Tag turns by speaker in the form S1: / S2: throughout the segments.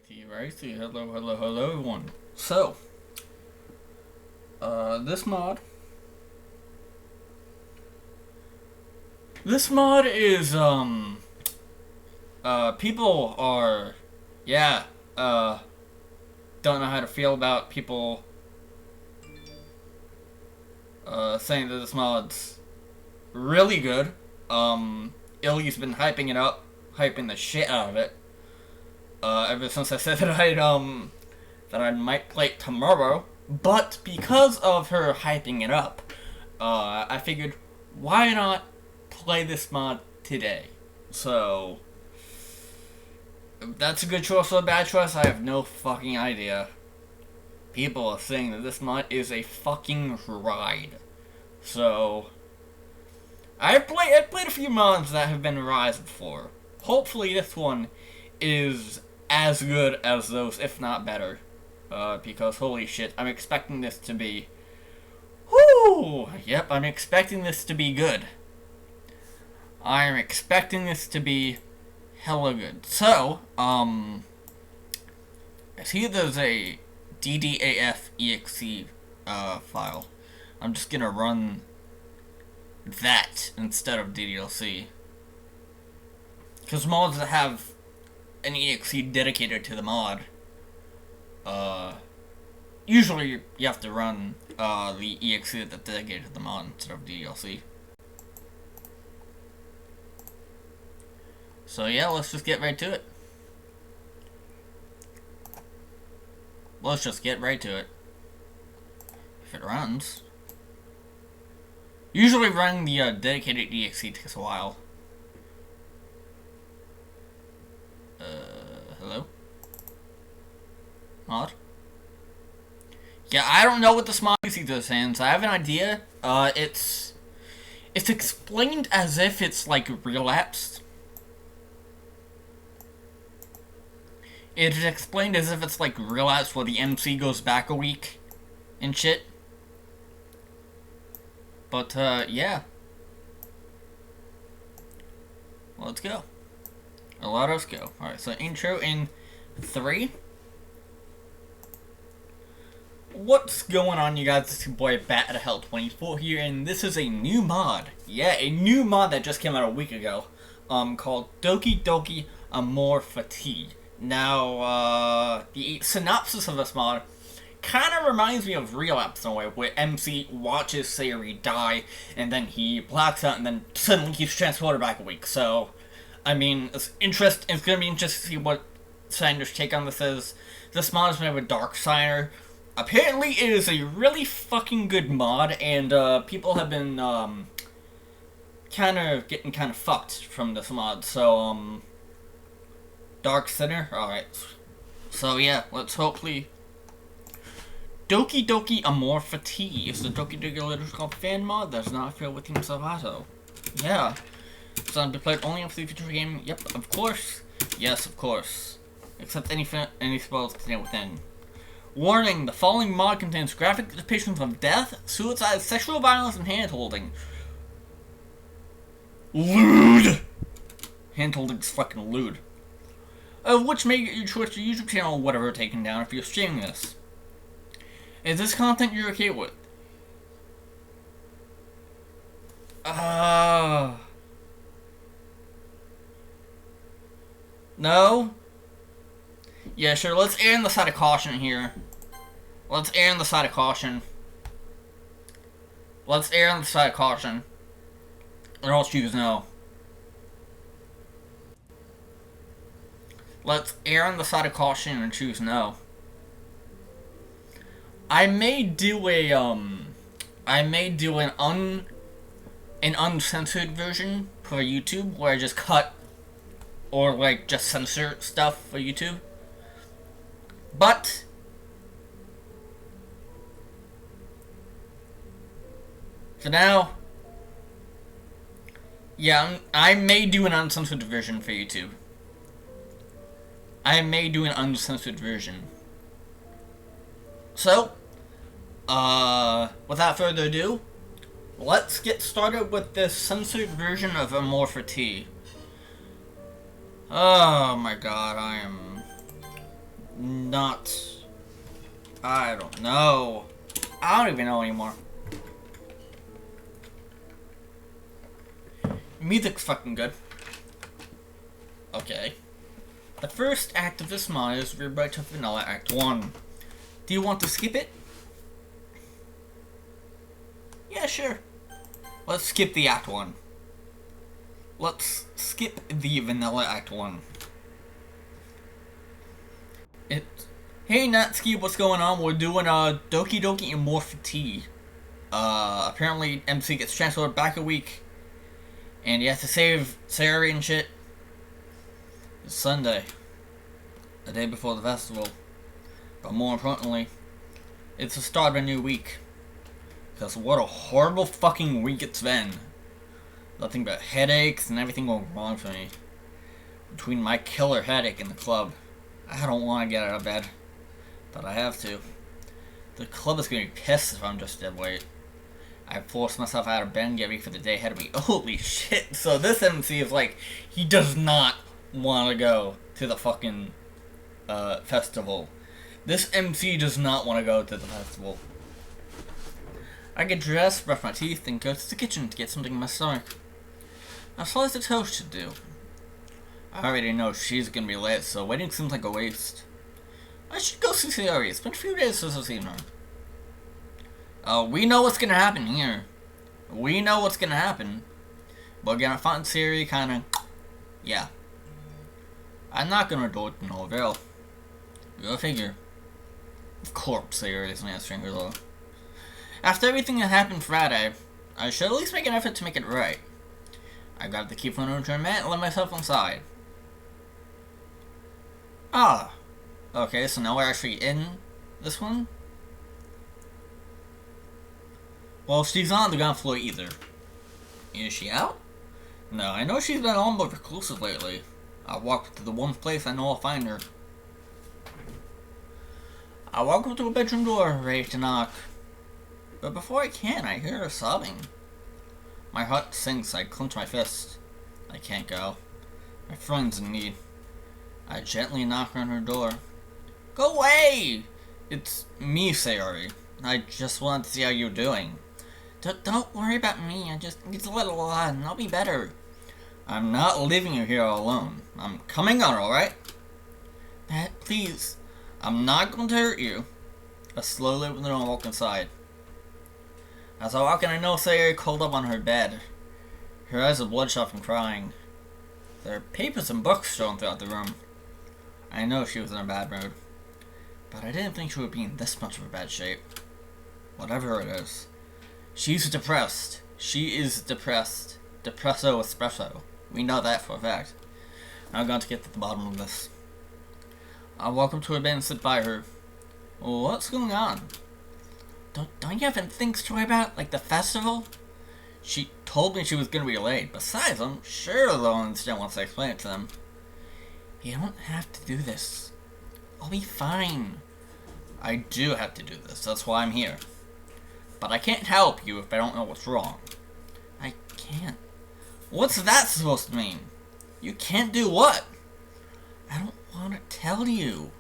S1: Righty, hello everyone. So, this mod is, people are, don't know how to feel about people, saying that this mod's really good. Illy's been hyping it up, hyping the shit out of it. Ever since I said that I might play it tomorrow, but because of her hyping it up, I figured, why not play this mod today? So, if that's a good choice or a bad choice, I have no fucking idea. People are saying that this mod is a fucking ride. So, I've played a few mods that have been rides before. Hopefully this one is as good as those, if not better. Because holy shit, I'm expecting this to be... Whoo! Yep, I'm expecting this to be good. I'm expecting this to be hella good. So, I see there's a DDAF.exe file. I'm just gonna run that instead of DDLC. Because mods that have an exe dedicated to the mod, usually you have to run the exe that's dedicated to the mod instead of DDLC. So yeah, let's just get right to it. Let's just get right to it. If it runs. Usually running the dedicated exe takes a while. Hello? Mod? Yeah, I don't know what this mod is either, Sans. I have an idea. It's explained as if it's, like, relapsed. It's explained as if it's, like, relapsed where the MC goes back a week and shit. But, yeah. Let's go. Let us go. Alright, so intro in 3. What's going on, you guys? It's your boy Bat24 here, and this is a new mod. Yeah, a new mod that just came out a week ago. Called Doki Amor Fati. Now, the synopsis of this mod kind of reminds me of Relapse in a way, where MC watches Sayori die, and then he blacks out, and then suddenly he's transported back a week. So, I mean, it's gonna be interesting to see what Signer's take on this is. This mod is made with Dark Signer. Apparently, it is a really fucking good mod, and people have been getting kind of fucked from this mod. So, Dark Signer. All right. So yeah, let's hopefully. Doki Amor Fati is the Doki Literature fan mod that's not filled with Team Salvato. Yeah. So to be played only on the future game. Yep, of course. Yes, of course. Except any spells contained within. Warning: the following mod contains graphic depictions of death, suicide, sexual violence, and hand-holding. Lewd! Hand-holding's fucking lewd. Which may get your Twitch or YouTube channel or whatever taken down if you're streaming this. Is this content you're okay with? No? Yeah, sure, let's err on the side of caution here. Let's err on the side of caution. Let's err on the side of caution. Or else choose no. Let's err on the side of caution and choose no. I may do an uncensored version for YouTube where I just cut or like just censor stuff for YouTube. But for now, yeah, I may do an uncensored version for YouTube. I may do an uncensored version. So, without further ado, let's get started with this censored version of Amor Fati. Oh my god, I am not... I don't know. I don't even know anymore. Music's fucking good. Okay. The first act of this mod is Rewrite to Vanilla Act 1. Do you want to skip it? Yeah, sure. Let's skip the Act 1. Let's skip the Vanilla Act 1. Hey Natsuki, what's going on? We're doing Doki Doki and Amor Fati. Apparently MC gets transferred back a week. And he has to save Sayori and shit. It's Sunday. The day before the festival. But more importantly, it's the start of a new week. Because what a horrible fucking week it's been. Nothing but headaches and everything going wrong for me. Between my killer headache and the club. I don't want to get out of bed. But I have to. The club is going to be pissed if I'm just dead weight. I forced myself out of bed and get ready for the day ahead of me. Holy shit. So this MC is like, he does not want to go to the fucking festival. This MC does not want to go to the festival. I get dressed, brush my teeth, and go to the kitchen to get something in my stomach. I slice the toast should do. I already know she's gonna be late, so waiting seems like a waste. I should go see Sayori. It's been a few days since I've seen her. We know what's gonna happen here. We know what's gonna happen. We're gonna find Sayori kinda... Yeah. I'm not gonna do it to no avail. Go figure. Of course Sayori isn't answering her though. After everything that happened Friday, I should at least make an effort to make it right. I grabbed the key from the room to and let myself inside. Ah. Okay, so now we're actually in this one? Well, she's not on the ground floor either. Is she out? No, I know she's been on more reclusive lately. I'll walk to the one place I know I'll find her. I walk up to a bedroom door, ready to knock. But before I can, I hear her sobbing. My heart sinks, I clench my fist. I can't go. My friend's in need. I gently knock on her door. Go away! It's me, Sayori. I just wanted to see how you're doing. Don't worry about me, I just need a little while and I'll be better. I'm not leaving you here all alone. I'm coming on, alright? Please, I'm not going to hurt you. I slowly open the door and walk inside. As I walk in, I know Sayori curled up on her bed. Her eyes are bloodshot from crying. There are papers and books strewn throughout the room. I know she was in a bad mood. But I didn't think she would be in this much of a bad shape. Whatever it is. She's depressed. She is depressed. Depresso espresso. We know that for a fact. I'm going to get to the bottom of this. I walk up to her bed and sit by her. What's going on? Don't you have anything to worry about, like the festival? She told me she was going to be late. Besides, I'm sure they'll understand once I explain it to them. You don't have to do this. I'll be fine. I do have to do this. That's why I'm here. But I can't help you if I don't know what's wrong. I can't. What's that supposed to mean? You can't do what? I don't want to tell you.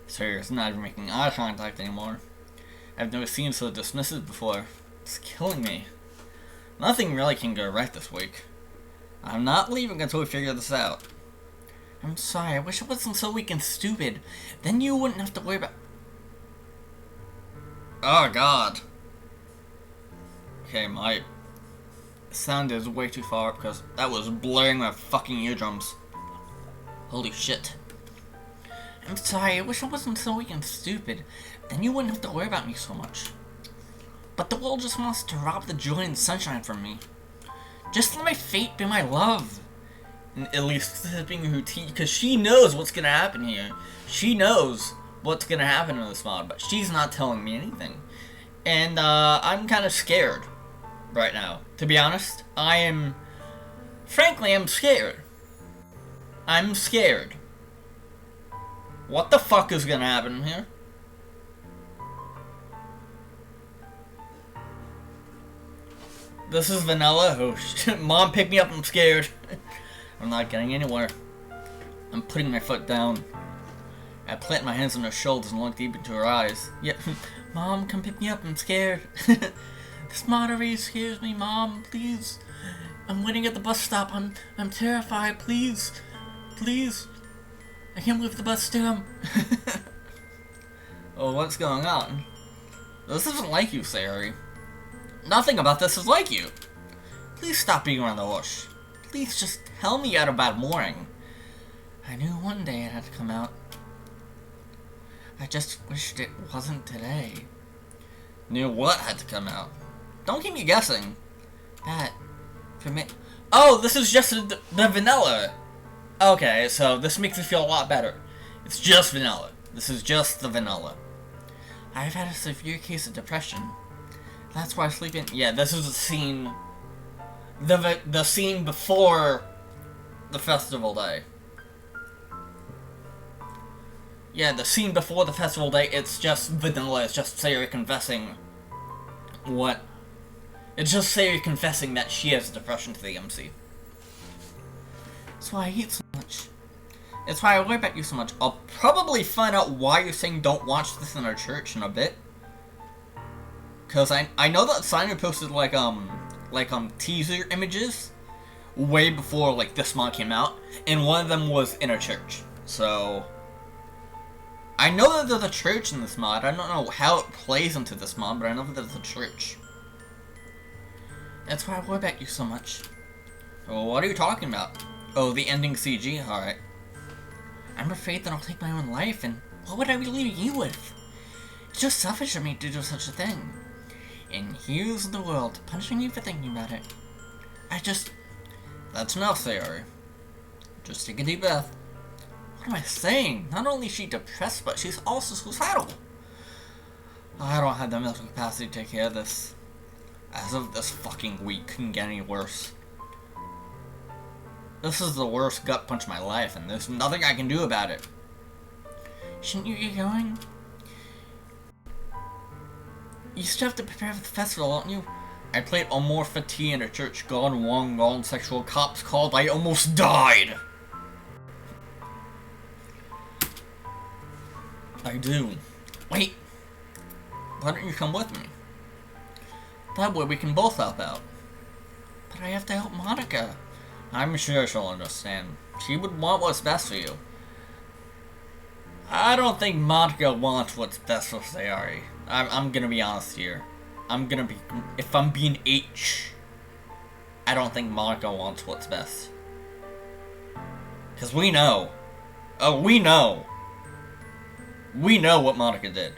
S1: Sayori's not even making eye contact anymore. I've never seen so dismissive before. It's killing me. Nothing really can go right this week. I'm not leaving until we figure this out. I'm sorry, I wish I wasn't so weak and stupid. Then you wouldn't have to worry about... Oh god. Okay, my sound is way too far up because that was blurring my fucking eardrums. Holy shit. I'm sorry, I wish I wasn't so weak and stupid. Then you wouldn't have to worry about me so much. But the world just wants to rob the joy and sunshine from me. Just let my fate be my love. At least being routine, because she knows what's gonna happen here. She knows what's gonna happen in this mod, but she's not telling me anything. And I'm kind of scared right now. To be honest, frankly, I'm scared. I'm scared. What the fuck is gonna happen here? This is Vanilla. Oh shit, Mom, pick me up, I'm scared. I'm not getting anywhere. I'm putting my foot down. I plant my hands on her shoulders and look deep into her eyes. Yeah, Mom, come pick me up. I'm scared. This Monterey scares me, Mom. Please. I'm waiting at the bus stop. I'm terrified. Please. Please. I can't believe the bus still. Oh, what's going on? This isn't like you, Sayori. Nothing about this is like you. Please stop being around the bush. Please just tell me you had a bad morning. I knew one day it had to come out. I just wished it wasn't today. Knew what had to come out? Don't keep me guessing. That, for me... Oh, this is just the vanilla. Okay, so this makes me feel a lot better. It's just vanilla. This is just the vanilla. I've had a severe case of depression. That's why sleeping... Yeah, this is the scene... The scene before the festival day. Yeah, the scene before the festival day, it's just vanilla. It's just Sayori confessing what... It's just Sayori confessing that she has depression to the MC. That's why I eat so much. It's why I worry about you so much. I'll probably find out why you're saying don't watch this in our church in a bit. Cause I know that Simon posted like teaser images way before like this mod came out, and one of them was in a church. So I know that there's a church in this mod. I don't know how it plays into this mod, but I know that there's a church. That's why I worry about you so much. Well, what are you talking about? Oh, the ending CG? Alright. I'm afraid that I'll take my own life, and what would I be leaving you with? It's just selfish of me to do such a thing. And here's the world punishing me for thinking about it. That's enough, Sayori. Just take a deep breath. What am I saying? Not only is she depressed, but she's also suicidal. I don't have the mental capacity to take care of this. As if this fucking week couldn't get any worse. This is the worst gut punch of my life, and there's nothing I can do about it. Shouldn't you get going? You still have to prepare for the festival, don't you? I played Amor, Fati in a church gone wrong, gone sexual. Cops called. I almost died. I do. Wait. Why don't you come with me? That way we can both help out. But I have to help Monica. I'm sure she'll understand. She would want what's best for you. I don't think Monica wants what's best for Sayori. I'm gonna be honest here. If I'm being H, I don't think Monica wants what's best. Cause we know. Oh, we know. We know what Monica did.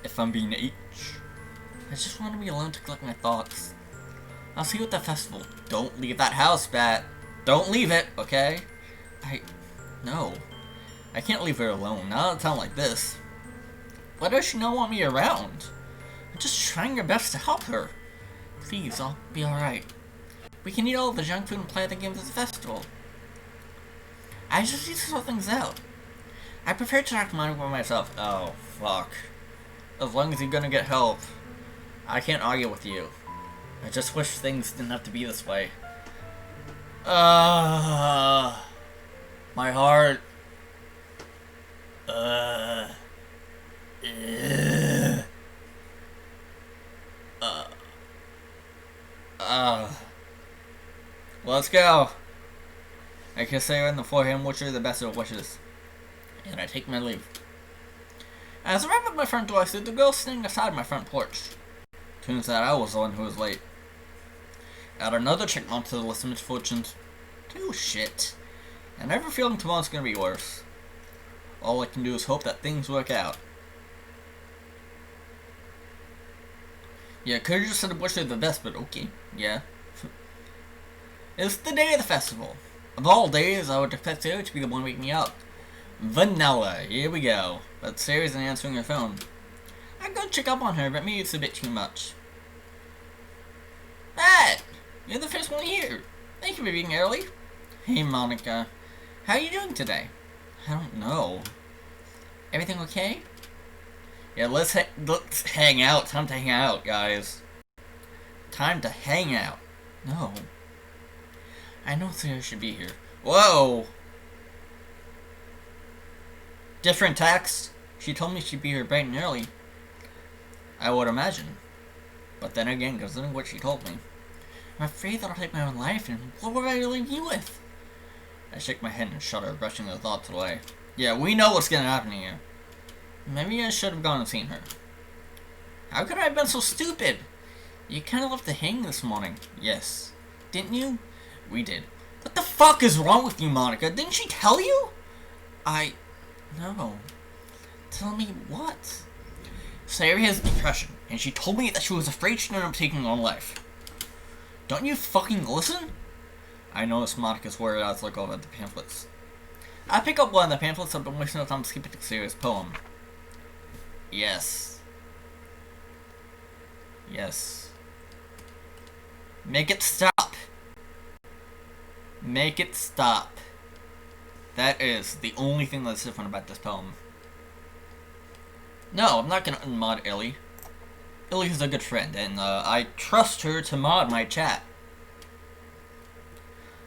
S1: If I'm being H. I just want to be alone to collect my thoughts. I'll see you at the festival. Don't leave that house, Bat. Don't leave it, okay? No. I can't leave her alone, not at a time like this. Why does she not want me around? I'm just trying your best to help her. Please, I'll be alright. We can eat all the junk food and play the games at the festival. I just need to sort things out. I prefer to talk to Monica by myself. Oh, fuck. As long as you're gonna get help, I can't argue with you. I just wish things didn't have to be this way. My heart. Let's go. I kiss her in the forehead and wish her the best of wishes. And I take my leave. As I wrap up my front door, I see the girl standing aside my front porch. Turns out I was the one who was late. Add another check mark to the list of misfortunes. Oh shit. I never feeling tomorrow's gonna be worse. All I can do is hope that things work out. Yeah, could've just said I wish her the best, but okay. Yeah. It's the day of the festival. Of all days, I would expect Sarah to be the one waking me up. Vanilla, here we go. But Sarah isn't answering her phone. I'd go check up on her, but maybe it's a bit too much. Matt! You're the first one here. Thank you for being early. Hey, Monica. How are you doing today? I don't know. Everything okay? Yeah, let's hang out. Time to hang out, guys. Time to hang out. No. I know Sarah should be here. Whoa! Different text. She told me she'd be here bright and early. I would imagine. But then again, considering what she told me, I'm afraid that I'll take my own life, and what would I leave you with? I shake my head and shudder, brushing the thoughts away. Yeah, we know what's gonna happen here. Maybe I should have gone and seen her. How could I have been so stupid? You kinda left the hang this morning. Yes. Didn't you? We did. What the fuck is wrong with you, Monica? Didn't she tell you? No. Tell me what? Sarah has depression, and she told me that she was afraid she'd end up taking her own life. Don't you fucking listen? I notice Monica's worried eyes look over at the pamphlets. I pick up one of the pamphlets. I've been wasting no time skipping a serious poem. Yes. Yes. Make it stop. Make it stop. That is the only thing that's different about this poem. No, I'm not gonna unmod Ellie. Ellie's a good friend, and I trust her to mod my chat.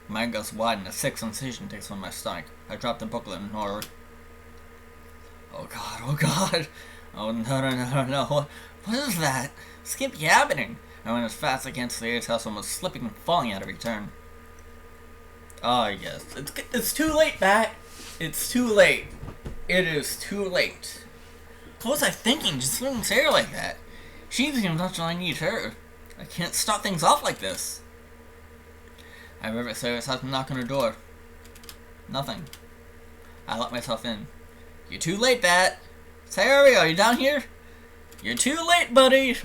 S1: Mine goes wide and a sick sensation takes on my stomach. I drop the booklet in horror. Oh god, oh god. Oh no. What is that? This can't be happening. I went as fast as I can to the house, almost slipping and falling at every turn. Ah, yes. It's too late, Matt. It's too late. It is too late. What was I thinking, just leaving Sarah like that? She's even much I need her. I can't start things off like this. I remember Sarah's house and knock on her door. Nothing. I let myself in. You're too late, Bat. Sarah, are you down here? You're too late, buddy.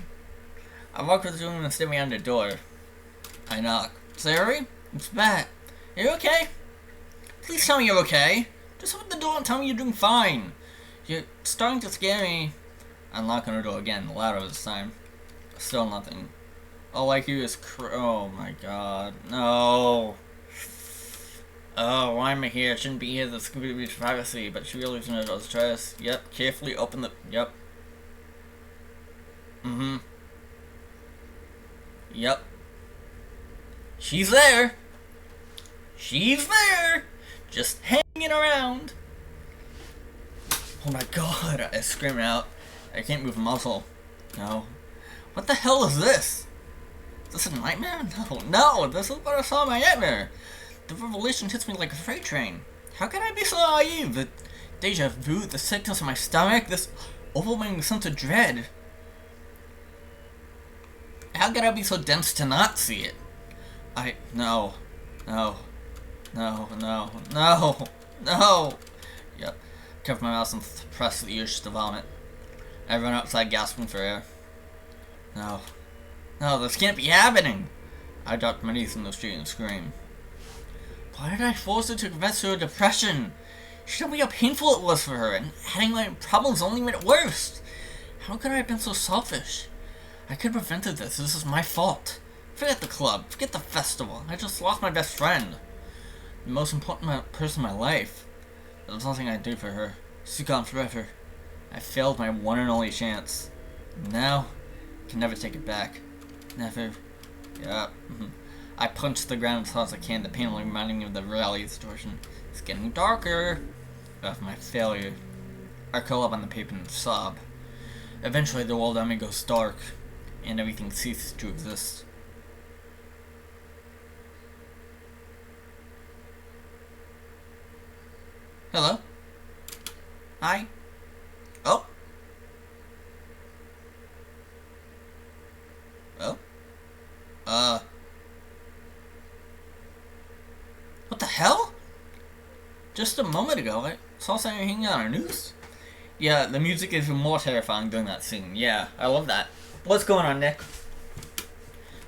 S1: I walk to the room and stand behind the door. I knock. Sarah, it's Bat. Are you okay? Please tell me you're okay. Just open the door and tell me you're doing fine. You're starting to scare me. I knock on her door again, louder this time. Still nothing. All I hear is oh my god. No. Oh, why am I here? I shouldn't be here. This could be privacy, but she really isn't. Let's try this. Yep, carefully open the. Yep. Yep. She's there. She's there. Just hanging around. Oh my god, I scream out. I can't move a muscle. No. What the hell is this? Is this a nightmare? No, this is what I saw in my nightmare. The revelation hits me like a freight train. How can I be so naive? The deja vu, the sickness in my stomach, this overwhelming sense of dread. How could I be so dense to not see it? No. Yep. Cover my mouth and press the urge to vomit. I run outside gasping for air. No, this can't be happening! I drop to my knees in the street and scream. Why did I force her to confess to her depression? She told me how painful it was for her, and adding my problems only made it worse. How could I have been so selfish? I could have prevented this. This is my fault. Forget the club. Forget the festival. I just lost my best friend. The most important person in my life. There's nothing I do for her. She's gone forever. I failed my one and only chance. Now, I can never take it back. Never. Yeah. I punch the ground as hard as I can, the pain only reminding me of the reality distortion. It's getting darker. After my failure, I curl up on the paper and sob. Eventually, the world around me goes dark, and everything ceases to exist. Hello? Hi? Oh? Oh? What the hell? Just a moment ago, I saw something hanging on our news. Yeah, the music is even more terrifying during that scene. Yeah, I love that. What's going on, Nick?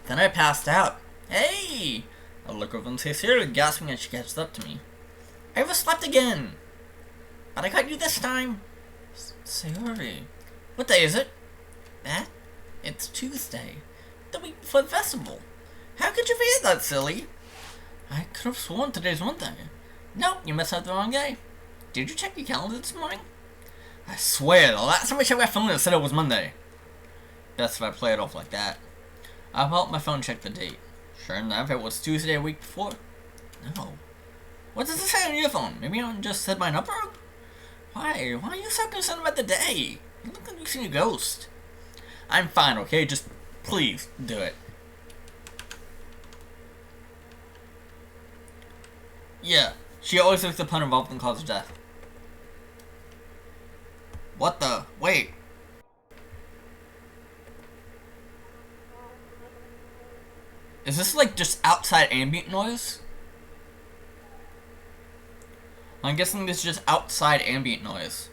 S1: Then I passed out. Hey! I look over and see Sarah gasping as she catches up to me. I overslept again! But I got you this time! Sorry. What day is it? That? It's Tuesday. The week before the festival. How could you forget that, silly? I could have sworn today's Monday. No, you must have the wrong day. Did you check your calendar this morning? I swear, the last time I checked my phone it said it was Monday. Best if I play it off like that. I pulled out my phone and checked the date. Sure enough, it was Tuesday a week before. No. What does it say on your phone? Maybe I just said my number? Why? Why are you so concerned about the day? You look like you've seen a ghost. I'm fine, okay? Just please do it. Yeah, she always makes the pun involved in cause of death. What the? Wait. Is this like just outside ambient noise? I'm guessing this is just outside ambient noise.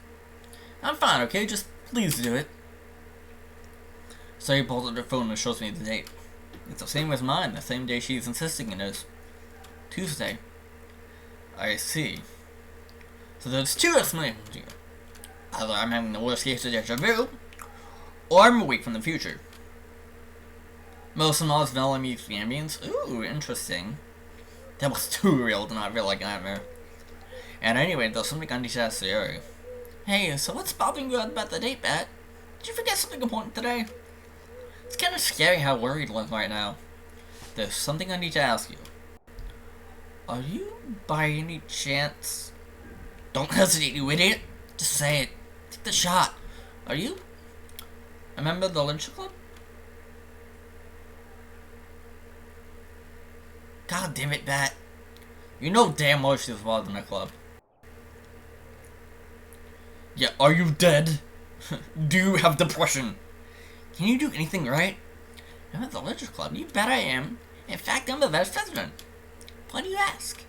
S1: I'm fine, okay? Just please do it. So he pulls out her phone and shows me the date. It's the same as mine, the same day she's insisting it is. Tuesday. I see. So there's two explanations here. Either I'm having the worst case of deja vu, or I'm awake from the future. Most of all is vanilla meets the ambience. Ooh, interesting. That was too real to not feel like a nightmare. And anyway, there's something I need to ask the area. Hey, so what's bothering you about the date, Bat? Did you forget something important today? It's kind of scary how worried you look right now. There's something I need to ask you. Are you, by any chance... Don't hesitate, you idiot! Just say it. Take the shot. Are you a member of the Lynch Club? God damn it, Bat. You know damn well she's involved in the club. Yeah, are you dead? Do you have depression? Can you do anything right? I'm at the Lynch Club. You bet I am. In fact, I'm the vice president. Why do you ask?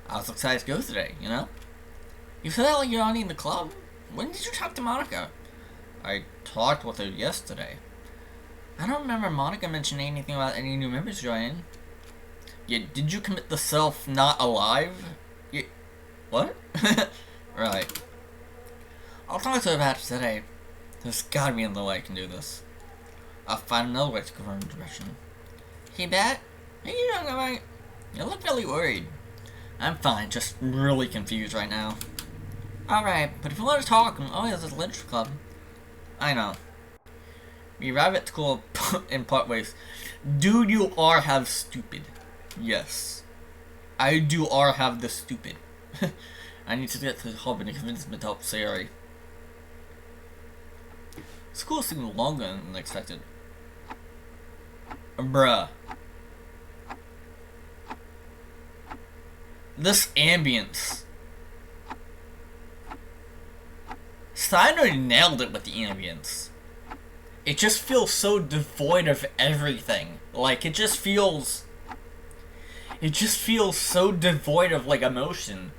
S1: I was excited to go today, you know? You said that like you're already in the club. When did you talk to Monica? I talked with her yesterday. I don't remember Monica mentioning anything about any new members joining. Yeah, did you commit the self not alive? Yeah, what? Right. I'll talk to her about it today. There's gotta be another way I can do this. I'll find another way to confirm direction. Hey, Bat? Are you doing alright? You look really worried. I'm fine, just really confused right now. Alright, but if you want to talk, I'm always at the Lynch Club. I know. We arrive at school in part ways. Dude, you are have stupid. Yes. I do are have the stupid. I need to get to the hub and convince him to help Sayori. School seemed longer than expected. Bruh. This ambience. Steiner nailed it with the ambience. It just feels so devoid of everything. Like, it just feels so devoid of, like, emotion.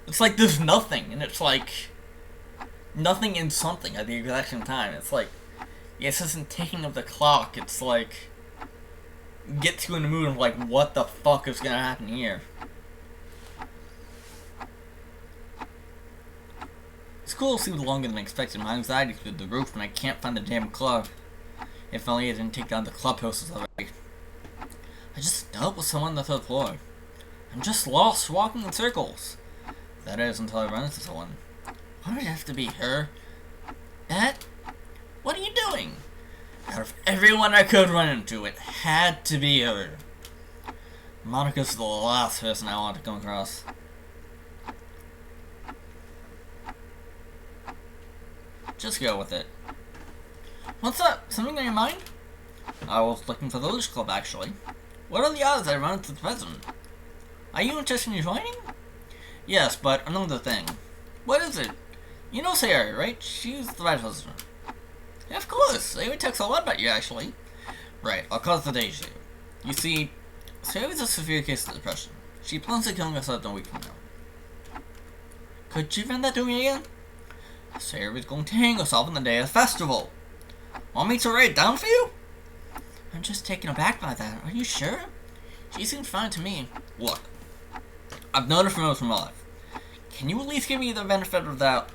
S1: It's like there's nothing, and it's like nothing in something at the exact same time. It's like, yeah, this isn't ticking of the clock. It's like, gets you in the mood of like, what the fuck is gonna happen here? School seemed longer than expected. My anxiety through the roof, and I can't find the damn club. If only I didn't take down the clubhouses already. I just dealt with someone on the third floor. I'm just lost, walking in circles. That is, until I run into someone. Why would it have to be her? That? What are you doing? Out of everyone I could run into, it had to be her. Monica's the last person I want to come across. Just go with it. What's up? Something on your mind? I was looking for the Lynch Club, actually. What are the odds I run into the president? Are you interested in joining? Yes, but another thing. What is it? You know Sayori, right? She's the vice president. Yeah, of course. Sayori talks a lot about you, actually. Right, I'll cause the deja. You see, Sayori's a severe case of depression. She plans on killing herself in a week from now. Could you find that to me again? Sayori's going to hang herself on the day of the festival. Want me to write it down for you? I'm just taken aback by that. Are you sure? She seemed fine to me. Look, I've known her for most of my life. Can you at least give me the benefit of the doubt?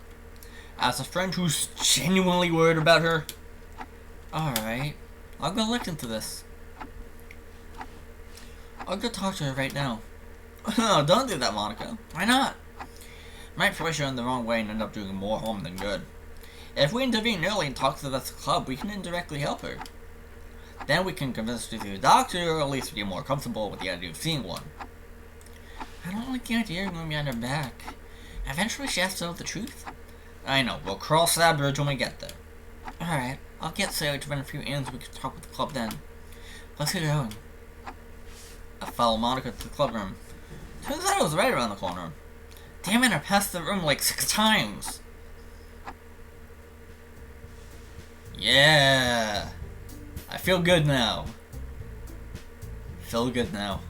S1: As a friend who's genuinely worried about her? Alright, I'll go look into this. I'll go talk to her right now. No, don't do that, Monica. Why not? Might push her in the wrong way and end up doing more harm than good. If we intervene early and talk to the club, we can indirectly help her.
S2: Then we can convince her to see a doctor, or at least be more comfortable with the idea of seeing one. I don't like the idea of going behind her back. Eventually she has to know the truth. I know, we'll cross that bridge when we get there. Alright, I'll get Sarah to run a few errands we can talk with the club then. Let's get going. I follow Monica to the club room. Turns out it was right around the corner. Damn it, I passed the room like 6 times. Yeah. I feel good now. Feel good now.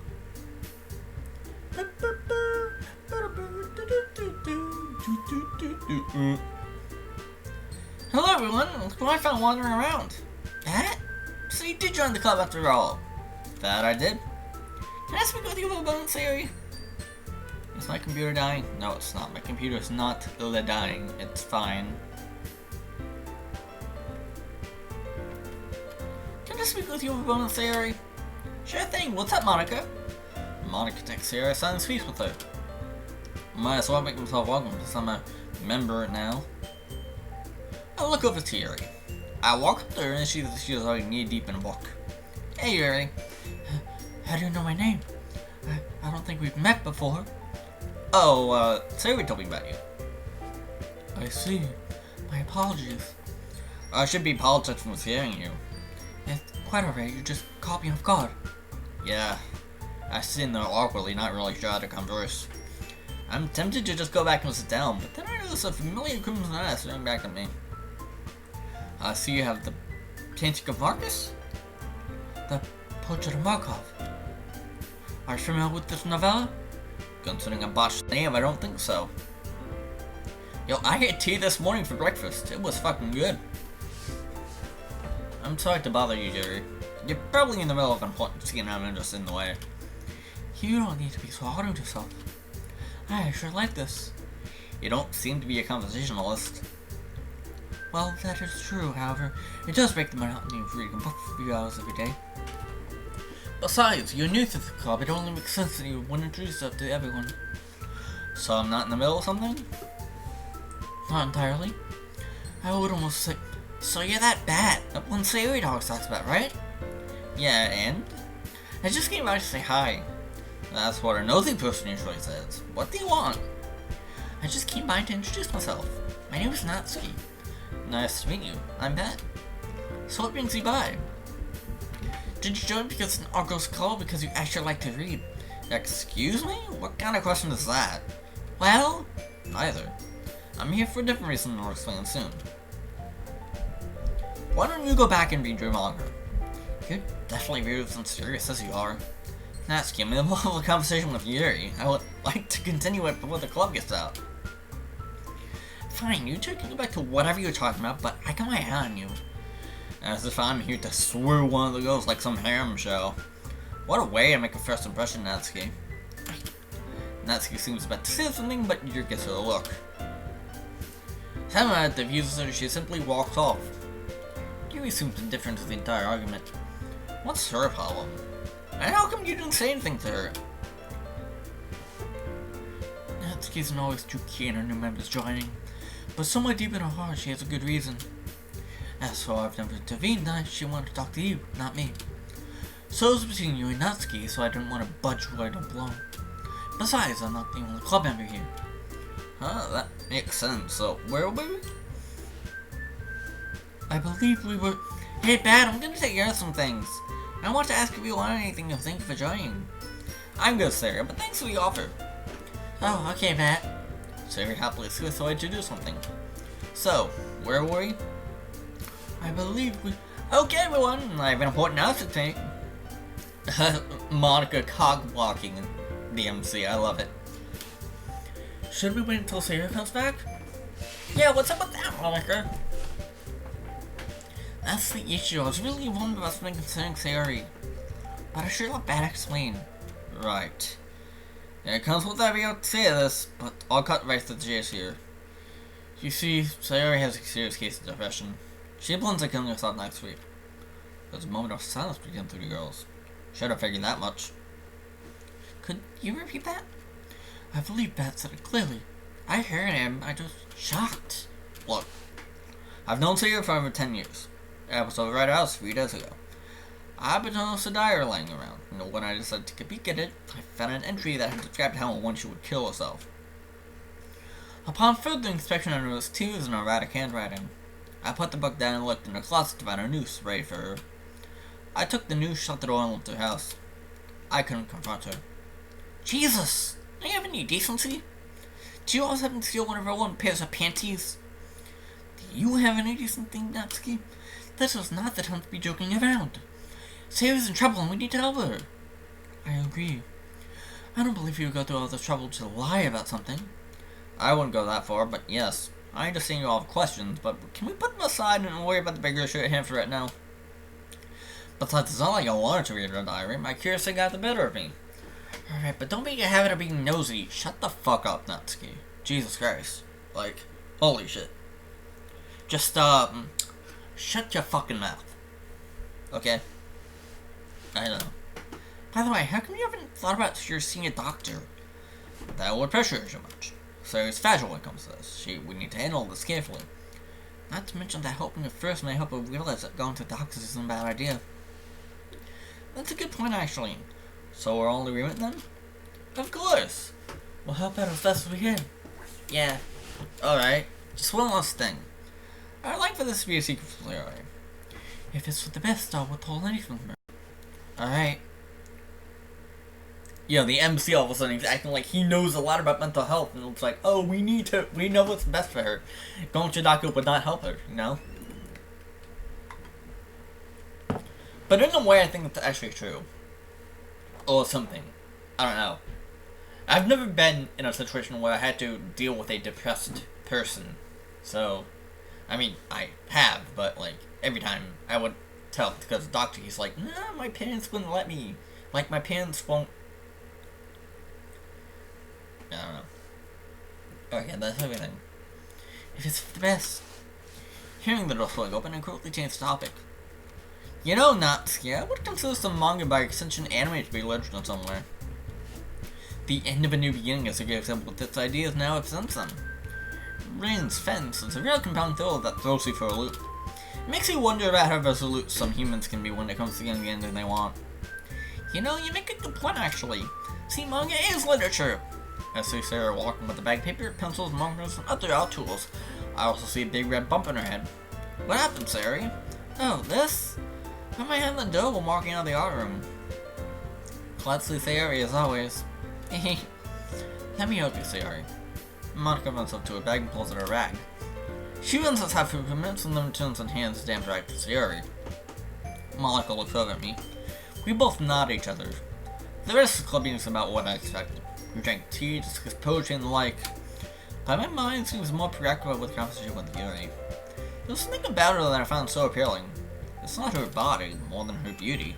S2: Hello everyone, look who I found wandering around. Pat? So you did join the club after all. That I did. Can I speak with you about a moment, Siri? Is my computer dying? No, it's not. My computer is not dying. It's fine. Can I speak with you about a moment, Siri? Sure thing. What's up, Monica? Monica texts Siri. I speaks with her. Might as well make myself welcome since I'm a member now. I look over to Yuri. I walk up to her and she's already knee deep in a book. Hey Yuri. How do you know my name? I don't think we've met before. Oh, Siri told me about you. I see. My apologies. I should be apologizing for scaring you. It's quite alright, you just caught me off guard. Yeah. I sit there awkwardly, not really sure how to converse. I'm tempted to just go back and sit down, but then I notice a familiar crimson eye staring back at me. I see you have the painting of Marcus? The portrait of Markov. Are you familiar with this novella? Considering a botched name, I don't think so. Yo, I had tea this morning for breakfast. It was fucking good. I'm sorry to bother you, Jerry. You're probably in the middle of an important scene and I'm just in the way. You don't need to be so hard on yourself. I sure like this. You don't seem to be a conversationalist. Well, that is true, however. It does break the monotony of reading a book for a few hours every day. Besides, you're new to the club, it only makes sense that you want to introduce yourself to everyone. So I'm not in the middle of something? Not entirely. I would almost say... So you're that bat that one Sayuri dog talks about, right? Yeah, and? I just came by to say hi. That's what a nosy person usually says. What do you want? I just came by to introduce myself. My name is Natsuki. Nice to meet you. I'm Bat. So what brings you by? Did you join because it's an all-girls club because you actually like to read? Excuse me? What kind of question is that? Well, neither. I'm here for a different reason and I'll explain soon. Why don't you go back and read your manga? You're definitely weird and serious as you are. Natsuki, I'm in the middle of a conversation with Yuri. I would like to continue it before the club gets out. Fine, you two can go back to whatever you're talking about, but I got my eye on you. As if I'm here to swoo one of the girls like some harem show. What a way to make a first impression, Natsuki. Natsuki seems about to say something, but Yuri gets her a look. Hammer diffuses her, she simply walks off. Yuri seems indifferent to the entire argument. What's her problem? And how come you didn't say anything to her? Natsuki isn't always too keen on new members joining, but somewhere deep in her heart she has a good reason. As for I've never intervened, she wanted to talk to you, not me. So it was between you and Natsuki, so I didn't want to budge where I don't belong. Besides, I'm not the only club member here. Huh, that makes sense. So, where were we? I believe we were... Hey, Bat, I'm gonna take care of some things. I want to ask if you want anything to thank you for joining. I'm good, Sarah, but thanks for the offer. Oh, okay, Bat. Sarah happily switched away to do something. So, where were we? I believe we... Okay, everyone, I have an important announcement to make. Monica cock-blocking the MC, I love it. Should we wait until Sarah comes back? Yeah, what's up with that, Monica? That's the issue. I was really wondering about something concerning Sayori, but I should let Bat explain. Right. It comes with that we have to say this, but I'll cut right to the chase here. You see, Sayori has a serious case of depression. She plans on killing herself next week. There's a moment of silence between the two girls. Should have figured that much. Could you repeat that? I believe Bat said it clearly. I heard him. I just shocked. Look, I've known Sayori for over 10 years. The episode right out 3 days ago. I happened to notice a diary lying around, and when I decided to take a peek at it, I found an entry that had described how and when she would kill herself. Upon further inspection, I noticed tears in erratic handwriting. I put the book down and looked in her closet to find a noose ready for her. I took the noose, shut the door, and left her house. I couldn't confront her. Jesus! Do you have any decency? Do you always happen to steal one of her own pairs of panties? Do you have any decency, Natsuki? This is not the time to be joking around. Sarah's in trouble and we need to help her. I agree. I don't believe you would go through all this trouble to lie about something. I wouldn't go that far, but yes. I understand you all have questions, but can we put them aside and worry about the bigger issue at hand for right now? Besides, it's not like I wanted to read her diary. My curiosity got the better of me. Alright, but don't make a habit of being nosy. Shut the fuck up, Natsuki. Jesus Christ. Like, holy shit. Just, shut your fucking mouth. Okay? I know. By the way, how come you haven't thought about your seeing a doctor? That would pressure her too much. So it's fragile when it comes to this. We need to handle this carefully. Not to mention that helping her first may help her realize that going to doctors isn't a bad idea. That's a good point, actually. So we're all in agreement then? Of course! We'll help out as best as we can. Yeah. Alright. Just one last thing. I'd like for this to be a secret for Leroy. If it's for the best, I withhold anything from her. Alright. You know, the MC all of a sudden is acting like he knows a lot about mental health, and it's like, oh, we know what's best for her. Going to a doctor would not help her, you know? But in a way, I think it's actually true. Or something. I don't know. I've never been in a situation where I had to deal with a depressed person. So, I mean, I have, but, like, every time I would tell, because the doctor, he's like, nah, my parents wouldn't let me. Like, my parents won't. I don't know. Okay, that's everything. If it's for the best. Hearing the door swing open and quickly changed topic. You know, Natsuki, I would consider some manga by extension anime to be legend somewhere. The end of a new beginning is a good example of this idea is now extends them. Rain's Fence is a real compelling thriller that throws you for a loop. It makes you wonder about how resolute some humans can be when it comes to getting the ending they want. You know, you make a good point actually. See, manga is literature. I see Sarah walking with a bag of paper, pencils, markers, and other art tools. I also see a big red bump in her head. What happened, Sarah? Oh, this? I might have the door while walking out of the art room. Glad to see Sarah as always. Hehe. Let me help you, Sarah. Monica runs up to her bag and pulls out a rag. She runs us half a few minutes and then turns and hands the damn rag to Sayori. Monica looks over at me. We both nod at each other. The rest of the clubbing is about what I expected. We drank tea, discussed poetry and the like. But my mind seems more preoccupied with the conversation with Yuri. There's something about her that I found so appealing. It's not her body, more than her beauty.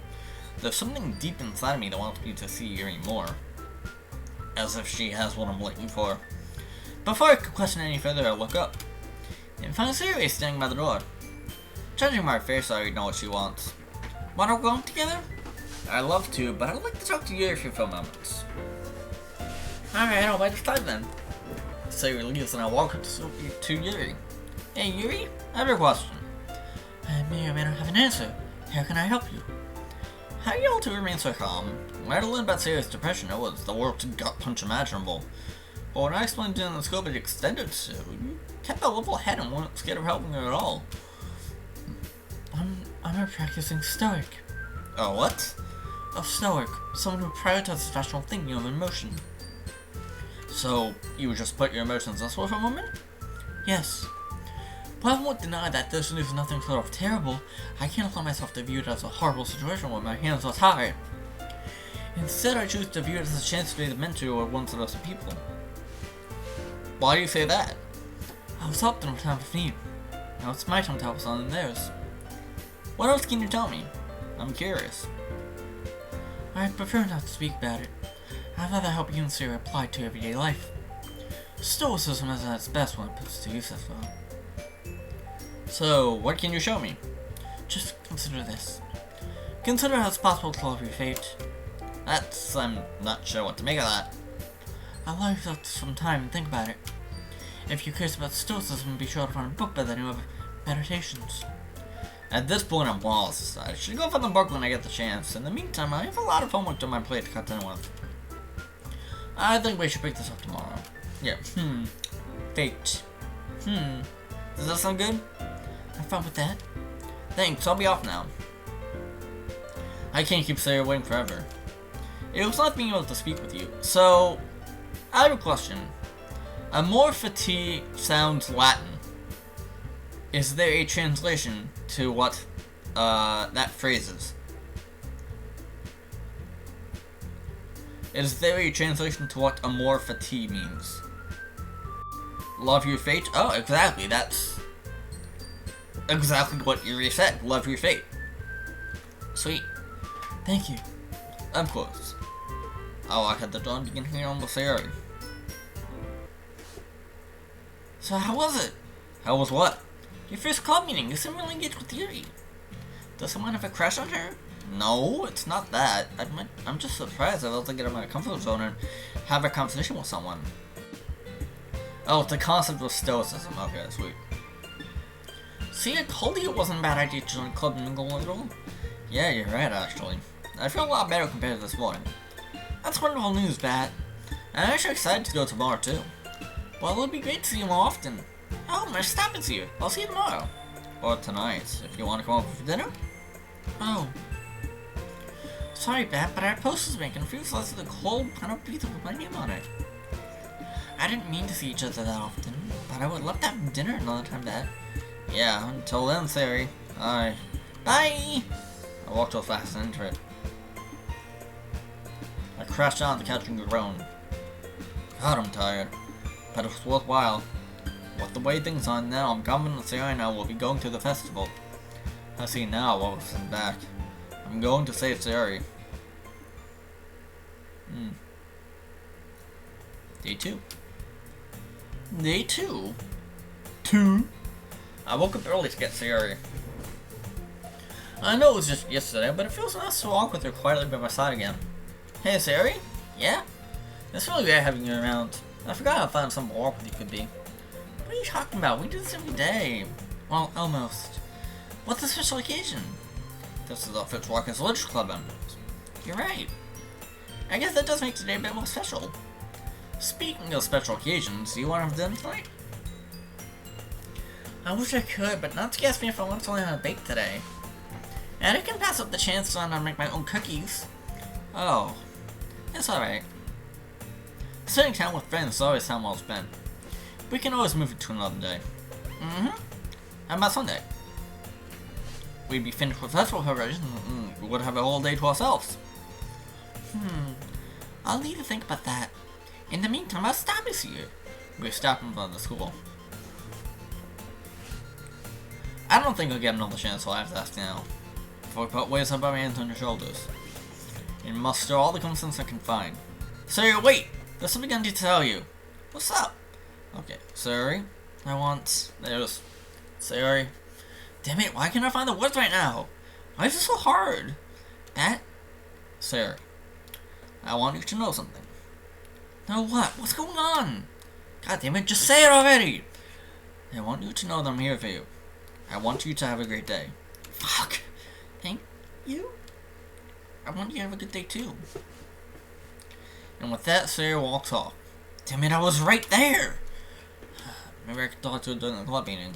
S2: There's something deep inside of me that wants me to see Yuri more. As if she has what I'm looking for. Before I could question any further, I look up. And find Sayori standing by the door. Judging by her face, I already know what she wants. Wanna go home together? I'd love to, but I'd like to talk to Yuri for a few moments. Alright, I'll wait this time then. Sayori leaves and I walk up to Yuri. Hey Yuri, I have a question. I may or may not have an answer. How can I help you? How are you able to remain so calm? When I learned about Sayori's depression, it was the worst gut punch imaginable. But when I explained to you in the scope it extended to, you kept a level head and weren't scared of helping her at all. I'm a practicing stoic. A what? A stoic, someone who prioritizes rational thinking over emotion. So, you would just put your emotions elsewhere for a moment? Yes. But I won't deny that this is nothing sort of terrible. I can't allow myself to view it as a horrible situation where my hands are tied. Instead, I choose to view it as a chance to be the mentor of one to those people. Why do you say that? I was helped in a time of need. Now it's my time to help someone in theirs. What else can you tell me? I'm curious. I'd prefer not to speak about it. I'd rather help you and Sarah apply to everyday life. Stoicism is at its best when it puts to use as well. So, what can you show me? Just consider this. Consider how it's possible to love your fate. I'm not sure what to make of that. Allow yourself some time and think about it. If you're curious about Stoicism, be sure to find a book by the name of Meditations. At this point, I'm lost. I should go for the book when I get the chance. In the meantime, I have a lot of homework on my plate to cut in with. I think we should pick this up tomorrow. Yeah, Fate. Does that sound good? I'm fine with that. Thanks, I'll be off now. I can't keep Sarah waiting forever. It was nice being able to speak with you. So, I have a question. Amor Fati sounds Latin. Is there a translation to what that phrase is? Is there a translation to what Amor Fati means? Love your fate? Oh, exactly. That's exactly what Yuri said. Love your fate. Sweet. Thank you. Of course. I'll lock at the door and begin here on the Sayori. So how was it? How was what? Your first club meeting. You seem really engaged with Yuri. Does someone have a crush on her? No, it's not that. I'm just surprised I was able to get out of my comfort zone and have a conversation with someone. Oh, it's the concept of stoicism. Okay, sweet. See, I told you it wasn't a bad idea to join club and mingle a little. Yeah, you're right, actually. I feel a lot better compared to this morning. That's wonderful news, Bat. I'm actually excited to go tomorrow, too. Well, it would be great to see you more often. Oh, my stop is here. I'll see you tomorrow. Or tonight, if you want to come over for dinner. Oh. Sorry, Bat, but our post is making a few slices of the cold pineapple pizza with my name on it. I didn't mean to see each other that often, but I would love to have dinner another time, Bat. Yeah, until then, Sari. Bye. I walked so fast and into it. I crashed down on the couch and groaned. God, I'm tired. But it was worthwhile. With the way things are now, I'm confident Sari and I will be going to the festival. I see now what was sent back. I'm going to save Sari. Day 2. Day 2? 2? I woke up early to get Sayori. I know it was just yesterday, but it feels nice to walk with her quietly by my side again. Hey, Sayori? Yeah? It's really great having you around. I forgot how fun some walk with you could be. What are you talking about? We do this every day. Well, almost. What's the special occasion? This is our first walk as Literature Club members. You're right. I guess that does make today a bit more special. Speaking of special occasions, do you want to have dinner tonight? I wish I could, but Natsuki asked me if I wanted to learn how to bake today. And I can pass up the chance to learn how to make my own cookies. Oh, it's alright. Spending time with friends is always time well spent. We can always move it to another day. How about Sunday? We'd be finished with festival preparations and we would have a whole day to ourselves. I'll need to think about that. In the meantime, I'll stop this year. We're stopping by the school. I don't think I'll get another chance, so I have to ask now. Before I put weighs up my hands on your shoulders. And muster all the confidence I can find. Sari, wait! There's something I need to tell you. What's up? Okay, Sari, there's Sari. Damn it, why can't I find the words right now? Why is this so hard? Sari, I want you to know something. Know what? What's going on? God damn it, just say it already! I want you to know that I'm here for you. I want you to have a great day. Fuck. Thank you? I want you to have a good day too. And with that, Sarah walks off. Damn it, I was right there! Maybe I could talk to her during the club meeting.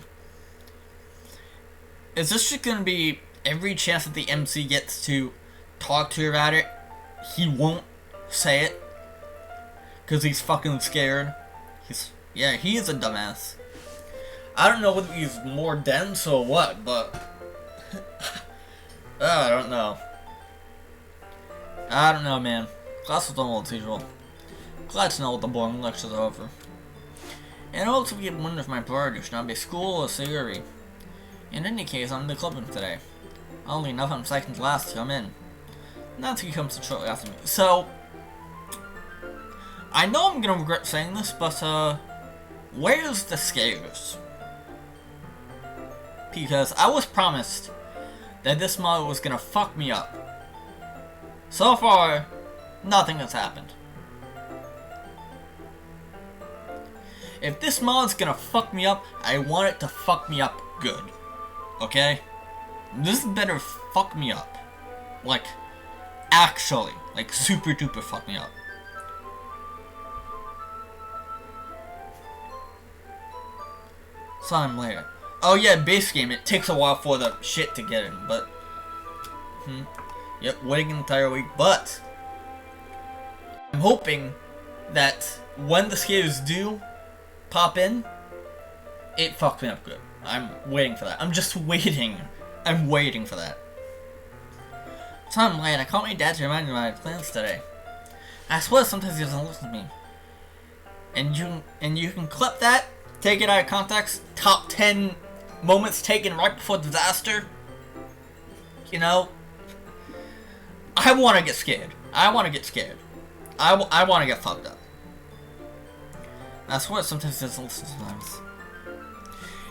S2: Is this just gonna be every chance that the MC gets to talk to her about it, he won't say it? Cause he's fucking scared. He is a dumbass. I don't know whether he's more dense or what, but I don't know. I don't know, man. Class was almost as usual. Glad to know the boring lectures are over. And also we wonder if my priority should not be school or Sayuri. In any case, I'm in the club room today. Only enough I'm second class to come in. Natsuki comes in shortly after me. So, I know I'm gonna regret saying this, but where's the scares? Because I was promised that this model was gonna fuck me up. So far, nothing has happened. If this mod's gonna fuck me up, I want it to fuck me up good. Okay? This better fuck me up. Like, actually. Like, super duper fuck me up. Sometime later. Oh yeah, base game, it takes a while for the shit to get in, but... Yep, waiting an entire week, but... I'm hoping that when the skaters do pop in, it fucks me up good. I'm waiting for that. I'm just waiting. I'm waiting for that. Time late, I called my dad to remind me of my plans today. I swear sometimes he doesn't listen to me. And you can clip that, take it out of context, top 10 moments taken right before disaster. You know, I want to get scared. I want to get scared. I want to get fucked up. I swear sometimes he doesn't listen sometimes.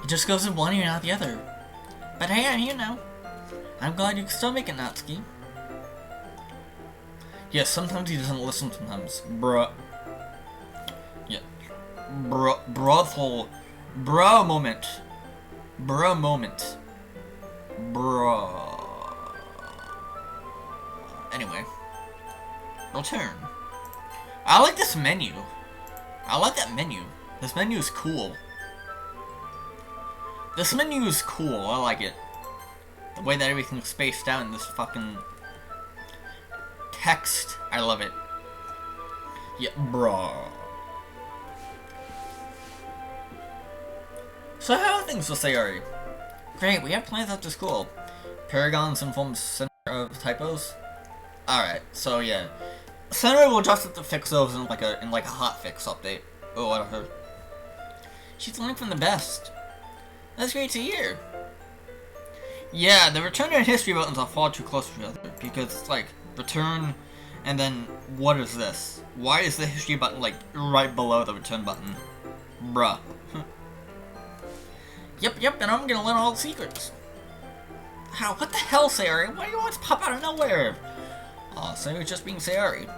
S2: It just goes in one ear and out the other. But hey, I'm here now. I'm glad you can still make it, Natsuki. Yeah, sometimes he doesn't listen sometimes. Bruh. Yeah. Bruh moment. Bruh moment. Bruh. Anyway. Return. I like this menu. I like that menu. This menu is cool. This menu is cool. I like it. The way that everything's spaced out in this fucking text. I love it. Yeah, bruh. So how are things with Sayori? Great, we have plans after school. Paragon's informed center of typos. Alright, so yeah. Center will just have to fix those in like a hotfix update. Oh, I don't know. She's learning from the best. That's great to hear. Yeah, the return and history buttons are far too close to each other because it's like return and then what is this? Why is the history button like right below the return button? Bruh. Yep, and I'm gonna learn all the secrets. How? What the hell, Sayori? Why do you always pop out of nowhere? Aw, Sayori's just being Sayori.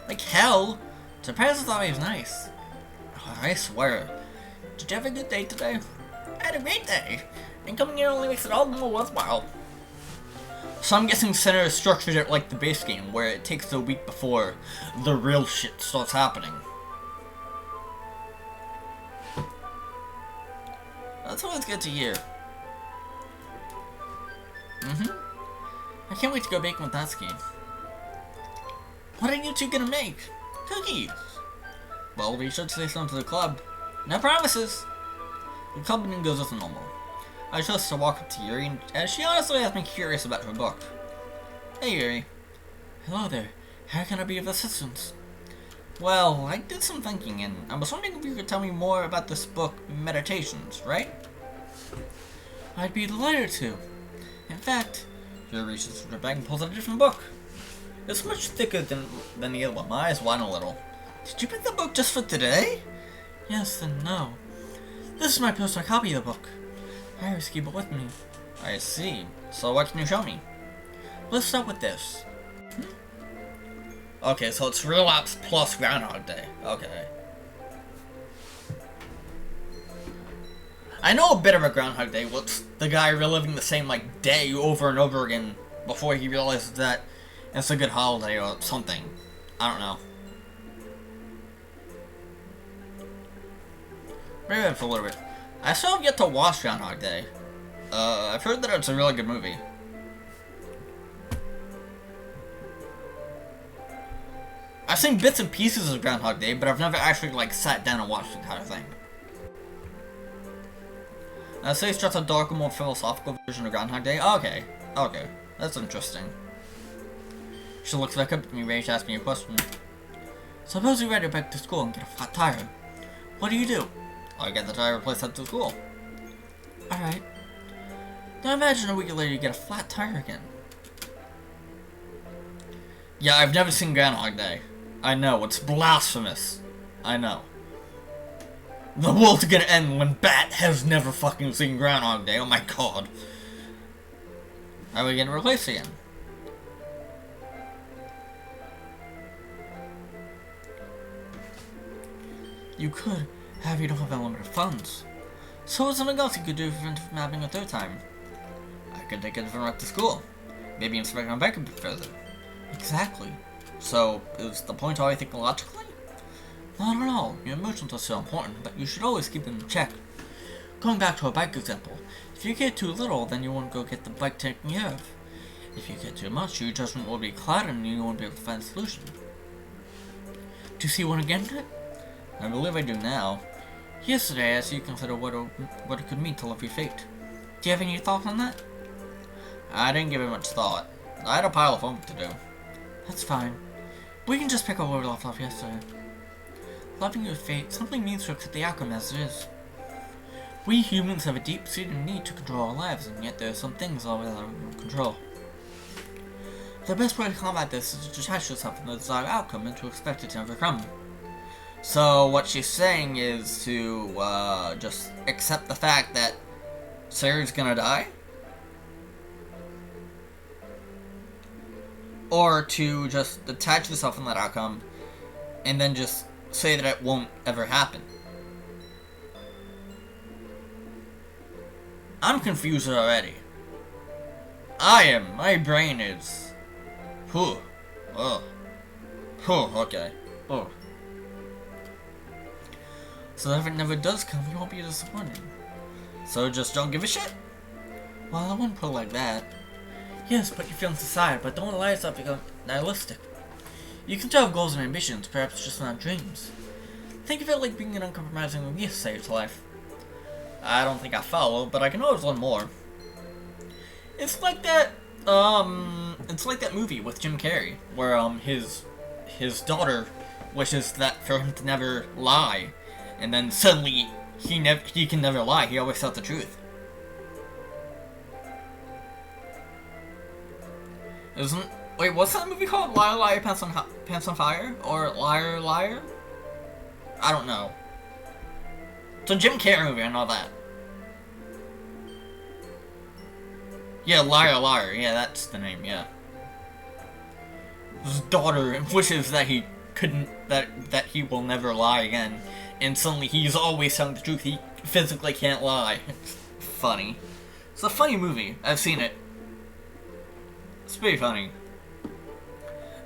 S2: Like hell? Surprise is always nice. Oh, I swear. Did you have a good day today? I had a great day. And coming here only makes it all the more worthwhile. So I'm guessing Center is structured like the base game, where it takes a week before the real shit starts happening. That's always good to hear. I can't wait to go baking with Natsuki. What are you two gonna make? Cookies! Well, we should say something to the club. No promises! The club meeting goes as normal. I chose to walk up to Yuri, and she honestly has me curious about her book. Hey Yuri. Hello there. How can I be of assistance? Well, I did some thinking, and I was wondering if you could tell me more about this book, Meditations, right? I'd be delighted to. In fact, Yuri reaches into her bag and pulls out a different book. It's much thicker than the other one. My eyes widen a little. Did you pick the book just for today? Yes and no. This is my personal copy of the book. I always keep it with me. I see. So what can you show me? Let's start with this. Okay, so it's Relapse plus Groundhog Day. Okay. I know a bit of a Groundhog Day. What's the guy reliving the same like day over and over again before he realizes that it's a good holiday or something. I don't know. Maybe for a little bit. I still have yet to watch Groundhog Day. I've heard that it's a really good movie. I've seen bits and pieces of Groundhog Day, but I've never actually like sat down and watched the entire thing. I'd say it's just a darker, more philosophical version of Groundhog Day. Okay, that's interesting. She looks back up at me, ready to ask me a question. Suppose you ride your bike to school and get a flat tire. What do? I get the tire replaced at the school. Alright. Now imagine a week later you get a flat tire again. Yeah, I've never seen Groundhog Day. I know, it's blasphemous. I know. The world's gonna end when Bat has never fucking seen Groundhog Day. Oh my god. Are we getting replaced again? You could, however you don't have unlimited funds. So what's something else you could do to prevent from happening a third time? I could take a different route to school. Maybe inspect my bike a bit further. Exactly. So, is the point always think logically? Not at all. Your emotions are so important, but you should always keep them in check. Going back to a bike example, if you get too little, then you won't go get the bike taken care of. If you get too much, your judgment will be clouded and you won't be able to find a solution. Do you see what I'm getting at? I believe I do now. Yesterday, I asked you to consider what it could mean to love your fate. Do you have any thoughts on that? I didn't give it much thought. I had a pile of homework to do. That's fine. We can just pick up where we left off yesterday. Loving your fate simply means to accept the outcome as it is. We humans have a deep-seated need to control our lives, and yet there are some things out of our control. The best way to combat this is to detach yourself from the desired outcome and to expect it to never come. So what she's saying is to just accept the fact that Sayori's gonna die? Or to just detach yourself from that outcome and then just say that it won't ever happen. I'm confused already. I am. My brain is. Whew. Oh. Whew, okay. Oh. So if it never does come, you won't be disappointed. So just don't give a shit? Well, I wouldn't put it like that. Yes, put your feelings aside, but don't allow yourself to become nihilistic. You can still have goals and ambitions, perhaps just not dreams. Think of it like being an uncompromising yes-sayer to life. I don't think I follow, but I can always learn more. It's like that, movie with Jim Carrey, where, his daughter wishes that for him to never lie, and then suddenly he can never lie, he always tells the truth. Wait, what's that movie called? Liar, Liar, Pants on Fire? Or Liar, Liar? I don't know. It's a Jim Carrey movie, I know that. Yeah, Liar, Liar, yeah, that's the name, yeah. His daughter wishes that he that he will never lie again, and suddenly he's always telling the truth, he physically can't lie. It's funny. It's a funny movie, I've seen it. It's pretty funny.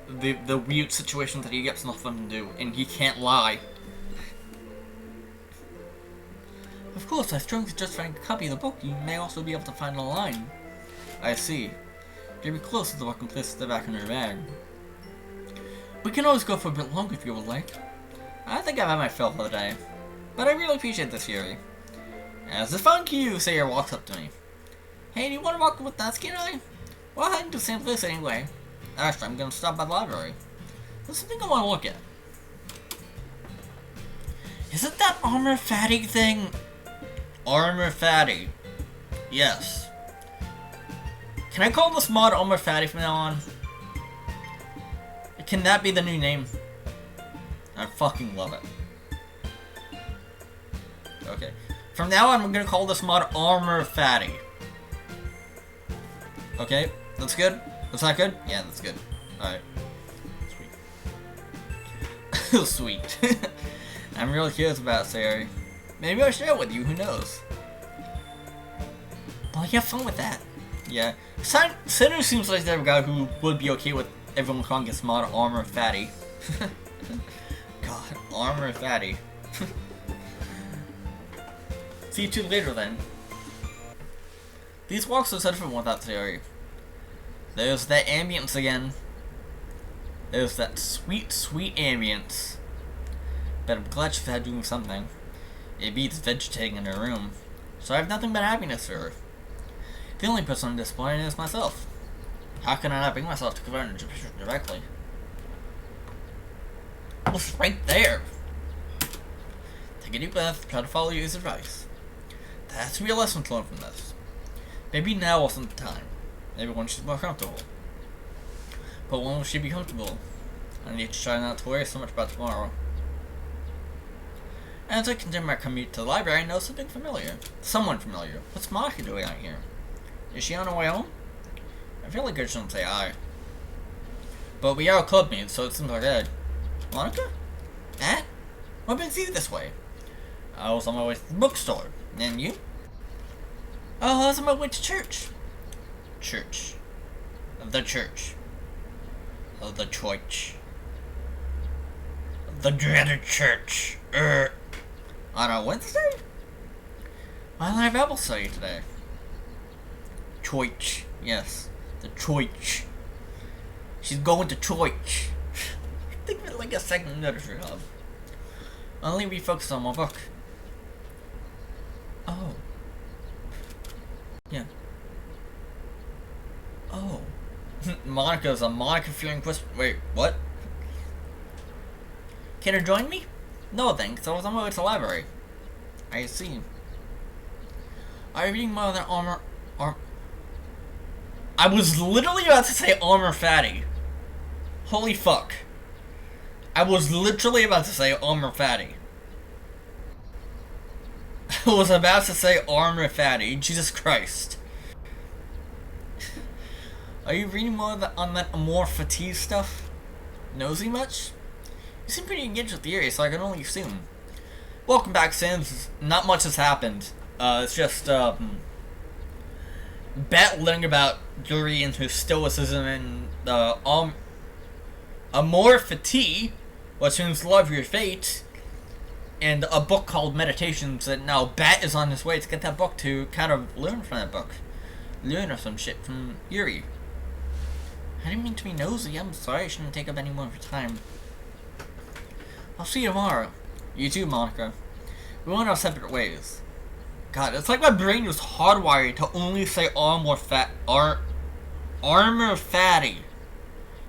S2: The weird situation that he gets nothing to do, and he can't lie. Of course, I strongly suggest finding a copy of the book. You may also be able to find it online. I see. Very close to the book and place it back in your bag. We can always go for a bit longer if you would like. I think I've had my fill for the day. But I really appreciate this, Yuri. As a fun cue, Sayer walks up to me. Hey, do you want to walk with Natsuki and I? Well, I'm heading to the same place anyway. Actually, I'm going to stop by the library. There's something I want to look at. Is it that Armor Fati thing? Armor Fati. Yes. Can I call this mod Amor Fati from now on? Can that be the new name? I fucking love it. Okay. From now on, I'm gonna call this mod Armor Fati. Okay, that's good? That's not good? Yeah, that's good. Alright. Sweet. Sweet. I'm really curious about Sayori. Maybe I'll share it with you, who knows? Well, you have fun with that. Yeah. Sinner seems like the type of guy who would be okay with everyone calling his mod Armor Fati. God, Armor Fati. See you two later then. These walks are so different without Sayori. There's that ambience again. There's that sweet, sweet ambience. But I'm glad she's out doing something. It beats vegetating in her room. So I have nothing but happiness for her. The only person I'm disappointed in is myself. How can I not bring myself to confront her directly? Well, it's right there. Take a deep breath, try to follow his advice. There has to be a lesson to learn from this. Maybe now wasn't the time. Maybe when she's more comfortable. But when will she be comfortable? I need to try not to worry so much about tomorrow. As I continue my commute to the library, I know something familiar. Someone familiar. What's Monica doing out here? Is she on her way home? I feel like I shouldn't say I. But we are club mates, so it seems like that. Monica? Matt? What brings you this way? I was on my way to the bookstore. And you? Oh, I was on my way to church.
S1: church. The church. The church. The dreaded church. On a Wednesday? Why did I have Bible study today? Church. Yes. The church. She's going to church. Think of it like a second literature hub. I'll only be focused on my book. Oh. Yeah. Oh. Monica's a Monica feeling whisper. Wait, what? Can you join me? No thanks, I was on my way to the library. I see. Are you reading more than Armor? I was literally about to say Armor Fatty. Holy fuck. I was literally about to say Armor Fatty. I was about to say Armor Fatty. Jesus Christ. Are you reading more on that Amor Fati stuff? Nosy much? You seem pretty engaged with the area, so I can only assume. Welcome back, Sans. Not much has happened. It's just, Bet learning about Yuri and her stoicism and, Amor Fati, which means love your fate, and a book called Meditations that now Bat is on his way to get that book to kind of learn from that book. Learn some shit from Yuri. I didn't mean to be nosy, I'm sorry, I shouldn't take up any more of your time. I'll see you tomorrow. You too, Monica. We went our separate ways. God, it's like my brain was hardwired to only say armor fatty.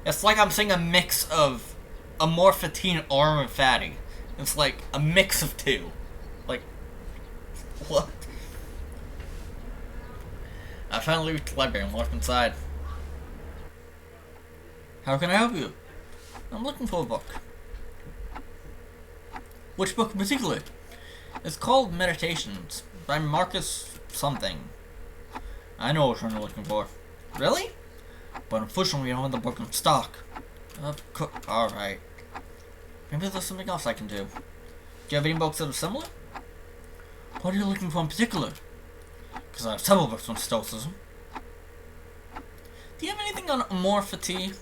S1: It's like I'm saying a mix of Amor Fati and Armor Fatty. It's like a mix of two. Like, what? I finally reached the library and walked inside. How can I help you? I'm looking for a book. Which book in particular? It's called Meditations by Marcus something. I know which one you're looking for. Really? But unfortunately, we don't have the book in stock. Alright. Maybe there's something else I can do. Do you have any books that are similar? What are you looking for in particular? Because I have several books on Stoicism. Do you have anything on Amor Fati?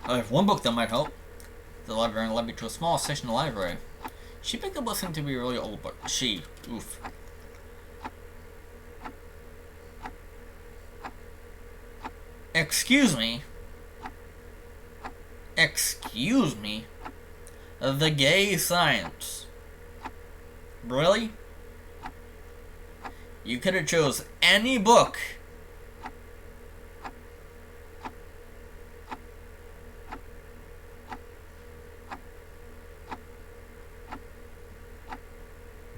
S1: I have one book that might help. The librarian led me to a small section of the library. She picked up what seemed to be a really old book. Oof. Excuse me. Excuse me. The Gay Science. Really? You could have chose any book.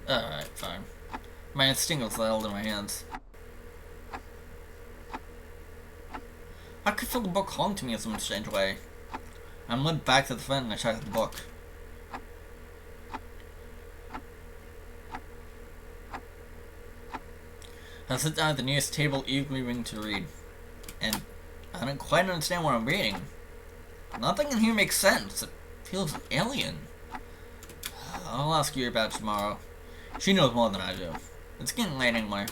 S1: Alright, fine. My instinct was held in my hands. I could feel the book calling to me in some strange way. I'm led back to the front and I checked the book. I sit down at the nearest table, eagerly reading to read. And I don't quite understand what I'm reading. Nothing in here makes sense. It feels alien. I'll ask you about it tomorrow. She knows more than I do. It's getting late anyway.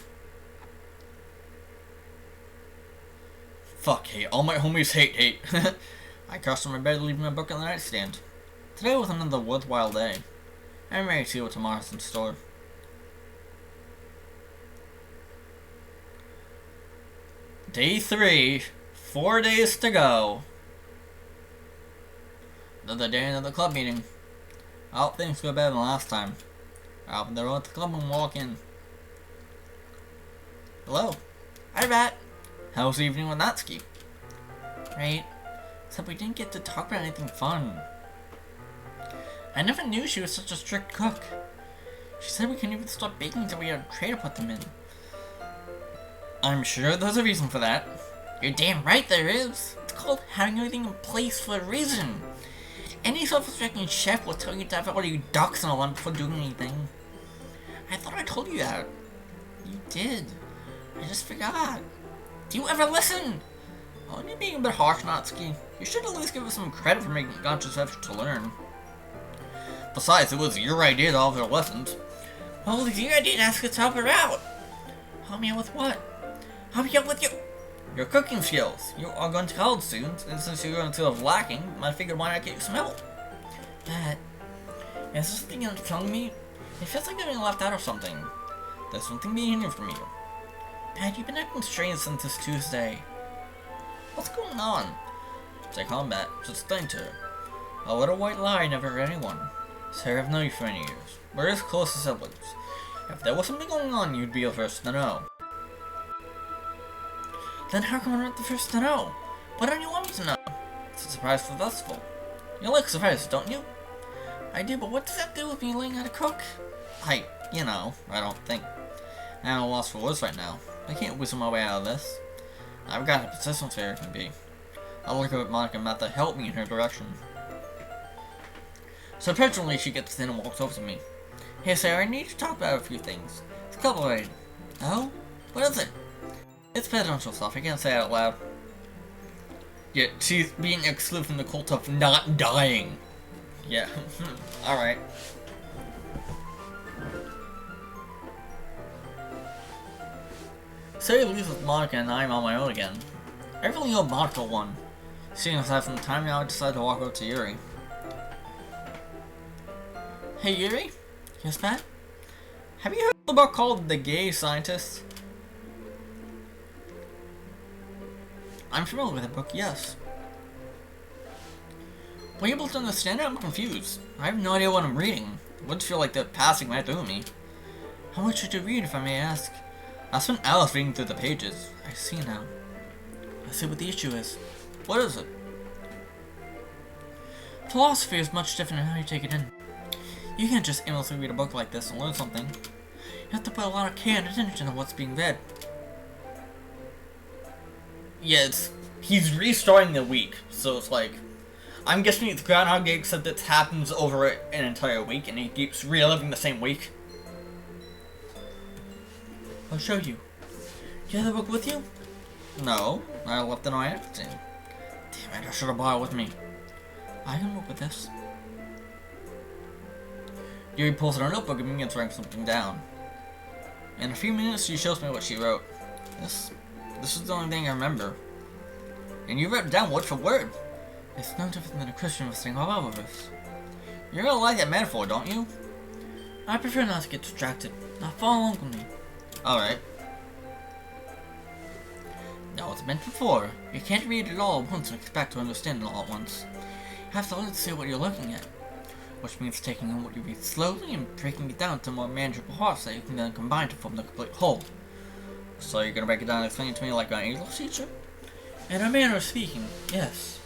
S1: Fuck hate. All my homies hate. I crossed my bed, leaving my book on the nightstand. Today was another worthwhile day. I'm ready to see what tomorrow's in store. Day 3. 4 days to go. Another day, another club meeting. I hope things go better than last time. I open the door at the club and walk in. Hello. Hi, Rat. How was the evening with Natsuki? Great. Except we didn't get to talk about anything fun. I never knew she was such a strict cook. She said we couldn't even start baking until we had a tray to put them in. I'm sure there's a reason for that. You're damn right there is. It's called having everything in place for a reason. Any self-respecting chef will tell you to have all your ducks in a line before doing anything. I thought I told you that. You did. I just forgot. Do you ever listen? Oh, you're being a bit harsh, Natsuki. You should at least give us some credit for making a conscious effort to learn. Besides, it was your idea to offer lessons. Well, it's your idea to ask us to help her out. Help me out with what? Help me out with your...
S2: Your cooking skills. You are going to college soon, and since you're going to have lacking, I figured why not get you some help? Dad, is there something you're telling me? It feels like I'm getting left out of something. There's something being hidden from you. Dad, you've been acting strange since this Tuesday. What's going on? Say combat, just explain to her. A little white lie never hurt anyone. Sarah, I've known you for many years. We're as close as siblings. If there was something going on, you'd be the first to know. Then how come I'm not the first to know? Why don't you want me to know? It's a surprise for the festival. You like surprises, don't you? I do, but what does that do with me learning how to cook? I don't think. I'm at a loss for words right now. I can't whistle my way out of this. I've got a persistence where it can be. I'll look at Monica and Martha help me in her direction. So presently she gets in and walks over to me. Hey Sarah, I need to talk about a few things. It's complicated. Oh? What is it? It's presidential stuff, I can't say it out loud. Yet she's being excluded from the cult of not dying. Yeah, alright. Sarah leaves with Monica and I'm on my own again. I really owe Monica one. Seeing as I have some time now, I decided to walk over to Yuri. Hey Yuri? Yes, Matt? Have you heard of the book called The Gay Scientist? I'm familiar with the book, yes. Were you able to understand it? I'm confused. I have no idea what I'm reading. It would feel like they're passing right through me. How much did you read, if I may ask? I spent hours reading through the pages. I see now. I see what the issue is. What is it? Philosophy is much different in how you take it in. You can't just aimlessly read a book like this and learn something. You have to put a lot of care and attention to what's being read. Yeah, he's restarting the week, so it's like, I'm guessing it's Groundhog Day, except it happens over an entire week, and he keeps reliving the same week. I'll show you. Do you have the book with you? No, I left it on accident. Damn it, I should have brought it with me. I can work with this. Yuri pulls out her notebook and begins writing something down. In a few minutes, she shows me what she wrote. This is the only thing I remember. And you wrote it down word for word. It's no different than a Christian listening all over this. You're gonna like that metaphor, don't you? I prefer not to get distracted. Now follow along with me. Alright. Now, as mentioned before, you can't read it all at once and expect to understand it all at once. You have to learn to see what you're looking at. Which means taking in what you read slowly and breaking it down to more manageable parts that you can then combine to form the complete whole. So you're gonna break it down and explain it to me like an English teacher? In a manner of speaking, yes.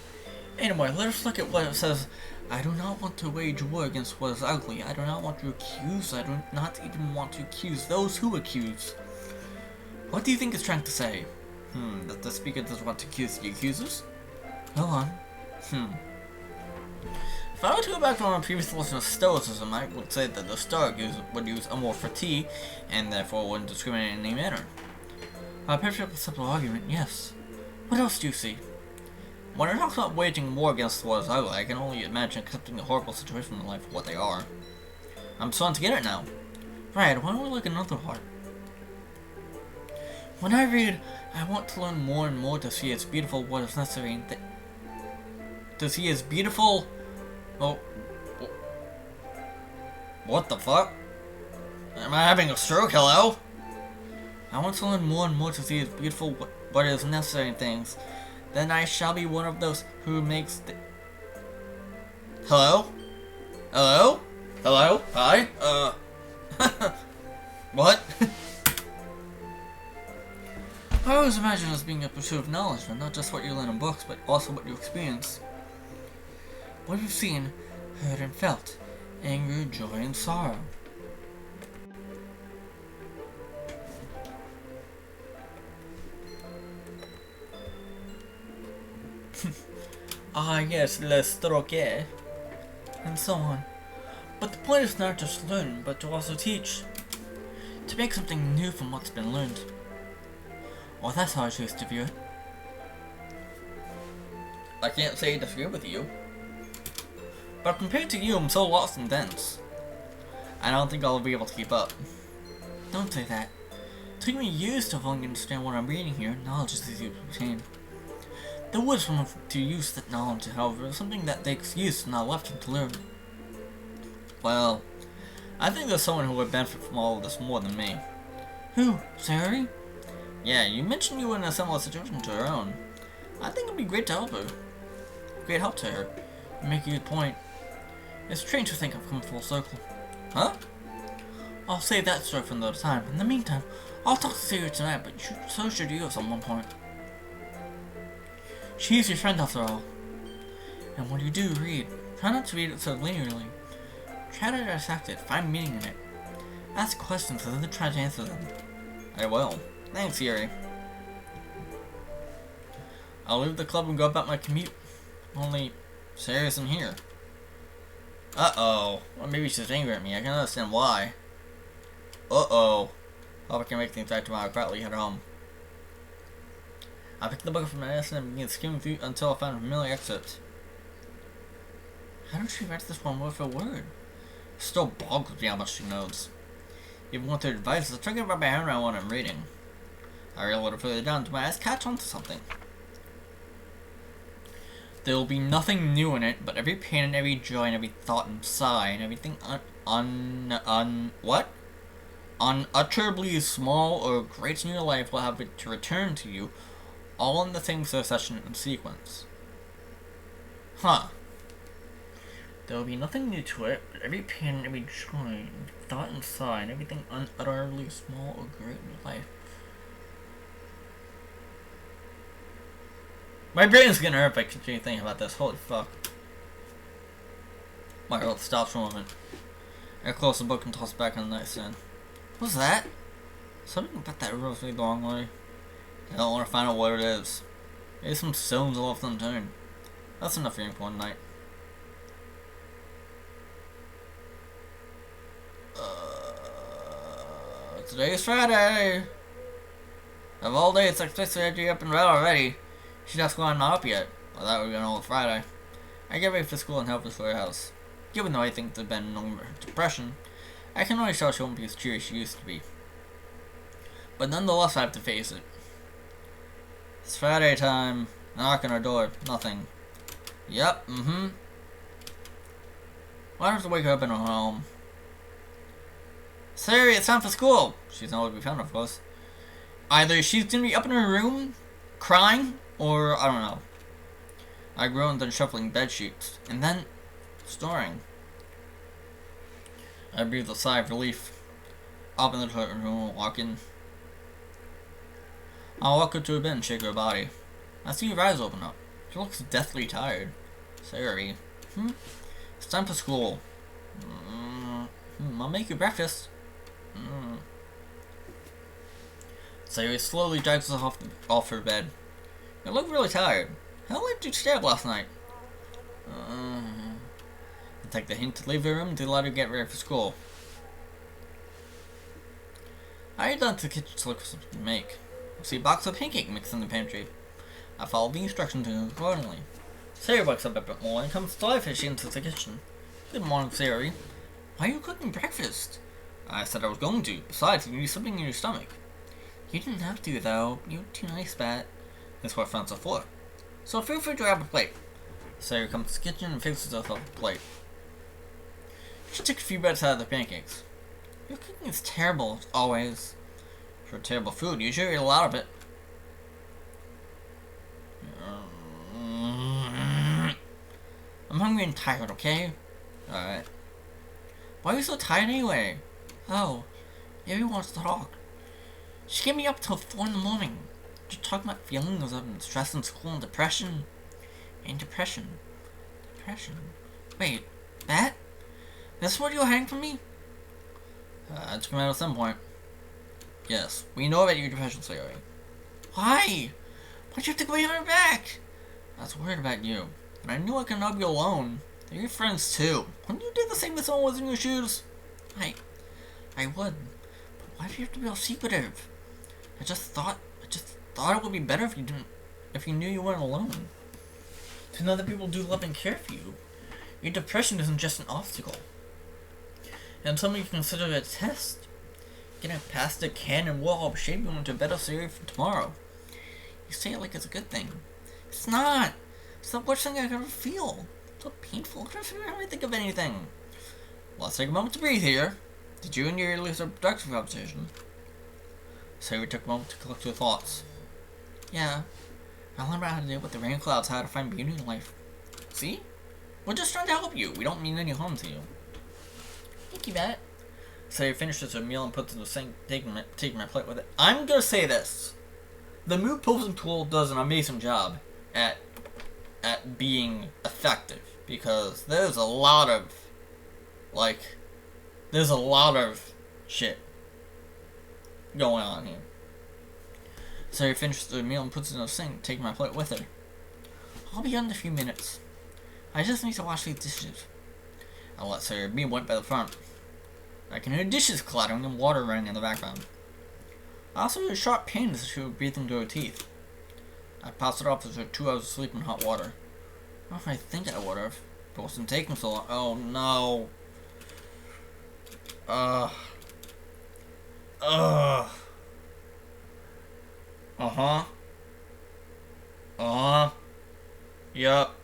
S2: Anyway, let us look at what it says. I do not want to wage war against what is ugly. I do not want to accuse. I do not even want to accuse those who accuse. What do you think it's trying to say? That the speaker doesn't want to accuse the accusers? Go on. If I were to go back to my previous lesson of Stoicism, I would say that the Stoic would use Amor Fati, and therefore wouldn't discriminate in any manner. A perfectly simple argument, yes. What else do you see? When it talks about waging war against what is ugly, I can only imagine accepting the horrible situation in life for what they are. I'm starting to get it now. Right, why don't we look at another part? When I read, I want to learn more and more to see as beautiful what is necessary to see as beautiful... Oh... What the fuck? Am I having a stroke? Hello? I want to learn more and more to see as beautiful what is necessary in things. Then I shall be one of those who makes the... Hello? Hello? Hello? Hi? What? I always imagine as being a pursuit of knowledge, but not just what you learn in books, but also what you experience. What you've seen, heard, and felt. Anger, joy, and sorrow. Ah yes, le stroke, and so on. But the point is not just learn, but to also teach. To make something new from what's been learned. Well, that's how I choose to view it. I can't say I disagree with you. But compared to you, I'm so lost and dense. I don't think I'll be able to keep up. Don't say that. It took me years to fully understand what I'm reading here. Knowledge is easy to obtain. There was someone to use that knowledge, however, something that takes use and not left to learn. Well, I think there's someone who would benefit from all of this more than me. Who? Sayori? Yeah, you mentioned you were in a similar situation to her own. I think it'd be great to help her. Great help to her. You make a good point. It's strange to think I've come full circle. Huh? I'll save that story for another time. In the meantime, I'll talk to Sayori tonight, but so should you at some point. She's your friend after all. And when you do read, try not to read it so linearly. Try to dissect it, find meaning in it. Ask questions and then try to answer them. I will. Thanks, Yuri. I'll leave the club and go about my commute. Only, Sayori isn't here. Uh-oh. Well, maybe she's angry at me. I can understand why. Uh-oh. Hope I can make things right tomorrow. Quietly head home. I picked the book up from my desk and began skimming through until I found a familiar excerpt. How did she write this one word for word? It still boggles me how much she knows. Even with her advice, I try to wrap my hand around what I'm reading. I read a little further down to my eyes catch on to something. There will be nothing new in it, but every pain and every joy and every thought and sigh and everything unutterably small or great in your life will have it to return to you, all in the same succession and sequence. Huh. There will be nothing new to it, but every pain and every joy and thought and sigh and everything unutterably small or great in your life. My brain's gonna hurt if I continue thinking about this. Holy fuck. My heart stops for a moment. I close the book and toss it back on the nightstand. What's that? Something about that rubs me the wrong way. I don't want to find out what it is. Maybe some stones left unturned. That's enough reading for one night. Today is Friday! Of all days, I expect to have you up and right already. She's just going not up yet. I thought we were going on Friday. I get ready for school and help her for her house. Given though I think there's been no depression, I can only tell she won't be as cheery as she used to be. But nonetheless, I have to face it. It's Friday time. Knock on her door. Nothing. Yep, Why don't I wake her up in her home? Sayori, it's time for school! She's nowhere to be found, of course. Either she's gonna be up in her room, crying, or I don't know. I groaned and shuffling bed sheets, and then snoring. I breathed a sigh of relief. I'll open the toilet room and walk in. I'll walk up to her bed and shake her body. I see her eyes open up. She looks deathly tired. Sayori, it's time for school. I'll make you breakfast. Sayori slowly drags herself off her bed. You look really tired. How late did you stay up last night? I take the hint to leave her room to let her get ready for school. I head down to the kitchen to look for something to make. I see a box of pancake mix in the pantry. I follow the instructions accordingly. Sayori wakes up a bit more and comes to life as she enters the kitchen. Good morning, Sayori. Why are you cooking breakfast? I said I was going to. Besides, you need something in your stomach. You didn't have to, though. You're too nice, Bat. That's what friends are for. So feel free to grab a plate. Sayori comes to the kitchen and fixes herself a plate. She took a few bites out of the pancakes. Your cooking is terrible, as always. For terrible food, you sure eat a lot of it. I'm hungry and tired, okay? Alright. Why are you so tired anyway? Oh, everyone wants to talk. She kept me up till 4 in the morning. Just talking about feelings of stress in school and depression. Depression. Wait, that? That's what you were hiding from me? It's come out at some point. Yes, we know about your depression, Sayori. Why? Why'd you have to go behind my back? I was worried about you. And I knew I could not be alone. They're your friends too. Wouldn't you do the same if someone was in your shoes? I would. But why do you have to be all secretive? I just thought it would be better if you knew you weren't alone. To know that people do love and care for you. Your depression isn't just an obstacle. And something you consider a test. Getting past the cannon wall will shape you into a better Sayori for tomorrow. You say it like it's a good thing. It's not! It's the worst thing I could ever feel. It's so painful. I can't figure out how to think of anything. Let's take a moment to breathe here. Did you and your leave a productive conversation? Sayori took a moment to collect her thoughts. Yeah. I learned how to deal with the rain clouds, how to find beauty in life. See? We're just trying to help you. We don't mean any harm to you. Thank you, Matt. Sayori finishes her meal and puts it in the sink, taking my plate with it. I'm gonna say this. The mood posing tool does an amazing job at being effective, because there's a lot of shit going on here. Sayori finishes her meal and puts it in the sink, taking my plate with her. I'll be done in a few minutes. I just need to wash these dishes. I'll let Sayori be went by the front. I can hear dishes clattering and water running in the background. I also hear sharp pain as she was breathing through her teeth. I passed it off as her 2 hours of sleep in hot water. I don't know if I think I would have, but it wasn't taking so long. Oh no. Yup.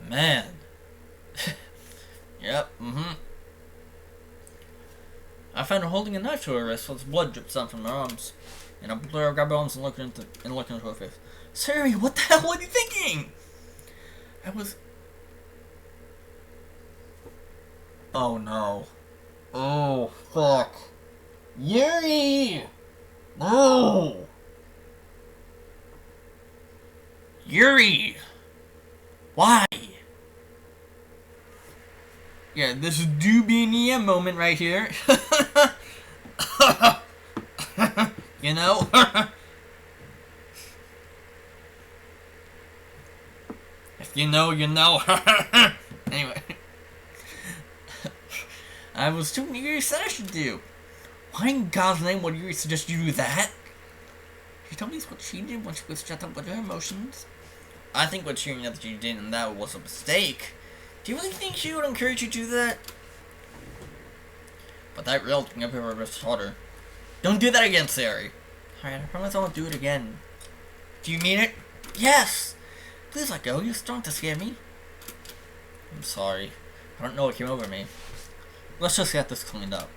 S2: Man. Yep, I found her holding a knife to her wrist while blood drips down from her arms. And I blur grabbed her arms and looked into her face. Sayori, what the hell are you thinking? Oh no. Oh, fuck. Yuri! No! Yuri! Why? Yeah, this is Doobie and EM moment right here. You know? If you know, you know. Anyway. I was doing what Yuri said I should do. Why in God's name would Yuri suggest you do that? She told me what she did when she was shut up with her emotions. I think what she knew that you did and that was a mistake. Do you really think she would encourage you to do that? But that real thing up her wrist harder. Don't do that again, Sayori. Alright, I promise I won't do it again. Do you mean it? Yes! Please let go, you're strong to scare me. I'm sorry. I don't know what came over me. Let's just get this cleaned up.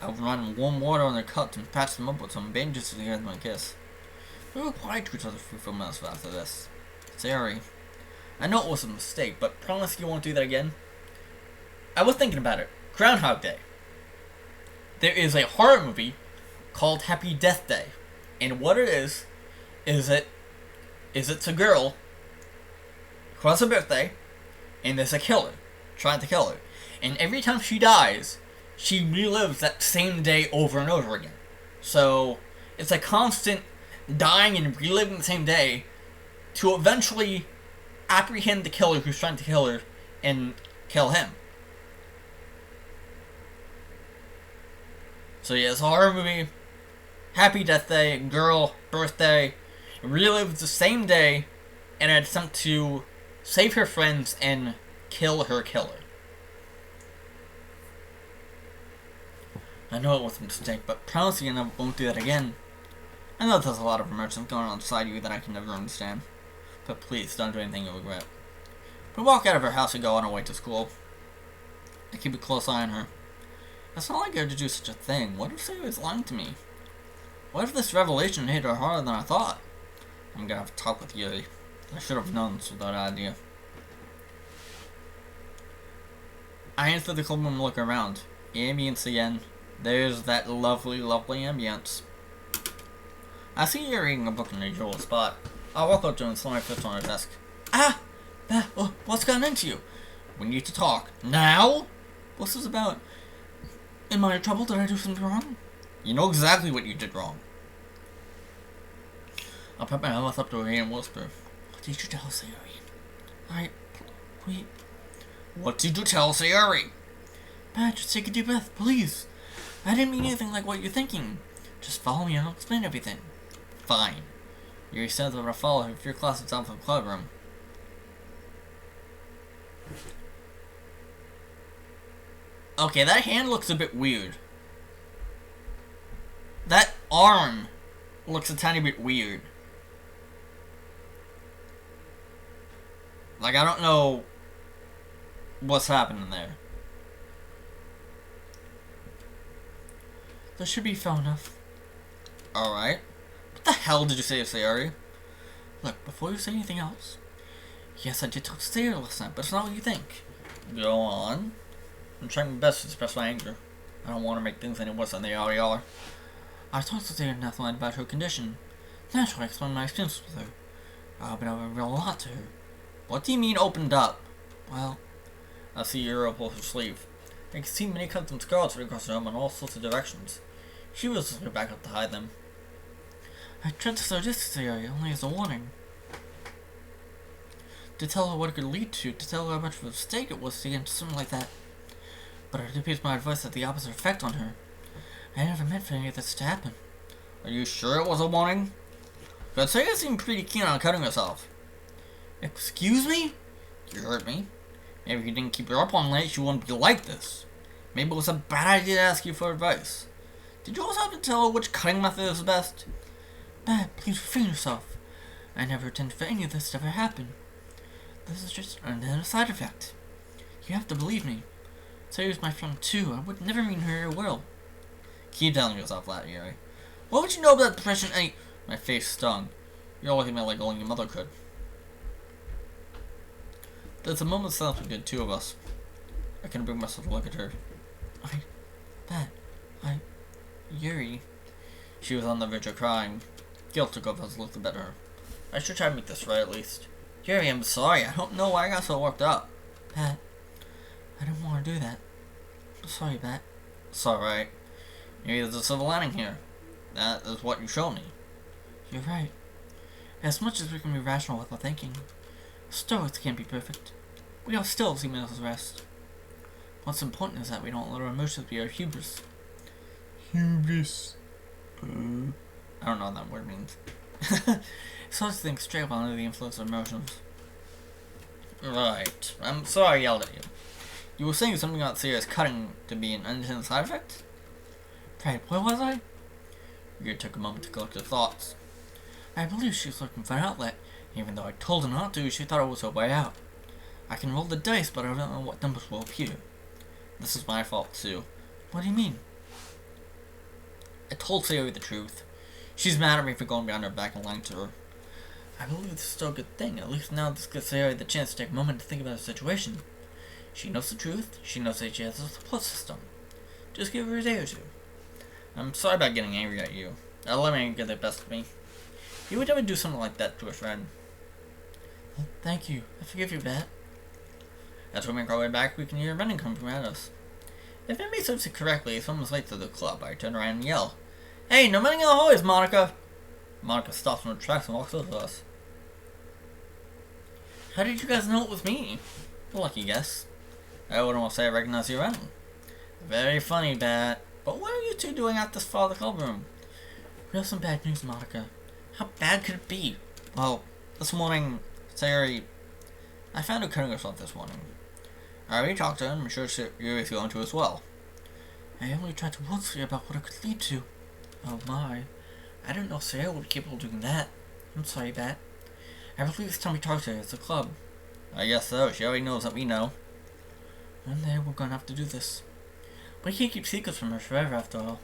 S2: I will run warm water on their cuts and patch them up with some bandages to hear my kiss. We were quiet to each other for a few minutes after this. Sayori, I know it was a mistake, but promise you won't do that again. I was thinking about it. Groundhog Day. There is a horror movie called Happy Death Day. And what it is it's a girl who has a birthday, and there's a killer trying to kill her. And every time she dies, she relives that same day over and over again. So, it's a constant dying and reliving the same day to eventually apprehend the killer who's trying to kill her and kill him. So yeah, it's a horror movie. Happy Death Day, girl, birthday, relives the same day in an attempt to save her friends and kill her killer. I know it was a mistake, but promise you I won't do that again. I know there's a lot of emotions going on inside you that I can never understand. But please, don't do anything you'll regret. We walk out of her house and go on our way to school. I keep a close eye on her. It's not like her to do such a thing. What if Sayori was lying to me? What if this revelation hit her harder than I thought? I'm gonna have to talk with Yuri. I should have known this without idea. I answer the club and look around. Ambience again. There's that lovely, lovely ambience. I see you're reading a book in a usual spot. I walk up to her and slam my fist on her desk. What's gotten into you? We need to talk. Now? What's this about? Am I in trouble? Did I do something wrong? You know exactly what you did wrong. I'll put my mouth up to her ear and whisper. What did you tell Sayori? What did you tell Sayori? Pat, just take a deep breath, please. I didn't mean anything like what you're thinking. Just follow me and I'll explain everything. Fine. Yuri said that I'll follow her if your class is down from the club room. Okay, that hand looks a bit weird. That arm looks a tiny bit weird. Like, I don't know what's happening there. That should be fun enough. Alright. What the hell did you say to Sayori? Look, before you say anything else. Yes, I did talk to Sayori last night, but it's not what you think. Go on. I'm trying my best to express my anger. I don't want to make things any worse than they already are. I talked to Sayori last night about her condition. Naturally, I explained my experience with her. But I revealed a lot to her. What do you mean opened up? Well, I see Yuri pull her sleeve. I can see many cuts and scars across her arm in all sorts of directions. She was just back up to hide them. I tried to slow this to Sayori only as a warning. To tell her what it could lead to tell her how much of a mistake it was to get into something like that. But it appears my advice had the opposite effect on her. I never meant for any of this to happen. Are you sure it was a warning? But Sayori seemed pretty keen on cutting herself. Excuse me? You heard me. Maybe if you didn't keep her up all night, she wouldn't be like this. Maybe it was a bad idea to ask you for advice. Did you also have to tell her which cutting method is best? Dad, please refrain yourself. I never intended for any of this to ever happen. This is just a side effect. You have to believe me. Sayori's my friend too. I would never mean her ill will. Keep telling yourself that, Yuri. What would you know about depression? My face stung. You're looking at me like only your mother could. There's a moment's silence between the two of us. I couldn't bring myself to look at her. Yuri. She was on the verge of crying. Guilt took over as I looked at her. I should try to make this right at least. Yuri, I'm sorry. I don't know why I got so worked up. Pat, I didn't want to do that. I'm sorry, Pat. It's alright. Maybe there's a silver lining here. That is what you showed me. You're right. As much as we can be rational with our thinking, stoics can't be perfect. We all still see mental rest. What's important is that we don't let our emotions be our hubris. Hubris. I don't know what that word means. It's hard to think straight while under the influence of emotions. Right. I'm sorry I yelled at you. You were saying something about serious cutting to be an unintended side effect? Right, where was I? You took a moment to collect her thoughts. I believe she was looking for an outlet. Even though I told her not to, she thought it was her way out. I can roll the dice, but I don't know what numbers will appear. This is my fault, too. What do you mean? I told Sayori the truth. She's mad at me for going behind her back and lying to her. I believe this is still a good thing. At least now this gives Sayori the chance to take a moment to think about the situation. She knows the truth. She knows that she has a support system. Just give her a day or two. I'm sorry about getting angry at you. I'll let me get the best of me. You would never do something like that to a friend. Thank you. I forgive you, Bat. As we make our way back, we can hear running come from at us. If memory serves it correctly, someone was late to the club. I turn around and yell, "Hey, no running in the hallways, Monica!" Monica stops from her tracks and walks over to us. How did you guys know it was me? Lucky guess. I wouldn't want to say I recognize you running. Very funny, Bat. But what are you two doing at this part of the club room? We have some bad news, Monica. How bad could it be? Well, this morning, Sayori, I found her cutting herself this morning. I already talked to her, and I'm sure Yuri's going to as well. I only tried to warn Sayori about what it could lead to. Oh my. I didn't know Sayori would be capable of doing that. I'm sorry, Bat. I believe it's time we talk to her at the club. I guess so. She already knows that we know. One day we're gonna have to do this. We can't keep secrets from her forever after all.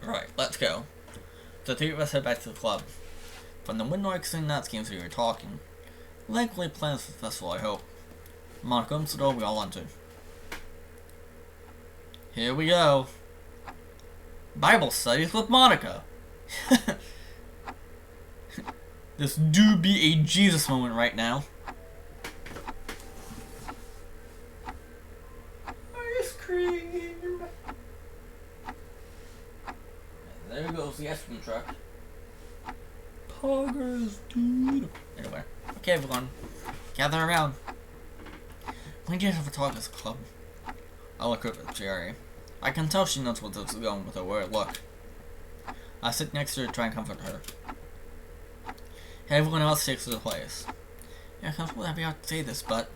S2: Right, let's go. The three of us head back to the club. From the window I could see that seems we were talking. Likely plans for the festival, I hope. Monica opens the door, we all enter. Here we go. Bible studies with Monica. This do be a Jesus moment right now. Ice cream. And there goes the ice cream truck. Poggers, dude. Anyway, okay, everyone, gather around. We did have a talk at the club. I look over at Jerry. I can tell she knows where this is going with her weird look. I sit next to her to try and comfort her. Everyone else takes their place. Yeah, I can't be out to say this, but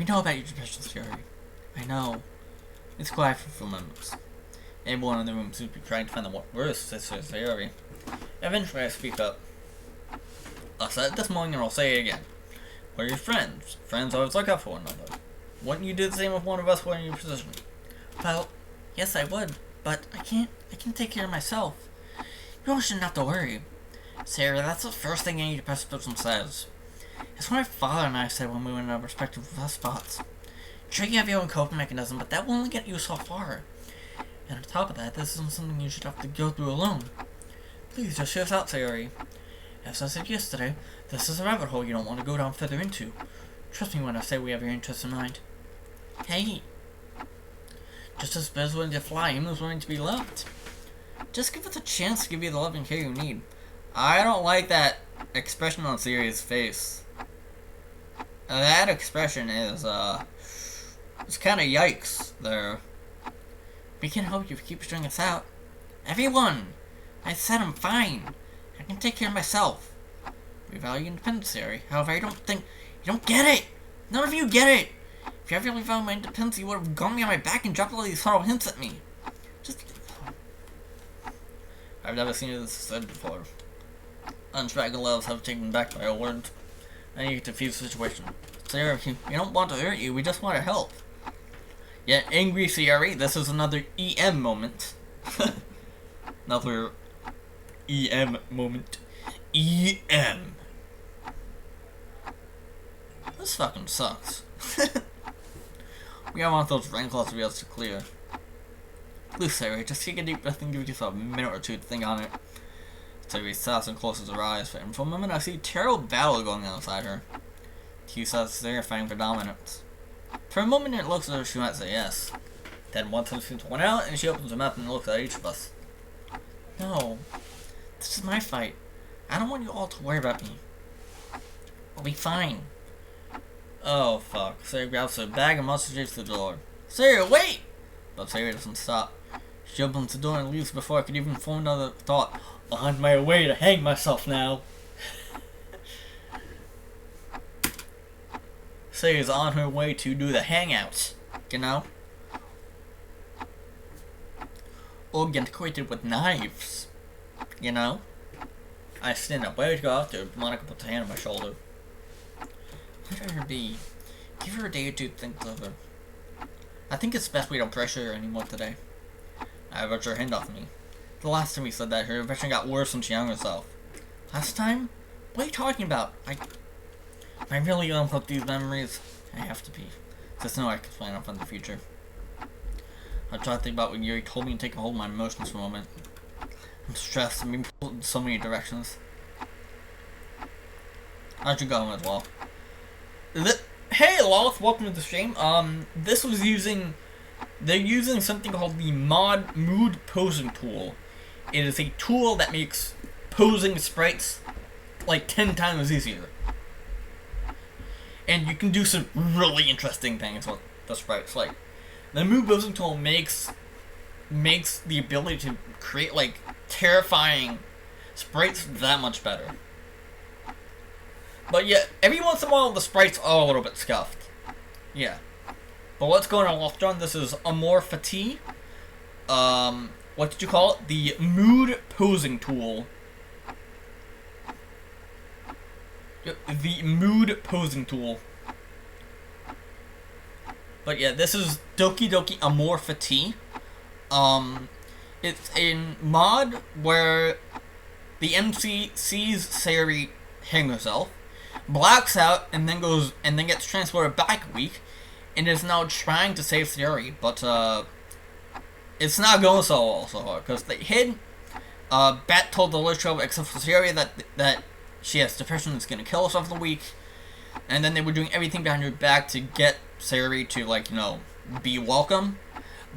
S2: We know about your depression, Sayori. I know. It's quiet for a few moments. Everyone in the room seems to be trying to find the worst sister Sayori. Eventually I speak up. I said it this morning and I'll say it again. We're your friends. Friends always look out for one another. Wouldn't you do the same if one of us were in your position? Well, yes I would, but I can take care of myself. You all shouldn't have to worry. Sarah, that's the first thing any depressed person says. It's what my father and I said when we went in our respective spots. Sure, you have your own coping mechanism, but that will only get you so far. And on top of that, this isn't something you should have to go through alone. Please, just hear us out, Sayori. As I said yesterday, this is a rabbit hole you don't want to go down further into. Trust me when I say we have your interests in mind. Hey! Just as birds willing to fly, humans willing to be loved. Just give us a chance to give you the love and care you need. I don't like that expression on Sayori's face. That expression is, it's kinda yikes there. We can help you if you keep stringing us out. Everyone! I said I'm fine. I can take care of myself. We value independence, Sayori. However, I don't think... You don't get it! None of you get it! If you ever really valued my independence, you would have gone me on my back and dropped all these subtle hints at me. Just... I've never seen this said before. Undragon levels have taken back by our words. I need to defuse the situation. Sayori, we don't want to hurt you, we just want to help. Yeah, angry Sayori, this is another EM moment. Another EM moment. EM. This fucking sucks. We have one of those rankles to be able to clear. Please, Sayori, just take a deep breath and give yourself a minute or two to think on it. Sayori stops and closes her eyes, and for a moment I see a terrible battle going on inside her. Q says Sayori fighting for dominance. For a moment it looks as though she might say yes. Then once her feet went out and she opens her mouth and looks at each of us. No. This is my fight. I don't want you all to worry about me. I'll be fine. Oh fuck. Sayori grabs her bag and muscles to the door. Sayori, wait! But Sayori doesn't stop. She opens the door and leaves before I could even form another thought. On my way to hang myself now. Sayori's on her way to do the hangouts, you know? Or get acquainted with knives, you know? I stand up. Where to go after? Monica puts a hand on my shoulder. Let her be. Give her a day or two to think over. I think it's best we don't pressure her anymore today. I ripped her hand off me. The last time we said that, her infection got worse when she hung herself. Last time? What are you talking about? Am I really gonna put these memories? I have to be. Just know I can plan up on the future. I try to think about when Yuri told me to take a hold of my emotions for a moment. I'm stressed. I'm being pulled in so many directions. How'd you go as well? Hey, Lolith, welcome to the stream. This was using... They're using something called the Mood Posing Tool. It is a tool that makes posing sprites like 10 times easier. And you can do some really interesting things with the sprites. Like, the Mood Posing Tool makes the ability to create like terrifying sprites that much better. But yeah, every once in a while the sprites are a little bit scuffed. Yeah. But what's going on, Wolf John? This is Amor Fati. What did you call it? The Mood Posing Tool. The Mood Posing Tool. But yeah, this is Doki Amor Fati. It's a mod where the MC sees Sayori hang herself, blacks out, and then gets transported back a week, and is now trying to save Sayori, but it's not going so well so far, because they hid. Bat told the literature except for Sayori that she has depression and is going to kill herself in a week, and then they were doing everything behind her back to get Sayori to, like, you know, be welcome.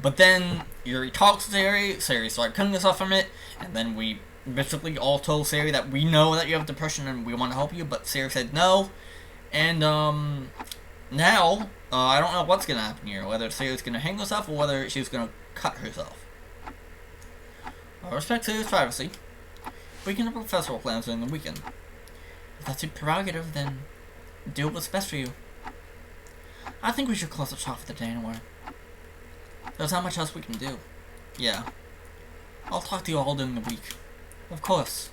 S2: But then Yuri talks to Sayori started cutting herself from it, and then we basically all told Sayori that we know that you have depression and we want to help you, but Sayori said no. And now I don't know what's gonna happen here, whether Sayori's gonna hang herself or whether she's gonna cut herself. I respect Sayori's privacy. We can have festival plans during the weekend. If that's your prerogative, then do what's best for you. I think we should close the shop for the day anyway. There's not much else we can do. Yeah. I'll talk to you all during the week. Of course.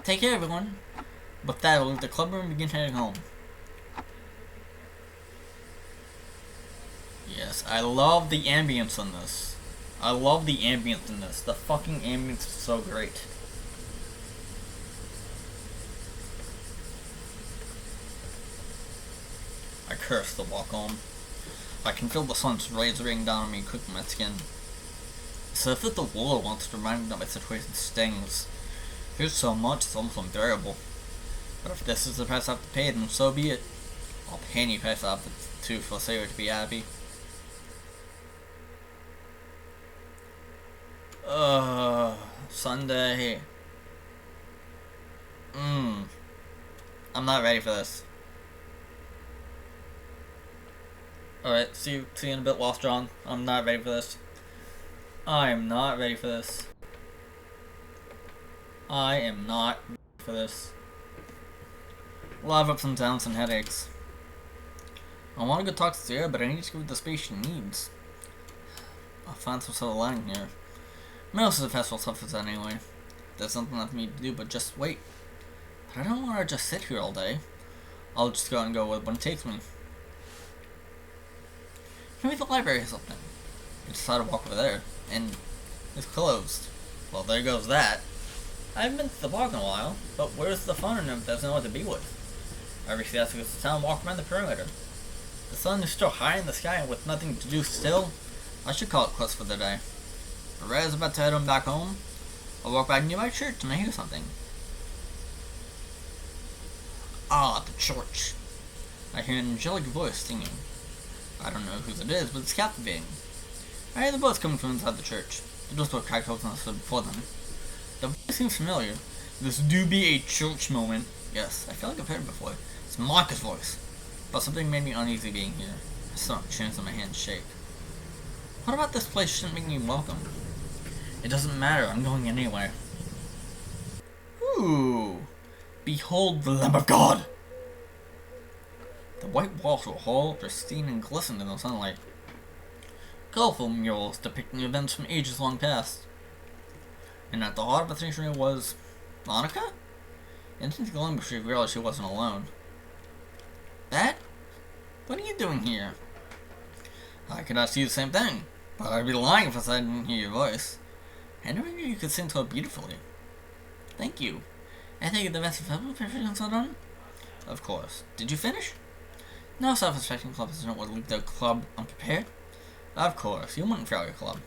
S2: Take care, everyone. With that, I'll leave the club room and begin heading home. Yes, I love the ambience in this. I love the ambience in this. The fucking ambience is so great. I curse the walk home. I can feel the sun's rays raining down on me, cooking my skin. So if the war wants to remind me that my situation stings. Here's so much, it's almost unbearable. But if this is the price I have to pay, then so be it. I'll pay any price I have to for Sarah to be happy. Sunday. I'm not ready for this. Alright, see you in a bit, Lost John. I'm not ready for this. I am not ready for this. I am not ready for this. A lot of ups and downs and headaches. I want to go talk to Sarah, but I need to give her the space she needs. I'll find some silver lining here. Most of the festival stuff is that anyway. There's nothing left for me to do but just wait. But I don't want to just sit here all day. I'll just go and go where it takes me. Maybe the library has something. I decided to walk over there, and it's closed. Well, there goes that. I haven't been to the park in a while, but where's the fun if there's no one to be with? I reached the outskirts of town and walked around the perimeter. The sun is still high in the sky, and with nothing to do still, I should call it quits for the day. But right as I'm about to head on back home, I walk back near my church and I hear something. Ah, the church. I hear an angelic voice singing. I don't know whose it is, but it's captivating. I hear the voice coming from inside the church. The doors were cracked open and I stood before them. The voice seems familiar. This do be a church moment. Yes, I feel like I've heard it before. It's Monica's voice. But something made me uneasy being here. I saw chins in my hands shake. What about this place shouldn't make me welcome? It doesn't matter, I'm going anyway. Ooh! Behold the Lamb of God! The white walls were whole, pristine, and glistened in the sunlight. Colorful murals depicting events from ages long past. And at the heart of the sanctuary was... Monica? Instantly long before she realized she wasn't alone. That? What are you doing here? I could ask you the same thing, but I'd be lying if I said I didn't hear your voice. I never knew you could sing so beautifully. Thank you. I think the rest of the preparation so done? Of course. Did you finish? No self-respecting club president would leave their club unprepared. Of course, you wouldn't fail your club.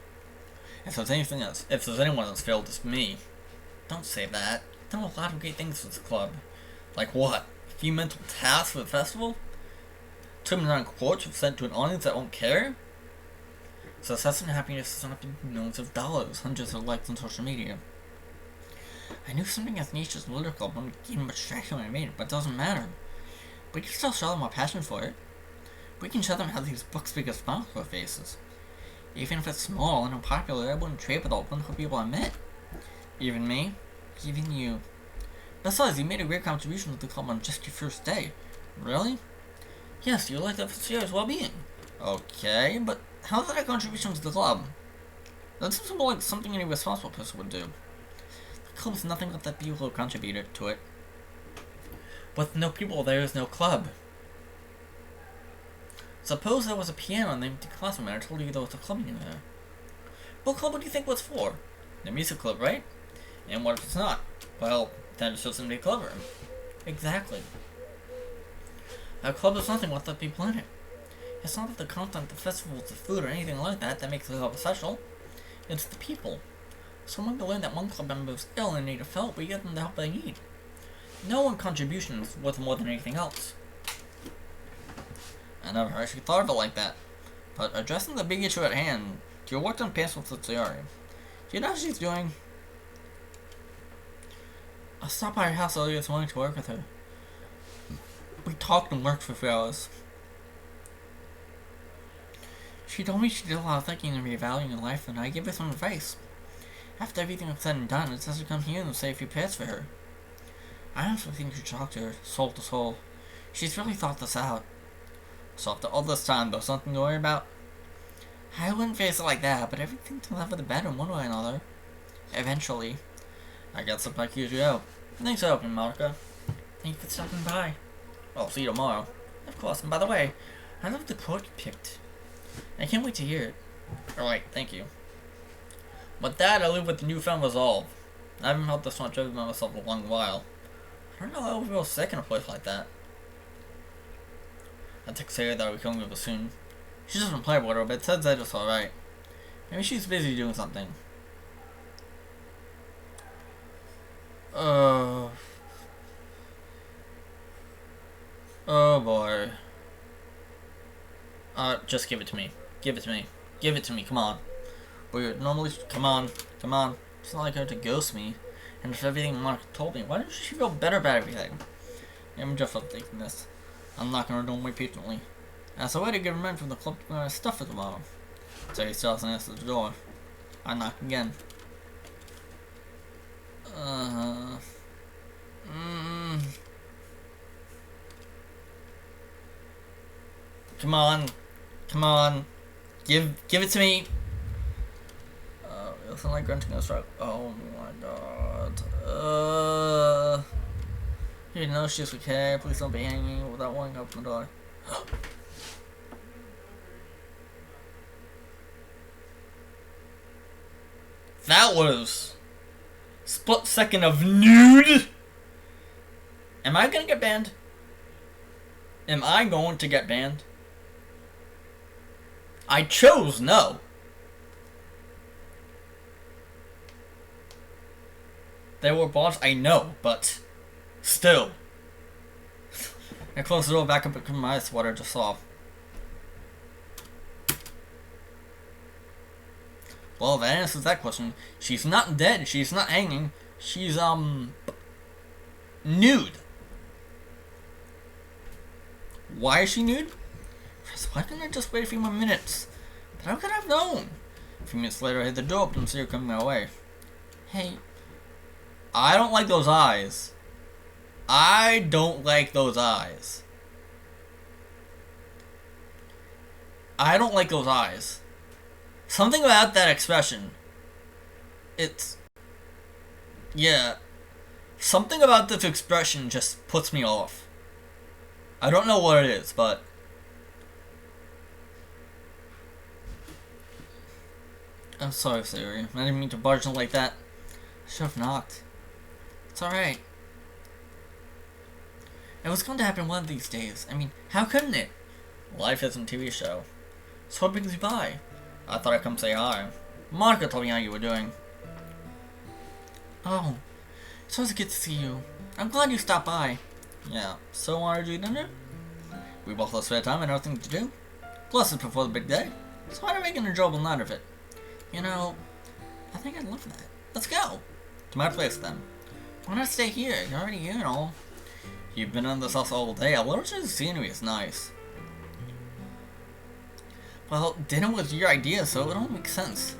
S2: If there's anything else, if there's anyone that's failed, it's me. Don't say that. I've done a lot of great things for this club. Like what? A few mental tasks for the festival? Tournament on quotes were sent to an audience that won't care? Success and happiness is not millions of dollars, hundreds of likes on social media. I knew something as niche as lyrical wouldn't gain much traction when I made it, but it doesn't matter. We can still show them our passion for it. We can show them how these books make us smile to our faces. Even if it's small and unpopular, I wouldn't trade with all 100 people I met. Even me. Even you. Besides, you made a great contribution to the club on just your first day. Really? Yes, you liked that for Sierra's well-being. Okay, but how's that a contribution to the club? That seems more like something any responsible person would do. The club is nothing but that people who contributed to it. With no people, there is no club. Suppose there was a piano in the empty classroom and I told you there was a club in there. What club would you think was for? The music club, right? And what if it's not? Well, then it's just in the club room. Exactly. A club is nothing without people in it. It's not that the content, the festivals, the food, or anything like that that makes the club special. It's the people. Someone to learn that one club member is ill and in need of help, we give them the help they need. No one contribution is worth more than anything else. I never actually thought of it like that. But addressing the big issue at hand, you worked on pencil with Sayori. Do you know what she's doing? I stopped by her house earlier this morning to work with her. We talked and worked for 3 hours. She told me she did a lot of thinking and reevaluating in life, and I gave her some advice. After everything was said and done, it's best to come here and say a few prayers for her. I honestly think you should talk to her, soul to soul. She's really thought this out. So after all this time, there's something to worry about? I wouldn't face it like that, but everything turns out for the better in one way or another. Eventually. I guess I'll back you out. Thanks for helping, Monica. Thank you for stopping by. I'll see you tomorrow. Of course, and by the way, I love the quote you picked. I can't wait to hear it. Alright, thank you. With that, I live with newfound resolve. I haven't felt this much over myself in a long while. I don't know how I would feel sick in a place like that. I text Sarah that I'll be coming over soon. She doesn't play with her, but says that it's alright. Maybe she's busy doing something. Oh boy. Just give it to me. Give it to me. Give it to me, come on. Weird. Normally, come on. Come on. It's not like her to ghost me. And if everything Monica told me, why didn't she feel better about everything? I'm just updating this. I'm knocking her door and wait patiently. As a way to get a man from the club to bring my stuff for tomorrow. So he still hasn't answered the door. I knock again. Come on. Come on. Give it to me. It doesn't like grunting a stroke. Oh my god. You know she's okay. Please don't be hanging without wanting to open the door. That was split second of nude. Am I gonna get banned? Am I going to get banned? I chose no. There were bots, I know, but still. I closed the door back up and my eyes what I just saw. Well, that answers that question. She's not dead, she's not hanging, she's nude. Why is she nude? Why didn't I just wait a few more minutes? But how could I have known? A few minutes later I hit the door open and see her coming my way. Hey. I don't like those eyes. I don't like those eyes. I don't like those eyes. Something about that expression. Yeah. Something about this expression just puts me off. I don't know what it is, but... I'm sorry, Siri. I didn't mean to barge in like that. I should have knocked. It's alright. It was going to happen one of these days. I mean, how couldn't it? Life isn't a TV show. So what brings you by? I thought I'd come say hi. Monica told me how you were doing. Oh, it's always good to see you. I'm glad you stopped by. Yeah, so wanted to do dinner? We both have spare time and nothing to do. Plus it's before the big day. So why not make an enjoyable night of it? You know, I think I'd love that. Let's go. To my place then. Why not stay here? You're already here and all. You've been in this house all day. I love the scenery. It's nice. Well, dinner was your idea, so it all makes sense.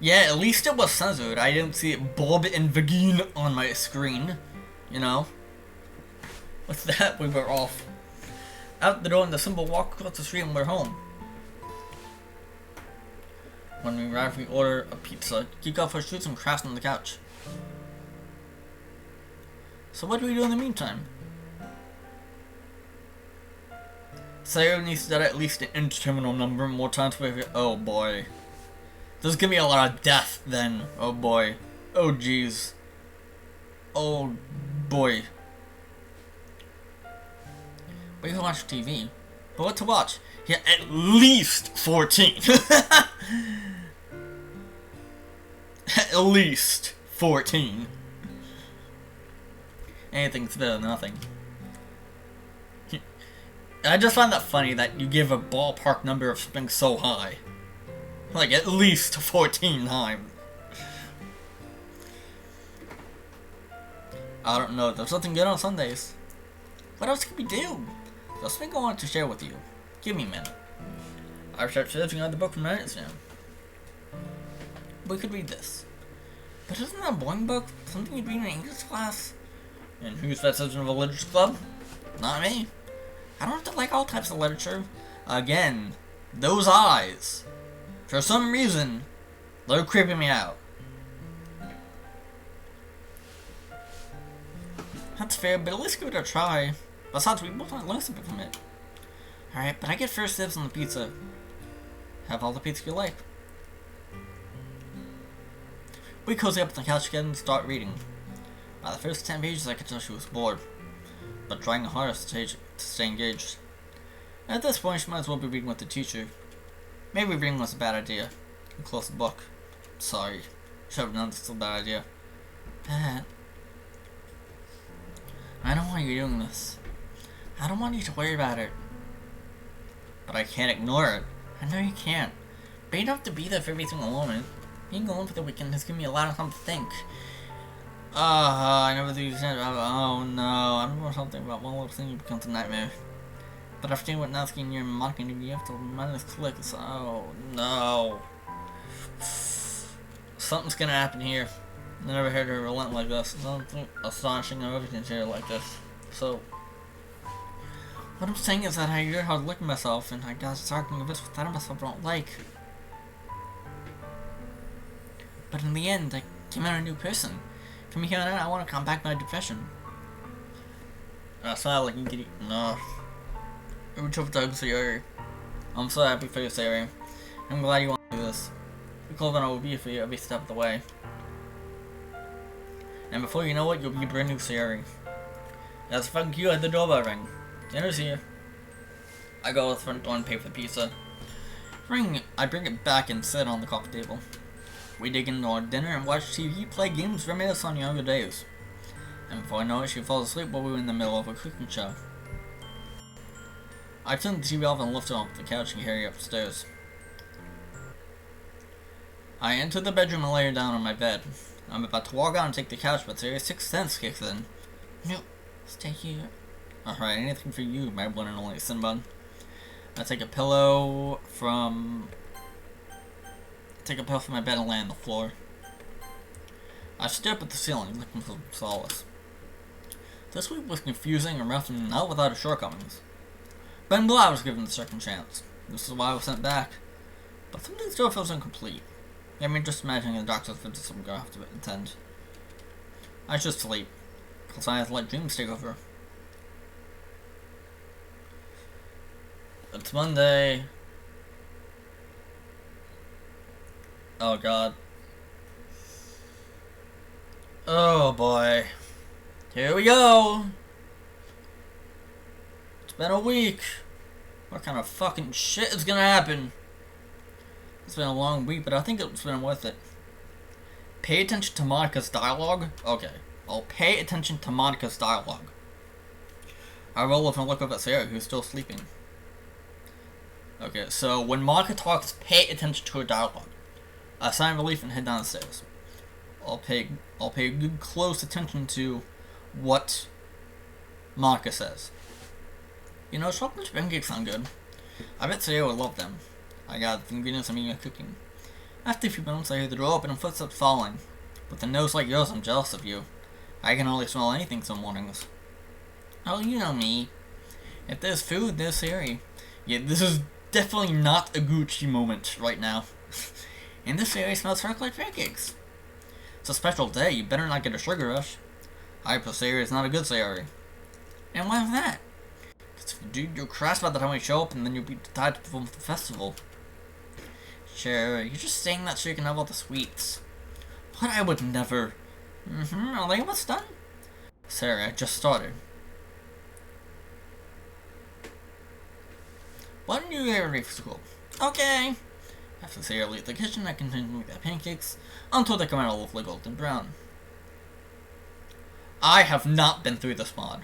S2: Yeah, at least it was censored. I didn't see it Bob and Vagine on my screen. You know? With that, we were off. Out the door in the simple walk across the street and we're home. When we arrive, we order a pizza, kick off our shoes and crash on the couch. So what do we do in the meantime? Sarah needs to get at least an indeterminate number more times for every— oh boy. There's gonna be a lot of death then. Oh boy. Oh jeez. Oh boy. We can watch TV. But what to watch? Yeah, at least 14. At least 14. Anything's better than nothing. I just find that funny that you give a ballpark number of things so high. Like, at least 14 times. I don't know, there's something good on Sundays. What else can we do? There's something I wanted to share with you. Give me a minute. I've started searching out the book from Reddit now. We could read this. But isn't that a boring book? Something you'd read in an English class? And who's that such in a religious club? Not me. I don't have to like all types of literature. Again, those eyes. For some reason, they're creeping me out. That's fair, but at least give it a try. Besides, we both might learn something from it. Alright, but I get first dibs on the pizza. Have all the pizza you like. We cozy up on the couch again and start reading. By the first 10 pages, I could tell she was bored, but trying her hardest to stay engaged. At this point, she might as well be reading with the teacher. Maybe reading was a bad idea. Close the book. Sorry. Should have known this was a bad idea. Pat. I don't want you doing this. I don't want you to worry about it. But I can't ignore it. I know you can't. But you don't have to be there for every single moment. Being alone for the weekend has given me a lot of time to think. I never think oh no, I remember something about one little thing becomes a nightmare. But after doing what Natsuki and you're mocking you have to remind this click. Oh no. Something's gonna happen here. I never heard her relent like this. Something astonishing or everything's here like this. So, what I'm saying is that I heard how to look at myself and I got starting a bit without myself I don't like. But in the end, I came out a new person. From here on out, I want to combat my depression. I smile like you can eat. No. Reach over to hug Sayori. I'm so happy for you, Sayori. I'm glad you want to do this. Be cool than I will be for you every step of the way. And before you know it, you'll be a brand new Sayori. As fuck you at the doorbell ring. Dinner's here. I go to the front door and pay for the pizza. I bring it back and sit on the coffee table. We dig into our dinner and watch TV, play games, reminisce on younger days. And before I know it, she falls asleep while we were in the middle of a cooking show. I turn the TV off and lift her off the couch and carry her upstairs. I enter the bedroom and lay her down on my bed. I'm about to walk out and take the couch, but Sarah's sixth sense kicks in. No, stay here. Alright, anything for you, my one and only Sinbad. I take a pillow from my bed and lay on the floor. I stare up at the ceiling, looking for solace. This week was confusing and rough and not without its shortcomings. But I'm glad I was given the second chance. This is why I was sent back. But something still feels incomplete. I mean, just imagining the doctor's visits I'm gonna have to attend. I should sleep, because I have to let dreams take over. It's Monday. Oh god. Oh boy. Here we go. It's been a week. What kind of fucking shit is gonna happen? It's been a long week, but I think it's been worth it. Pay attention to Monica's dialogue? Okay. I'll pay attention to Monica's dialogue. I roll over and look up at Sarah, who's still sleeping. Okay, so when Monica talks, pay attention to her dialogue. I sigh in relief and head down the stairs. I'll pay good close attention to what Monica says. You know, chocolate pancakes sound good. I bet Sarah would love them. I got the ingredients I'm eating and cooking. After a few minutes, I hear the door open and footsteps falling. With a nose like yours, I'm jealous of you. I can hardly smell anything some mornings. Oh, you know me. If there's food, there's Sarah. Yeah, this is definitely not a Gucci moment right now. And this area smells chocolate pancakes. It's a special day, you better not get a sugar rush. Hyper Sarah is not a good Sarah. And why is that? Because dude, you'll crash by the time we show up and then you'll be tired to perform for the festival. Sure, you're just saying that so you can have all the sweets. But I would never. Are they almost done? Sarah, I just started. Why don't you get ready for school? Okay. After Sarah leaves the kitchen, I continue to make the pancakes until they come out a lovely golden brown. I have not been through this mod.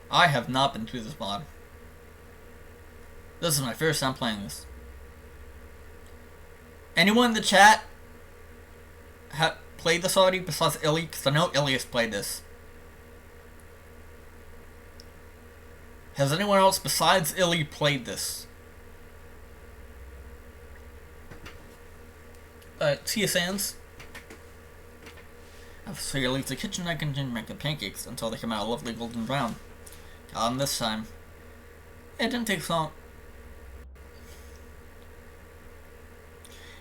S2: I have not been through this mod. This is my first time playing this. Anyone in the chat played this already besides Illy? Because I know Illy has played this. Has anyone else besides Illy played this? Tia Sands. After Sayori leaves the kitchen, I continue to make the pancakes until they come out a lovely golden brown. Got 'em this time. It didn't take long.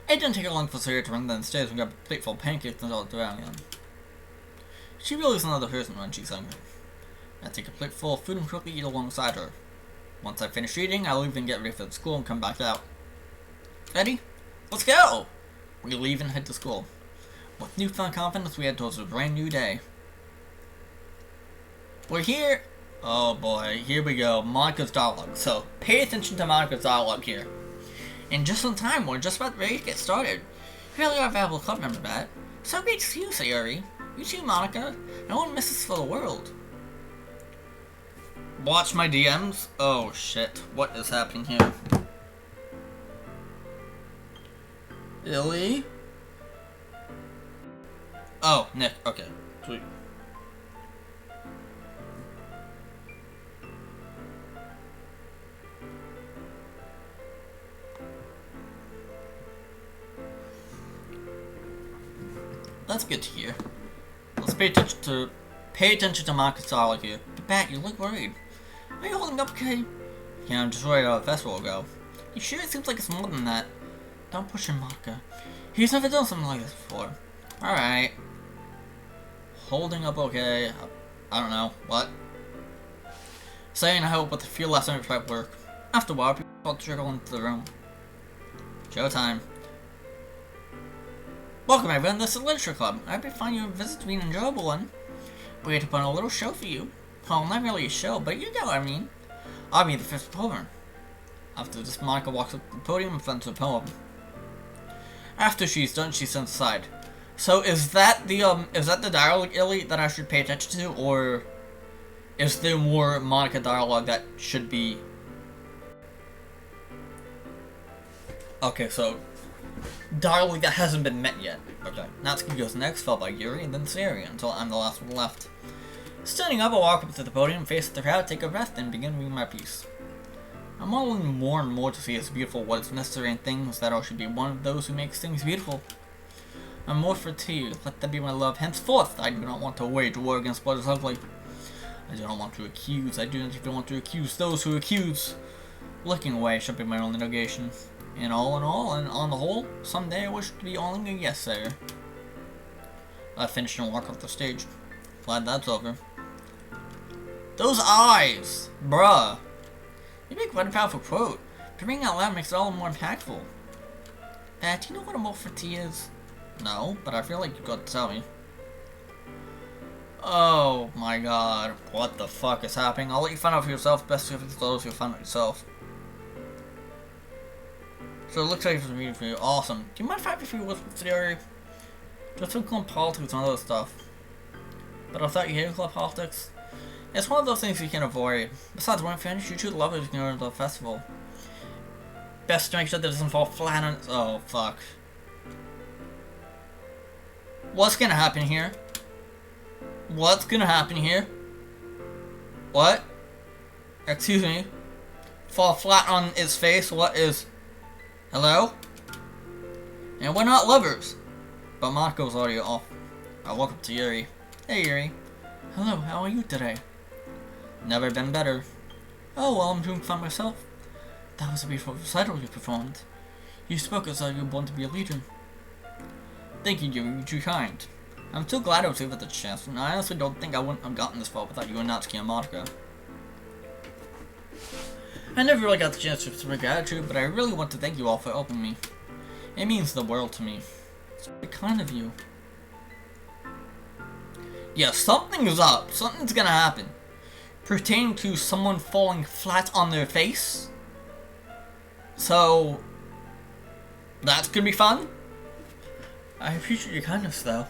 S2: It didn't take long for Sayori to run downstairs and grab a plate full of pancakes and all it around again. She really is another person when she's hungry. I take a plate full of food and quickly eat alongside her. Once I finish eating, I'll leave and get ready for the school and come back out. Ready? Let's go! We leave and head to school. With newfound confidence, we head towards a brand new day. We're here! Oh boy, here we go. Monika's dialogue. So, pay attention to Monika's dialogue here. And just in time, we're just about ready to get started. Really are a valuable club member, Matt. So great to see you, Sayori. You too, Monika. No one misses for the world. Watch my DMs? Oh shit, what is happening here? Illy? Oh, Nick, okay. Sweet. That's good to hear. Let's pay attention to Monika's dialogue here. But Bat, you look worried. Are you holding up okay? Yeah, I'm just worried how the festival will go. You sure it seems like it's more than that? Don't push him, Monika. He's never done something like this before. Alright. Holding up okay. I don't know. What? Saying I hope with a few less than type work. After a while, people trickle into the room. Showtime. Welcome everyone, this is the Literature Club. I hope you find your visit to be an enjoyable one. We had to put on a little show for you. Well, not really a show, but you know what I mean. I'll be the first performer. After this, Monika walks up to the podium and fronts a poem. After she's done, she stands aside. So is that the dialogue, Illy, that I should pay attention to, or is there more Monika dialogue that should be? Okay, so dialogue that hasn't been met yet. Okay, Natsuki goes next, followed by Yuri, and then Sayori, until I'm the last one left. Standing up, I walk up to the podium, face the crowd, take a breath, and begin reading my piece. I'm modeling more and more to see as beautiful what is necessary and things that I should be one of those who makes things beautiful. I'm more for you, let that be my love. Henceforth, I do not want to wage war against what is ugly. I do not want to accuse, I do not even want to accuse those who accuse. Looking away should be my only negation. And all in all, and on the whole, someday I wish to be only a yes sayer. I finish and walk off the stage. Glad that's over. Those eyes! Bruh! You make quite a powerful quote. But reading out loud makes it all more impactful. Do you know what Amor is? No, but I feel like you've got to tell me. Oh my god. What the fuck is happening? I'll let you find out for yourself. Best if it's those who find out yourself. So it looks like it's a meeting for you. Awesome. Do you mind if I have a few words with Sayori? Just some cool politics and other stuff. But I thought you hated club politics. It's one of those things you can avoid. Besides, when I finish, you two lovers can go to the festival. Best to make sure that it doesn't fall flat on its. Oh, fuck. What's gonna happen here? What's gonna happen here? What? Excuse me. Fall flat on its face? What is. Hello? And we're not lovers. But Monika's already off. I walk up to Yuri. Hey Yuri. Hello, how are you today? Never been better. Oh, well, I'm doing fine myself. That was a beautiful recital you performed. You spoke as though you wanted to be a leader. Thank you, Yuri. You're too kind. I'm so glad I was able to get the chance, and I honestly don't think I wouldn't have gotten this far without you and Natsuki and Monika. I never really got the chance to express gratitude, but I really want to thank you all for helping me. It means the world to me. It's very kind of you. Yeah, something is up. Something's gonna happen. Pertaining to someone falling flat on their face. So, that's gonna be fun. I appreciate your kindness, though.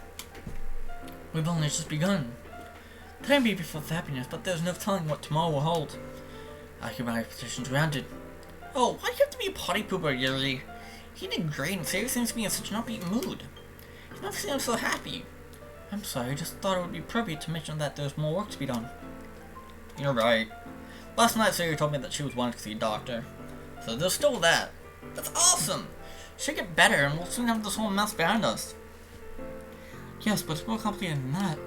S2: We've only just begun. Today may be full of happiness, but there's no telling what tomorrow will hold. I keep my expectations grounded. Oh, why do you have to be a potty pooper, Yuri? He did great, and Sayori seems to be in such an upbeat mood. He never seems so happy. I'm sorry, I just thought it would be appropriate to mention that there's more work to be done. You're right. Last night, Sayori told me that she was wanting to see a doctor. So there's still that. That's awesome! She'll get better, and we'll soon have this whole mess behind us. Yes, but it's more complicated than that.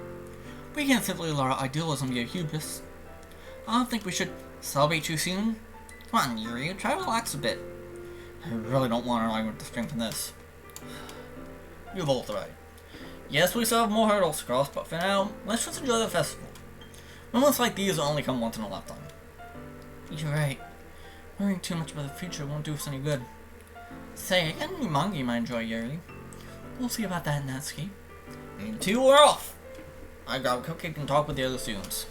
S2: We can't simply let our idealism be a hubris. I don't think we should celebrate too soon. Come on, Yuri, try to relax a bit. I really don't want to argue with the strength in this. You're both right. Yes, we still have more hurdles to cross, but for now, let's just enjoy the festival. Moments like these only come once in a lifetime. You're right. Worrying too much about the future won't do us any good. Say, I got a new manga you might enjoy, Yuri. We'll see about that, Natsuki.
S1: You two are off! I grab a cupcake and talk with the other students.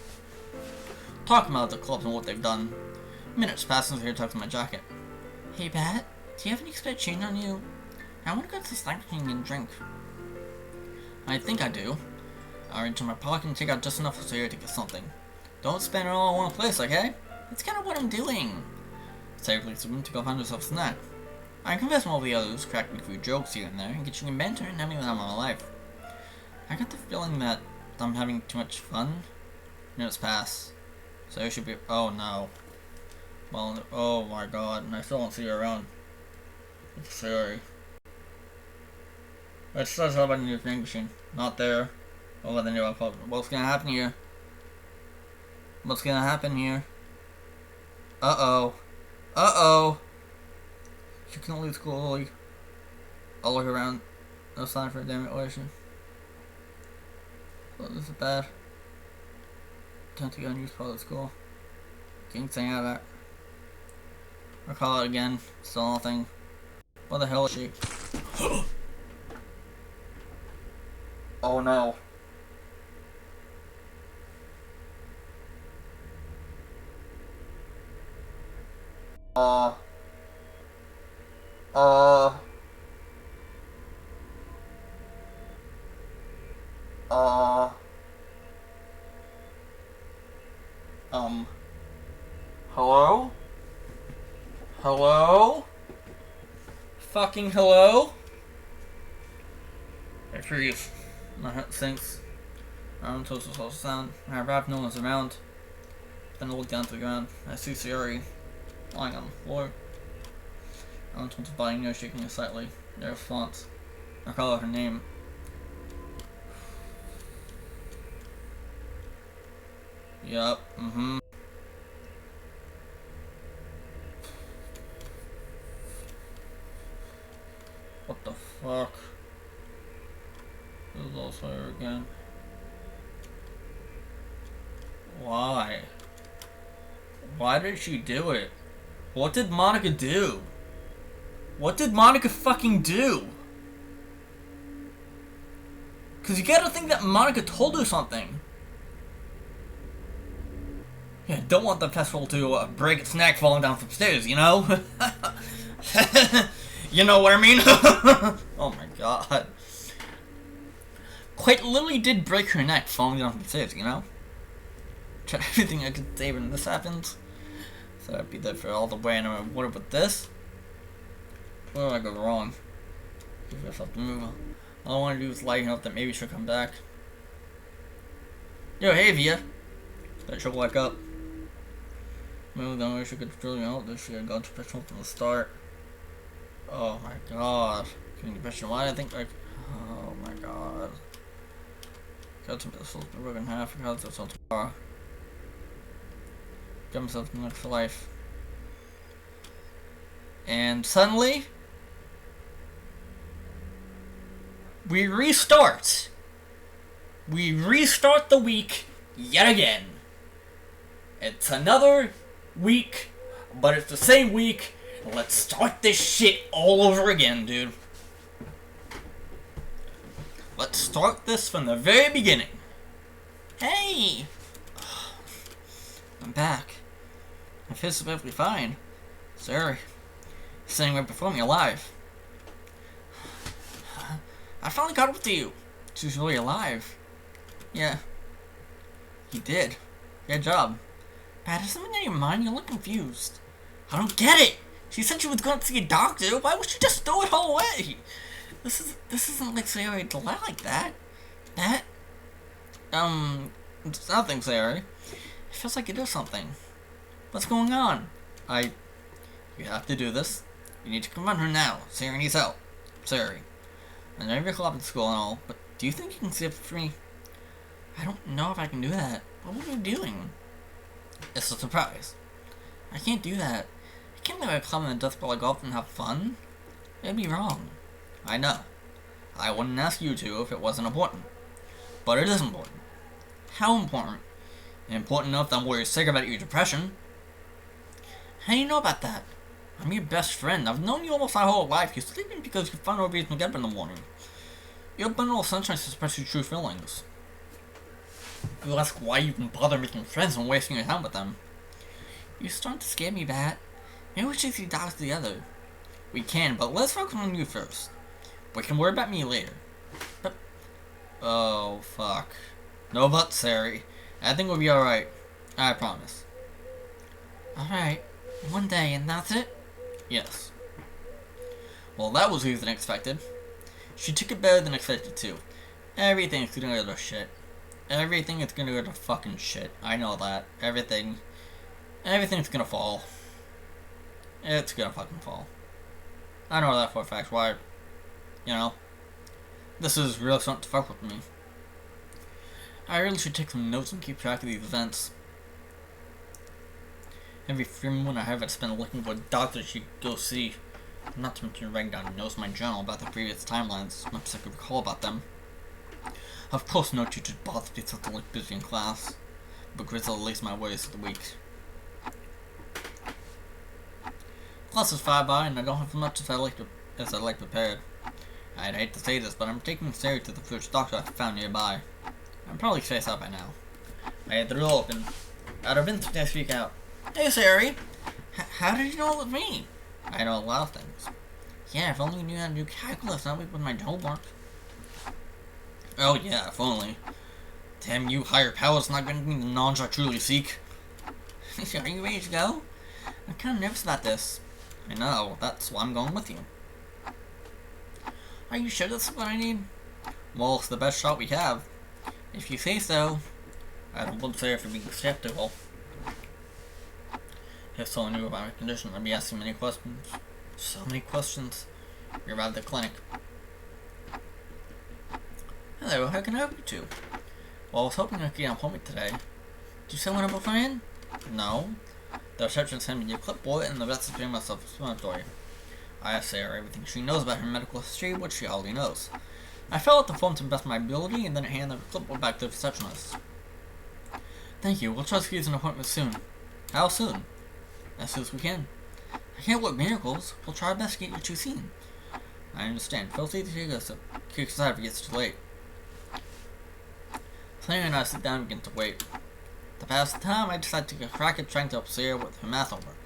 S2: Talk about the clubs and what they've done. Minutes pass since I tucked in my jacket. Hey, Bat, do you have any extra change on you? I want to go to the snack machine and drink. I think I do. I reach in my pocket and take out just enough for you to get something. Don't spend it all in one place, okay? That's kind of what I'm doing. Sarah leaves the room to go find herself a snack. I confess all the others, cracking a few jokes here and there, and getting banter and having time of my life. I got the feeling that I'm having too much fun. Minutes pass. So I should be. Oh no. Well, oh my god, and I still don't see her around. I'm sorry. Let's start about the new drink machine. Not there. Oh, the new pub. What's gonna happen here? What's gonna happen here? Uh-oh. Uh-oh. You can't leave school early. I'll look around. No sign for a damn relation. Oh, this is bad. Time to go and use public school. Getting something out of that. I'll call it again. Still nothing. What the hell is she?
S1: Oh no. Uh, hello? Hello? Fucking hello? I freeze. My heart sinks. I don't toast the sound. I wrap no one's around. Then I look down to the ground. I see Sayori lying on the floor. I don't touch the body, no shaking it slightly. Their response. I call out her name. Yup, mm-hmm. What the fuck? This is also her again. Why? Why did she do it? What did Monica do? What did Monica fucking do? Cause you gotta think that Monica told her something. Yeah, don't want the festival to break its neck falling down some stairs, you know? You know what I mean? Oh my god. Quite literally did break her neck falling down some stairs, you know? Tried everything I could say when this happens. So I'd be there for all the way, and I'm what with this? Where did I go wrong? Give yourself to move. All I want to do is lighten up that maybe she'll come back. Yo, hey Via. That she'll wake up. Maybe the only way she could really out this year got to professional from the start. Oh my god. Can you question why I think like oh my god. Got some missiles to broken in half because that's on tomorrow. Got myself the next life. And suddenly we restart. We restart the week yet again. It's another week, but it's the same week. Let's start this shit all over again, dude. Let's start this from the very beginning. Hey! I'm back. I feel perfectly fine. Sorry. Sitting right before me alive. I finally got up to you. She's really alive. Yeah. You did. Good job. Pat, is something in your mind? You look confused. I don't get it. She said she was going to see a doctor. Why would she just throw it all away? This isn't like Sayori to lie like that. It's nothing, Sayori. It feels like it is something. What's going on? You have to do this. You need to confront her now. Sayori needs help. Sayori. I know you're club at school and all, but
S2: Do you think you can see up for me? I don't know if I can do that. What are you doing? It's a surprise. I can't do that. I can't let a club in the Death Ball golf and have fun. It'd be wrong. I know. I wouldn't ask you to if it wasn't important. But it is important. How important? Important enough that I'm worried sick about your depression. How do you know about that? I'm your best friend. I've known you almost my whole life. You're sleeping because you find no reason to get up in the morning. Your bundle of sunshine to suppress your true feelings. You ask why you can bother making friends and wasting your time with them. You're starting to scare me, Bat. Maybe we should see dogs together. We can, but let's focus on you first. We can worry about me later. But... oh, fuck. No buts, Sari. I think we'll be alright. I promise. Alright. One day, and that's it? Yes. Well, that was easier than expected. She took it better than expected, too. Everything's gonna go to shit. Everything is gonna go to fucking shit. I know that. Everything's gonna fall. It's gonna fucking fall. I know that for a fact. Why? You know, this is really starting to fuck with me. I really should take some notes and keep track of these events. Every free moment I have, I spend looking for a doctor she could go see. Not to mention writing down notes in my journal about the previous timelines, as much as I could recall about them. Of course, no teacher bothers me to look busy in class, but Grizzle lays my ways of the week. Classes fly by, and I don't have much as I like prepared. I'd hate to say this, but I'm taking Sari to the first doctor I found nearby. I'm probably spaced out by now. I had the door open. I'd have been to speak out. Hey, Sari! How did you know it was me? I know a lot of things. Yeah, if only you knew how to do calculus, that week with my homework. Oh yeah, if only. Damn you, higher powers not gonna be the knowledge I truly seek. Are you ready to go? I'm kinda nervous about this. I know, that's why I'm going with you. Are you sure that's what I need? Well, it's the best shot we have. If you say so. I don't want to say if you're being skeptical. If someone knew about my condition, I'd be asking many questions. So many questions. You're about the clinic. Hello, how can I help you two? Well, I was hoping I could get an appointment today. Did you send one up beforehand? No. The receptionist sent me your clipboard and the rest is pretty much self-explanatory. I asked Sarah everything she knows about her medical history, which she already knows. I filled out the form to the best of my ability and then handed the clipboard back to the receptionist. Thank you, we'll try to squeeze an appointment soon. How soon? As soon as we can. I can't work miracles. We'll try our best to get you two seen. I understand. Feel free to take us aside if it gets too late. Claire and I sit down and begin to wait. To pass the time, I decide to take a crack at trying to help Sarah with her math homework.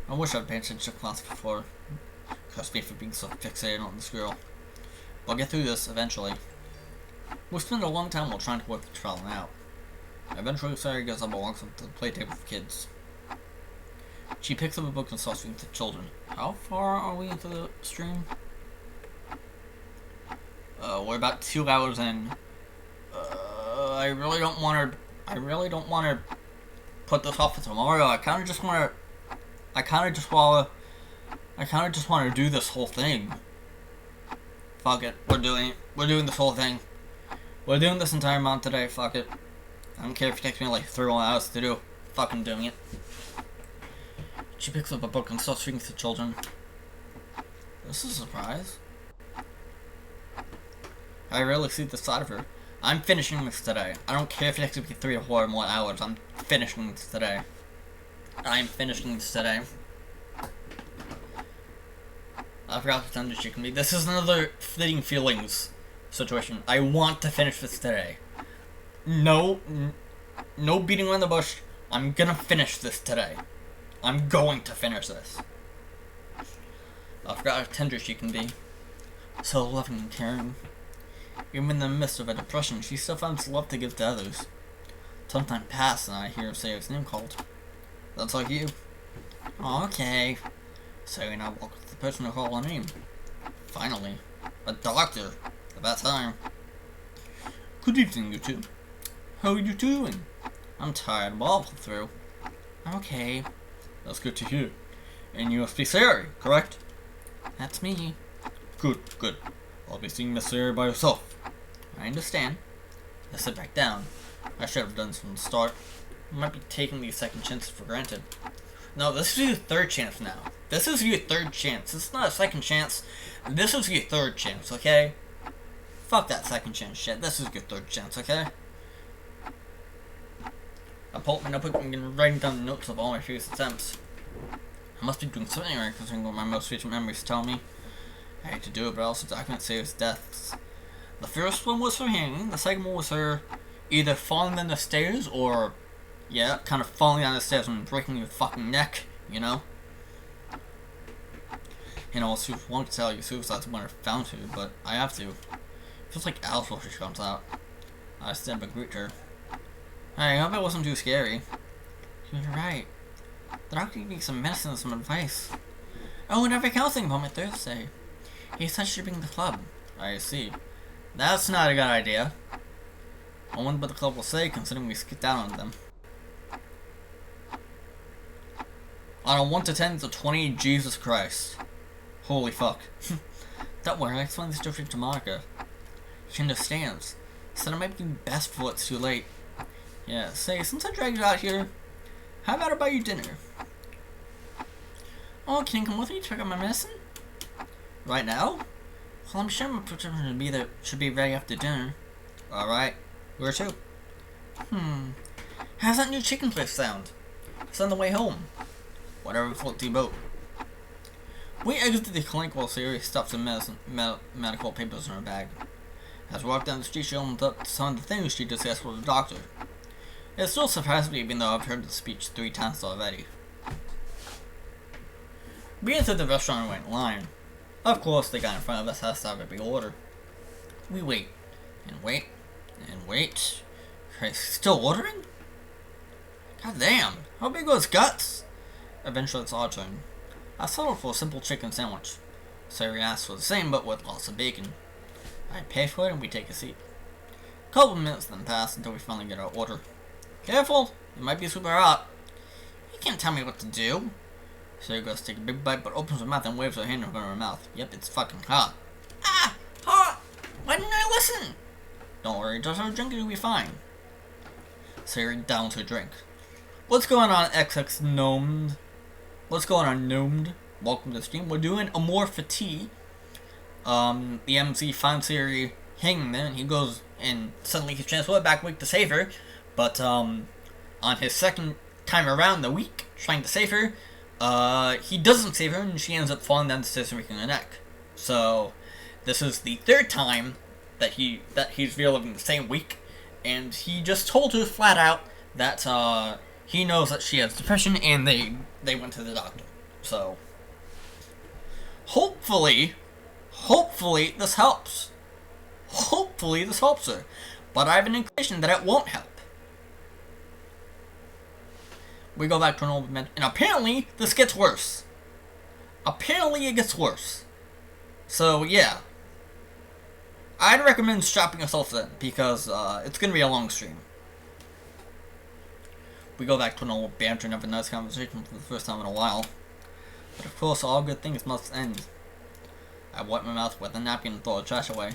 S2: I wish I'd paid attention to class before. Curse me for being so fixated on this girl. We'll get through this eventually. We'll spend a long time while trying to work the problem out. Eventually, Sarah goes up and walks up to the play table with kids. She picks up a book and starts reading to children. How far are we into the stream? We're about 2 hours in. I really don't want to put this off for tomorrow. I kind of just want to do this whole thing. Fuck it. We're doing this whole thing. We're doing this entire month today. Fuck it. I don't care if it takes me like 3 hours to do. Fucking doing it. She picks up a book and starts reading to children. This is a surprise. I rarely see this side of her. I'm finishing this today. I don't care if it takes me 3 or 4 more hours. I'm finishing this today. I'm finishing this today. I forgot how tender she can be. This is another fleeting feelings situation. I want to finish this today. No beating around the bush. I'm gonna finish this today. I'm going to finish this. I forgot how tender she can be. So loving and caring. Even in the midst of a depression, she still finds love to give to others. Some time passes and I hear her say his name called. That's like you. Okay. So you now walk with the person who called her name. Finally. A doctor. About time. Good evening, you two. How are you doing? I'm tired, but I'll pull through. Okay. That's good to hear. And you must be Sari, correct? That's me. Good. I'll be seeing Miss Sari by herself. I understand. Let's sit back down. I should have done this from the start. I might be taking these second chances for granted. No, this is your third chance now. This is your third chance. This is not a second chance. This is your third chance, okay? Fuck that second chance shit. This is your third chance, okay? I'm writing down the notes of all my previous attempts. I must be doing something right considering what my most recent memories tell me. I hate to do it, but I also document Sarah's deaths. The first one was her hanging. The second one was her either falling down the stairs or, yeah, kind of falling down the stairs and breaking your fucking neck, you know? You know, I want to tell you suicide's when I found her, but I have to. It feels like Alice before she comes out. I stand up and greet her. Hey, I hope it wasn't too scary. You're right. The doctor gave me some medicine and some advice. Oh, and I have a counseling appointment Thursday. He said she should bring the club. I see. That's not a good idea. I wonder what the club will say, considering we skipped out on them. On a 1 to 10 to 20, Jesus Christ. Holy fuck. Don't worry, I explained this story to Monica. She understands. Said it might be best before it's too late. Yeah, say, since I dragged you out here, how about I buy you dinner? Oh, can you come with me to check out my medicine? Right now? Well, I'm sure my prescription should be ready after dinner. Alright, where to? How's that new chicken place sound? It's on the way home. Whatever floats your boat. We exited the clinic while Siri stuffed some medical papers in her bag. As we walked down the street, she opened up some of the things she discussed with the doctor. It still surprised me, even though I've heard the speech 3 times already. We entered the restaurant and went in line. Of course, the guy in front of us has to have a big order. We wait, and wait, and wait. Christ, still ordering? God damn, how big was guts? Eventually, it's our turn. I settled for a simple chicken sandwich. Sari asked for the same, but with lots of bacon. I pay for it, and we take a seat. A couple of minutes then pass until we finally get our order. Careful, it might be super hot. You can't tell me what to do. Sari goes to take a big bite, but opens her mouth and waves her hand over her mouth. Yep, it's fucking hot. Ah! Hot! Why didn't I listen? Don't worry, just our drink and you'll be fine. Sari downs her drink. What's going on, XX Gnomed? What's going on, Gnomed? Welcome to the stream. We're doing Amor Fati. The MC finds Sari hanging there, and he goes and suddenly he's transported back a week to save her. But on his second time around the week, trying to save her, he doesn't save her, and she ends up falling down the stairs and breaking her neck. So this is the third time that he's reliving the same week, and he just told her flat out that he knows that she has depression, and they went to the doctor. So hopefully this helps. Hopefully this helps her, but I have an inclination that it won't help. We go back to an old bed, and apparently this gets worse. Apparently it gets worse. So yeah, I'd recommend strapping yourself in because it's gonna be a long stream. We go back to an old banter and have a nice conversation for the first time in a while. But of course, all good things must end. I wipe my mouth with a napkin and throw the trash away.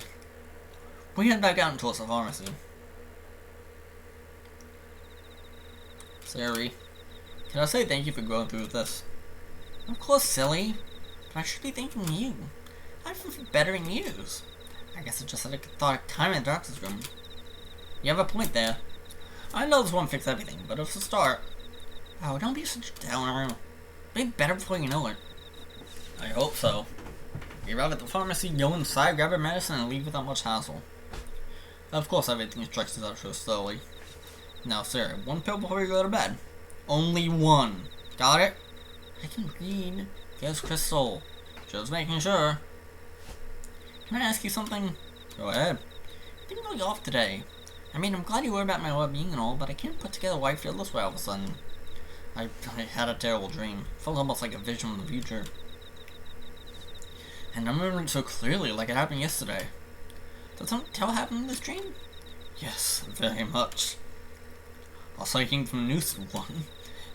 S2: We head back out towards the pharmacy. Sari, can I say thank you for going through this? Of course, silly. But I should be thanking you. I've been for bettering news. I guess it's just that I thought time in the doctor's room. You have a point there. I know this won't fix everything, but it's a start. Oh, don't be such a downer. Be better before you know it. I hope so. We arrive at the pharmacy, go inside, grab our medicine, and leave without much hassle. Of course, everything stretches out so slowly. Now, Sarah, 1 pill before you go to bed. Only 1. Got it? I can read. Yes, Crystal. Just making sure. Can I ask you something? Go ahead. I've been really off today. I mean, I'm glad you worry about my well-being and all, but I can't put together why I feel this way all of a sudden. I had a terrible dream. It felt almost like a vision of the future. And I remember it so clearly, like it happened yesterday. Did something tell what happened in this dream? Yes, very much. I saw you came from the news one.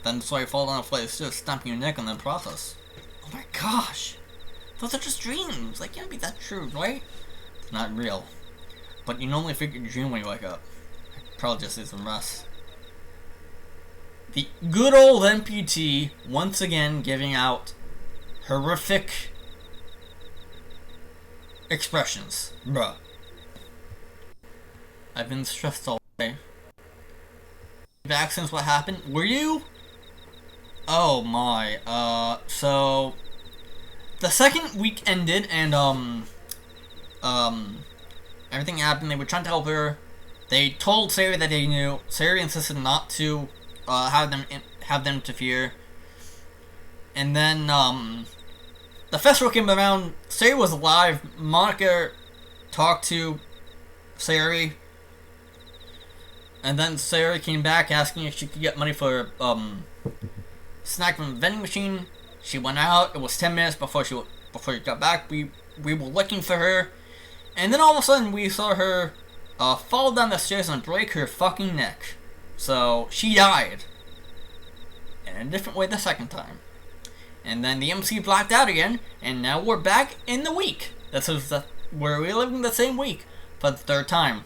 S2: Then saw you fall down a flight of stairs, snapping your neck in the process. Oh my gosh! Those are just dreams. They can't be that true, right? It's not real. But you normally figure you dream when you wake up. Probably just need some rest. The good old MPT once again giving out horrific expressions. Bruh. I've been stressed all day. Vaccines, what happened? Were you? Oh my. So the second week ended and everything happened. They were trying to help her. They told Sari that they knew. Sari insisted not to have them interfere. And then the festival came around. Sari was alive. Monica talked to Sari. And then Sari came back asking if she could get money for snack from the vending machine. She went out. It was 10 minutes before she got back. We were looking for her. And then all of a sudden we saw her fall down the stairs and break her fucking neck. So she died. In a different way the second time. And then the MC blacked out again, and now we're back in the week. We're reliving the same week for the third time.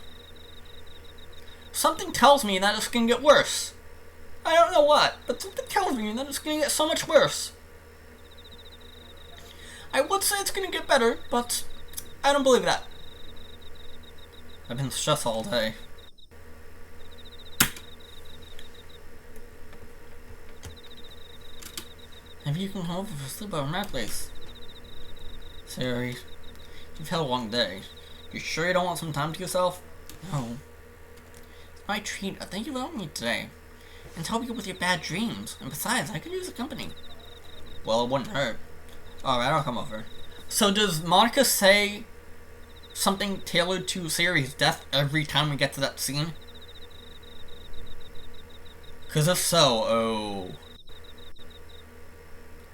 S2: Something tells me that it's gonna get worse. I don't know what, but something tells me that it's gonna get so much worse. I would say it's gonna get better, but I don't believe that. I've been stressed all day. Maybe you can come over for sleep over my place. Sari, you've had a long day. You sure you don't want some time to yourself? No. It's my treat. Thank you for helping me today. And to help you with your bad dreams. And besides, I could use the company. Well, it wouldn't hurt. Alright, I'll come over. So does Monica say something tailored to Sari's death every time we get to that scene? Cause if so, oh.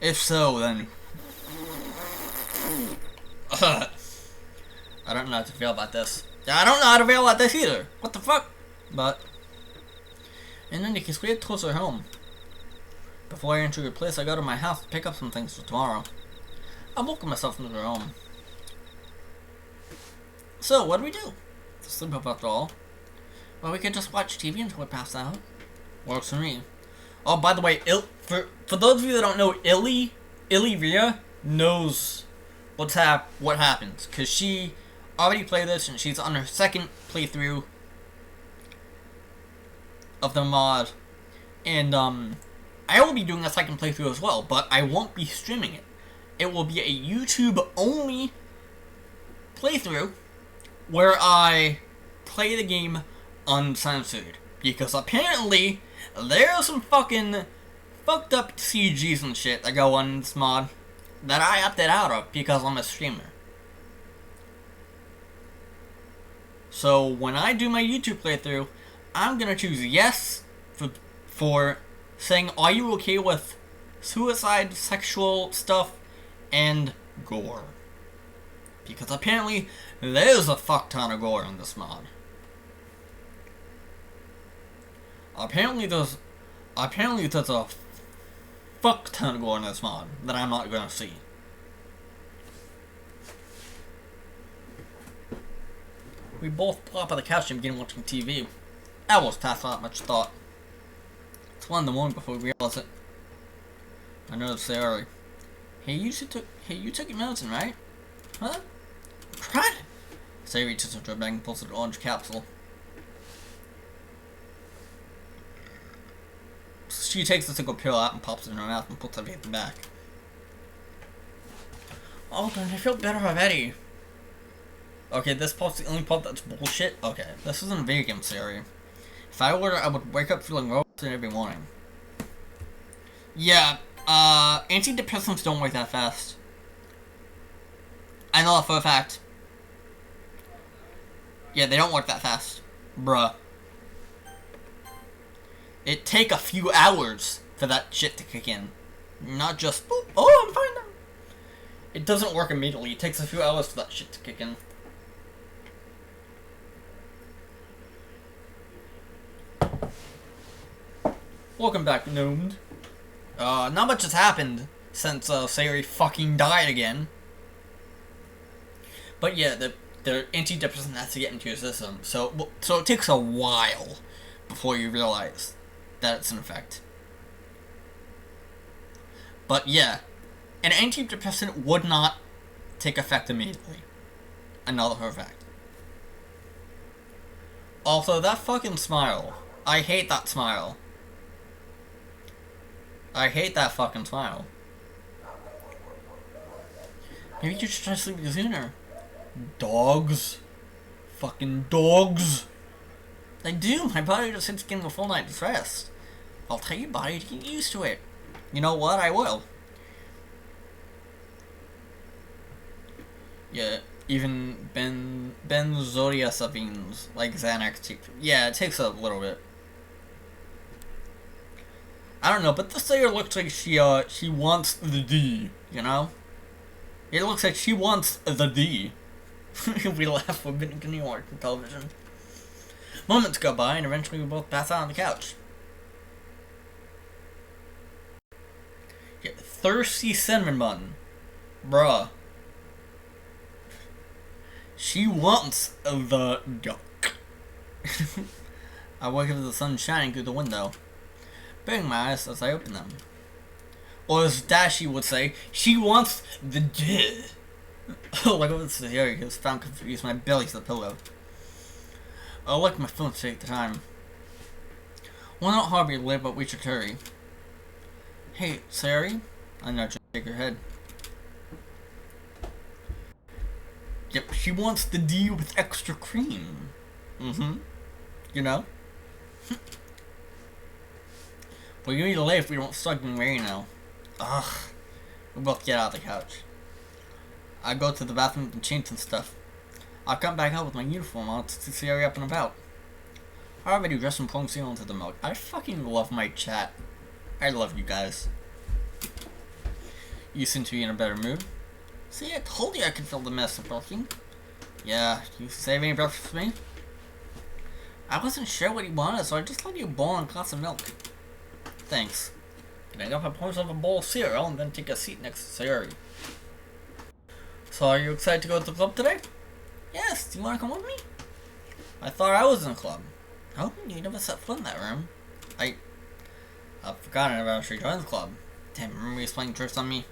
S2: If so, then I don't know how to feel about this. I don't know how to feel about this either. What the fuck? But in any case, we get closer home. Before I enter your place, I go to my house to pick up some things for tomorrow. I'm welcome myself into their home. So, what do we do? To sleep up after all. Well, we could just watch TV until we pass out. Works for me. Oh, by the way, for those of you that don't know, Illyria knows what happens, because she already played this and she's on her second playthrough of the mod, and I will be doing a second playthrough as well, but I won't be streaming it. It will be a YouTube only playthrough where I play the game uncensored, because apparently there are some fucking fucked up CGs and shit that go on this mod that I opted out of because I'm a streamer. So when I do my YouTube playthrough, I'm gonna choose yes for saying, are you okay with suicide, sexual stuff, and gore? Because apparently there's a fuck ton of gore in this mod. Apparently there's a fuck ton of gore in this mod that I'm not gonna see. We both plop on the couch and begin watching TV. I was past that much thought. It's 1 in the morning before we realize it. I know it's Sari. Hey, you took your medicine, right? Huh? What? Sari reaches into her bag and pulls an orange capsule. She takes a single pill out and pops it in her mouth and puts it back. Oh, man, I feel better already. Okay, this pulp's the only pulp that's bullshit. Okay, this isn't a video game, Sari. If I were, I would wake up feeling roasted every morning. Yeah, antidepressants don't work that fast. I know that for a fact. Yeah, they don't work that fast. Bruh. It take a few hours for that shit to kick in. Not just, boop, oh, I'm fine now. It doesn't work immediately. It takes a few hours for that shit to kick in. Welcome back, Gnomed. Not much has happened since Sari fucking died again. But yeah,
S1: the antidepressant has to get into your system. So it takes a while before you realize that it's in effect. But yeah, an antidepressant would not take effect immediately. Another for a fact. Also, that fucking smile. I hate that smile. I hate that fucking smile. Maybe you should try sleeping sooner. Dogs. Fucking dogs. They do. My body just hits getting a full night's rest. I'll tell your body to get used to it. You know what? I will. Yeah, even benzodiazepines like Xanax. Yeah, it takes a little bit. I don't know, but this layer looks like she wants the D. You know, it looks like she wants the D. We laugh. We've been continuing watching television. Moments go by, and eventually we both pass out on the couch. Yeah, thirsty cinnamon bun. Bruh. She wants the duck. I wake up to the sun shining through the window, batting my eyes as I open them. Or as Dashi would say, she wants the D. Like over this area, because found confused my belly's the pillow. I look at my phone to take the time. Well, not hardly late, but we should hurry. Hey, Sari? I nudge her, shake her head. Yep, she wants the D with extra cream. Mm-hmm. You know? We're gonna be late if we don't start getting ready now. Ugh. We both get out of the couch. I go to the bathroom and change and stuff. I'll come back out with my uniform on to see her up and about. I already dressed and pouring seal into the milk. I fucking love my chat. I love you guys. You seem to be in a better mood. See, I told you I could feel the mess of working. Yeah, you save any breakfast for me? I wasn't sure what you wanted, so I just let you boil a glass of milk. Thanks. Getting up, I pour myself a bowl of cereal and then take a seat next to Sayuri. So, are you excited to go to the club today? Yes, do you want to come with me? I thought I was in the club. Oh, you never set foot in that room. I've forgotten about actually joined the club. Damn, remember you playing tricks on me?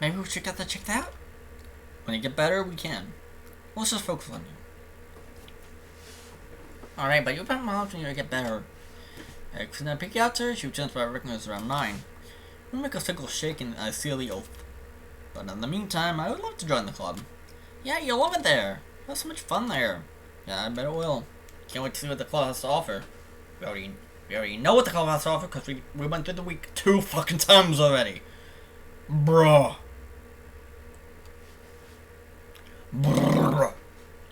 S1: Maybe we should get that checked out? When you get better, we can. Let's just focus on you. Alright, but you've been helping you to get better. Can I pick you out there? She was just by recognize around 9. We'll make a single shake and I seal the oath. But in the meantime, I would love to join the club. Yeah, you'll love it there. There's so much fun there. Yeah, I bet it will. Can't wait to see what the club has to offer. We already know what the club has to offer because we went through the week 2 fucking times already. Bruh.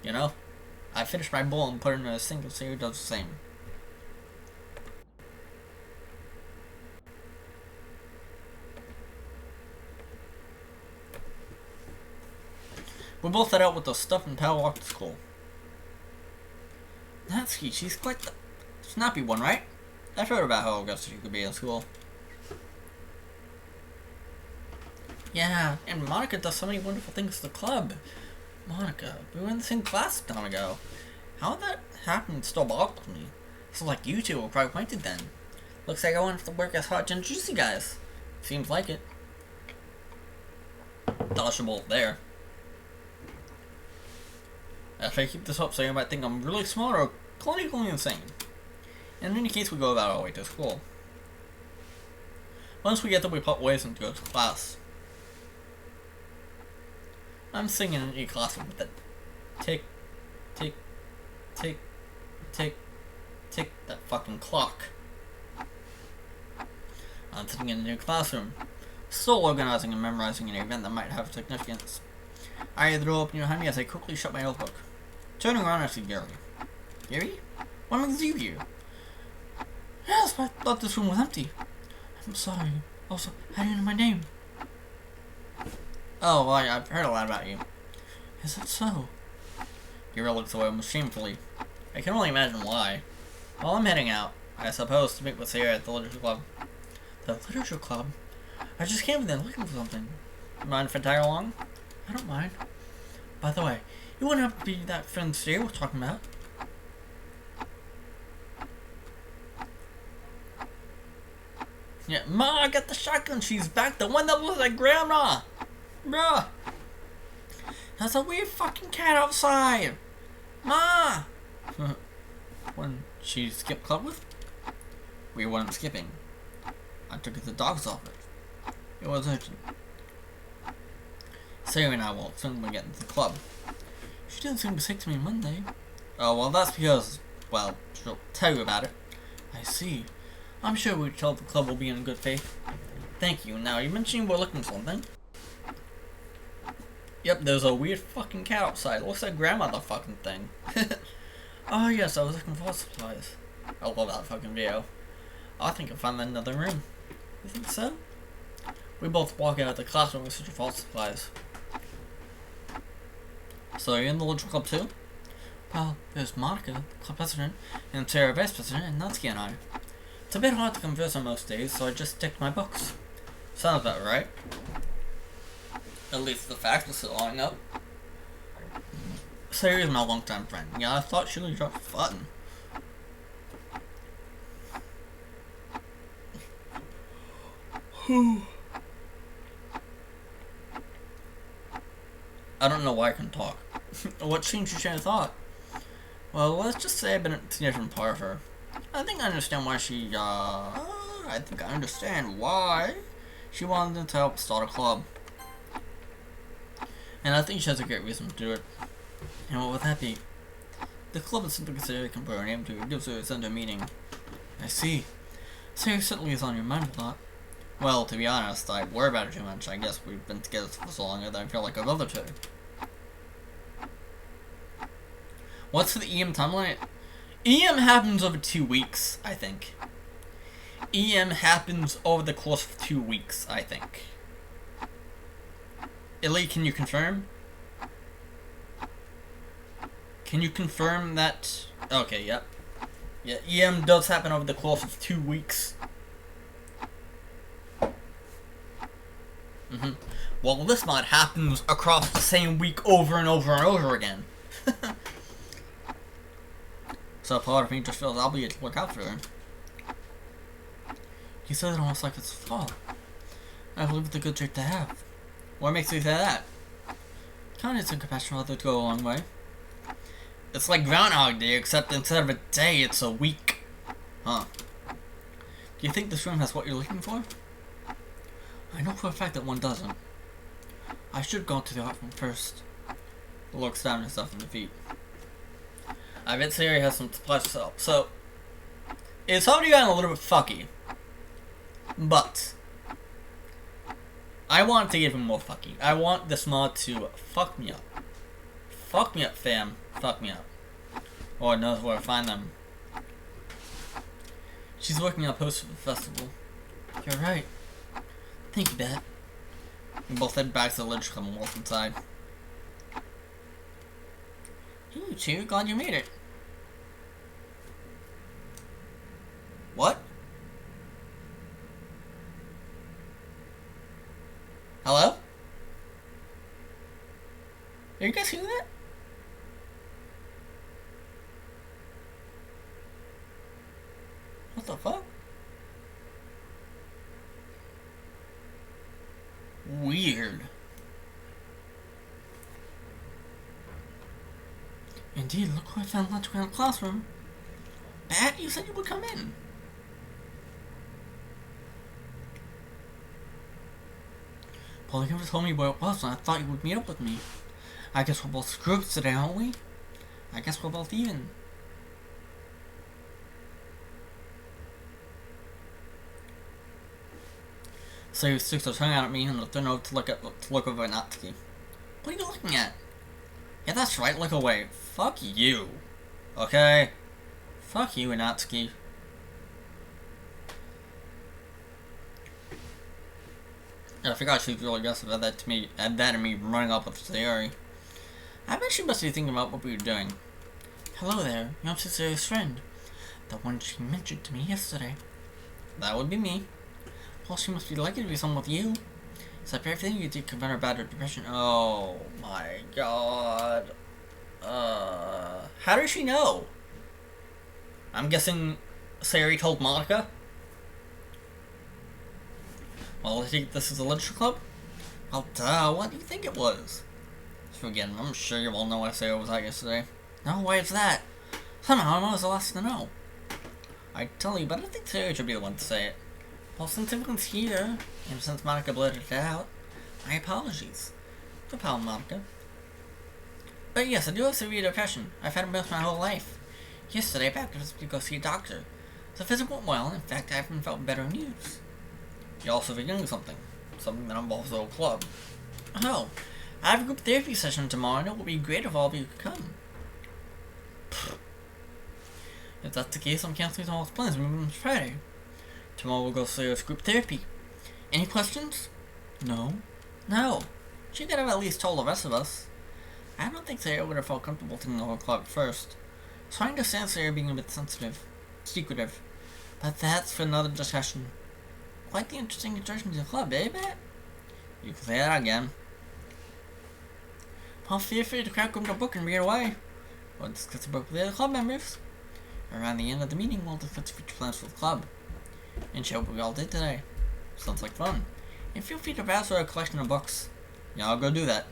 S1: You know? I finished my bowl and put it in a single so it does the same. We both set out with the stuff and power walk to school. Natsuki, she's quite the snappy one, right? I've heard about how aggressive she could be in school. Yeah, and Monica does so many wonderful things to the club. Monica, we were in the same class a time ago. How did that happen still boggles me. So like you two were probably acquainted then. Looks like I won't have to work as hard to introduce you guys. Seems like it. Dodgeable there. If I keep this up, so you might think I'm really smart or clinically insane. In any case, we go about our way to school. Once we get there, we part ways and go to class. I'm singing in a classroom with it. Tick, tick, tick, tick, tick, that fucking clock. I'm sitting in a new classroom, still organizing and memorizing an event that might have significance. I throw open behind me as I quickly shut my notebook. Turning around, I see Gary. Gary? What brings you here? Yes, but I thought this room was empty. I'm sorry. Also, how do you know my name? Oh, well, I've heard a lot about you. Is that so? Gary looks away almost shamefully. I can only imagine why. Well, I'm heading out, I suppose, to meet with Sarah at the literature club. The literature club? I just came there looking for something.
S2: Mind if I tag along? I don't mind. By the way, you wouldn't have to be that friend Sarah we're talking about. Yeah, Ma, I got the shotgun. She's back. The one that was like Grandma. Bruh. There's a weird fucking cat outside. Ma. When she skipped club with? We weren't skipping. I took her to the dog's office. It was urgent. Sarah and I will soon be getting to the club. She didn't seem sick to me Monday. Oh, well, that's because, well, she'll tell you about it. I see. I'm sure we told the club will be in good faith. Thank you. Now, you mentioned you were looking for something. Yep, there's a weird fucking cat outside. It looks like Grandma the fucking thing. Oh, yes, I was looking for supplies. I love that fucking video. I think I'll find another room. You think so? We both walk out of the classroom with such a false supplies. So you're in the literature club too? Well, there's Monica, the club president, and Sarah, vice president, and Natsuki and I. It's a bit hard to converse on most days, so I just stick to my books. Sounds about right. At least the facts are still lining up. Sarah is my longtime friend. Yeah, I thought she would drop a button. I don't know why I can talk. What changed your train of thought? Well, let's just say I've been a different part of her. I think I understand why she wanted to help start a club. And I think she has a great reason to do it. And what would that be? The club is simply considered a temporary name to give to its under meaning. I see. Sarah certainly is on your mind a lot. Well, to be honest, I worry about it too much. I guess we've been together for so long that I feel like a brother to her. What's the EM timeline? EM happens over 2 weeks, I think. EM happens over the course of 2 weeks, I think. Illy, can you confirm? Can you confirm that? Okay, yep. Yeah, EM does happen over the course of 2 weeks. Well, this mod happens across the same week over and over and over again. So part of me just feels obligated to look out for her. You said it almost like it's fault. I believe it's a good trait to have. What makes you say that? Kindness and compassion will go a long way. It's like Groundhog Day, except instead of a day, it's a week. Huh. Do you think this room has what you're looking for? I know for a fact that one doesn't. I should go to the art room first. Looks down himself in the feet. I bet Sarah has some supplies herself. So, it's already gotten a little bit fucky. But, I want to give him more fucky. I want this mod to fuck me up. Fuck me up, fam. Fuck me up. Lord knows where to find them. She's working on posters for the festival. You're right. Thank you, Bet. We both head back to the literature club and walk inside. Hey, you two, glad you made it. What? Hello? Are you guys hearing that? What the fuck? Weird. Indeed, look who I found lunch in the classroom. Bat, you said you would come in. Well, you never told me where it was, and I thought you would meet up with me. I guess we're both groups today, aren't we? I guess we're both even. So he sticks her tongue out at me and turn over to look over at Natsuki. What are you looking at? Yeah, that's right, look away. Fuck you. Okay? Fuck you, Natsuki. I forgot she was really aggressive at that to me, at that and me running up with Sayori. I bet she must be thinking about what we were doing. Hello there, you're Sayori's friend. The one she mentioned to me yesterday. That would be me. Well, she must be lucky to be someone with you. Except everything you did prevent her bad depression. Oh my god. How does she know? I'm guessing Sayori told Monica. Well, I think this is a literature club? Well, duh, what do you think it was? Forget it, I'm sure you all know what Sayori was at yesterday. No, why is that? Somehow I was the last to know. I tell you, but I don't think Sayori should be the one to say it. Well, since everyone's here, and since Monica blurted it out, my apologies. No problem, Monica. But yes, I do have severe depression. I've had it most my whole life. Yesterday, I packed to go see a doctor. The visit went well, in fact, I haven't felt better news. You're also forgetting something. Something that involves the whole club. Oh, I have a group therapy session tomorrow, and it would be great if all of you could come. If that's the case, I'm canceling all those plans moving on Friday. Tomorrow we'll go see group therapy. Any questions? No. No. She could have at least told the rest of us. I don't think Sarah would have felt comfortable taking the whole club at first. So I understand Sarah being a bit sensitive, secretive. But that's for another discussion. Quite the interesting introduction to the club, eh, Matt? You can say that again. Well, feel free to crack open the book and read away. We'll discuss the book with the other club members. Around the end of the meeting, we'll discuss future plans for the club. And show what we all did today. Sounds like fun. And feel free to browse for a collection of books. Yeah, I'll go do that.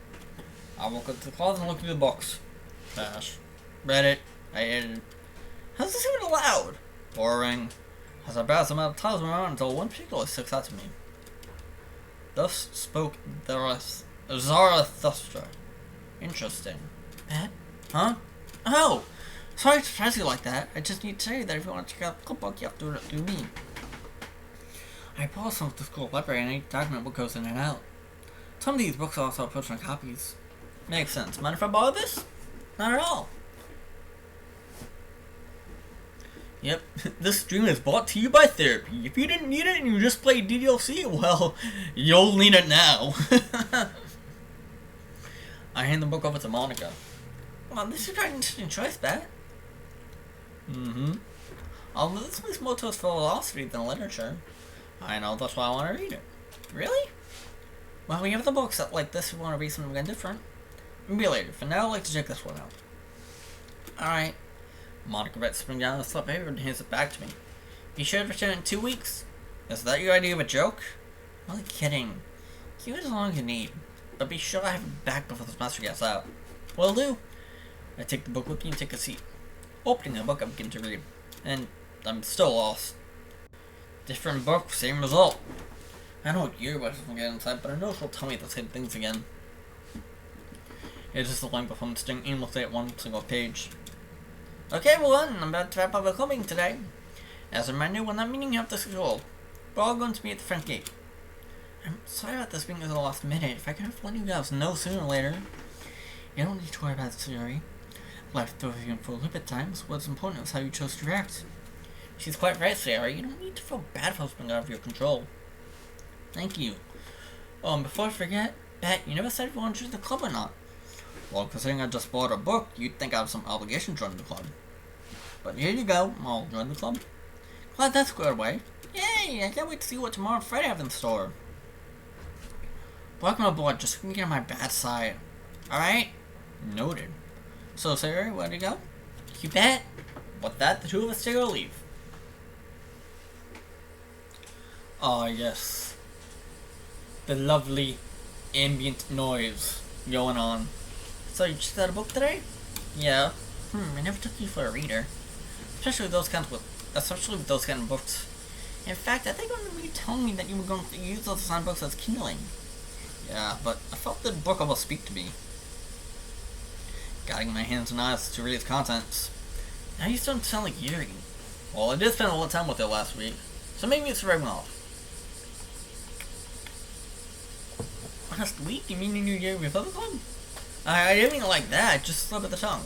S2: I'll walk up to the closet and look through the books. Trash. Read it. I edited. How's this even allowed? Boring. As I browsed them out of titles around until one particular sticks out to me. Thus spoke Zarathustra. Interesting. That? Huh? Oh! Sorry to surprise you like that. I just need to tell you that if you want to check out the club book, you have to do it through me. I bought some at the school library and I document what goes in and out. Some of these books are also personal copies. Makes sense. Mind if I borrow this? Not at all. Yep, this stream is brought to you by therapy. If you didn't need it and you just played DDLC, well, you'll need it now. I hand the book over to Monica. Well, this is quite an interesting choice, Bet. Although this makes more towards philosophy than literature. I know, that's why I want to read it. Really? Well, we have the books that like this if you want to read something again different. Maybe later. For now, I'd like to check this one out. Alright. Monica Brett springs down the slip paper and hands it back to me. Be sure to return in 2 weeks. Is that your idea of a joke? I'm only kidding. Keep it as long as you need. But be sure I have it back before the semester gets out. Will do. I take the book with me and take a seat. Opening the book, I begin to read. And I'm still lost. Different book, same result. I know what year was from getting inside, but I know she'll tell me the same things again. It's just a line before I'm staring aimlessly at one single page. Okay, well then, I'm about to wrap up the clubbing today. As a reminder, we're not meeting up to school. We're all going to be at the front gate. I'm sorry about this being at the last minute. If I could have let you guys know sooner or later. You don't need to worry about it, Sayori. Life throws you in for a little bit times. What's important is how you chose to react. She's quite right, Sayori. You don't need to feel bad for something out of your control. Thank you. Oh, and before I forget, Bet, you never said if you wanted to join the club or not. Well, considering I just bought a book, you'd think I have some obligation to join the club. But here you go, I'll join the club. Glad that's squared away. Yay! I can't wait to see what tomorrow and Friday have in store. Welcome aboard, just so we can get on my bad side. Alright? Noted. So, Sayori, where to go? You bet. With that, the two of us take our leave. Ah, yes. The lovely ambient noise going on. So you just got a book today? Yeah. I never took you for a reader. Especially with those kinds of books. In fact, I think I remember you telling me that you were going to use those assigned books as kindling. Yeah, but I felt the book almost speak to me. Guiding my hands and eyes to read its contents. Now you don't sound like Yuri. Well, I did spend a lot of time with it last week, so maybe it's rubbing off. Last week? You mean you Yuri with other club? I didn't mean it like that, just slip of the tongue.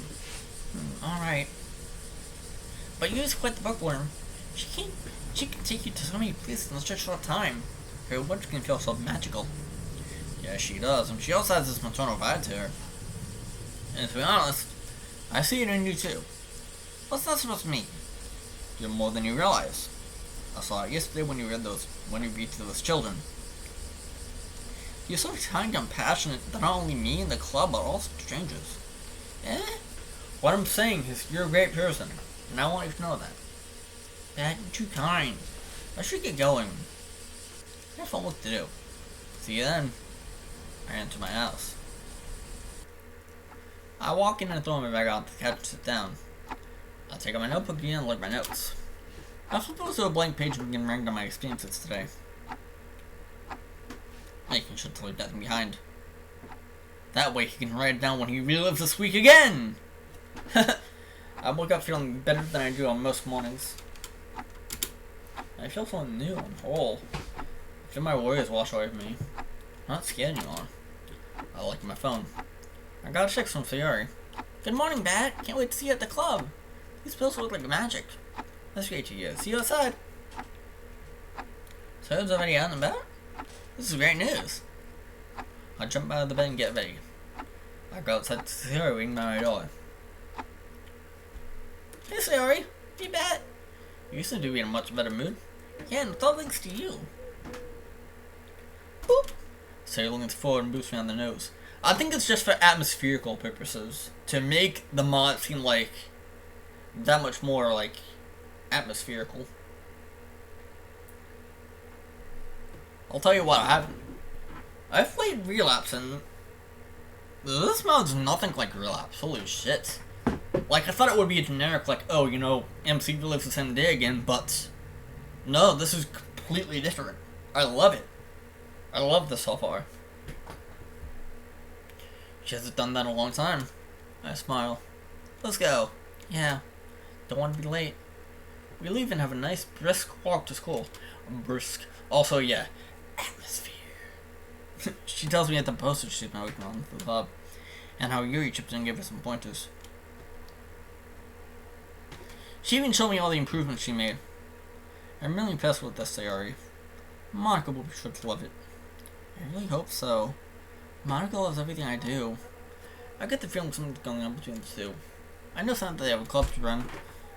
S2: Alright. But you is quite the bookworm. She can take you to so many places in such a short time. Her words can feel so magical. Yeah, she does, and she also has this maternal vibe to her. And to be honest, I see it in you too. What's that supposed to mean? You're more than you realize. I saw it yesterday when you read to those children. You're so kind and passionate that not only me and the club, but also strangers. Eh? What I'm saying is you're a great person, and I want you to know that. Dad, you're too kind. I should get going. I have fun what to do. See you then. I enter my house. I walk in and throw my bag out the couch to sit down. I take out my notebook again and look at my notes. I flip to a blank page and begin writing down my experiences today. Making sure to leave nothing behind. That way he can write it down when he relives this week again! I woke up feeling better than I do on most mornings. I feel so new and whole. I feel my worries wash away from me. I'm not scared anymore. I look at my phone. I got a text from Sayori. Good morning, Bat. Can't wait to see you at the club. These pills look like magic. That's great to hear. See you outside. Sayori's already out and about? This is great news. I jump out of the bed and get ready. I go outside to Sayori ringing by my door. Hey Sayori, hey Bat. You seem to be in a much better mood. Yeah, and it's all thanks to you. Boop. Sayori leans forward and boosts me on the nose. I think it's just for atmospherical purposes. To make the mod seem like that much more like atmospherical. I'll tell you what, I've played Relapse and this mod's nothing like Relapse. Holy shit. Like, I thought it would be a generic, like, oh, you know, MC relives the same day again, but no, this is completely different. I love it. I love this so far. She hasn't done that in a long time. I smile. Let's go. Yeah. Don't want to be late. We leave and have a nice brisk walk to school. Brisk. Also, yeah. Atmosphere. She tells me at the postage she's been working on for the club. And how Yuri chipped in and gave her some pointers. She even showed me all the improvements she made. I'm really impressed with this Sayori. Monica will be sure to love it. I really hope so. Monica loves everything I do. I get the feeling something's going on between the two. I know sometimes they have a club to run,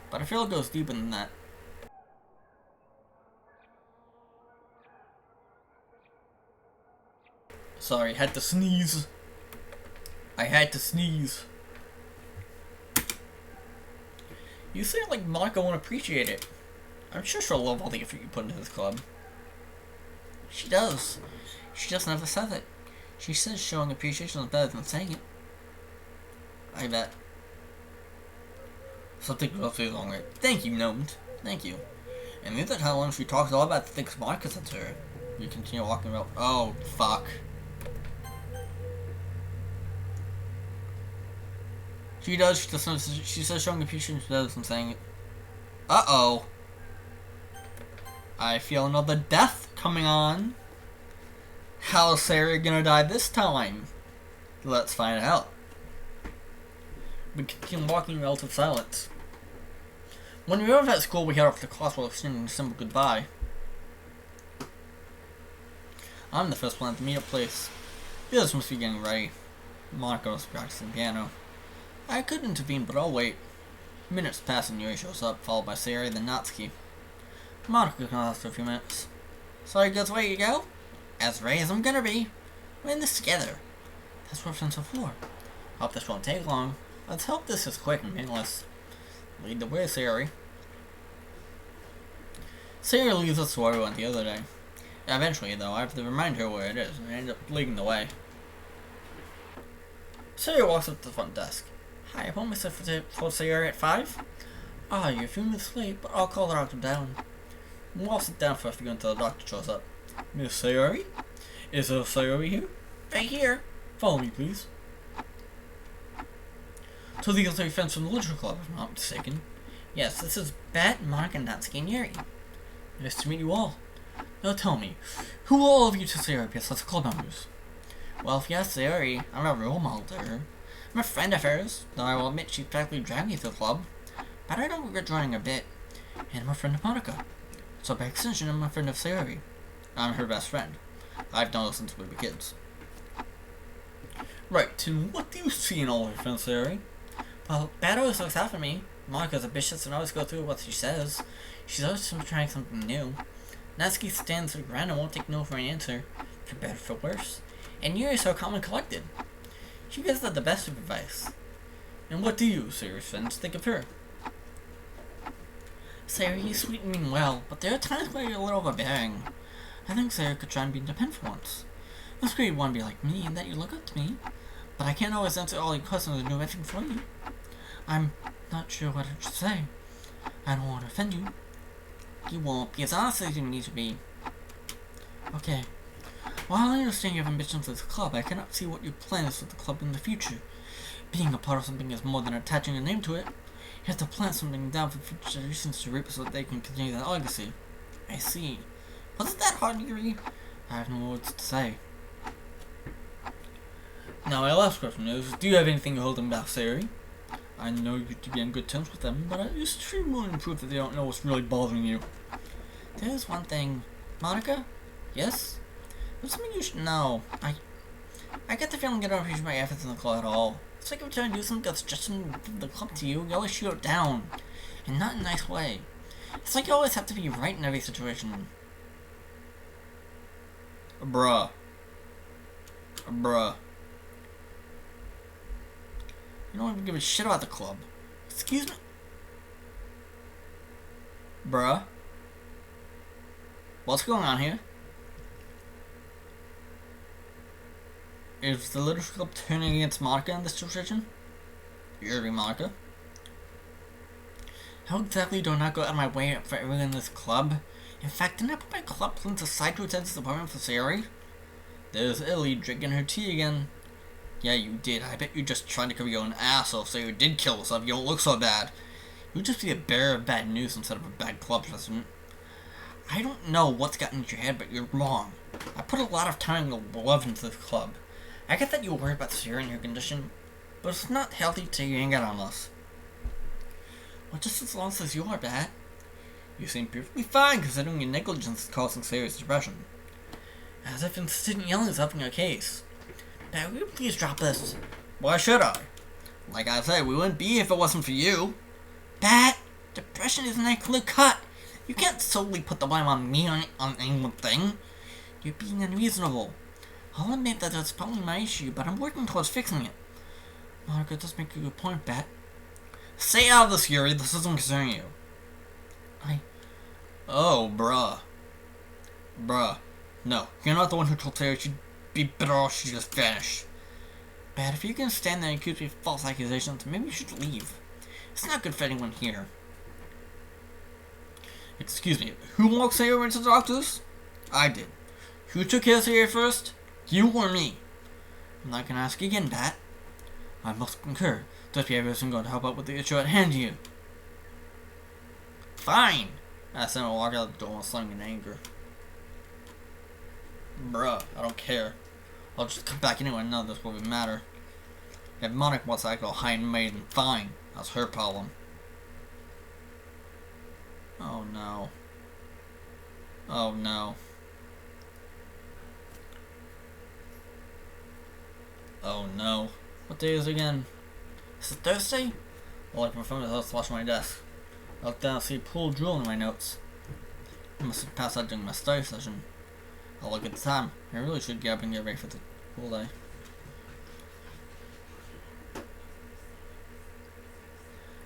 S2: but I feel it goes deeper than that. Sorry, I had to sneeze. I had to sneeze. You say like Monica won't appreciate it. I'm sure she'll love all the effort you put into this club. She does. She just never says it. She says showing appreciation is better than saying it. I bet. Something else is wrong, right? Thank you, Gnome. Thank you. And the other time she talks all about the things Monica said to her. You continue walking about. Oh, fuck. She does. She says showing appreciation is better than saying it. Uh-oh. I feel another death coming on. How's Sarah gonna die this time? Let's find out. We continue walking in relative silence. When we arrive at school, we head off to class while exchanging a simple goodbye. I'm the first one at the meetup place. The others must be getting ready. Monica was practicing piano. I could intervene, but I'll wait. Minutes pass and Yuri shows up, followed by Sayori, then Natsuki. Monica can last for a few minutes. Sorry, girls, where you go? As ready as I'm gonna be. We're in this together. That's what friends are for. Hope this won't take long. Let's hope this is quick and painless. Lead the way, Sayori. Sayori leaves us to where we went the other day. Eventually, though, I have to remind her where it is, and I end up leading the way. Sayori walks up to the front desk. Hi, I appointment set for Sayori at 5? Ah, you're a few minutes late, but I'll call the doctor down. We'll all sit down first to go until the doctor shows up. Miss Sayori? Is there a Sayori here? Right here. Follow me, please. To the other friends from the Literature Club, if I'm not mistaken. Yes, this is Bat, Monica, Natsuki, and Yuri. Nice to meet you all. Now tell me, who are all of you to Sayori besides the club members? Well, if you ask Sayori, I'm a role model to her. I'm a friend of hers, though I will admit she practically dragged me to the club. But I don't regret joining a bit. And I'm a friend of Monica. So by extension, I'm a friend of Sayori. I'm her best friend. I've known her since we were kids. Right, and what do you see in all of your friends, Sayori? Well, Bat always looks out for me. Monica's ambitious and always go through what she says. She's always trying something new. Natsuki stands her ground and won't take no for an answer, for better or for worse. and you're so calm and collected. She gives us the best of advice. And what do you, serious friends, think of her? Sarah, you sweet and mean well, but there are times where you're a little overbearing. I think Sarah could try and be independent for once. It's great you want to be like me and that you look up to me, but I can't always answer all your questions and do everything for you. I'm not sure what I should say. I don't want to offend you. You won't be as honest as you need to be. Okay. While I understand your ambitions with the club, I cannot see what your plan is with the club in the future. Being a part of something is more than attaching a name to it. You have to plant something down for future generations to reap so that they can continue that legacy. I see. Wasn't that hard to read? I have no words to say. Now my last question is, do you have anything to hold them back, Sari? I know you to be on good terms with them, but I'm extremely willing to prove that they don't know what's really bothering you. There's one thing. Monica? Yes? There's something you should know. I get the feeling you don't appreciate my efforts in the club at all. It's like if I'm trying to do something that's just in the club to you, you always shoot it down. And not in a nice way. It's like you always have to be right in every situation.
S1: Bruh.
S2: You don't even give a shit about the club. Excuse me?
S1: Bruh.
S2: What's going on here?
S1: Is the Literature Club turning against Monica in this situation? You're Monica.
S2: How exactly do I not go out of my way for everyone in this club? In fact, didn't I put my club plans aside to attend this apartment for Sari?
S1: There's Ellie drinking her tea again. Yeah, you did. I bet you're just trying to cover your own asshole so you did kill yourself. You don't look so bad. You'd just be a bearer of bad news instead of a bad club president. I don't know what's gotten into your head, but you're wrong. I put a lot of time and love into this club. I get that you were worried about Sari and her condition, but it's not healthy to hang out on us.
S2: Well, just as long as you are, Bat.
S1: You seem perfectly fine considering your negligence is causing serious depression.
S2: As if insistent yelling is helping your case. Bat, will you please drop this?
S1: Why should I? Like I said, we wouldn't be here if it wasn't for you.
S2: Bat, depression isn't that clear cut. You can't solely put the blame on me on any one thing. You're being unreasonable. I'll admit that that's probably my issue, but I'm working towards fixing it. Monica does make a good point, Bat.
S1: Stay out of this, Yuri. This doesn't concern you. Oh, bruh. No, you're not the one who told Sarah she'd be better off she just vanished.
S2: Bat, if you're gonna stand there and accuse me of false accusations, maybe you should leave. It's not good for anyone here.
S1: Excuse me, who walked Sarah into the doctor's? I did. Who took care of Sarah first? You or me?
S2: I'm not gonna ask again, Bat.
S1: I must concur. This behavior isn't going to help out with the issue at hand here.
S2: Fine.
S1: I sent her to walk out the door, slang in anger. Bruh, I don't care. I'll just come back anyway, none of this will even matter. If Monica wants to act all high and mighty, then fine. That's her problem. Oh no. Oh no. Oh no. What day is it again?
S2: Is it Thursday?
S1: Well, I confirmed that I was watching my desk. I looked down and see a pool of drool in my notes. I must have passed out during my study session. I'll look at the time. I really should get up and get ready for the pool day.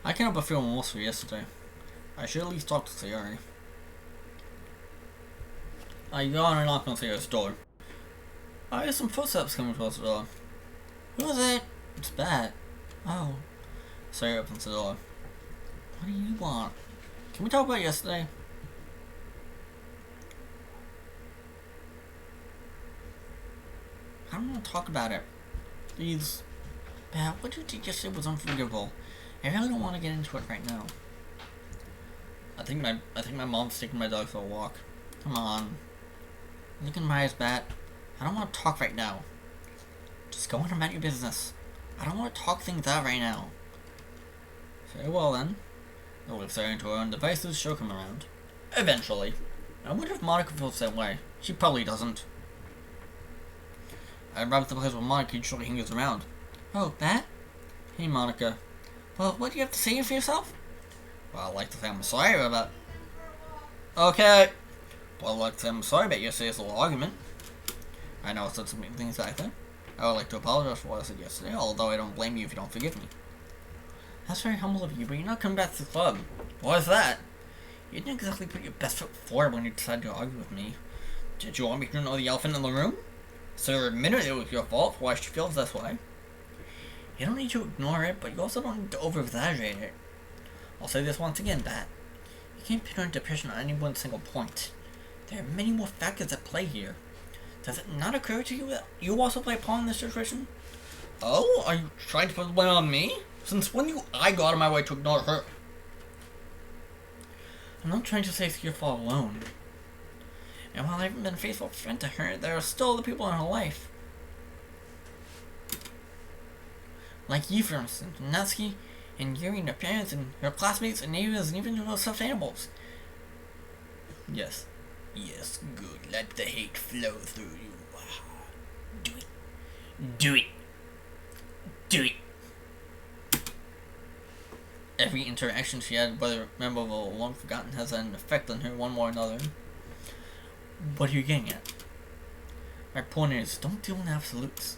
S1: I can't help but feel remorse for yesterday. I should at least talk to Sayori. I yawn and knock on Sayori's door. I hear some footsteps coming towards the door.
S2: Who is it?
S1: It's Bat.
S2: Oh.
S1: Sayori opens the door.
S2: What do you want?
S1: Can we talk about yesterday?
S2: I don't want to talk about it.
S1: Please.
S2: Bat, what you did yesterday was unforgivable. I really don't want to get into it right now.
S1: I think my mom's taking my dog for a walk.
S2: Come on. Look in my eyes, Bat. I don't want to talk right now. Just go on about your business. I don't want to talk things out right now.
S1: Very well then. I'll leave Sarah into her own devices, she'll come around. Eventually. I wonder if Monica feels the same way. She probably doesn't. I arrived at the place where Monica usually hangs around.
S2: Oh, Bat?
S1: Hey Monica.
S2: Well, what do you have to say for yourself?
S1: Well, I'd like to say I'm sorry about... Okay. Well, I'd like to say I'm sorry about yesterday's little argument.
S2: I know I said some things back then. I would like to apologize for what I said yesterday, although I don't blame you if you don't forgive me. That's very humble of you, but you're not coming back to the club. Why is that? You didn't exactly put your best foot forward when you decided to argue with me. Did you want me to know the elephant in the room? So you admitted it was your fault for why she feels this way. You don't need to ignore it, but you also don't need to over-exaggerate it. I'll say this once again, Bat. You can't pin on depression on any one single point. There are many more factors at play here. Does it not occur to you that you also play a part in this situation? Oh, are you trying to put the blame on me? Since when do I go out of my way to ignore her? I'm not trying to say it's your fault alone. And while I haven't been a faithful friend to her, there are still other people in her life. Like you, for instance, Natsuki, and Yuri and her parents, and her classmates, and neighbors, and even those stuffed animals. Yes. Yes, good. Let the hate flow through you. Do it. Do it. Do it. Every interaction she had, whether memorable or long forgotten, has an effect on her one way or another. What are you getting at? My point is, don't deal in absolutes.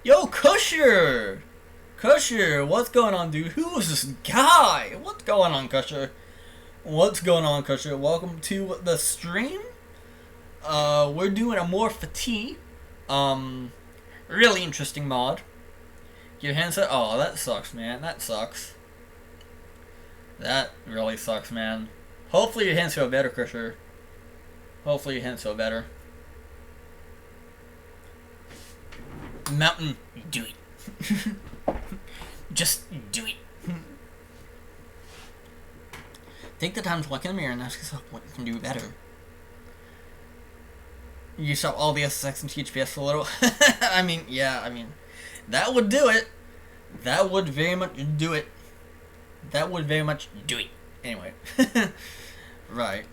S2: Yo, Kusher! Kusher, what's going on, dude? Who is this guy? What's going on, Kusher? What's going on, Kusher? Welcome to the stream. We're doing Amor Fati. Really interesting mod. Your handset? Oh, that sucks, man. That sucks. That really sucks, man. Hopefully your hands feel better, Kusher. Hopefully your hands feel better. Mountain, do it. Just do it. Take the time to look in the mirror and ask yourself what you can do better. You stop all the SSX and THPS for a little. I mean, that would do it. That would very much do it. That would very much do it. Anyway. Right.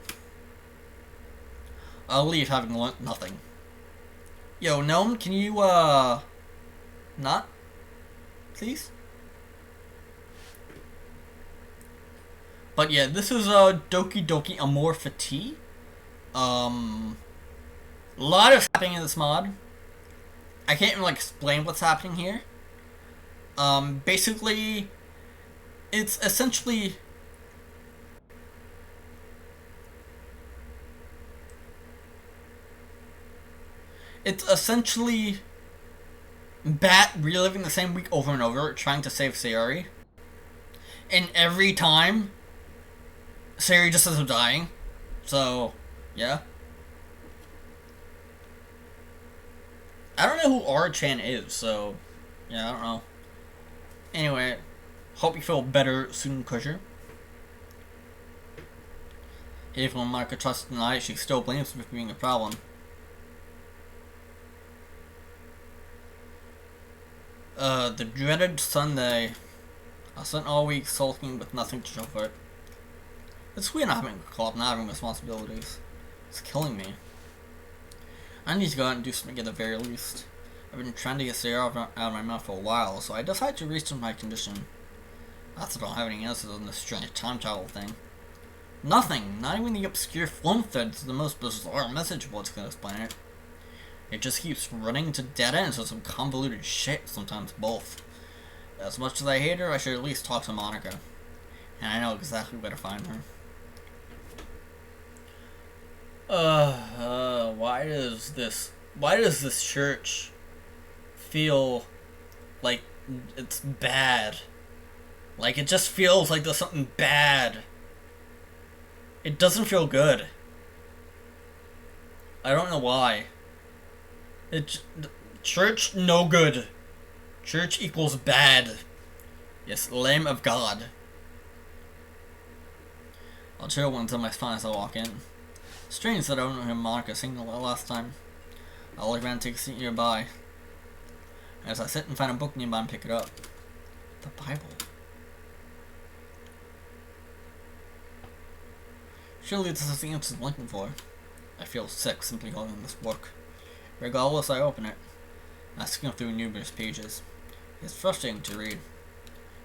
S2: I'll leave having learnt nothing. Yo, Gnome, can you, not? Please? But yeah, this is, Doki Amor Fati. A lot is happening in this mod. I can't even, like, explain what's happening here. Basically, it's essentially... Bat reliving the same week over and over, trying to save Sayori. And every time, Sayori just ends up dying. So, yeah. I don't know who R-chan is, so, yeah, I don't know. Anyway, hope you feel better soon, Kusher. Even when Monica trusts denies, she still blames him for being a problem. The dreaded Sunday. I spent all week sulking with nothing to show for it. It's weird not having a club, not having responsibilities. It's killing me. I need to go out and do something at the very least. I've been trying to get Sarah out of my mouth for a while, so I decided to research my condition. That's I don't have any answers on this strange time travel thing. Nothing! Not even the obscure forum threads the most bizarre message boards can explain it. It just keeps running to dead ends with some convoluted shit, sometimes both. As much as I hate her, I should at least talk to Monica. And I know exactly where to find her. Why does this church feel like it's bad? Like, it just feels like there's something bad. It doesn't feel good. I don't know why. Church, no good. Church equals bad. Yes, Lamb of God. I'll chill one until my spine as I walk in. Strange that I don't hear Monica sing the last time. I'll look around and take a seat nearby. As I sit and find a book nearby and pick it up. The Bible. Surely this is the answer I'm looking for. I feel sick simply holding this book. Regardless, I open it. I skim through numerous pages. It's frustrating to read.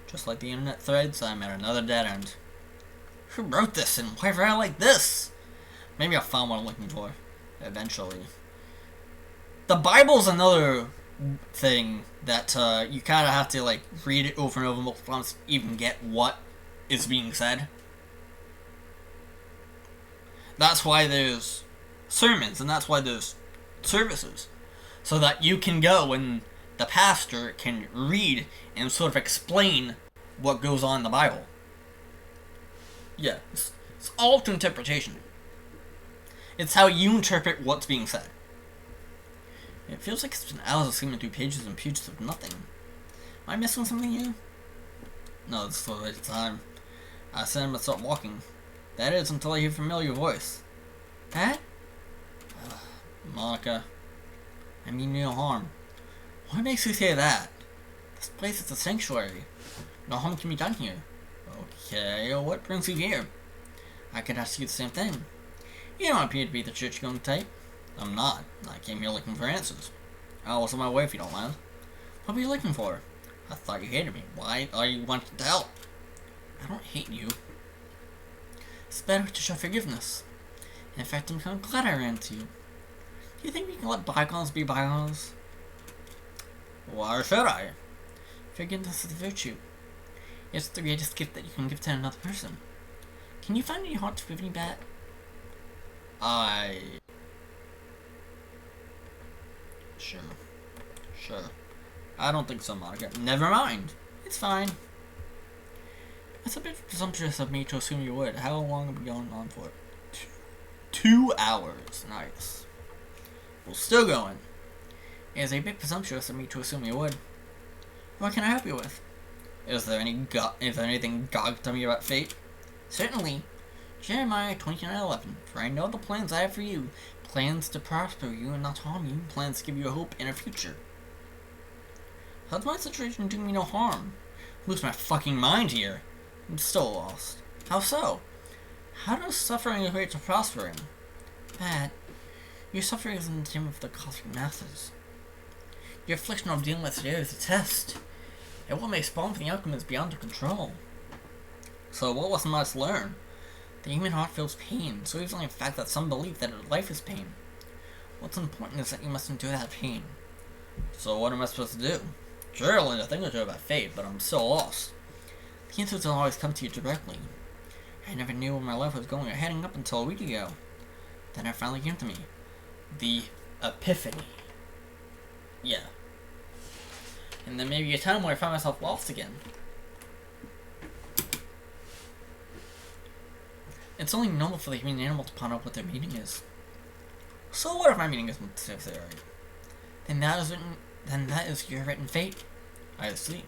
S2: Just like the internet threads, I'm at another dead end. Who wrote this and why write like this? Maybe I'll find what I'm looking for. Eventually.
S1: the Bible's another thing that you kind of have to like read it over and over multiple times to even get what is being said. That's why there's sermons and that's why there's services, so that you can go and the pastor can read and sort of explain what goes on in the Bible. Yeah, it's all to interpretation. It's how you interpret what's being said. It feels like it's been hours skimming through pages and pages of nothing. Am I missing something here? No, it's still right time. I said I'm gonna start walking. That is until I hear a familiar voice. Pat? Monica. I mean no harm. What makes you say that? This place is a sanctuary. No harm can be done here. Okay, what brings you here? I could ask you the same thing. You don't appear to be the church-going type. I'm not. I came here looking for answers. I was on my way if you don't mind. What were you looking for? I thought you hated me. Why are you wanting to help? I don't hate you. It's better to show forgiveness. In fact, I'm kind of glad I ran to you. Do you think we can let bygones be bygones? Why should I? Forgiveness is a virtue. It's the greatest gift that you can give to another person. Can you find any heart to forgive me back? Sure. I don't think so, Monica. Never mind. It's fine. It's a bit presumptuous of me to assume you would. How long have we gone on for? 2 hours. Nice. We're still going. It is a bit presumptuous of me to assume you would. What can I help you with? Is there anything God can tell me about fate? Certainly. Jeremiah 29:11. For I know the plans I have for you. Plans to prosper you and not harm you. Plans to give you a hope and a future. How's my situation doing me no harm? Lose my fucking mind here. I'm still lost. How so? How does suffering equate to prospering? Pat, your suffering is in the name of the cosmic masses. Your affliction of dealing with today is a test. And what may spawn from the outcome is beyond your control. So what was not to learn? The human heart feels pain, so even the fact that some believe that life is pain. What's important is that you must endure that pain. So what am I supposed to do? Sure, I learned a thing or two about fate, but I'm still lost. The answers don't always come to you directly. I never knew where my life was going or heading up until a week ago. Then it finally came to me. The epiphany. Yeah. And then maybe a time where I found myself lost again. It's only normal for the human animal to ponder what their meaning is. So what if my meaning isn't theory? Then that is your written fate. I see.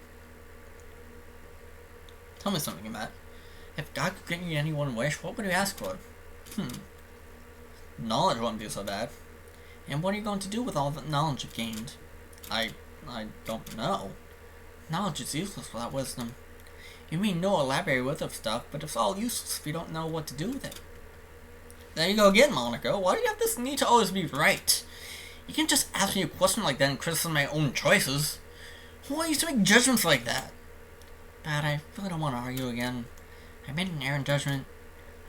S1: Tell me something, Matt. If God could grant you any one wish, what would you ask for? Knowledge wouldn't be so bad. And what are you going to do with all the knowledge you've gained? I don't know. Knowledge is useless without wisdom. You may know elaborate with of stuff, but it's all useless if you don't know what to do with it. There you go again, Monica. Why do you have this need to always be right? You can't just ask me a question like that and criticize my own choices. Who are you to make judgments like that? But I really don't want to argue again. I made an errant judgment.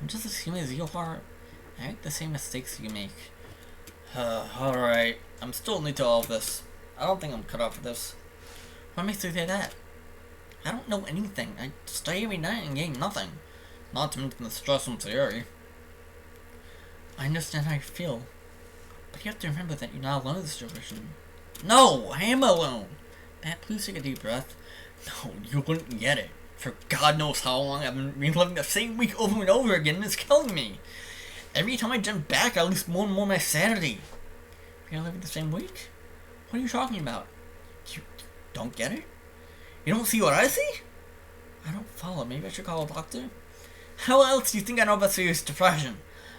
S1: I'm just as human as you are. I make the same mistakes you make. Alright. I'm still new to all of this. I don't think I'm cut off for this. What makes you say that? I don't know anything. I study every night and gain nothing. Not to mention the stress and theory. I understand how you feel. But you have to remember that you're not alone in this situation. No! I am alone! Matt, please take a deep breath. No, you wouldn't get it. For God knows how long I've been reliving the same week over and over again, and it's killing me. Every time I jump back, I lose more and more of my sanity. You're living the same week? What are you talking about? You don't get it? You don't see what I see? I don't follow. Maybe I should call a doctor? How else do you think I know about serious depression?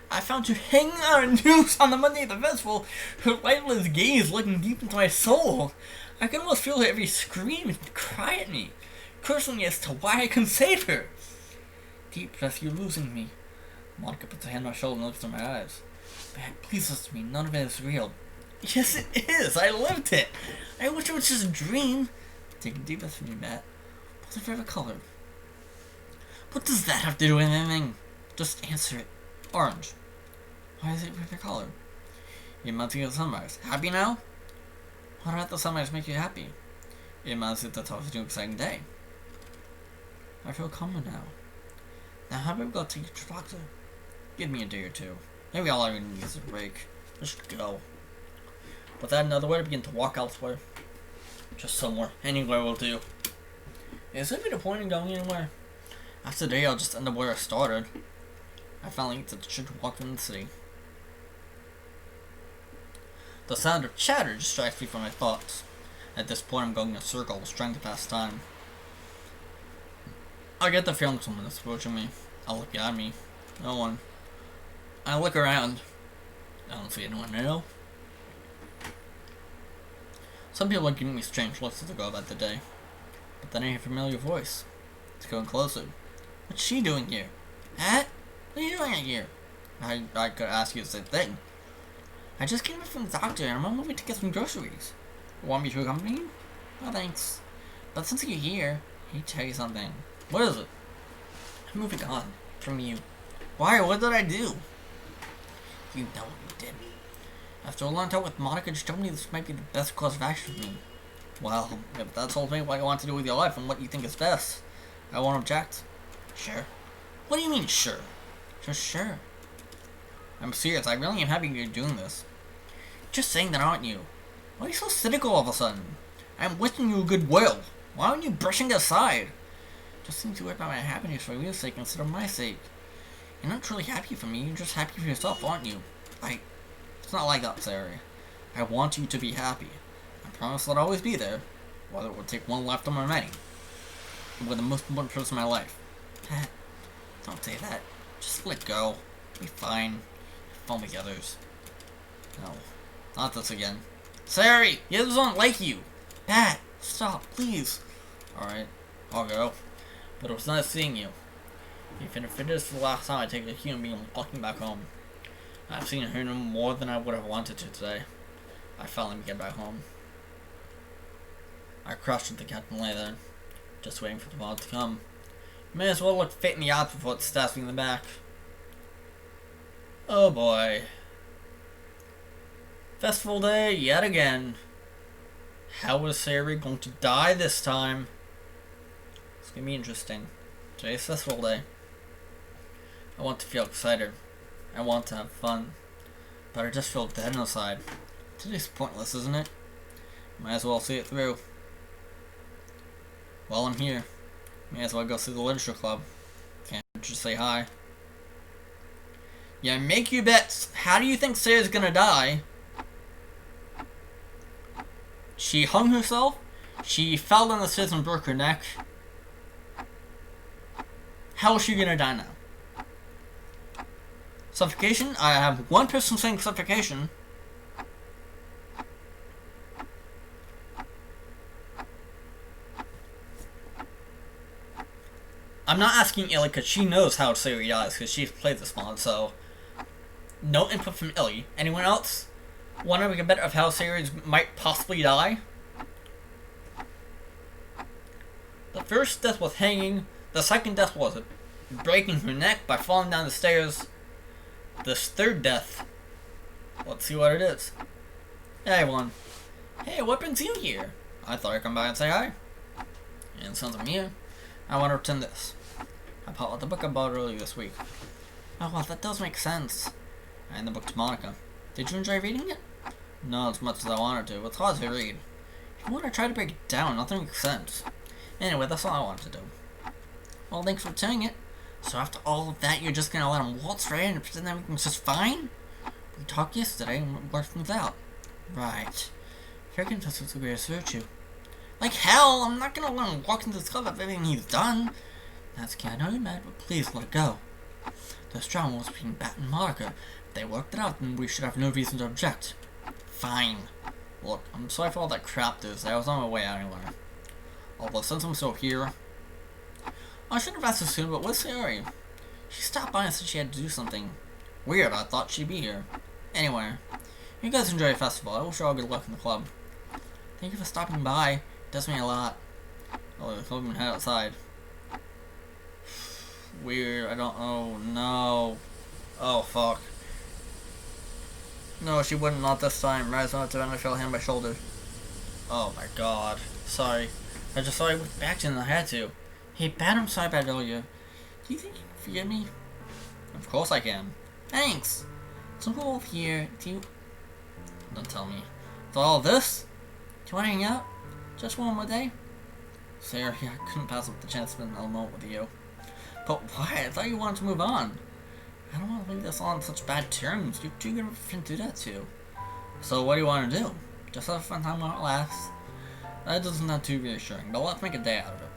S1: I found you hanging on a noose on the Monday of the festival, her lightless gaze looking deep into my soul. I could almost feel her every scream and cry at me, cursing me as to why I couldn't save her. Deep breath, you're losing me. Monica puts her hand on my shoulder and looks in my eyes. Matt, please listen to me. None of it is real. Yes, it is. I lived it. I wish it was just a dream. Take a deep breath from me, Matt. What's your favorite color? What does that have to do with anything? Just answer it. Orange. Why is it your favorite color? It reminds me of sunrise. Happy now?
S2: What about the sunrise make you happy? It must be the toughest new exciting day. I feel calmer now. Now how about we go take you to the doctor? Give me a day or two. Maybe all I really need is a break. Just go. With that another way to begin to walk elsewhere. Just somewhere. Anywhere will do. Is there the point in going anywhere? After today I'll just end up where I started. I finally get to walk in the city. The sound of chatter distracts me from my thoughts. At this point I'm going in a circle, trying to pass time. I get the feeling someone is approaching me. I look at me. No one. I look around. I don't see anyone new. Some people are giving me strange looks as I go about the day. But then I hear a familiar voice. It's going closer. What's she doing here? What? What are you doing here? I could ask you the same thing. I just came back from the doctor and I'm moving to get some groceries. Want me to accompany you? No thanks. But since you're here, I need to tell you something. What is it? I'm moving on from you. Why? What did I do? You know what you did. After a long talk with Monica, she told me this might be the best course of action for me. Well, if that's ultimately what you want to do with your life and what you think is best, I won't object. Sure. What do you mean, sure? Just sure. I'm serious, I really am happy you're doing this. Just saying that, aren't you? Why are you so cynical all of a sudden? I'm wishing you goodwill. Why aren't you brushing it aside? Just seem to worry about my happiness for your sake instead of my sake. You're not truly happy for me, you're just happy for yourself, aren't you? It's not like that, Sarah. I want you to be happy. I promise that I'll always be there, whether it would take one lifetime or many. You're the most important person in my life. Pat, don't say that. Just let go. Be fine. Phone with the others. No, not this again. Sari, the others don't like you. Pat, stop, please. Alright, I'll go. But it was nice seeing you. If it is the last time I take a human being walking back home. I've seen her more than I would have wanted to today. I finally get back home. I crashed into the captain lay there, just waiting for the VOD to come. May as well look fit in the odds before it stabs me in the back. Oh boy. Festival day yet again. How is Sari going to die this time? It's gonna be interesting. Today's festival day. I want to feel excited. I want to have fun. But I just feel dead inside. Today's pointless, isn't it? Might as well see it through. While I'm here, may as well go see the literature club. Can't just say hi. Yeah, make your bets. How do you think Sarah's gonna die? She hung herself. She fell down the stairs and broke her neck. How is she gonna die now? Suffocation? I have one person saying suffocation. I'm not asking Illy because she knows how Sari dies because she's played this mod, so no input from Illy. Anyone else want to make a bet of how Sari might possibly die? The first death was hanging. The second death was breaking her neck by falling down the stairs. This third death, let's see what it is. Hey everyone. Hey, what brings you here? I thought I'd come by and say hi. And since I'm here, I want to return this. I bought out the book I bought earlier this week. Oh well, that does make sense. And the book to Monica. Did you enjoy reading it? Not as much as I wanted to. It's hard to read. If you want to try to break it down, nothing makes sense. Anyway, that's all I wanted to do. Well, thanks for returning it. So after all of that, you're just gonna let him waltz right in and pretend everything's just fine? We talked yesterday and worked things out. Right. Forgiveness is the greatest virtue. Like hell, I'm not gonna let him walk into this club of everything he's done. That's okay, I know you're mad, but please let it go. The strong was between Bat and Monica. If they worked it out, then we should have no reason to object. Fine. Look, I'm sorry for all that crap Thursday. I was on my way out anywhere. Although since I'm still here, I should have asked her sooner, but where's Sari? She stopped by and said she had to do something. Weird, I thought she'd be here. Anyway, you guys enjoy the festival. I wish you all good luck in the club. Thank you for stopping by. It does mean a lot. Oh, the club head outside. Weird, I don't know. No. Oh, fuck. No, she wouldn't, not this time. Rise on to and I feel hand by shoulder.
S1: Oh my god. Sorry. I just saw you with back and I had to. Hey, Pat, I'm sorry about earlier. Do you think you can forgive me? Of course I can. Thanks. So go over here. Do you... Don't tell me. For all this? Do you want to hang out? Just one more day? Sarah, I couldn't pass up the chance to spend a moment with you. But why? I thought you wanted to move on. I don't want to leave this on such bad terms. You're too good of a friend to do that too. So what do you want to do? Just have a fun time while it lasts? That doesn't sound too reassuring, but let's make a day out of it.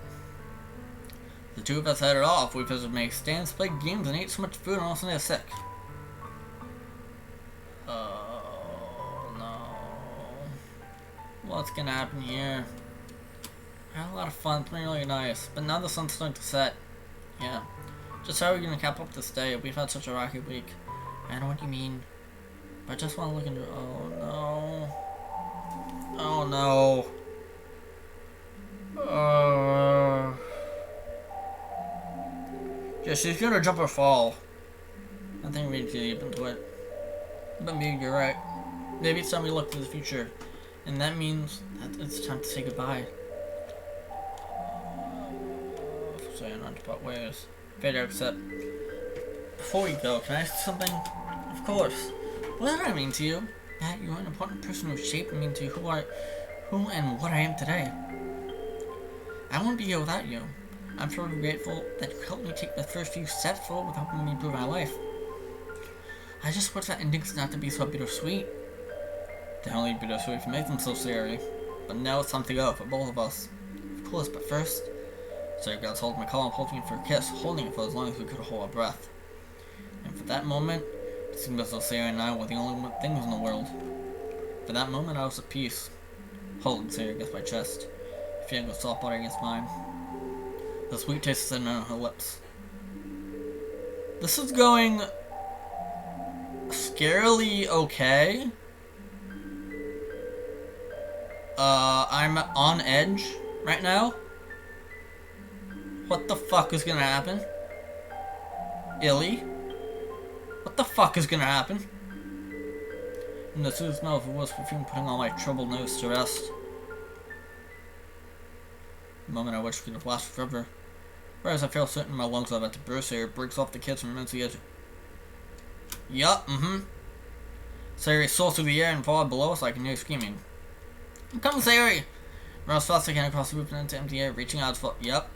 S1: The two of us headed off. We visited many stands, played games, and ate so much food and almost made us sick. Oh no. What's gonna happen here? I had a lot of fun, it's been really nice, but now the sun's starting to set. Yeah. Just how are we gonna cap up this day? We've had such a rocky week. I know what you mean. But I just wanna look into... Oh no. Oh no. Yeah, she's gonna jump or fall. I think we need to deep into it. But maybe you're right. Maybe it's time we look to the future. And that means that it's time to say goodbye. Say in roundabout ways. Fair to accept. Before we go, can I ask you something? Of course. What did I mean to you? That you are an important person who shaped me into who and what I am today. I wouldn't be here without you. I'm forever grateful that you helped me take the first few steps forward with helping me improve my life. I just wish that endings not to be so bittersweet. They're only bittersweet if you make them so scary. But now it's time to go for both of us. Of course, but first... So you guys hold my call and holding it for a kiss, holding it for as long as we could hold our breath. And for that moment, it seemed as though Sarah and I were the only things in the world. For that moment, I was at peace. Holding Sarah against my chest, feeling the soft body against mine. The sweet taste setting on her lips. This is going... scarily okay. I'm on edge right now. What the fuck is gonna happen? Illy? What the fuck is gonna happen? And the soothing smell of a whisper perfume putting all my troubled nerves to rest. A moment I wish could have lasted forever. Right as I feel certain my lungs are about to burst, air breaks off the kids and remains the edge. Yup, Sayuri soars through the air and falls below us, I can hear screaming. Come, Sayuri! Run as fast as I can across the roof and into empty air, reaching out as far. Yup,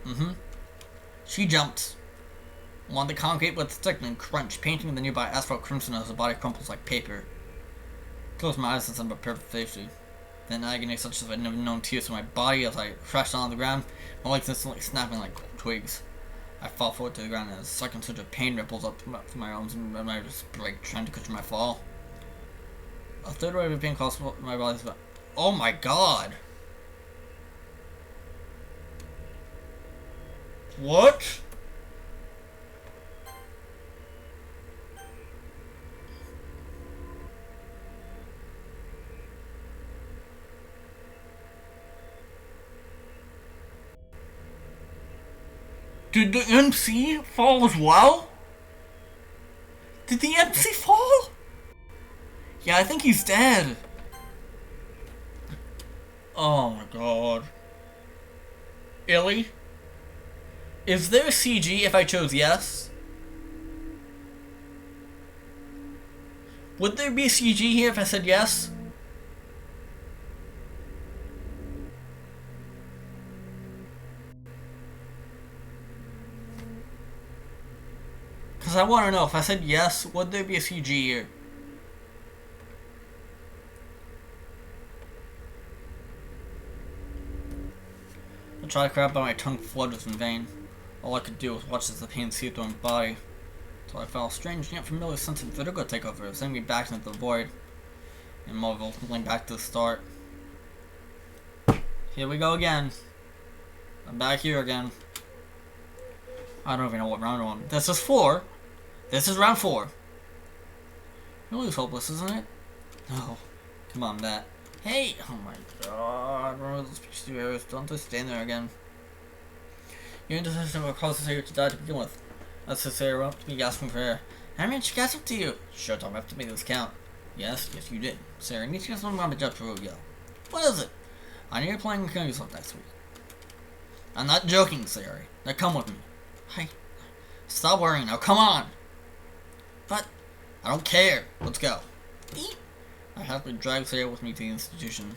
S1: She jumped. On the concrete with a sickening crunch, painting the nearby asphalt crimson as her body crumples like paper. Closed my eyes and sent perfect safety. Then agony such as I'd never known tears from my body as I crashed on the ground, my legs instantly snapping like twigs. I fall forward to the ground and a second surge of pain ripples up from my arms and my wrists break, trying to cushion my fall. A third wave of pain caused my body's back. Oh my god! What? Did the MC fall as well? Did the MC fall? Yeah, I think he's dead. Oh my god. Illy? Is there CG if I chose yes? Would there be CG here if I said yes? Because I want to know, if I said yes, would there be a CG here? I tried to grab, but my tongue floated in vain. All I could do was watch as the pain seeped through my body, until I felt a strange yet familiar sense of vertigo take over, sending me back into the void, and more ultimately back to the start. Here we go again. I'm back here again. I don't even know what round I'm on. This is 4. This is round 4. Really hopeless, isn't it? No. Come on, Matt. Hey! Oh my god. Remember those speech to areas. Don't just stand there again. Your indecision will cause Sarah to die to begin with. That's the Sarah won't be gasping for air. I mean, she gasped to you. Shut up, I have to make this count. Yes, you did. Sarah, need to get something on the job for Rugio. What is it?
S2: I need to play and kill yourself next week. I'm not joking, Sayori. Now come with me. Hey, stop worrying now, come on! But, I don't care. Let's go. Eat. I have to drag Sayori with me to the institution.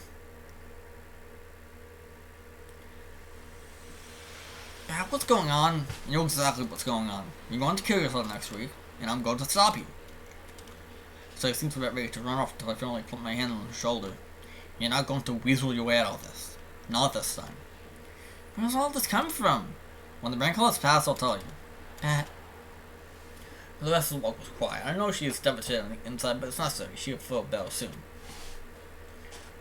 S2: What's going on? You know exactly what's going on. You're going to kill yourself next week, and I'm going to stop you. So he seems about ready to run off until I finally put my hand on his shoulder. You're not going to weasel your way out of this. Not this time. Where's all this coming from? When the bank holidays pass, I'll tell you. Pat. The rest of the walk was quiet. I know she is devastated on the inside, but it's not so. She'll feel better soon.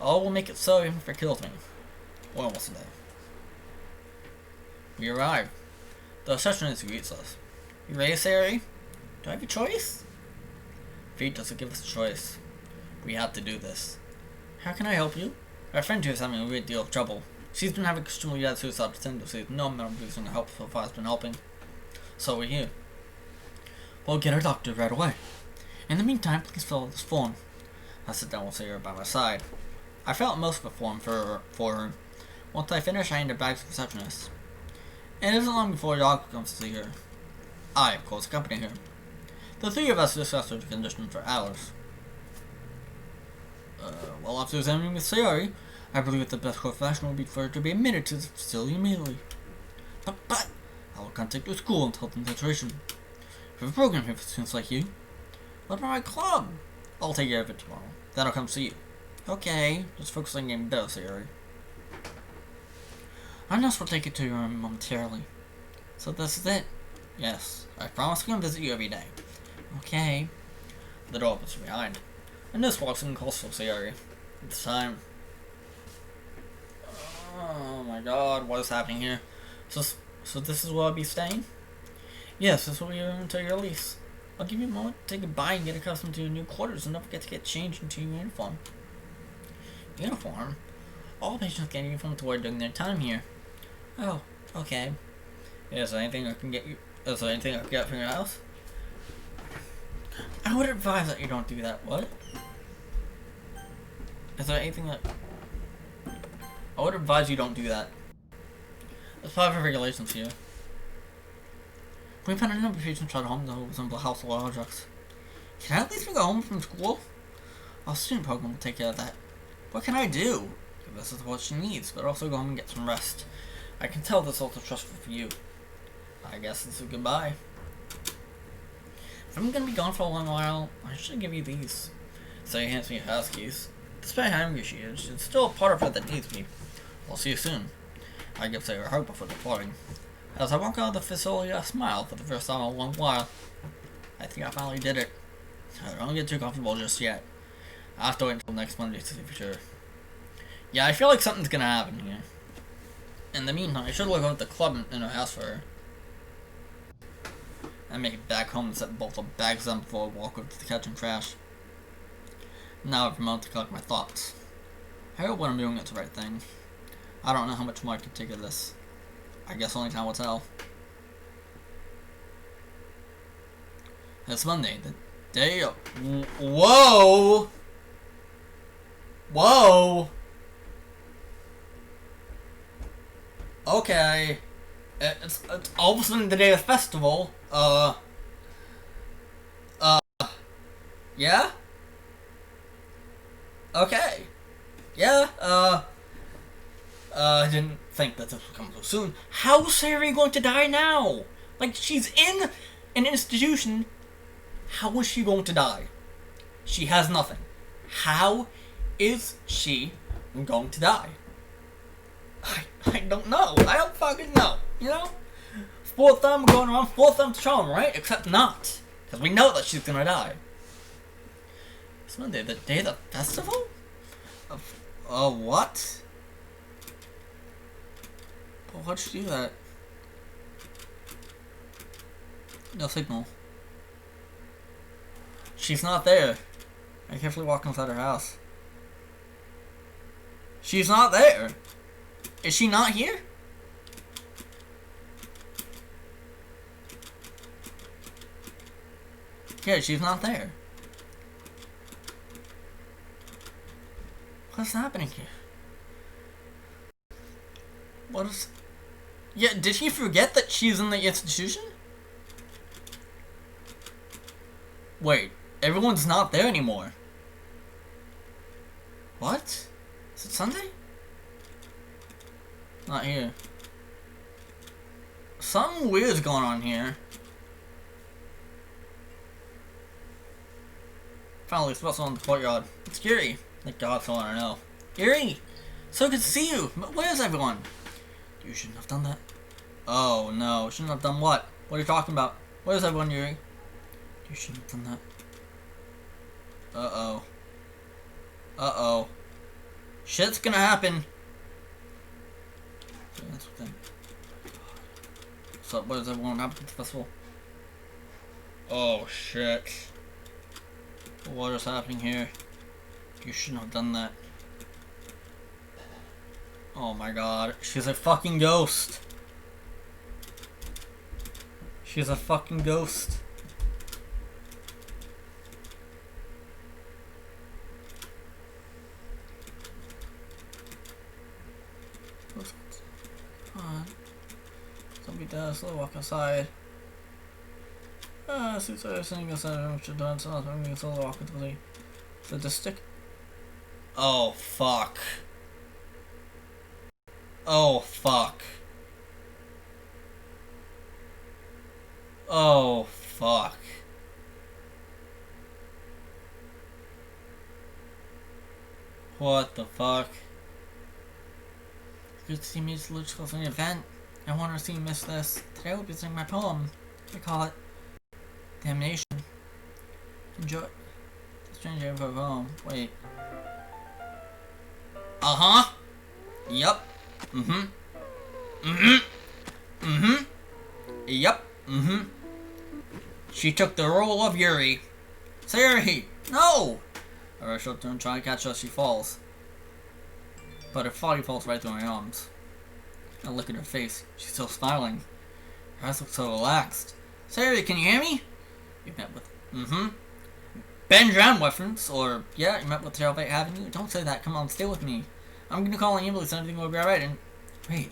S2: Oh, we'll make it so even if it kills me. We're almost there. We arrive. The receptionist greets us. You ready, Sayori? Do I have a choice? Fate doesn't give us a choice. We have to do this. How can I help you? Our friend here is having a great deal of trouble. She's been having extremely bad suicide tendencies. No amount of reason to help so far has been helping. So we're here. We'll get our doctor right away. In the meantime, please fill out this form. I sit down with Sayori by my side. I fill out most of the form for her. Once I finish, I hand it back to the receptionist. It isn't long before a doctor comes to see her. I, of course, accompany her. The three of us discuss her condition for hours. Well, after examining Miss Sayori, I believe that the best course of action would be for her to be admitted to the facility immediately. But, I will contact your school and tell them the situation. We have a program here for students like you. What about my club? I'll take care of it tomorrow. Then I'll come see you. Okay, just focus on getting better, Sayori. Our nurse will take you to your room momentarily. So this is it? Yes, I promise to come visit you every day. Okay. The door opens behind. A nurse walks in and calls for Sayori. It's time. Oh my god, what is happening here? So this is where I'll be staying? Yes, this will be until your release. I'll give you a moment to say goodbye and get accustomed to your new quarters and don't forget to get changed into your uniform. Uniform? All patients get a uniform to wear during their time here. Oh, okay. Is there anything I can get you? Is there anything I can get from your house? I would advise that you don't do that. What? Is there anything that... I would advise you don't do that. There's private regulations here. We've had a number of patients try to home that resemble household objects. Can I at least go home from school? Our student program will take care of that. What can I do? This is what she needs, but also go home and get some rest. I can tell this is also stressful for you. I guess this is goodbye. If I'm gonna be gone for a long while, I should give you these. So he hands me her house keys. Despite how angry she is, it's still a part of her that needs me. I'll see you soon. I give Sayori a hug before departing. As I walk out of the facility, I smile for the first time in a long while. I think I finally did it. I don't get too comfortable just yet. I have to wait until next Monday to see for sure. Yeah, I feel like something's gonna happen here. In the meantime, I should look out the club in her house for her. I make it back home and set both the bags down before I walk over to the couch and crash. Now I have a moment to collect my thoughts. I hope what I'm doing is the right thing. I don't know how much more I can take of this. I guess only time will tell. It's Monday, the day of... Whoa! Whoa! Okay. It's all of a sudden the day of the festival. Yeah? Okay. Yeah, I didn't think that this would come so soon. How is Sayori going to die now? Like, she's in an institution. How is she going to die? She has nothing. How is she going to die? I don't know. I don't fucking know. You know? Fourth thumb going around, fourth thumb's charm, right? Except not. Because we know that she's gonna die. It's Monday, the day of the festival? What? Well, why'd she do that? No signal. She's not there. I carefully walk inside her house. She's not there. Is she not here? Yeah, she's not there. What's happening here?
S1: What is... Yeah, did he forget that she's in the institution? Wait, everyone's not there anymore. What? Is it Sunday? Not here. Something weird's going on here. Finally, it's what's on the courtyard. It's Yuri. Thank God, someone I know. Yuri! So good to see you! But where's everyone? You shouldn't have done that. Oh no, shouldn't have done what? What are you talking about? Where's everyone, Yuri? You shouldn't have done that. Uh-oh. Uh-oh. Shit's gonna happen. Okay, that's what so, what is everyone happening at the festival? Oh, shit. What is happening here? You shouldn't have done that. Oh my god. She's a fucking ghost. She's a fucking ghost. Don't be dead, slow walk outside. Since I was saying I should done so I'm going to solo walk until the sadistic. Oh fuck. Oh fuck. Oh fuck. What the fuck? Good to see me to look close on the event. I want to see you miss this. Today I will be singing my poem. I call it Damnation. Enjoy. The stranger of home. Wait. Uh-huh. Yup. Mm-hmm. Mm-hmm. Mm-hmm. Yup. Mm-hmm. She took the role of Yuri. Sayuri! No! I rush up to her and try to catch her as she falls. But her body falls right through my arms. I look at her face. She's still smiling. Her eyes look so relaxed. Sayuri, can you hear me? You met with... Ben Drown reference, or... Yeah, you met with Terrell Bay Avenue. Don't say that. Come on, stay with me. I'm gonna call an ambulance and everything will be alright and... Wait.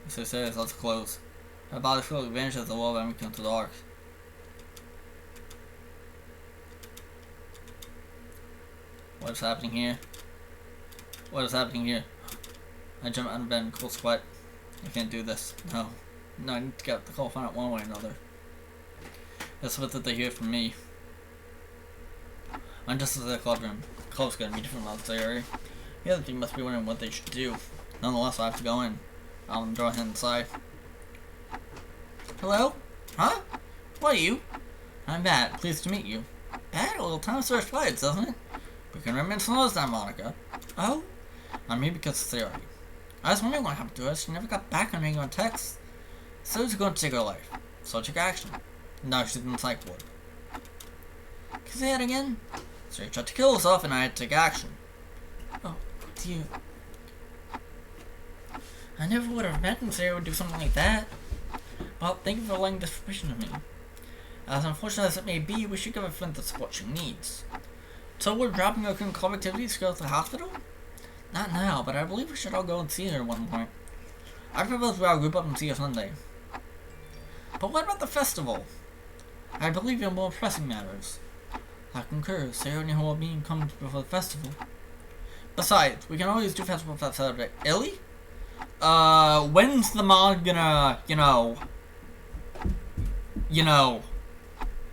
S1: So serious, let's close. Her body slowly vanishes as the wall of becomes dark. What is happening here? What is happening here? I jump out of bed in cold sweat. I can't do this. No. No, I need to get the call, find out one way or another. That's what did they hear from me. I'm just at the club room. The club's gonna be different about this area. The other team must be wondering what they should do. Nonetheless, I have to go in. I'll go ahead inside. Hello? Huh? What are you? I'm Bat. Pleased to meet you. Bat? Well, time search flights, doesn't it? We can remain slows down, Monica. Oh? I'm here because of Sayori. I was wondering what happened to her. She never got back on me on text. So she's going to take her life. So I took action. Now she's in the psych ward. Can you say that again? So she tried to kill herself and I had to take action. Oh, dear. I never would have imagined Sayori would do something like that. Well, thank you for letting this suspicion of me. As unfortunate as it may be, we should give her friend the support she needs. So we're dropping our current club activities to go to the hospital? Not now, but I believe we should all go and see her at one point. I propose we all group up and see her Sunday. But what about the festival? I believe you have more pressing matters. I concur, Sayori and her well-being comes before the festival. Besides, we can always do festival that Saturday. Illy? When's the mod gonna,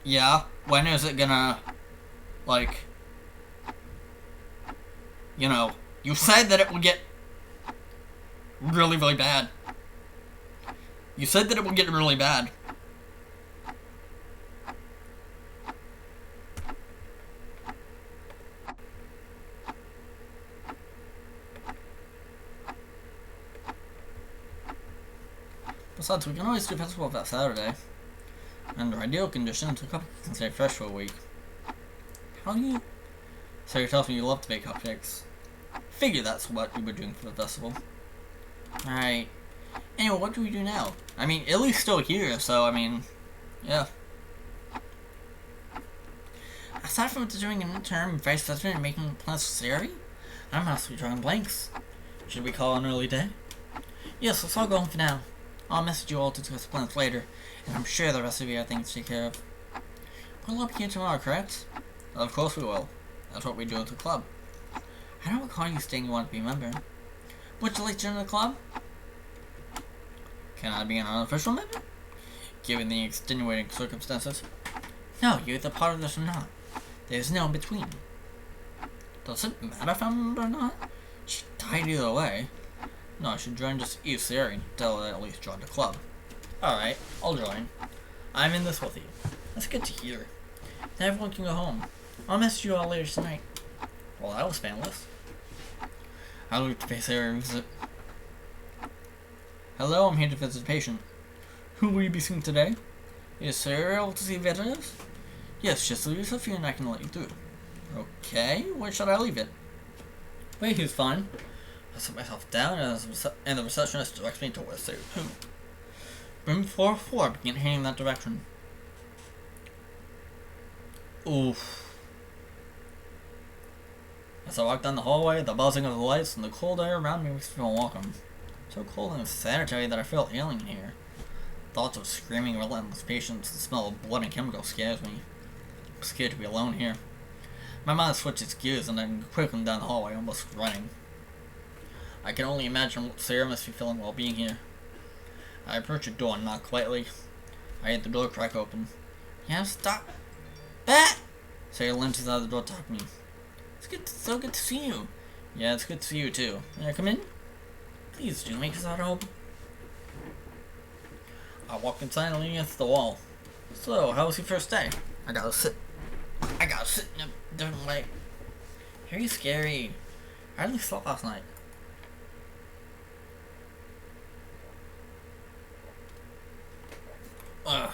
S1: yeah, when is it gonna, like, you said that it would get really, really bad. You said that it would get really bad. Besides, we can always do festival that Saturday. Under ideal conditions, a couple can stay fresh for a week. How do you... So you're telling me you love to bake cupcakes. Figure that's what you were doing for the festival. Alright. Anyway, what do we do now? I mean, Illy's still here, so, I mean, yeah. Aside from doing an interim vice president and making plans for Sayori, I'm honestly drawing blanks. Should we call an early day?
S2: Yes, let's all go home for now. I'll message you all to discuss plans later, and I'm sure the rest of you have things to take care of. We'll up here tomorrow, correct? Of course we will. That's what we do at the club. I don't recall you saying you want to be a member. Would you like to join the club? Can I be an unofficial member? Given the extenuating circumstances? No, you're either part of this or not. There's no in between. Does it matter if I'm a member or not? She died either way. No, I should join just Eve Siri and tell her to at least join the club. Alright, I'll join. I'm in this with you. That's good to hear. Then everyone can go home. I'll message you all later tonight. Well, that was painless. I'll leave to pay Sarah a visit. Hello, I'm here to visit a patient. Who will you be seeing today? Is Sarah able to see visitors? Yes, just leave yourself here and I can let you through. Okay, where should I leave it? Wait, he's fine. I set myself down and the receptionist directs me towards Sarah's room. Room 404, begin heading that direction. Oof. As I walk down the hallway, the buzzing of the lights and the cold air around me makes me feel welcome. So cold and sanitary that I feel alien here. Thoughts of screaming relentless patients, the smell of blood and chemicals scares me. I'm scared to be alone here. My mind switches gears and I'm quickly down the hallway, almost running. I can only imagine what Sarah must be feeling while being here. I approach a door and knock quietly. I hear the door crack open. Yeah, stop. Bat! Sarah lunges out of the door to talk to me. It's so good to see you. Yeah, it's good to see you too. May I come in? Please do make yourself at home. I walk inside and lean against the wall. So, how was your first day? I gotta sit in a different light. Very scary. I hardly slept last night. Ugh.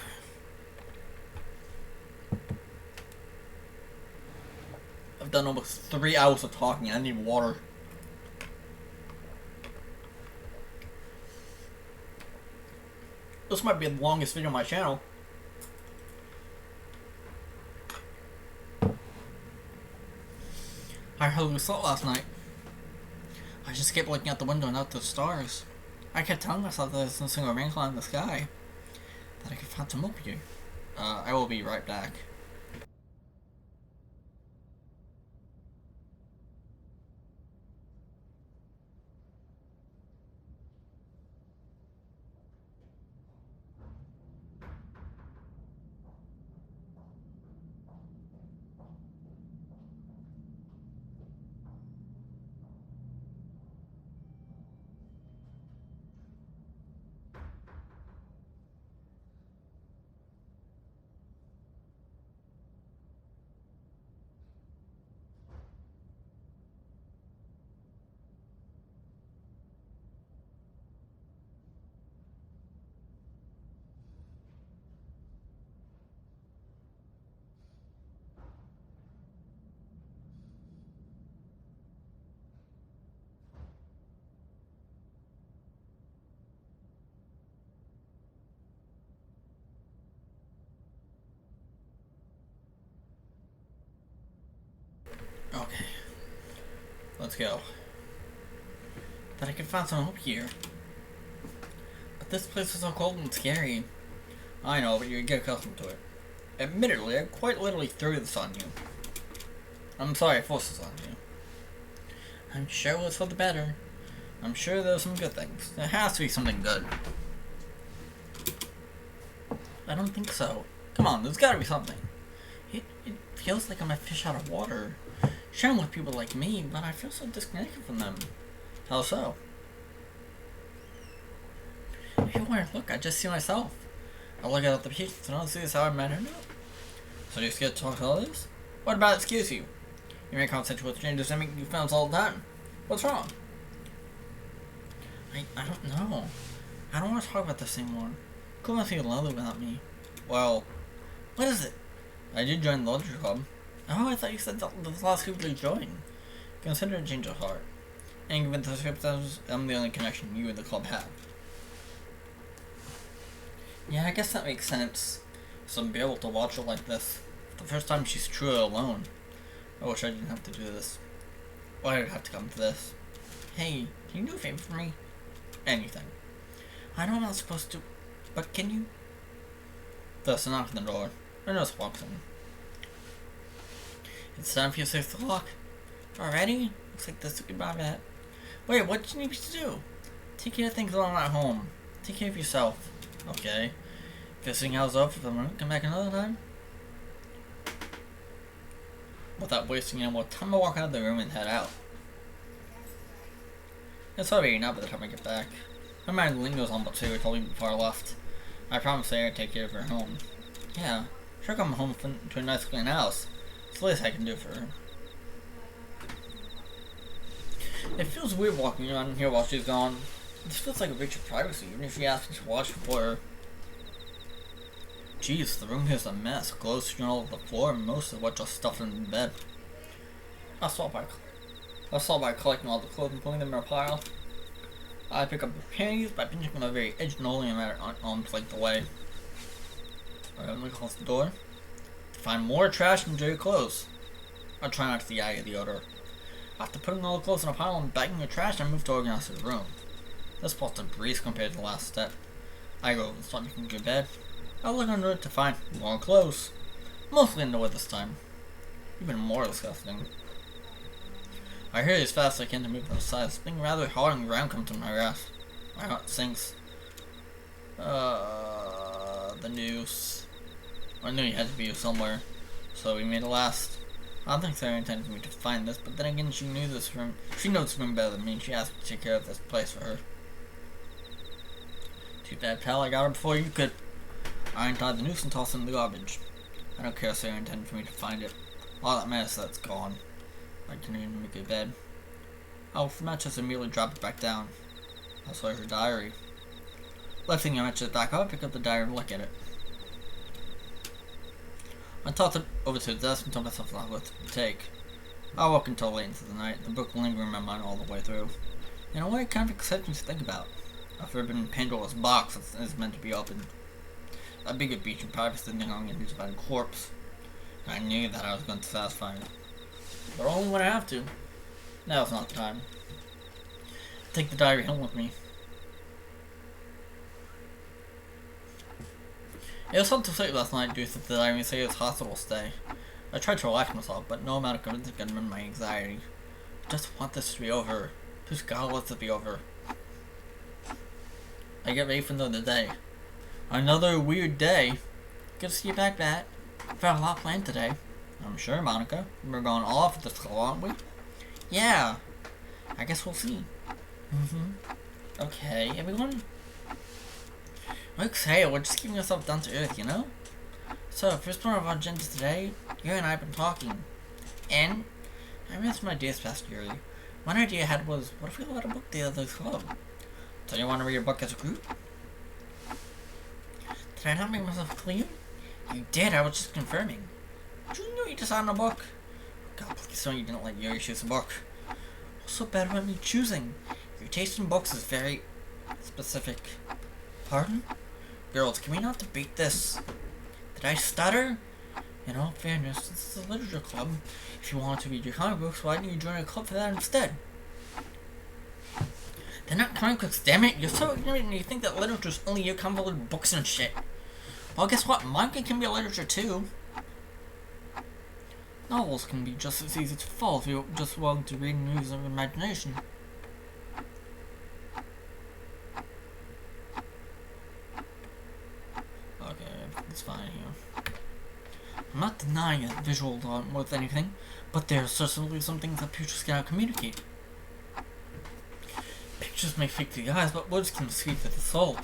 S2: I've done almost 3 hours of talking. I need water. This might be the longest video on my channel. I hardly slept last night. I just kept looking out the window and out the stars. I kept telling myself that there's no single rain cloud in the sky. That I could find some up here. I will be right back. Okay. Let's go. That I can find some hope here. But this place is so cold and scary. I know, but you get accustomed to it. Admittedly, I quite literally threw this on you. I'm sorry I forced this on you. I'm sure it's for the better. I'm sure there's some good things. There has to be something good. I don't think so. Come on, there's gotta be something. It feels like I'm a fish out of water. Sharing with people like me, but I feel so disconnected from them. How so? Everywhere I look, I just see myself. I look at the patients and I don't see this how I met her now. So you're scared to talk to others? What about excuse you? You make conversation with strangers and make new friends all the time. What's wrong? I don't know. I don't want to talk about this anymore. Cool must feel lonely without me. Well, what is it? I did join the Laundry Club. Oh, I thought you said that the last people to join. Consider a change of heart. And given the circumstances, I'm the only connection you and the club have. Yeah, I guess that makes sense. So I'm be able to watch her like this. The first time she's truly alone. I wish I didn't have to do this. Why did I have to come to this? Hey, can you do a favor for me? anything. I know I'm not supposed to, but can you? There's a knock on the door. A nurse walks in. It's time for your 6 o'clock. Already? Looks like this goodbye that. Wait, what do you need me to do? Take care of things while I'm at home. Take care of yourself. Okay. Visiting hours up for a minute. Come back another time. Without wasting any more time, I walk out of the room and head out. It's already now by the time I get back. My mind lingers on what Sarah told me before I left. I promised Sarah to take care of her home. Yeah, sure come home to a nice clean house. It's the least I can do for her. It feels weird walking around here while she's gone. This feels like a breach of privacy, even if she asked me to watch for her. Jeez, the room here's a mess. Clothes strewn all over the floor, and most of what just stuffed in the bed. I'll start by collecting all the clothes and putting them in a pile. I pick up the panties by pinching on the very edge and holding them at arm's length away. Alright, I'm gonna close the door. To find more trash and dirty clothes. I try not to see eye of the odor. After putting all the clothes in a pile and bagging the trash, I move to organize the room. This part's a breeze compared to the last step. I go and start making your bed. I look under it to find more clothes. Mostly underwear this time. Even more disgusting. I hurry as fast as I can to move them aside. Something rather hard and ground comes to my grasp. My heart sinks. The noose. I knew you had to be somewhere, so we made it last. I don't think Sarah intended for me to find this, but then again, she knew this room. She knows this room better than me, and she asked me to take care of this place for her. Too bad, pal. I got her before you could. I untied the noose and tossed it in the garbage. I don't care if Sarah intended for me to find it. All that matters is that it's gone. I didn't even make a bed. I'll matches immediately drop it back down. I saw her diary. Lifting the matches back up, pick up the diary and look at it. I tossed it over to the desk and told myself not what to take. I woke until late into the night, the book lingering in my mind all the way through. In a way, it kind of excites me to think about. A forbidden Pandora's box that is meant to be opened. A bigger beach in privacy than hung in his abandoned corpse. I knew that I was going to satisfy it. But only when I have to. Now's not the time. Take the diary home with me. It was hard to sleep last night due to the diary say it was hospital stay. I tried to relax myself, but no amount of convincing could end my anxiety. I just want this to be over. Just God lets it be over. I get ready for another day. Another weird day. Good to see you back, Bat. We've got a lot planned today. I'm sure, Monica. We're going all off at the school, aren't we? Yeah. I guess we'll see. Okay, everyone. We're excited. We're just keeping ourselves down to earth, you know? So, first part of our agenda today, you and I have been talking. And I read some ideas past Yuri. One idea I had was, what if we let a book together as a club? So you want to read a book as a group? Did I not make myself clear? You did, I was just confirming. Did you know you decided on a book? God, please tell me you didn't let Yuri choose a book. What's so bad about me choosing? Your taste in books is very specific. Pardon? Girls, can we not debate this? Did I stutter? In all fairness, this is a literature club. If you want to read your comic books, why didn't you join a club for that instead? They're not comic books, damn it! You're so ignorant and you think that literature's only your convoluted books and shit. Well, guess what? Manga can be a literature too. Novels can be just as easy to follow if you're just willing to read and use your imagination. Okay, everything's fine here. I'm not denying that visuals aren't worth anything, but there are certainly some things that pictures cannot communicate. Pictures may speak to the eyes, but words can speak to the soul.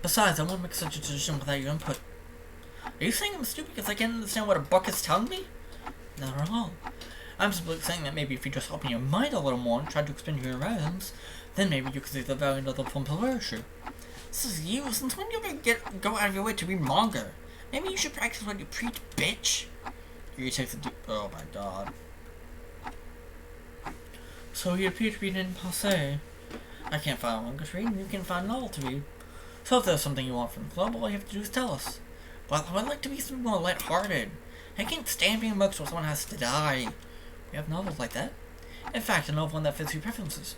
S2: Besides, I won't make such a decision without your input. Are you saying I'm stupid because I can't understand what a book is telling me? Not at all. I'm simply saying that maybe if you just open your mind a little more and try to expand your horizons, then maybe you could see the value in other forms of literature. This is you. Since when do you ever go out of your way to read manga? Maybe you should practice what you preach, bitch. You take the oh my god. So you appear to be an impasse. I can't find one to read, and you can't find a novel to read. So if there's something you want from the club, all you have to do is tell us. But I'd like to be something more lighthearted. I can't stand reading books where someone has to die. We have novels like that. In fact, a novel that fits your preferences.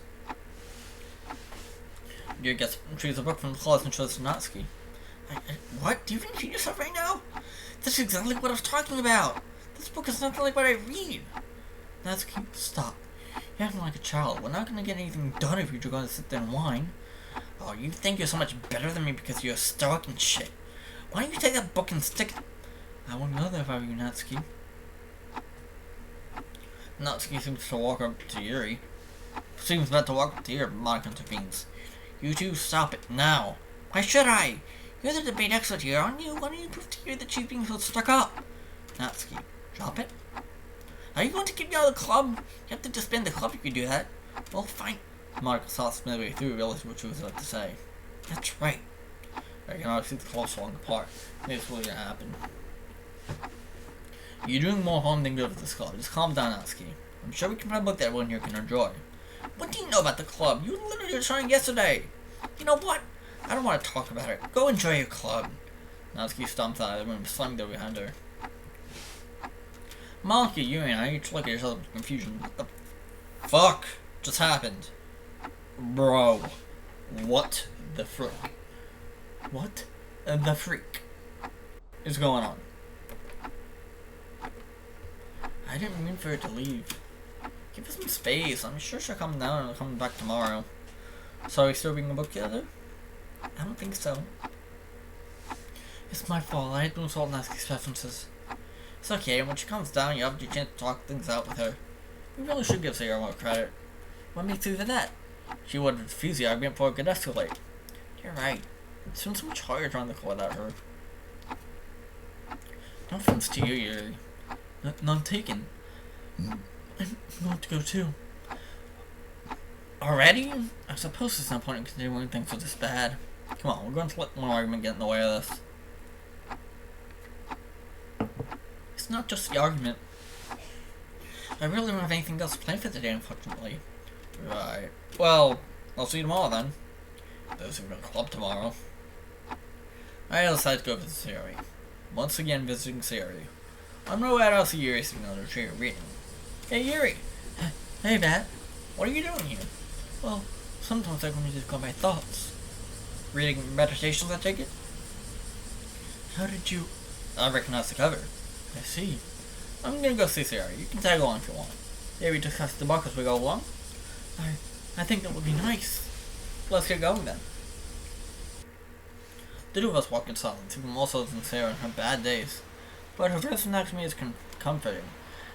S2: Yuri gets retrieves a book from the closet and shows to Natsuki. What? Do you think you yourself right now? That's exactly what I was talking about. This book is nothing like what I read. Natsuki, stop. You're acting like a child. We're not gonna get anything done if you're just gonna sit there and whine. Oh, you think you're so much better than me because you're stoic and shit. Why don't you take that book and stick it? I wouldn't know that if I were you, Natsuki. Natsuki seems to walk up to Yuri. Seems about to walk up to Yuri, but Monica intervenes. You two, stop it, now. Why should I? You're the debate expert here, aren't you? Why don't you prove to Yuri that she's being so stuck up? Natsuki, drop it. Are you going to kick me out of the club? You have to disband the club if you do that. Well, fine. Monica saw us midway through, realized what she was about to say. That's right. I can already see the club falling apart. Maybe it's really gonna happen. You're doing more harm than good with this club. Just calm down, Natsuki. I'm sure we can find a book that everyone here can enjoy. What do you know about the club? You literally were trying yesterday. You know what? I don't want to talk about it. Go enjoy your club. Natsuki stomps out of the room, slamming the door behind her. Monica, you and I each look at each other with confusion. What the fuck just happened? Bro. What the frick? What the freak is going on? I didn't mean for it to leave. Give us some space. I'm sure she'll come down and come back tomorrow. So are we still reading a book together? I don't think so. It's my fault. I had to insult Natsuki's preferences. It's okay. When she comes down, you have your chance to talk things out with her. We really should give Sarah more credit. What makes you say that? She would refuse the argument before it could escalate. You're right. It's been so much harder trying to call without her. No offense to you, Yuri. None taken. I'm going to go too. Already? I suppose there's no point in continuing things with this bad. Come on, we're going to let one argument get in the way of this. It's not just the argument. I really don't have anything else planned for today, unfortunately. Right. Well, I'll see you tomorrow then. There's even a club tomorrow. I decided to go visit Siri. Once again visiting Siri. On my way out, I'll see Yuri sitting on the tree reading. Hey Yuri! Hey Matt! What are you doing here? Well, sometimes I want to just call my thoughts. Reading meditations, I take it? How did you... I recognize the cover. I see. I'm gonna go see Siri. You can tag along if you want. Maybe discuss the book as we go along. I think that would be nice. Let's get going then. The two of us walked in silence, even more so than Sarah in her bad days. But her dress next to me is comforting.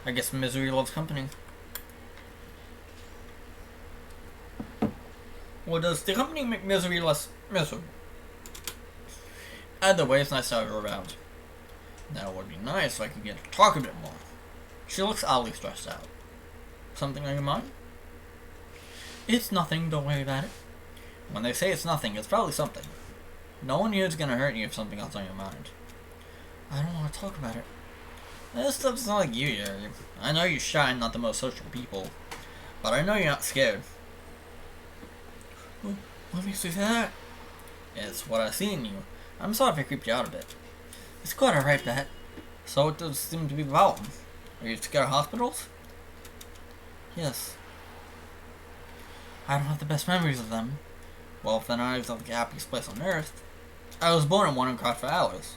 S2: I guess misery loves company. Or does the company make misery less miserable? Either way, it's nice to have her around. Now it would be nice if I could get to talk a bit more. She looks oddly stressed out. Something on your mind? It's nothing, don't worry about it. When they say it's nothing, it's probably something. No one here is gonna hurt you if something else on your mind. I don't want to talk about it. This stuff's not like you, Yuri. I know you're shy and not the most social people, but I know you're not scared. Well, what makes you say that? It's what I see in you. I'm sorry if I creeped you out a bit. It's quite alright, Pat. So it does seem to be the problem. Are you scared of hospitals? Yes. I don't have the best memories of them. Well, if the knives are the happiest place on earth. I was born in one and cried for hours.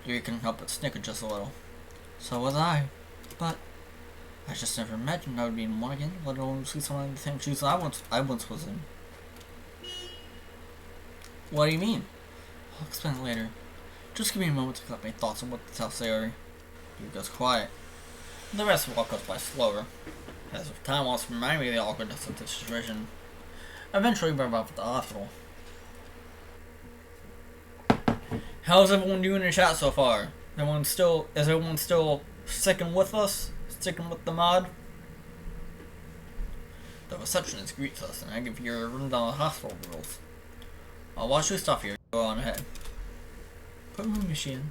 S2: You couldn't help but snicker just a little. So was I. But I just never imagined I would be in one again, let alone see someone in the same shoes I once was in. What do you mean? I'll explain it later. Just give me a moment to collect my thoughts on what to tell Sayori. He goes quiet. The rest of the walk goes by slower, as if time wants to remind me of the awkwardness of the situation. Eventually, we're arrived at the hospital. How's everyone doing in the chat so far? Is everyone still sticking with us? Sticking with the mod? The receptionist greets us, and I give you a rundown of the hospital rules. I'll watch your stuff here. Go on ahead. Put room machine.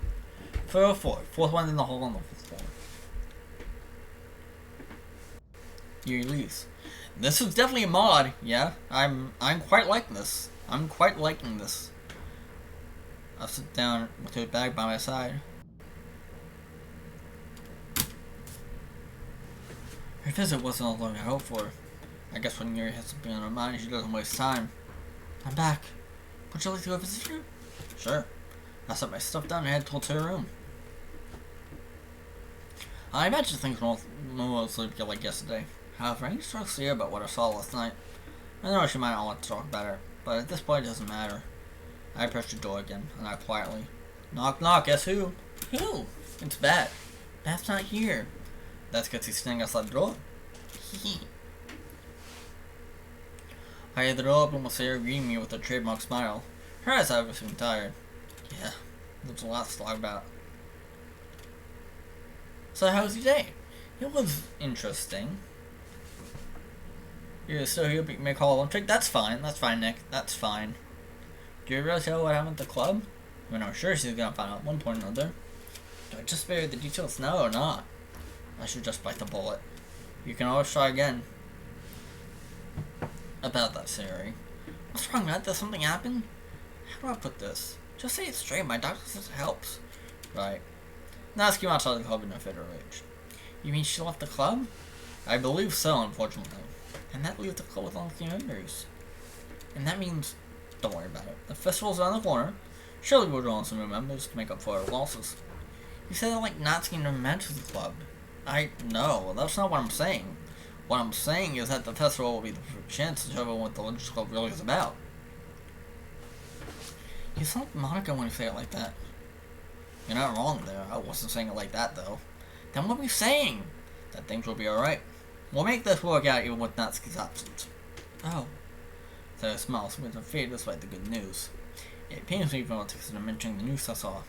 S2: 404. Fourth one in the hall on the fifth floor. You release. This is definitely a mod. Yeah, I'm quite liking this. I'm quite liking this. I'll sit down with her bag by my side. Her visit wasn't as long as I hoped for. I guess when Yuri has something on her mind, she doesn't waste time. I'm back. Would you like to go visit her? Sure. I set my stuff down and head towards her room. I imagine things won't mostly be like yesterday. However, I need to talk to you about what I saw last night. I know she might not want to talk about it, but at this point it doesn't matter. I pressed the door again, and I quietly. Knock, knock, guess who? Who? It's Bat. Bat's not here. That's because he's standing outside the door. I had the door open with Sarah greeting me with a trademark smile. Her eyes obviously seemed tired. Yeah, there's a lot to talk about. So how was your day? It was interesting. You're still here, but you may call one trick. That's fine, Nick. That's fine. Do you really know what happened at the club? I mean, I'm sure she's gonna find out at one point or another. Do I just bury the details now or not? I should just bite the bullet. You can always try again. About that, Sari. What's wrong, Matt? Did something happen? How do I put this? Just say it straight. My doctor says it helps. Right. Now ask you outside the club in a fit of rage. You mean she left the club? I believe so, unfortunately. And that leaves the club with only 3 members. And that means... Don't worry about it. The festival's around the corner. Surely we'll draw on some new members to make up for our losses. You said I like not seeing the members of the club. No, that's not what I'm saying. What I'm saying is that the festival will be the perfect chance to show everyone what the Legends Club really is about. You sound like Monica when you say it like that. You're not wrong there. I wasn't saying it like that, though. Then what are you saying? That things will be alright. We'll make this work out even with Natsuki's absence. Oh. Sarah smiles with her fate despite the good news. It pains me even when Texas mentioning the news I saw.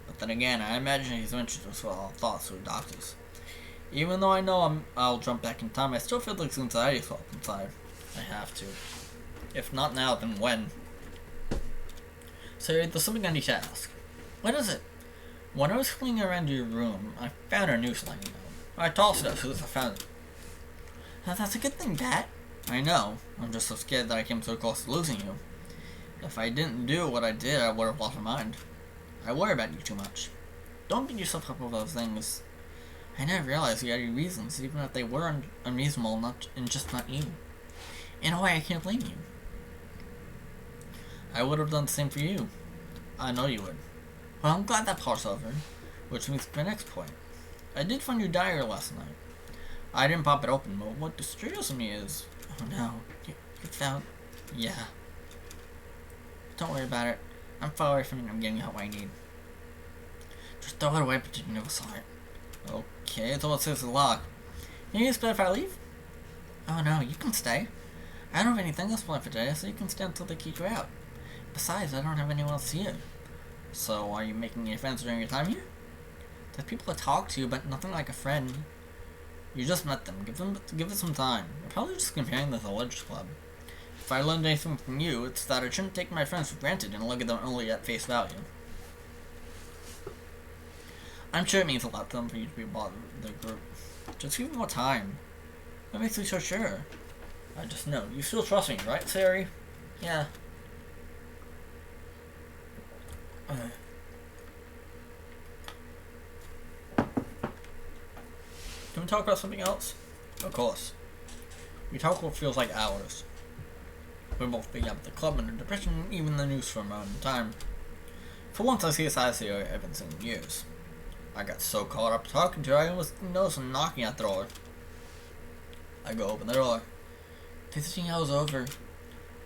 S2: But then again, I imagine he's mentioned as well thoughts to the doctors. Even though I know I'll jump back in time, I still feel like anxiety is up inside. I have to. If not now, then when? So there's something I need to ask. What is it? When I was cleaning around your room, I found our noose lying out. I tossed it as soon as I found it. Now that's a good thing, Pat. I know. I'm just so scared that I came so close to losing you. If I didn't do what I did, I would have lost my mind. I worry about you too much. Don't beat yourself up over those things. I never realized you had your reasons, even if they were unreasonable and just not you. In a way, I can't blame you. I would have done the same for you. I know you would. Well, I'm glad that part's over, which means my next point. I did find your diary last night. I didn't pop it open, but what distresses me is... Oh no, you found... Yeah. Don't worry about it. I'm far away from it and I'm getting help I need. Just throw it away, but you never saw it. Okay, so it says the lock. You it's better if I leave? Oh no, you can stay. I don't have anything else planned for today, so you can stay until they kick you out. Besides, I don't have anyone else here. So, are you making any friends during your time here? There's people to talk to, but nothing like a friend. You just met them. Give it some time. You're probably just comparing this to the Legends Club. If I learned anything from you, it's that I shouldn't take my friends for granted and look at them only at face value. I'm sure it means a lot to them for you to be part of the group. Just give me more time. What makes you so sure? I just know. You still trust me, right, Sari? Yeah. Can we talk about something else? Of course. We talk what feels like hours. We both began at the club under depression, even the news for a moment in time. For once I see a side of Sari I haven't seen in years. I got so caught up talking to her I almost noticed him knocking at the door. I go open the door. Visiting hours over.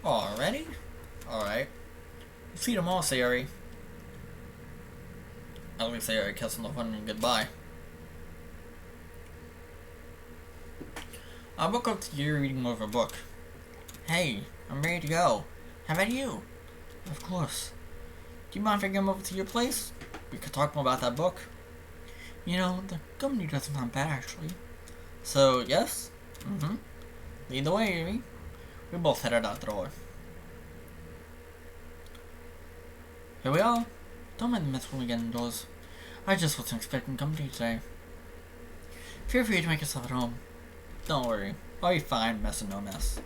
S2: Already? Alright. See you tomorrow, Sari. I'll leave Sari a kiss on the front and goodbye. I woke up to you reading more of a book. Hey, I'm ready to go. How about you? Of course. Do you mind if I come over to your place? We could talk more about that book. You know, the company doesn't sound bad, actually. So, yes? Mm-hmm. Lead the way, Amy. We both headed out the door. Here we are. Don't mind the mess when we get indoors. I just wasn't expecting company today. Feel free to make yourself at home. Don't worry. I'll be fine, mess or no mess.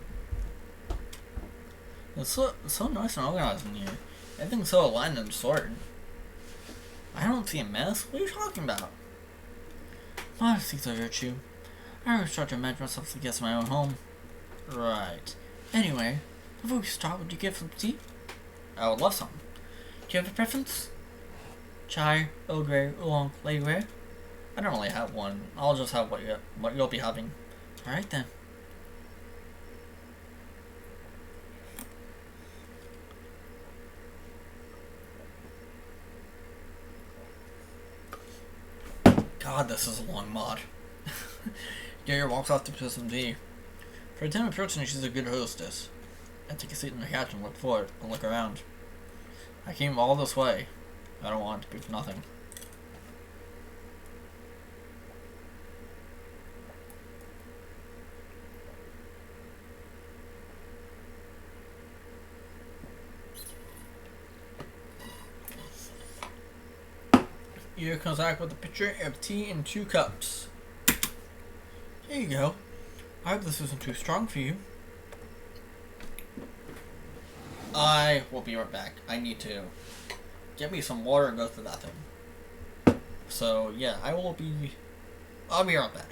S2: It's so nice and organized in here. Everything's so aligned and sorted. I don't see a mess. What are you talking about? Modesty's a virtue. I always try to imagine myself as a guest in my own home. Right. Anyway, Before we start, would you give some tea? I would love some. Do you have a preference? Chai, Earl Grey, Oolong, Lady Grey? I don't really have one. I'll just have what you'll be having. Alright then. God, this is a long mod. Gary walks off to piss some tea. For a timid person, she's a good hostess. I take a seat in the couch and look forward and look around. I came all this way. I don't want to be for nothing. Here comes back with a pitcher of tea and 2 cups. Here you go. I hope this isn't too strong for you. I will be right back. I need to get me some water and go to the bathroom. So yeah, I'll be right back.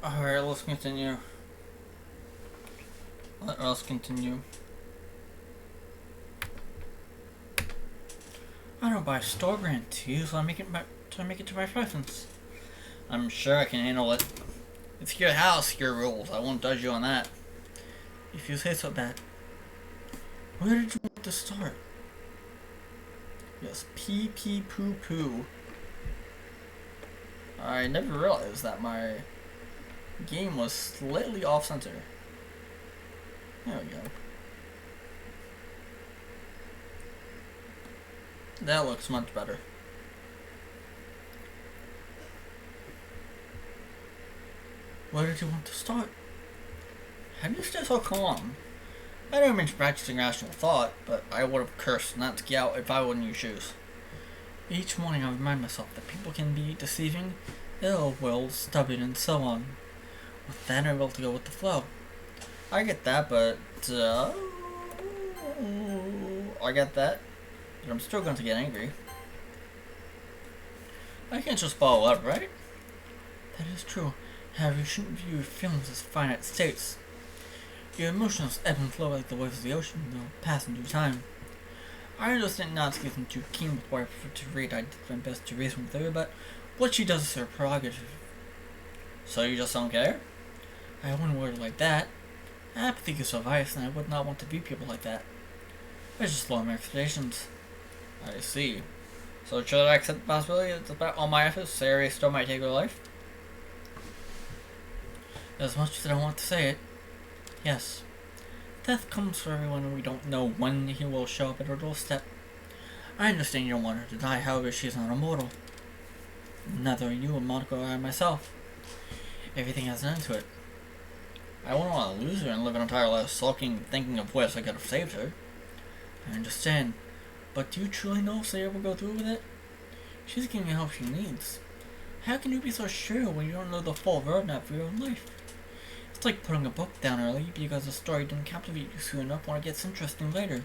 S1: Alright, let's continue. Let us continue. I don't buy store brand tea, so I make it to my preference. I'm sure I can handle it. It's your house, your rules. I won't judge you on that. If you say so, Bat. Where did you want to start? Yes, pee pee poo poo. I never realized that my game was slightly off center. There we go. That looks much better. Where did you want to start? How do you stay so calm? I don't mean practicing rational thought, but I would have cursed not to get out if I were in your shoes. Each morning I remind myself that people can be deceiving, ill-willed, stubborn, and so on. With that, I'm able to go with the flow. I get that, but I get that, but I'm still going to get angry. I can't just follow up, right? That is true. However, you shouldn't view your feelings as finite states. Your emotions ebb and flow like the waves of the ocean, they'll pass in due time. I understand not to get too keen with what I prefer to read. I did my best to reason with her, but what she does is her prerogative. So you just don't care? I wouldn't word it like that. Apathy is so vice, and I would not want to view people like that. I just lower my expectations. I see. So should I accept the possibility that despite all my efforts, Sayori still might take her life? As much as I don't want to say it, yes. Death comes for everyone and we don't know when he will show up at our doorstep. I understand you don't want her to die, however she is not immortal. Neither you or Monaco or I myself. Everything has an end to it. I wouldn't want to lose her and live an entire life sulking, thinking of ways I could have saved her. I understand, but do you truly know if Sayori will go through with it? She's getting the help she needs. How can you be so sure when you don't know the full roadmap for your own life? It's like putting a book down early because the story didn't captivate you soon enough when it gets interesting later.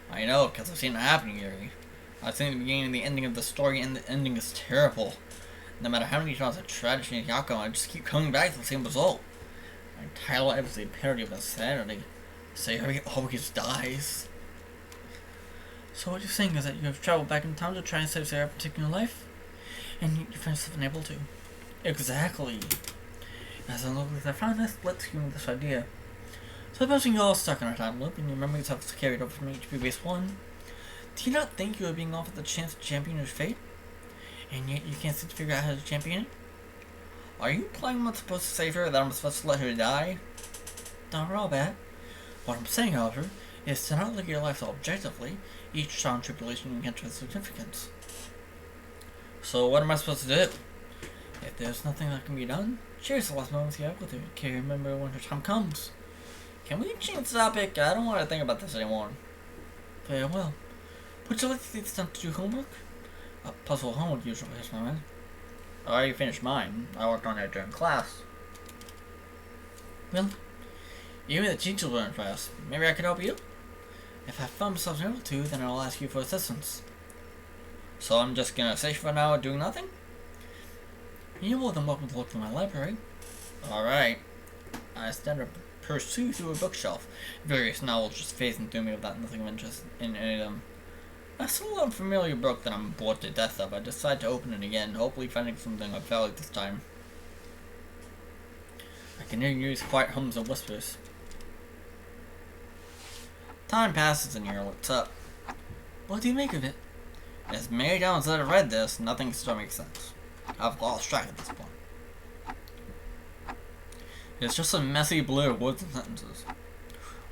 S1: I know, because I've seen it happen, Yuri. I've seen the beginning and the ending of the story, and the ending is terrible. No matter how many times I try to change the outcome, I just keep coming back to the same result. My entire life is a parody of insanity. Sayori always dies. So what you're saying is that you have traveled back in time to try and save Sayori's particular life? And you find yourself unable to. Exactly. As unlikely as I found this, let's give me this idea. Supposing you're all stuck in a time loop and your memories have carried over from each previous one, do you not think you are being offered the chance to champion your fate? And yet you can't seem to figure out how to champion it? Are you implying I'm supposed to save her, that I'm supposed to let her die? Not at all bad. What I'm saying, however, is to not look at your life so objectively. Each trial and tribulation you encounter has significance. So what am I supposed to do? If there's nothing that can be done, cherish the last moments you have with her. Can you remember when her time comes? Can we change the topic? I don't want to think about this anymore. Very well. Would you like to take this time to do homework? A puzzle homework usually hits my mind. I already finished mine. I worked on it during class. Really? Even the teacher learned fast. Maybe I could help you? If I found myself able to, then I'll ask you for assistance. So I'm just gonna sit for now doing nothing? You're more than welcome to look through my library. Alright. I stand up, pursue through a bookshelf. Various novels just phasing through me without nothing of interest in any of them. I saw an unfamiliar book that I'm bored to death of. I decide to open it again, hopefully finding something of value this time. I can hear Yuri's quiet hums and whispers. Time passes and Yuri looks up. What do you make of it? As many times that I've read this, nothing still makes sense. I've lost track at this point. It's just a messy blur of words and sentences.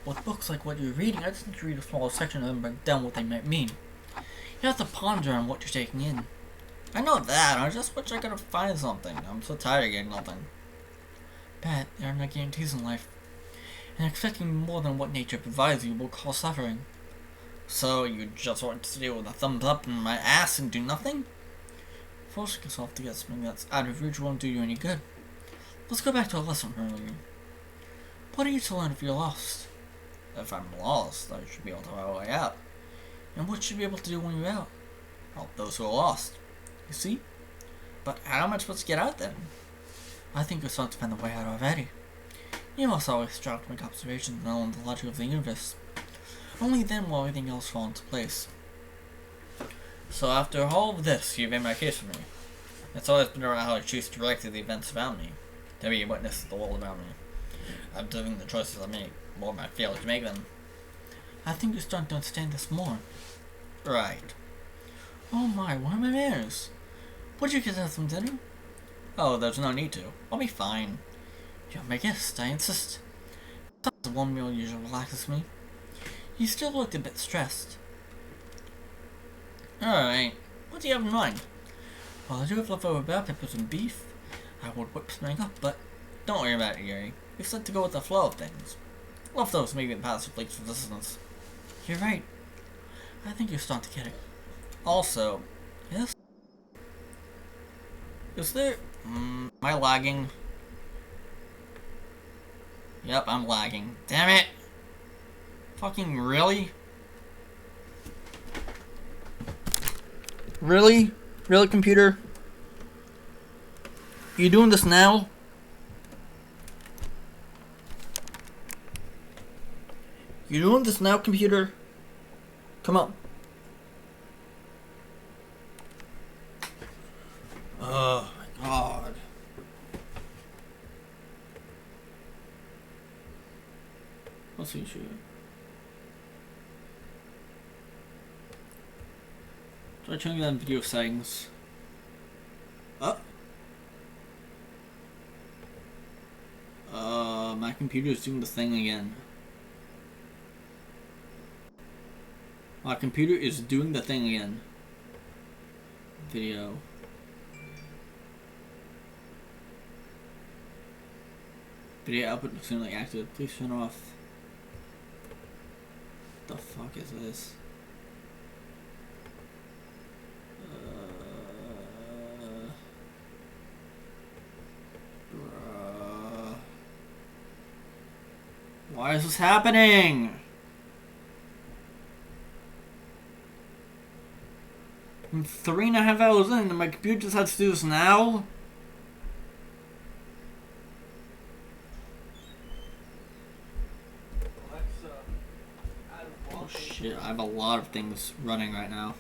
S1: With books like what you're reading, I just need to read a small section of them and break down what they might mean. You have to ponder on what you're taking in. I know that, I just wish I could have found something. I'm so tired of getting nothing. Pat, there are no guarantees in life. And expecting more than what nature provides you will cause suffering. So, you just want to deal with a thumbs up in my ass and do nothing? Forcing yourself to get something that's out of reach won't do you any good. Let's go back to a lesson earlier. What are you to learn if you're lost? If I'm lost, I should be able to find my way out. And what should you be able to do when you're out? Help those who are lost. You see? But how am I supposed to get out then?
S2: I think you're starting to find a way out already. You must always strive to make observations and know the logic of the universe. Only then will everything else fall into place. So after all of this, you've made my case for me. It's always been around how I choose to react to the events around me, to be a witness to the world around me. I'm doing the choices I make, more than I fail to make them. I think you're starting to understand this more. Right. Oh my, where are my manners? Would you get us some dinner? Oh, there's no need to. I'll be fine. You're my guest, I insist. Sometimes the warm meal usually relaxes me. You still looked a bit stressed. Alright, what do you have in mind? Well, I do have leftover bell peppers and beef. I would whip something up, but don't worry about it, Yuri. We just like to go with the flow of things. Leftovers may be the passive leaks resistance. You're right. I think you're starting to get it. Also, yes? Is there... am I lagging? Yep, I'm lagging. Damn it! Fucking really? Really? Really, computer? You doing this now? You doing this now, computer? Come on. Oh my god. What's the issue? Try turning on video settings. My computer's doing the thing again. My computer is doing the thing again. Video. Video output extremely active. Please turn off. What the fuck is this? Why is this happening? I'm 3.5 hours in and my computer just has to do this now? Oh shit, I have a lot of things running right now.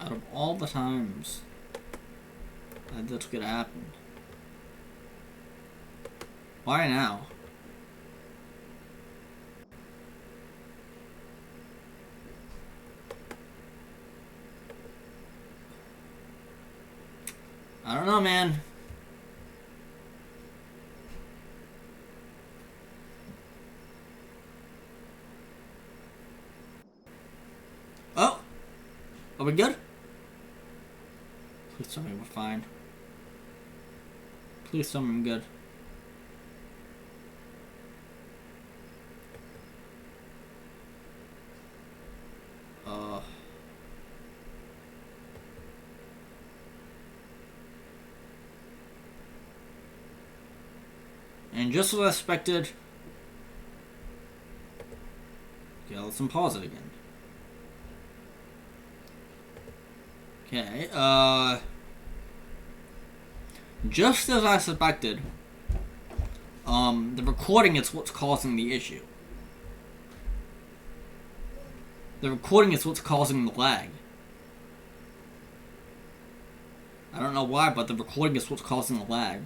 S2: Out of all the times that this could happen, why now? I don't know, man. Oh! Are we good? Please tell me we're fine. Please tell me I'm good. And just as I expected... Okay, let's unpause it again. Okay, just as I suspected, the recording is what's causing the issue. The recording is what's causing the lag. I don't know why, but the recording is what's causing the lag.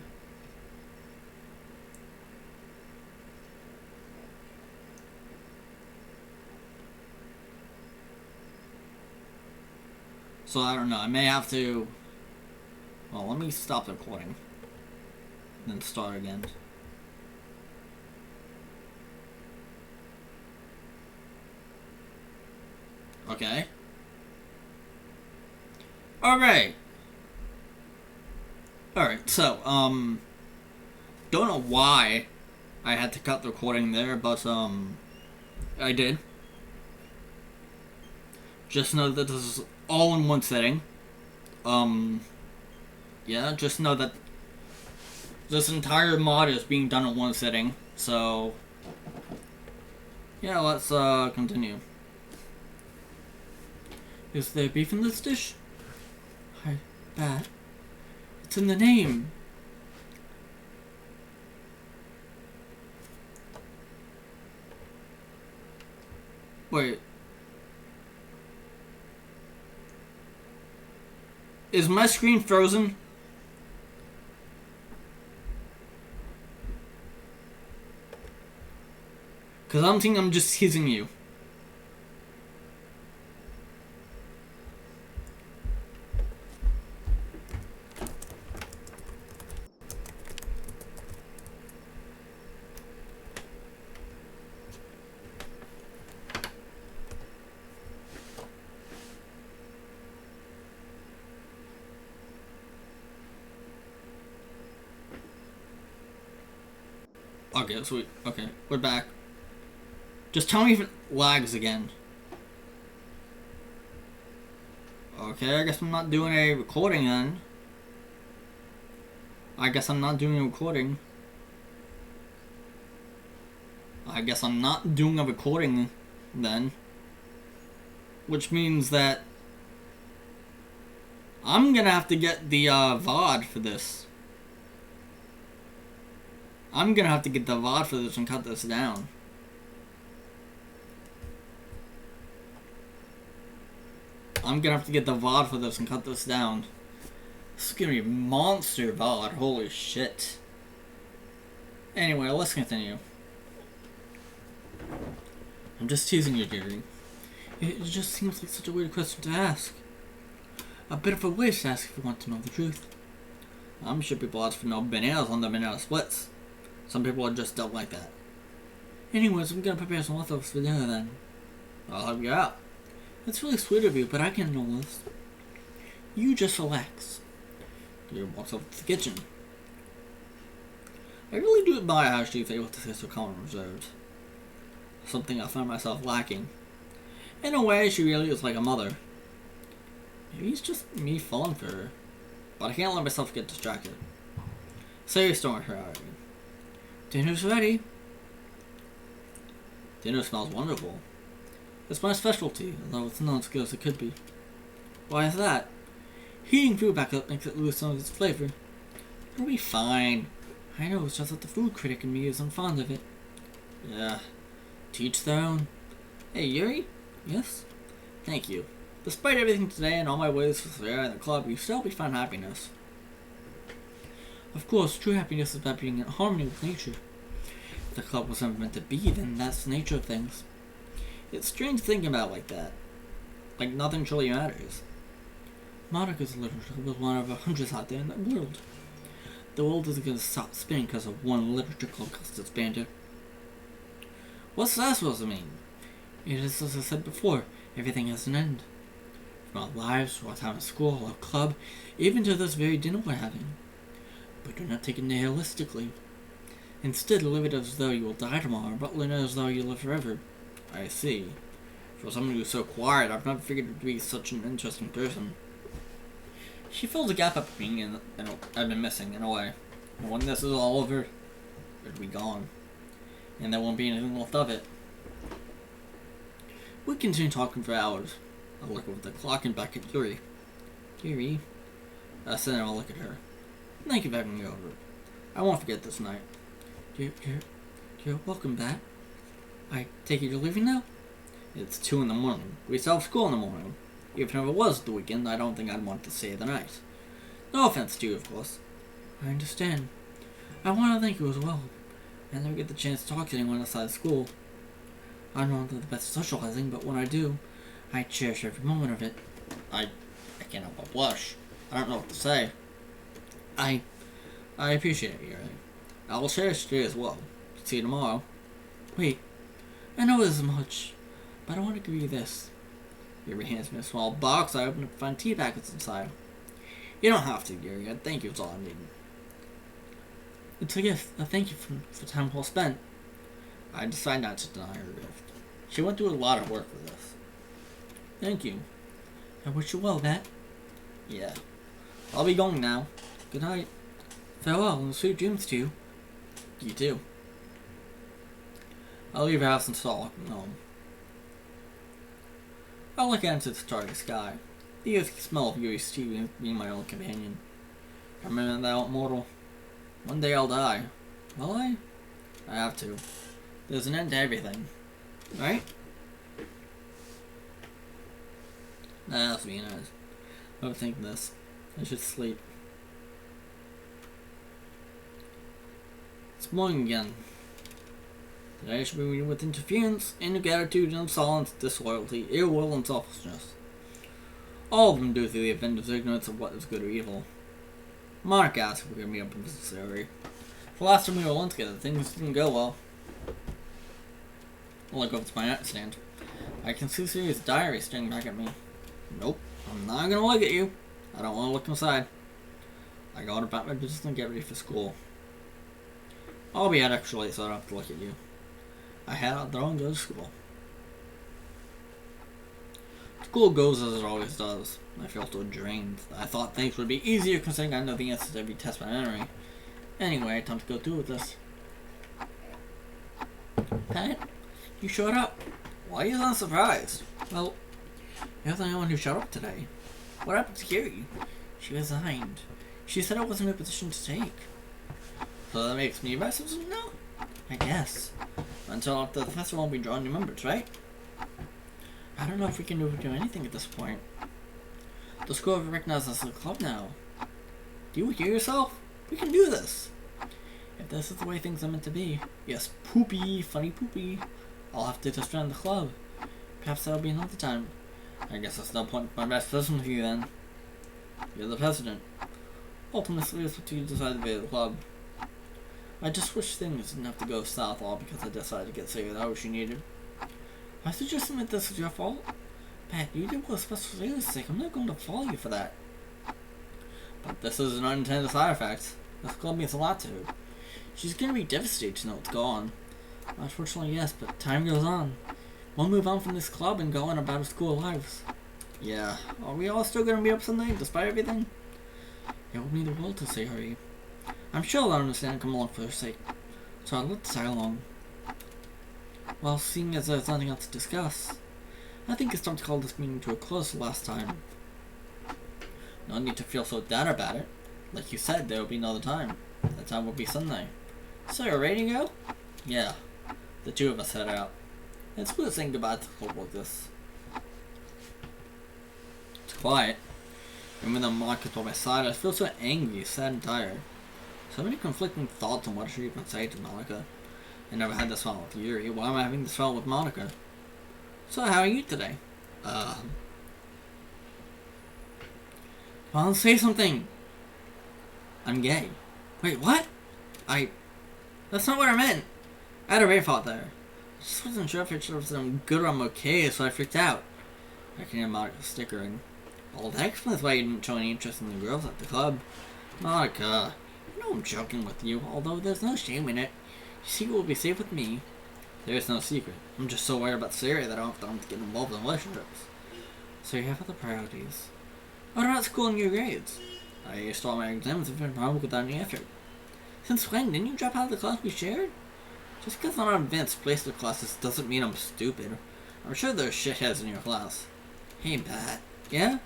S2: So I don't know, I may have to... Well, let me stop the recording. Then start again. Okay. Alright. Alright, so, don't know why
S1: I had to cut the recording there, but I did. Just know that this is all in one sitting. Yeah, just know that this entire mod is being done in one sitting, so yeah, let's continue. Is there beef in this dish? I bet. It's in the name. Wait. Is my screen frozen? Because I'm thinking I'm just teasing you. Okay, sweet. Okay, we're back. Just tell me if it lags again. Okay, I guess I'm not doing a recording then. I guess I'm not doing a recording then. Which means that I'm gonna have to get the VOD for this. I'm gonna have to get the VOD for this and cut this down. I'm gonna have to get the VOD for this and cut this down. This is gonna be monster VOD, holy shit. Anyway, let's continue. I'm just teasing you, Gary. It just seems like such a weird question to ask. A bit of a waste to ask if you want to know the truth. I'm sure people ask for no bananas on the banana splits. Some people are just don't like that. Anyways, I'm gonna prepare some leftovers for dinner then. I'll help you out. That's really sweet of you, but I can't know this. You just relax. You walks up to the kitchen. I really do admire how she's able to stay so calm and reserved. Something I find myself lacking. In a way, she really is like a mother. Maybe it's just me falling for her. But I can't let myself get distracted. Say you're storming her out. Dinner's ready. Dinner smells wonderful. It's my specialty, although it's not as good as it could be. Why is that? Heating food back up makes it lose some of its flavor. It'll be fine. I know, it's just that the food critic in me isn't fond of it. Yeah, teach their own. Hey, Yuri? Yes? Thank you. Despite everything today and all my ways with Sarah and the club, you still help me find happiness. Of course, true happiness is about being in harmony with nature. If the club was never meant to be, then that's the nature of things. It's strange thinking about it like that. Like nothing truly matters. Monica's literature was one of hundreds out there in the world. The world isn't going to stop spinning because of one literature club cost disbanded. What's that supposed to mean? It is as I said before, everything has an end. From our lives, to our time at school, our club, even to this very dinner we're having. But do not take it nihilistically. Instead, live it as though you will die tomorrow, but live it as though you live forever. I see. For someone who's so quiet, I've never figured her to be such an interesting person. She fills a gap up being in I've been missing, in a way. And when this is all over, it'll be gone. And there won't be anything left of it. We continue talking for hours. I look over the clock and back at Yuri. Yuri? I said I'll look at her. Thank you for having me over. I won't forget this night. You're welcome back. I take it you're leaving now? It's 2 in the morning. We still have school in the morning. Even if it was the weekend, I don't think I'd want to stay the night. No offense to you, of course. I understand. I want to thank you as well. I never get the chance to talk to anyone outside school. I'm not the best at socializing, but when I do, I cherish every moment of it. I can't help but blush. I don't know what to say. I appreciate it, Yuri. I will cherish today as well. See you tomorrow. Wait. I know this is much, but I want to give you this. Yuri hands me a small box. I open up to find tea packets inside. You don't have to, Yuri. Thank you, it's all I need.
S2: It's a gift, a thank you for time well spent. I decide not to deny her gift. She went through a lot of work for this. Thank you. I wish you well, Matt. Yeah. I'll be going now. Good night. Farewell and sweet dreams to you. You too. I'll leave your house and start walking home. I'll look out into the starry sky. The earthy smell of Yuri's tea being my own companion. Remember that, mortal? One day I'll die. Will I? I have to. There's an end to everything. Right? Nah, that's being nice. Overthink this. I should sleep. It's morning again. Today I should be reading with interference, ingratitude, insolence, disloyalty, ill will, and selfishness. All of them due to the offender's ignorance of what is good or evil. Mark asked if we could meet up in this area. The last time we were alone together, things didn't go well. I'll look over to my nightstand. I can see Siri's diary staring back at me. Nope, I'm not gonna look at you. I don't want to look inside. I got about my business and get ready for school. I'll be out extra late so I don't have to look at you. I head out there and go to school. School goes as it always does. I feel so drained. I thought things would be easier considering I know the answers to every test by memory. Anyway, time to go through with this. Pat, you showed up. Why are you so surprised? Well, you're the only one who showed up today. What happened to Kiri? She resigned. She said I wasn't in a position to take. So that makes me restless? No. I guess. Until after the festival, we draw new members, right? I don't know if we can do anything at this point. The school recognizes us as a club now. Do you hear yourself? We can do this. If this is the way things are meant to be. Yes, poopy, funny poopy. I'll have to just join the club. Perhaps that'll be another time. I guess that's no point in my best position with you then. You're the president. Ultimately, it's what you decide to be at the club. I just wish things didn't have to go south all because I decided to get sick of the hours you needed. I suggesting that this is your fault? Pat, you did what's best for your sake. I'm not going to follow you for that. But this is an unintended side effect. This club means a lot to her. She's going to be devastated to know it's gone. Unfortunately, yes, but time goes on. We'll move on from this club and go on about our school lives. Yeah, are we all still going to be up Sunday despite everything? It will mean the world to say hurry. I'm sure they'll understand and come along for her sake. So I'll let the tag along. Well, seeing as there's nothing else to discuss, I think it's time to call this meeting to a close the last time. No need to feel so down about it. Like you said, there will be another time. That time will be Sunday. So you're ready to go? Yeah. The two of us head out. It's weird saying goodbye to a club like this. It's quiet. And when the mic is by my side, I feel so angry, sad, and tired. So many conflicting thoughts on what I should even say to Monica. I never had this fun with Yuri. Why am I having this fun with Monica? So how are you today? Come on, say something. I'm gay. Wait, what? That's not what I meant. I had a rape thought there. I just wasn't sure if it was good or I'm okay, so I freaked out. I can hear Monica stickering. Well, that explains why you didn't show any interest in the girls at the club. Monica, you know I'm joking with you, although there's no shame in it. You see, you will be safe with me. There's no secret. I'm just so worried about Syria that I don't have to get involved in relationships. So you have other priorities. What about school and your grades? I used all my exams and finished my homework without any effort. Since when? Didn't you drop out of the class we shared? Just because I'm on advanced placement classes doesn't mean I'm stupid. I'm sure there's shitheads in your class. Hey, Pat. Yeah?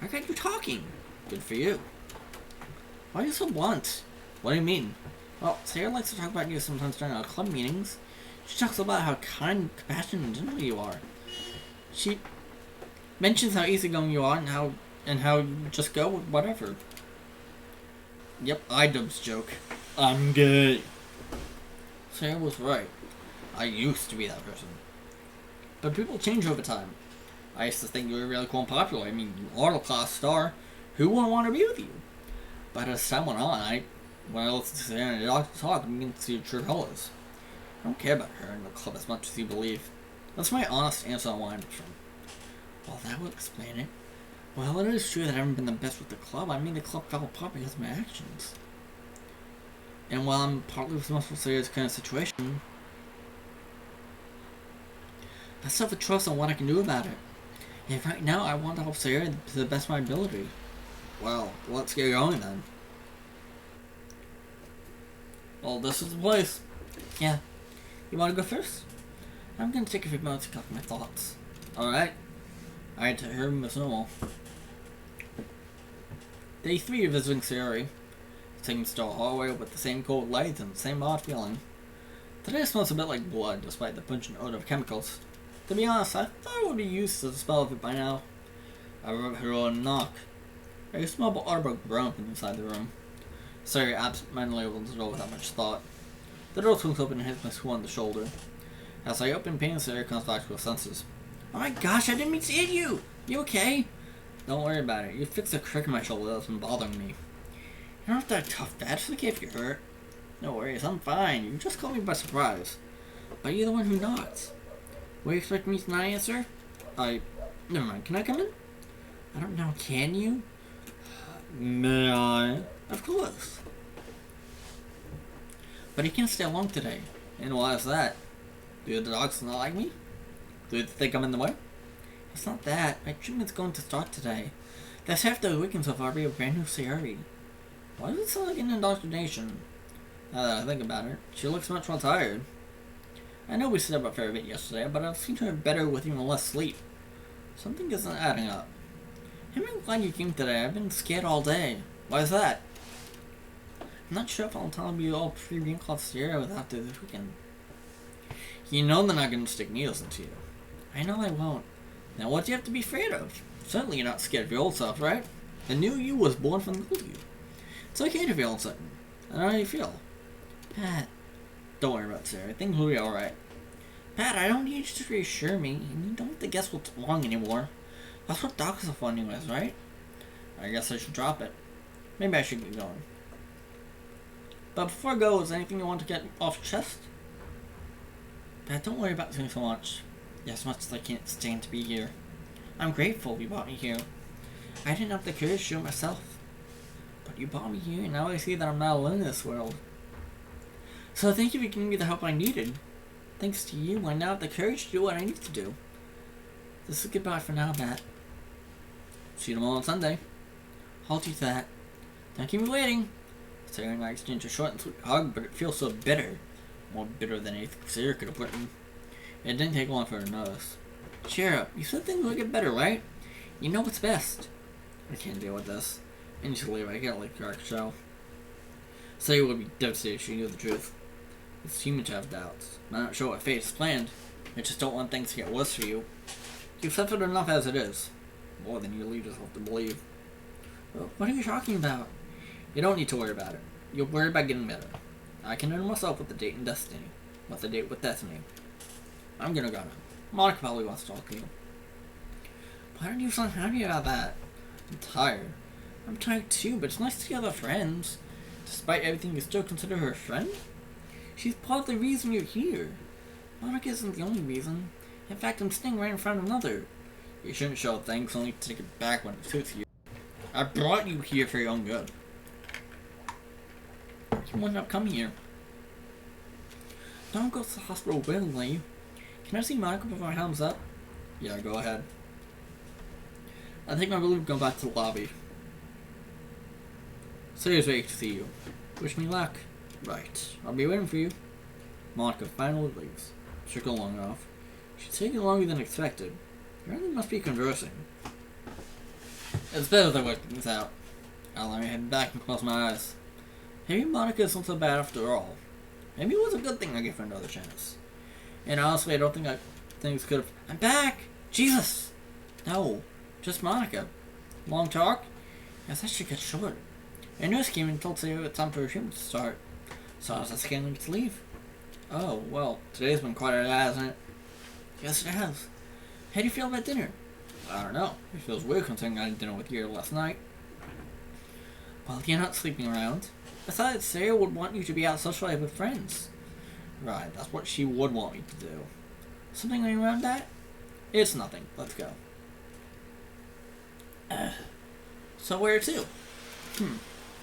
S2: I got you talking. Good for you. Why are you so blunt? What do you mean? Well, Sarah likes to talk about you sometimes during our club meetings. She talks about how kind, compassionate, and gentle you are. She mentions how easygoing you are and how you just go with whatever. Yep, I-dubs joke. I'm gay. Sarah was right. I used to be that person. But people change over time. I used to think you were really cool and popular. I mean, you are a class star. Who wouldn't want to be with you? But as time went on, when I listened to Sarah and the doctor talk, I began to see your true colors. I don't care about her in the club as much as you believe. That's my honest answer on why I'm from. Well, that would explain it. Well, it is true that I haven't been the best with the club. I mean, the club fell apart because of my actions. And while I'm partly responsible for this kind of situation, I still have a trust on what I can do about it. And right now, I want to help Sarah to the best of my ability. Well, let's get going then. Well, this is the place. Yeah. You want to go first? I'm going to take a few moments to collect my thoughts. Alright. I had to hear him as normal. Day 3 of visiting Sayori. Taking to the hallway with the same cold lights and the same odd feeling. Today smells a bit like blood, despite the pungent odor of chemicals. To be honest, I thought I would be used to the smell of it by now. I remember her own knock. A small audible groan from inside the room. Sayori absentmindedly opens the door without much thought. The door swings open and hits my school on the shoulder. As I open, pain, Sayori comes back to her senses. Oh my gosh, I didn't mean to hit you! You okay? Don't worry about it. You fixed the crick in my shoulder that's been bothering me. You're not that tough, Dad. Just okay if you're hurt. No worries, I'm fine. You just caught me by surprise. But you're the one who nods. What do you expect me to not answer? Never mind. Can I come in? I don't know. Can you? May I? Of course. But he can't stay long today. And why is that? Do the dogs not like me? Do they think I'm in the way? It's not that. My treatment's going to start today. That's half the weekend so far. Be a brand new Sayori. Why does it sound like an indoctrination? Now that I think about it, she looks much more tired. I know we stayed up a fair bit yesterday, but I've seen her better with even less sleep. Something isn't adding up. I'm glad you came today. I've been scared all day. Why is that? I'm not sure if I'll tell you all pre-being called Sierra after this weekend. You know they're not going to stick needles into you. I know I won't. Now what do you have to be afraid of? Certainly you're not scared of your old self, right? The new you was born from the old you. It's okay to feel uncertain. I know how you feel. Pat, don't worry about Sarah. Things will be alright. Pat, I don't need you to reassure me, and you don't have to guess what's wrong anymore. That's what doctors are for anyways, right? I guess I should drop it. Maybe I should get going. But before I go, is there anything you want to get off your chest? Pat, don't worry about doing so much. As much as I can't stand to be here. I'm grateful you brought me here. I didn't have the courage to do it myself. But you brought me here, and now I see that I'm not alone in this world. So thank you for giving me the help I needed. Thanks to you, I now have the courage to do what I need to do. This is goodbye for now, Matt. See you tomorrow on Sunday. Hold you to that. Don't keep me waiting. Sarah and I exchanged a short and sweet hug, but it feels so bitter. More bitter than anything Sarah could have written. It didn't take long for her to notice. Cheer up. You said things will get better, right? You know what's best. I can't deal with this. I need to leave. I can't leave Dark Show. Sarah would be devastated if she knew the truth. It's human to have doubts. I'm not sure what fate has planned. I just don't want things to get worse for you. You've suffered enough as it is. More than you lead yourself to believe. Well, what are you talking about? You don't need to worry about it. You'll worry about getting better. I can earn myself with the date and destiny. With the date with destiny. I'm gonna go now. Monica probably wants to talk to you. Why don't you sound happy about that? I'm tired. I'm tired too, but it's nice to see other friends. Despite everything, you still consider her a friend? She's part of the reason you're here. Monica isn't the only reason. In fact, I'm sitting right in front of another. You shouldn't show thanks, only to take it back when it suits you. I brought you here for your own good. You wouldn't have come here. Don't go to the hospital willingly. Can I see Monica before I helms up? Yeah, go ahead. I think I will go back to the lobby. Seriously, ready to see you. Wish me luck. Right. I'll be waiting for you. Monica finally leaves. Took long enough. She's taking longer than expected. You really must be conversing. It's better than working things out. I'll let me head back and close my eyes. Maybe Monica isn't so bad after all. Maybe it was a good thing I gave her another chance. And honestly, I don't think things could have... I'm back! Jesus! No. Just Monica. Long talk? Yes, that should get short. A nurse came and told Sarah it's time for her treatment to start. So I was asking him to leave. Oh, well, today's been quite a day, hasn't it? Yes, it has. How do you feel about dinner? I don't know. It feels weird considering I had dinner with you last night. Well, you're not sleeping around. Besides, Sarah would want you to be out socializing with friends. Right, that's what she would want me to do. Something around that? It's nothing. Let's go. So where to?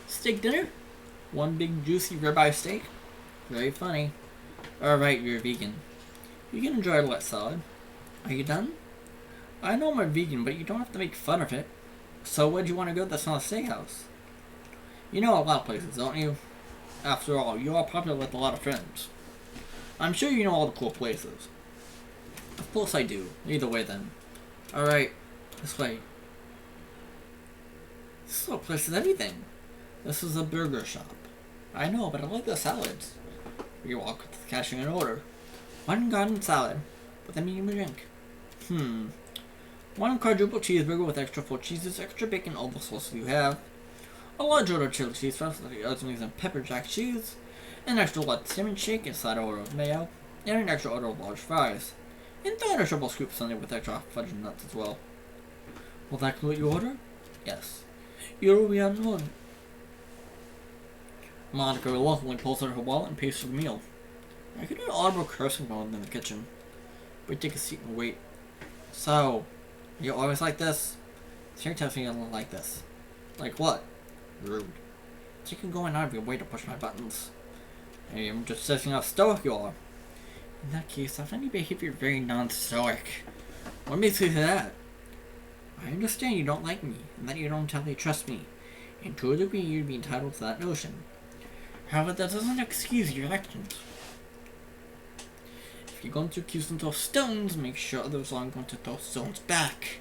S2: Steak dinner? One big juicy ribeye steak? Very funny. Alright, you're a vegan. You can enjoy a light salad. Are you done? I know I'm a vegan, but you don't have to make fun of it. So where do you want to go that's not a steakhouse? You know a lot of places, don't you? After all, you are popular with a lot of friends. I'm sure you know all the cool places. Of course I do. Either way then. Alright, this way. This is a place with everything. This is a burger shop. I know, but I like the salads. You walk with the cashier and order. One garden salad with a medium drink. One quadruple cheeseburger with extra 4 cheeses, extra bacon, all the sauces you have. A large order of chili cheese fries with the onions and pepper jack cheese. An extra large cinnamon shake, a side order of mayo. And an extra order of large fries. And 3 triple scoop sundae with extra fudge and nuts as well. Will that complete your order? Yes. You'll be on one. Monica reluctantly pulls out her wallet and pays for the meal. I could hear audible cursing going in the kitchen. We take a seat and wait. So, you always like this? Sherry tells me you don't like this. Like what? Rude. So you can go in out of your way to push my buttons. Hey, I'm just testing how stoic you are. In that case, I find your behavior very non-stoic. What makes you say that? I understand you don't like me, and that you don't entirely trust me. And to a degree, you'd be entitled to that notion. However, that doesn't excuse your actions. If you're going to accuse them of stones, make sure others aren't going to throw stones back.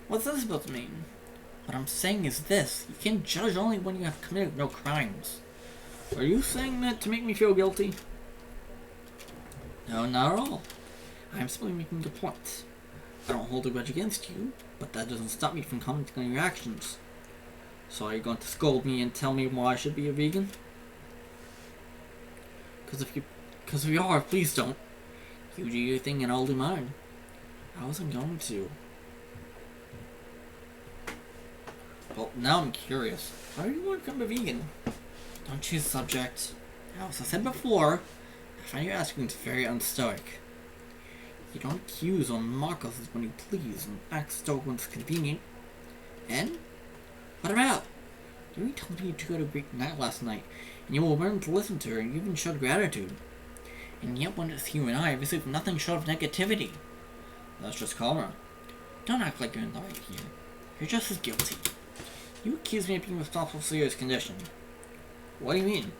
S2: What's this supposed to mean? What I'm saying is this. You can judge only when you have committed no crimes. Are you saying that to make me feel guilty? No, not at all. I'm simply making a point. I don't hold a grudge against you, but that doesn't stop me from commenting on your actions. So are you going to scold me and tell me why I should be a vegan? Because if you are, please don't. You do your thing and I'll do mine. I wasn't going to. Well, now I'm curious. Why do you want to become a vegan? Don't choose the subject. As I said before, I find your asking very unstoic. You don't accuse or mock us when you please and act stoic when it's convenient. And? What about? You told me you took out a great night last night, and you will learn to listen to her and you even showed gratitude. And yet when it's you and I received nothing short of negativity. That's just karma. Don't act like you're in the right here. You're just as guilty. You accuse me of being responsible for Sayori's condition. What do you mean?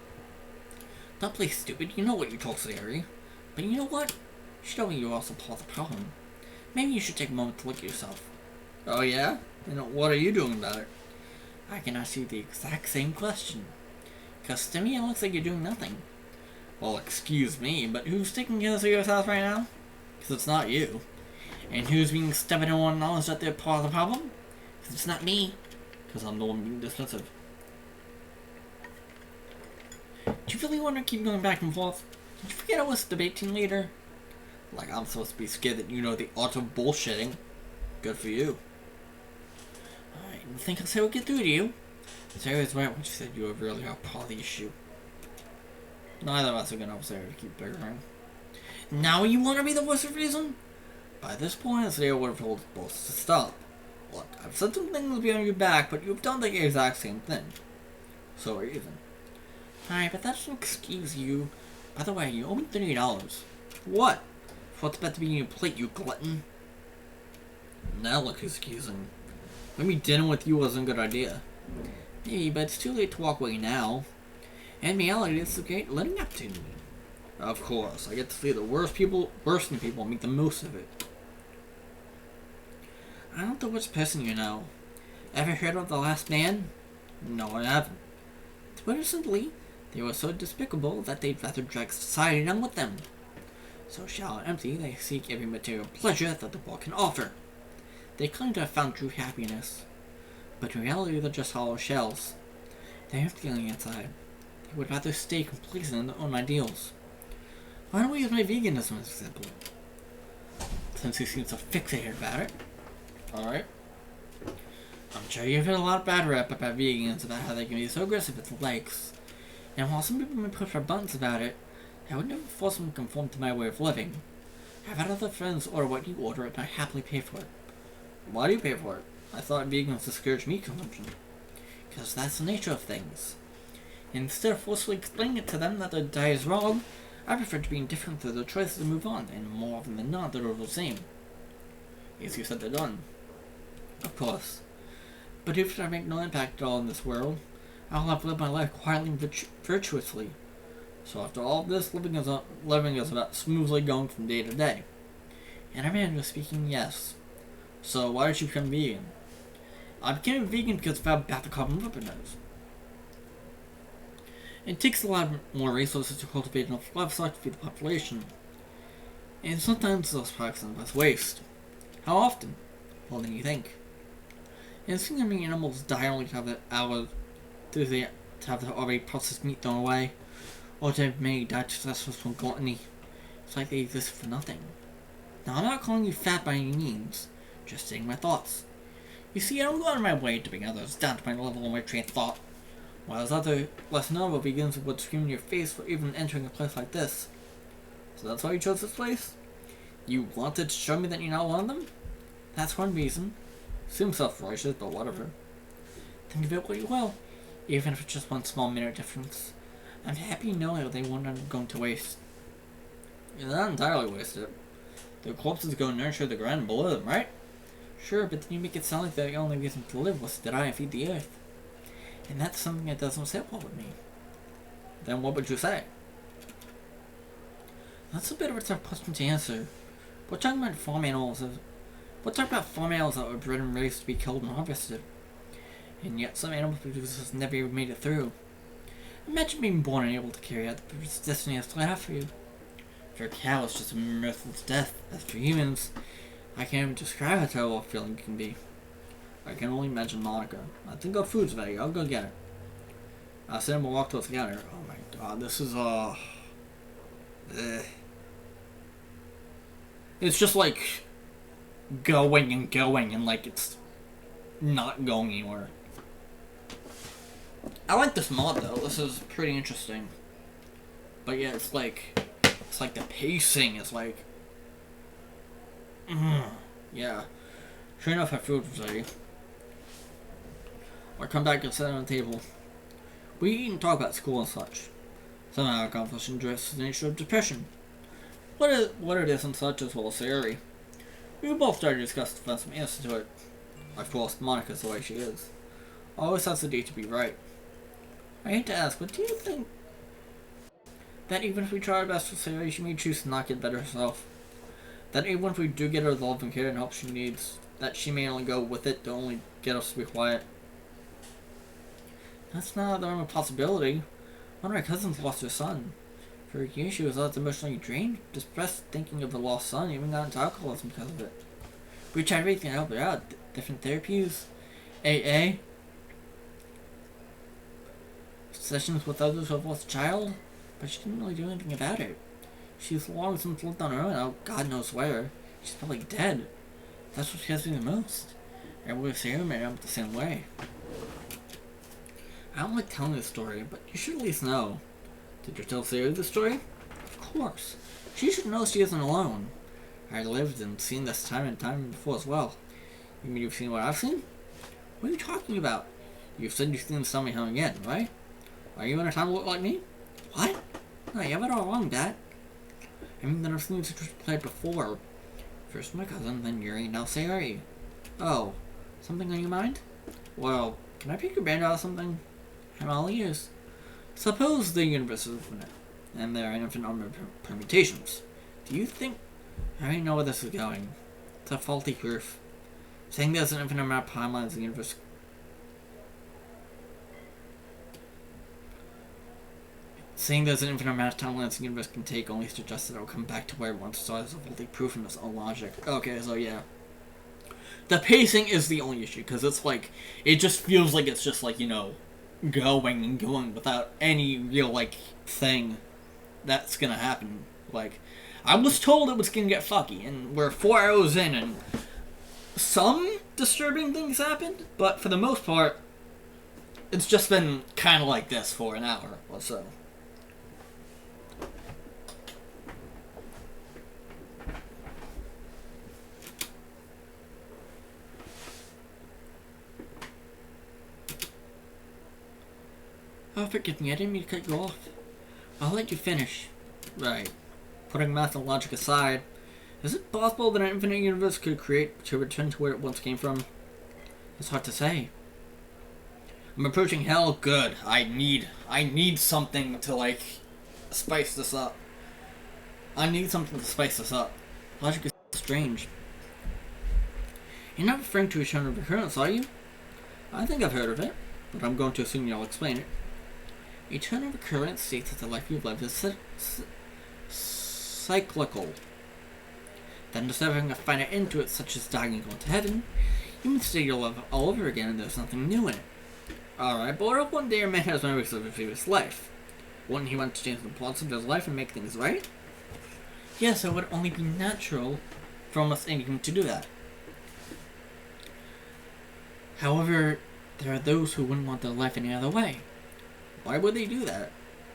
S2: Don't play stupid, you know what you told Sayori. But you know what? You should know you're also part of the problem. Maybe you should take a moment to look at yourself. Oh yeah? And what are you doing about it? I can ask you the exact same question. Because to me it looks like you're doing nothing. Well, excuse me, but who's taking care of Sayori's house right now? Because it's not you. And who's being stubborn and won't acknowledge that they're part of the problem? Because it's not me. Because I'm the one being dismissive. Do you really want to keep going back and forth? Did you forget I was the debate team leader? Like I'm supposed to be scared that you know the art of bullshitting. Good for you. Alright, you think I'll say we'll get through to you? Sarah's right when she said you were really a part of the issue. Neither of us are gonna help Sarah to keep bickering. Now you want to be the voice of reason? By this point, Sarah would have told us both to stop. Look, I've said some things behind your back, but you've done the exact same thing. So are you even. Alright, but that doesn't excuse you. By the way, you owe me $30. What? For what's about to be in your plate, you glutton? Now look who's accusing. Maybe dinner with you wasn't a good idea. Maybe, but it's too late to walk away now. In reality, it's a great letting up to me. Of course, I get to see the worst in people make the most of it. I don't know which person you know. Ever heard of The Last Man? No, I haven't. To put it simply, they were so despicable that they'd rather drag society down with them. So shallow and empty, they seek every material pleasure that the world can offer. They claim to have found true happiness, but in reality they're just hollow shells. They have feeling inside. They would rather stay complacent in their own ideals. Why don't we use my veganism as an example? Since he seems so fixated about it. Alright. I'm sure you've heard a lot of bad rap about vegans, about how they can be so aggressive with the likes. And while some people may push their buttons about it, I would never force them to conform to my way of living. I've had other friends order what you order and I happily pay for it. Why do you pay for it? I thought vegans discourage meat consumption. Because that's the nature of things.
S1: Instead of forcefully explaining it to them that their diet is wrong, I prefer to be indifferent to their choices and move on, and more often than not, they're all the same. Easier said than done. Of course. But if I make no impact at all in this world, I'll have lived my life quietly and virtuously. So after all of this, living is about smoothly going from day to day. And I'm manner speaking, yes. So why did you become vegan? I became vegan because of how bad the carbon footprint is. It takes a lot more resources to cultivate enough livestock to feed the population. And sometimes those products end up as waste. How often? More than you think. And seeing how many animals die only to have to have their already processed meat thrown away, or to have many die successful from gluttony, it's like they exist for nothing. Now I'm not calling you fat by any means, just saying my thoughts. You see, I don't go out of my way to bring others down to my level of my train of thought, while other less noble begins would scream in your face for even entering a place like this. So that's why you chose this place? You wanted to show me that you're not one of them? That's one reason. Seems self-righteous, but whatever. Think of it what you will, even if it's just one small minute difference. I'm happy knowing that they weren't going to waste. You're not entirely wasted. Their corpses go nurture the ground below them, right? Sure, but then you make it sound like the only reason to live was to die and feed the earth. And that's something that doesn't sit well with me. Then what would you say? That's a bit of a tough question to answer. We're talking about farm animals. That were bred and raised to be killed and harvested. And yet some animal producers never even made it through. Imagine being born and able to carry out the destiny that's laid out for you. For a cow, it's just a merciless death. As for humans, I can't even describe how terrible a feeling it can be. I can only imagine Monica. I think our food's ready. I'll go get it. I'll sit and we'll walk towards the counter. Oh my god, this is It's just like going and like it's not going anywhere. I like this mod though. This is pretty interesting. But yeah, it's like the pacing is like yeah. Sure enough, our food was ready. I come back and sit on the table. We eat and talk about school and such. Somehow accomplishing addresses the nature of depression. What it is and such, as well as theory. We both started to discuss the defensive answer to it. Of course, Monica's the way she is. Always has the need to be right. I hate to ask, but do you think that even if we try our best for Sarah, she may choose to not get better herself? That even if we do get her the love and care and help she needs, that she may only go with it to only get us to be quiet? That's not the only possibility. One of my cousins lost her son. For years she was left emotionally drained, depressed, thinking of the lost son, even got into alcoholism because of it. We tried everything to help her out, different therapies, AA, sessions with others who have lost a child, but she didn't really do anything about it. She's long since lived on her own, out God knows where. She's probably dead. That's what scares me the most. I would have Sarah married him the same way. I don't like telling this story, but you should at least know. Did you tell Sarah the story? Of course. She should know she isn't alone. I lived and seen this time and time before as well. You mean you've seen what I've seen? What are you talking about? You've said you've seen the summer home again, right? Are you in a time to look like me? What? No, you have it all wrong, Dad. I mean that I've seen this played before. First my cousin, then Yuri, now Sayori. Oh, something on your mind? Well, can I pick your brain out of something? I'm all ears. Suppose the universe is infinite, and there are an infinite number of permutations. Do you think... I already know where this is going. It's a faulty proof. Saying there's an infinite amount of timelines in the universe... Saying there's an infinite amount of timelines the universe can take only suggests that it'll come back to where it once started as a faulty proof and its own logic. Okay, so yeah. The pacing is the only issue, because it's like... It just feels like it's just like, you know... going and going without any real, like, thing that's gonna happen. Like, I was told it was gonna get fucky, and we're 4 hours in, and some disturbing things happened, but for the most part, it's just been kind of like this for an hour or so.
S2: God forgive me, I didn't mean to cut you off. I'll let you finish. Right. Putting math and logic aside, is it possible that an infinite universe could create to return to where it once came from? It's hard to say. I'm approaching hell. Good. I need something to, like, spice this up. I need something to spice this up. Logic is strange. You're not referring to eternal recurrence, are you? I think I've heard of it, but I'm going to assume you'll explain it. Eternal recurrence states that the life you've lived is cyclical. Then discovering a finite end to it, such as dying and going to heaven, you would stay your life all over again and there's nothing new in it. Alright, but what if one day a man has memories of his previous life? Wouldn't he want to change the plots of his life and make things right? Yes, it would only be natural for almost anyone to do that. However, there are those who wouldn't want their life any other way. Why would they do that?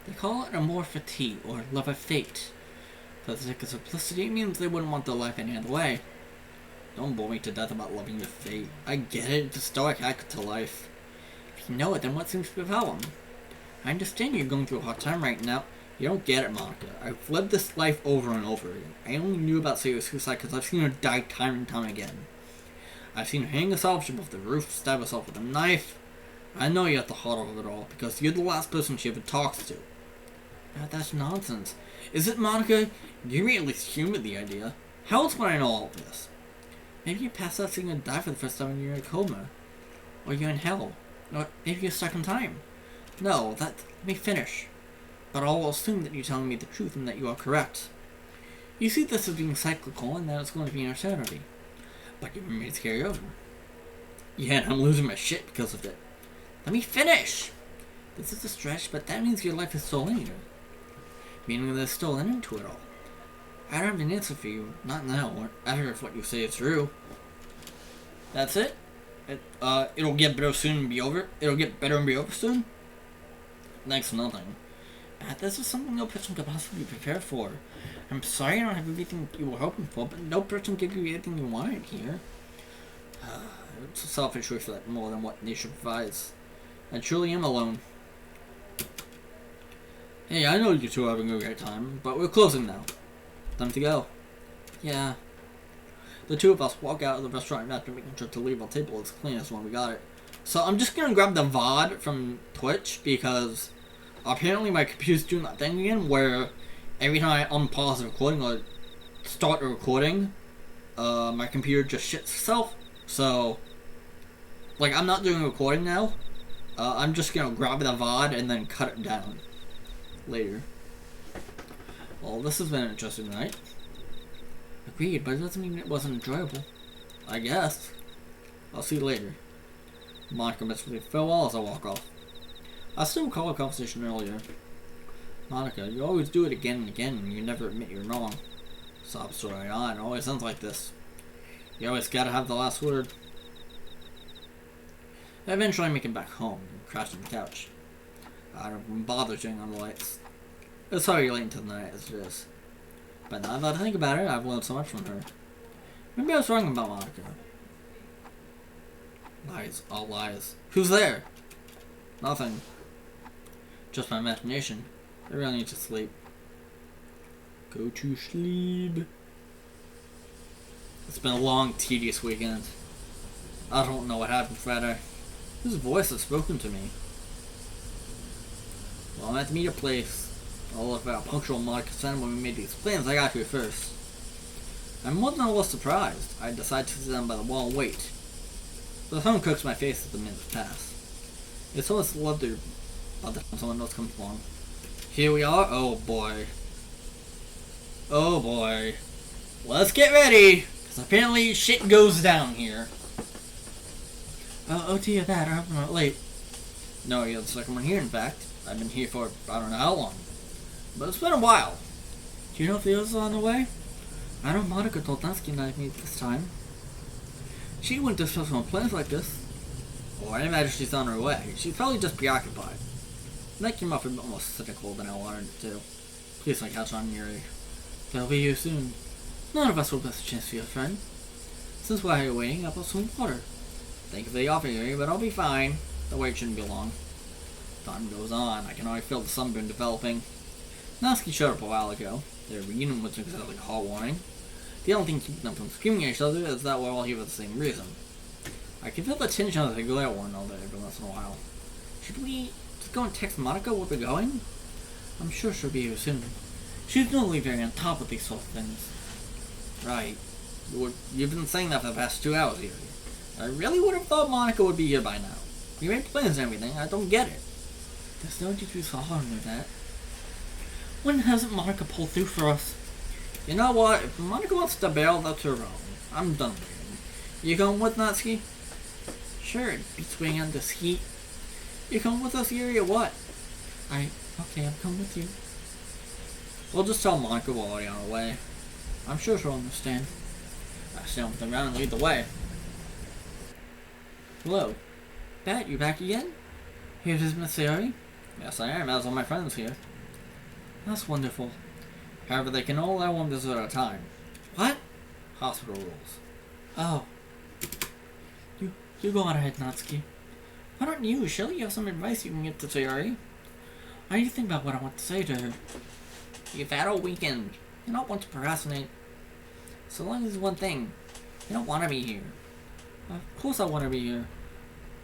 S2: They call it Amor, Fati, or love of fate. For the sake of simplicity, it means they wouldn't want their life any other way. Don't bore me to death about loving your fate. I get it, it's a stoic hack to life. If you know it, then what seems to be the problem? I understand you're going through a hard time right now. You don't get it, Monica. I've lived this life over and over again. I only knew about serious suicide because I've seen her die time and time again. I've seen her hang herself, jump off the roof, stab herself with a knife. I know you're at the heart of it all because you're the last person she ever talks to. That's nonsense. Is it, Monica? Give me at least humor the idea. How else would I know all of this? Maybe you passed out seeing her die for the first time when you're in a coma. Or you're in hell. Or maybe you're stuck in time. No, let me finish. But I'll assume that you're telling me the truth and that you are correct. You see this as being cyclical and that it's going to be an eternity. But your memories carry over. Yeah, and I'm losing my shit because of it. Let me finish! This is a stretch, but that means your life is still linear. Meaning there's still an end to it all. I don't have an answer for you. Not now, or ever if what you say is true. That's it? It'll get better soon and be over? It'll get better and be over soon? Thanks for nothing. This is something no person could possibly prepare for. I'm sorry I don't have everything you were hoping for, but no person gave you everything you wanted here. It's a selfish wish for that more than what nature provides. I truly am alone. Hey, I know you two are having a great time, but we're closing now. Time to go. Yeah. The two of us walk out of the restaurant after making sure to leave our table as clean as when we got it. So I'm just gonna grab the VOD from Twitch because apparently my computer's doing that thing again where every time I unpause the recording or start a recording, my computer just shits itself. So, like, I'm not doing a recording now. I'm just gonna grab the VOD and then cut it down later. Well, this has been an interesting night. Agreed, but it doesn't mean it wasn't enjoyable. I guess. I'll see you later. Monica misses me farewell as I walk off. I still recall a conversation earlier. Monica, you always do it again and again and you never admit you're wrong. Sob story on, it always ends like this. You always gotta have the last word. I eventually make it back home and crash on the couch. I don't bother turning on the lights. It's already late into the night as it is. But now that I think about it, I've learned so much from her. Maybe I was wrong about Monica. Lies, all lies. Who's there? Nothing. Just my imagination. I really need to sleep. Go to sleep. It's been a long, tedious weekend. I don't know what happened Friday. Whose voice has spoken to me? Well, I'm at the meet a place. All of our punctual Monica said when we made these plans, I got here first. I'm more than a little surprised. I decided to sit down by the wall and wait. The sun cooks my face as the minutes pass. It's always lovely by the time someone else comes along. Here we are. Oh boy. Oh boy. Let's get ready, because apparently shit goes down here. Oh dear, that I'm not late. No, you're the second one here, in fact. I've been here for I don't know how long. But it's been a while. Do you know if the others are on the way? I know Monica told Natsuki and I meet this time. She wouldn't discuss on plans like this. Oh, I imagine she's on her way. She's probably just preoccupied. That came off a bit more cynical than I wanted it to. Please don't catch on, Yuri. They'll be here soon. None of us will miss a chance for your friend. Since while you're waiting, I'll put some water. Thank you for the offer, Yuri, but I'll be fine. The wait shouldn't be long.
S1: Time goes on. I can already feel the sunburn developing. Natsuki showed up a while ago. Their reunion wasn't exactly heartwarming. The only thing keeping them from screaming at each other is that we're all here for the same reason. I can feel the tension as they glare at one another every once in a while. Should we just go and text Monica where we're going? I'm sure she'll be here soon. She's normally very on top of these sort of things. Right. You've been saying that for the past 2 hours here. I really would have thought Monica would be here by now. We made plans and everything. I don't get it. There's no need to be so hard on that. When hasn't Monica pulled through for us? You know what? If Monica wants to bail, that's her own. I'm done with it. You going with Natsuki? Sure, it beats waiting on this heat. You come with us, Yuri, or what? Okay, I'm coming with you. We'll just tell Monica we're already on our way. I'm sure she'll understand. I stand with them around and lead the way. Hello. Pat, you back again? Here it is, Miss Sayori? Yes, I am, as all my friends here. That's wonderful. However, they can all allow one visit at a time. What? Hospital rules. Oh. You go on ahead, Natsuki. Why don't you? Surely you have some advice you can give to Sayori. I need to think about what I want to say to her. You've had a weekend. You don't want to procrastinate. So long as one thing. You don't want to be here. Of course I want to be here.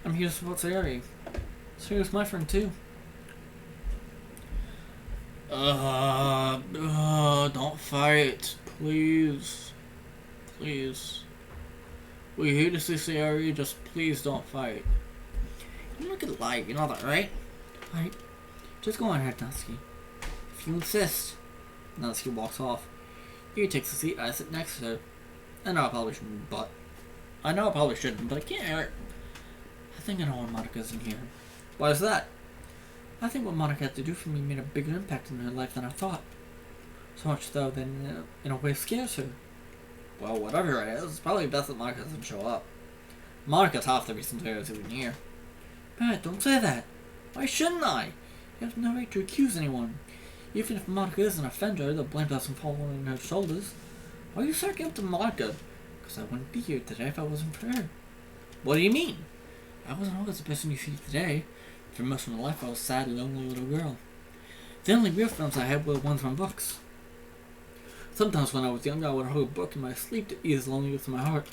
S1: I'm here to support Sayori. Sayori's my friend too. Don't fight. Please. Please. We're here to see Sayori, just please don't fight. You look at light, you know that, right? Right. Just go on ahead, Natsuki. If you insist. Natsuki walks off. Yuri takes a seat, I sit next to her. I know I probably shouldn't, but it can't hurt. I think I know why Monica isn't here. Why is that? I think what Monica had to do for me made a bigger impact in her life than I thought. So much so that in a way scares her. Well, whatever it is, it's probably best that Monica doesn't show up. Monica's half the reason Sayori's even here. Pat, don't say that. Why shouldn't I? You have no right to accuse anyone. Even if Monica is an offender, the blame doesn't fall on her shoulders. Why are you sucking up to Monica? Because I wouldn't be here today if I wasn't for her. What do you mean? I wasn't always the person you see today. For most of my life, I was a sad, lonely little girl. The only real friends I had were the ones from books. Sometimes when I was younger, I would hold a book in my sleep to ease loneliness in my heart.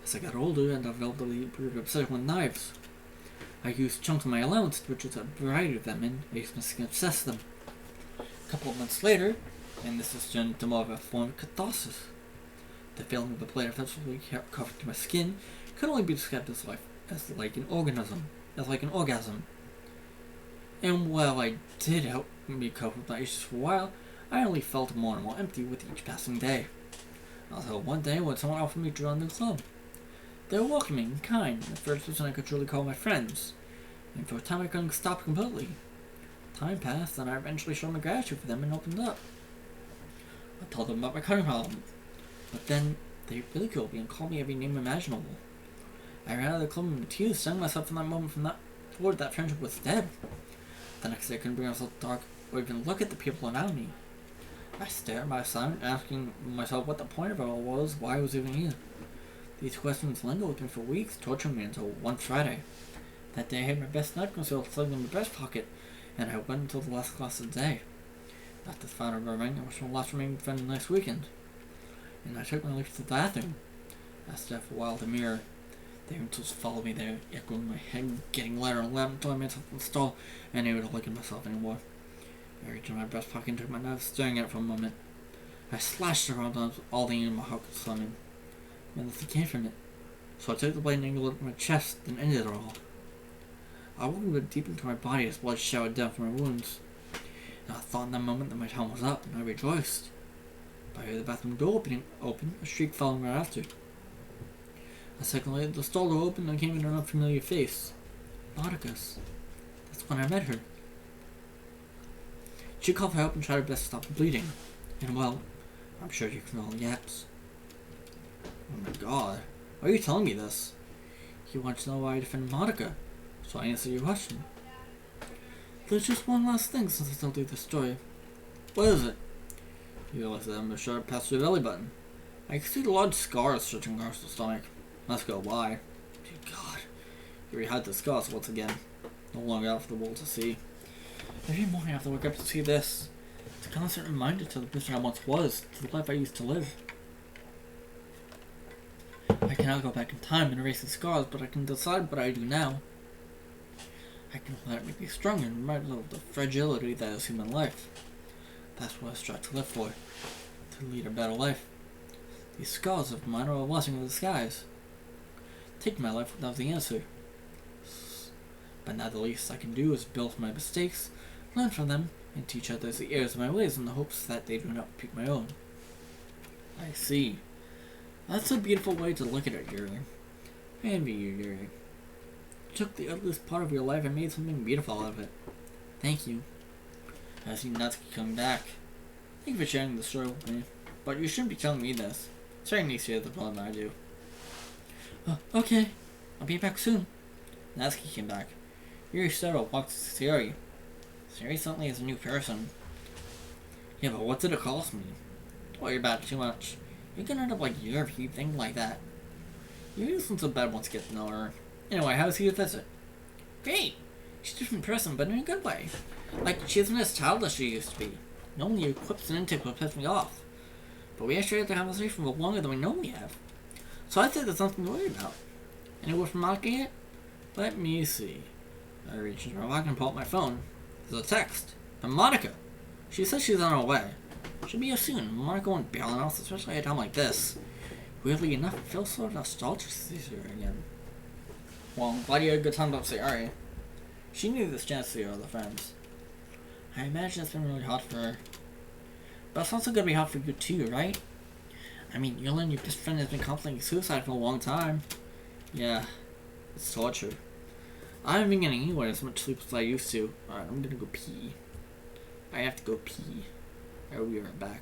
S1: As I got older and developed a deeper obsession with knives, I used chunks of my allowance to purchase a variety of them, and I used my skin obsessed them. A couple of months later, and this has turned into more of a form of catharsis. The feeling of the blade eventually covered my skin could only be described as like an orgasm. And while I did help me cope with my issues for a while, I only felt more and more empty with each passing day. Until one day when someone offered me to join the club. They were welcoming and kind, the first person I could truly call my friends, and for a time I couldn't stop completely. Time passed, and I eventually showed my gratitude for them and opened up. I told them about my cutting problem, but then they ridiculed me and called me every name imaginable. I ran out of the club in tears, telling myself from that moment toward that friendship was dead. The next day I couldn't bring myself to talk or even look at the people around me. I stared at my assignment, asking myself what the point of it all was, why I was even here. These questions lingered with me for weeks, torturing me until one Friday. That day I had my best knife concealed slugged in my breast pocket, and I went until the last class of the day. After the final ring, I was my last remaining friend a nice weekend. And I took my leave to the bathroom. I stood for a while at the mirror. The images followed me there, echoing my head, getting louder and louder until I made myself in the stall, and I would look at myself anymore. I reached in my breast pocket and took my knife, staring at it for a moment. I slashed around on all the in my heart was slumming. And nothing came from it. So I took the blade and angled it at my chest, and ended it all. I wounded deep into my body as blood showered down from my wounds. And I thought in that moment that my time was up, and I rejoiced. But I heard the bathroom door open, a shriek following right after. A second later, the stall door opened and came in an unfamiliar face. Monica's. That's when I met her. She called for help and tried her best to stop the bleeding. And well, I'm sure you can all the yaps. Oh my god, why are you telling me this? You want to know why I defended Monica, so I answered your question. There's just one last thing since I told you this story. What is it? You realize that I'm a sharp past your belly button. I can see the large scars stretching across the stomach. Let's go, why? Dear God. You already had the scars once again.
S2: no longer comfortable to see. Every morning I have to wake up to see this. It's a constant reminder to the person I once was, to the life I used to live. I cannot go back in time and erase the scars, but I can decide what I do now. I can let it make me stronger and remind me of the fragility that is human life. That's what I strive to live for, to lead a better life. These scars of mine are a blessing in disguise. Take my life without the answer. But now the least I can do is build from my mistakes, learn from them, and teach others the errors of my ways in the hopes that they do not repeat my own. I see. That's a beautiful way to look at it, Yuri. I envy you, Yuri. You took the ugliest part of your life and made something beautiful out of it. Thank you. I see Natsuki coming back. Thank you for sharing the story with me. But you shouldn't be telling me this. Sorry needs to hear the problem I do. Okay. I'll be back soon. Natsuki came back. Yuri startled walked to Sayori. Sayori suddenly is a new person. Yeah, but what did it cost me? Don't worry about it too much. You're gonna end up like Yuri if you think like that. Yuri isn't so bad once you get to know her. Anyway, how was your visit? Great! She's a different person, but in a good way. Like, she isn't as childish as she used to be. Normally your quips and intake would piss me off. But we actually had the conversation for longer than we normally have. So I'd say there's something to worry about. Any word from Monica yet? Let me see. I reached into my pocket and pulled out my phone. There's a text from Monica. She says she's on her way. She'll be here soon. Monica won't bail on us, especially at a time like this. Weirdly enough, it feels sort of nostalgic to see her again. Well, I'm glad you had a good time to say Ari. She knew this chance to see her other friends. I imagine it's been really hard for her. But it's also gonna be hard for you too, right? I mean, your best friend has been contemplating suicide for a long time. Yeah, it's torture. I haven't been getting anywhere as much sleep as I used to. Alright, I'm gonna go pee. I have to go pee. I'll be right back.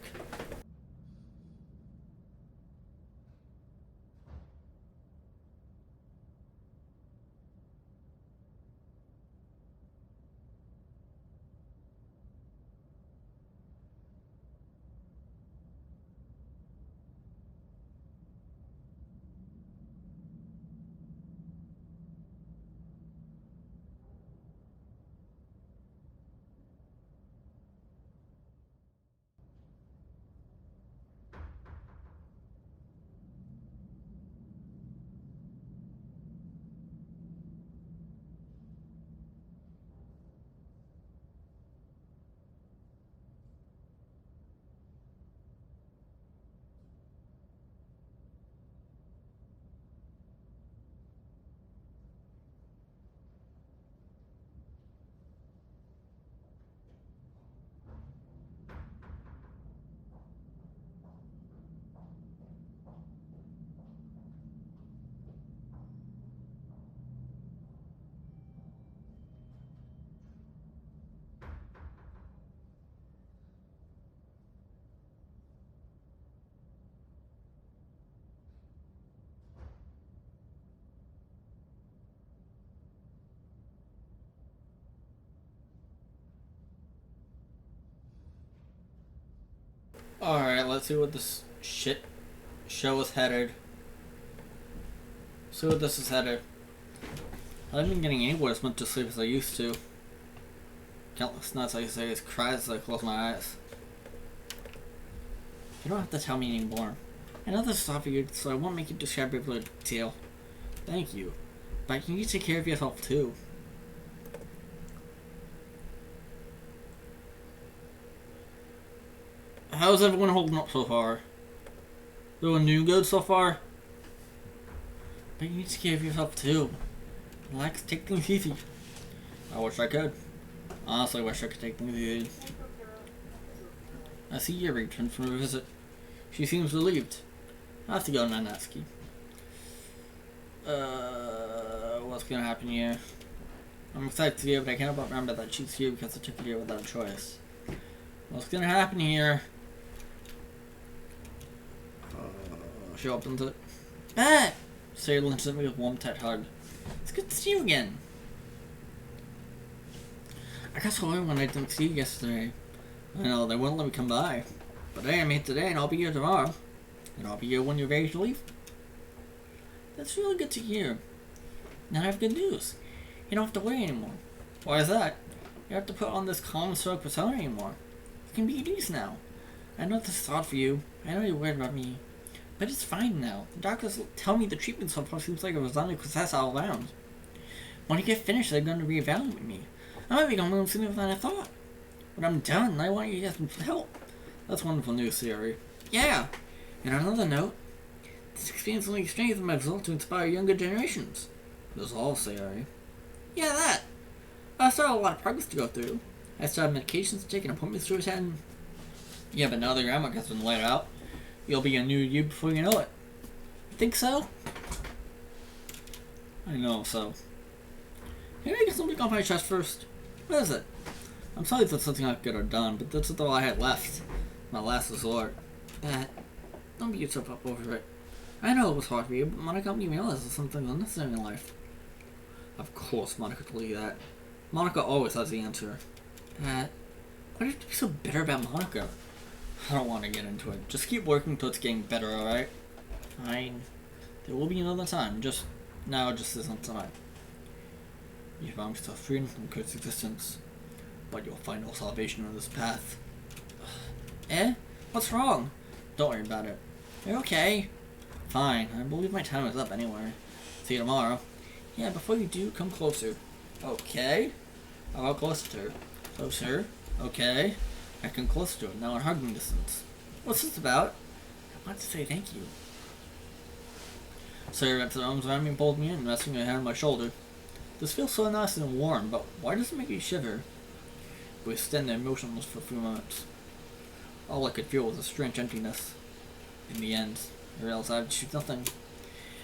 S2: Alright, let's see what this shit show is headed. See what this is headed. I haven't been getting anywhere as much to sleep as I used to. Countless nights I say, cries as I close my eyes. You don't have to tell me anymore. I know this is obvious, so I won't make you describe every little detail. Thank you. But you need to take care of yourself too. How's everyone holding up so far? Doing new good so far? But you need to take care of yourself too. Relax, take things easy. I wish I could. Honestly, I wish I could take things easy. I see Yuri returned from her visit. She seems relieved. I have to go now, Natsuki. What's gonna happen here? I'm excited to see her, but I can't remember that she's here because I took her here without a choice. What's gonna happen here? She opens it. Ah! Sarah lunches at me with a warm, tight hug. It's good to see you again. I got so worried when I didn't see you yesterday. I know, they wouldn't let me come by. But I am here today and I'll be here tomorrow. And I'll be here when you're ready to leave. That's really good to hear. Now I have good news. You don't have to worry anymore. Why is that? You have to put on this calm, stoic persona anymore. You can be at ease now. I know this is odd for you. I know you're worried about me. But it's fine now. The doctors tell me the treatment so far seems like a resounding success all around. When I get finished, they're going to reevaluate me. I might be going home sooner than I thought. When I'm done, I want you to get some help. That's wonderful news, Sayori. Yeah! And on another note, this experience only strengthens my resolve to inspire younger generations. That's all, Sayori. Yeah, that! I still have a lot of progress to go through. I still have medications to take and appointments to attend. Yeah, but now that your amok has been laid out, you'll be a new you before you know it. You think so? I know so. Maybe I get something off my chest first. What is it? I'm sorry if that's something I could have done, but that's all I had left. My last resort. Don't beat yourself up over it. I know it was hard for you, but Monica helped me realize there's something unnecessary in life. Of course Monica told you that. Monica always has the answer. Why do you have to be so bitter about Monica? I don't want to get into it. Just keep working towards getting better, alright? Fine. There will be another time. Now it just isn't tonight. You found yourself freedom from Kurt's existence, but you'll find no salvation on this path. What's wrong? Don't worry about it. You're okay. Fine. I believe my time is up anyway. See you tomorrow. Yeah, before you do, come closer. Okay. How about closer to her? Closer. Okay. I come closer to it. Now in hugging distance. What's this about? I want to say thank you. Sarah wrapped her arms around me and pulled me in, resting her hand on my shoulder. This feels so nice and warm, but why does it make you shiver? We stand there motionless for a few moments. All I could feel was a strange emptiness. In the end, I realized I had achieved nothing,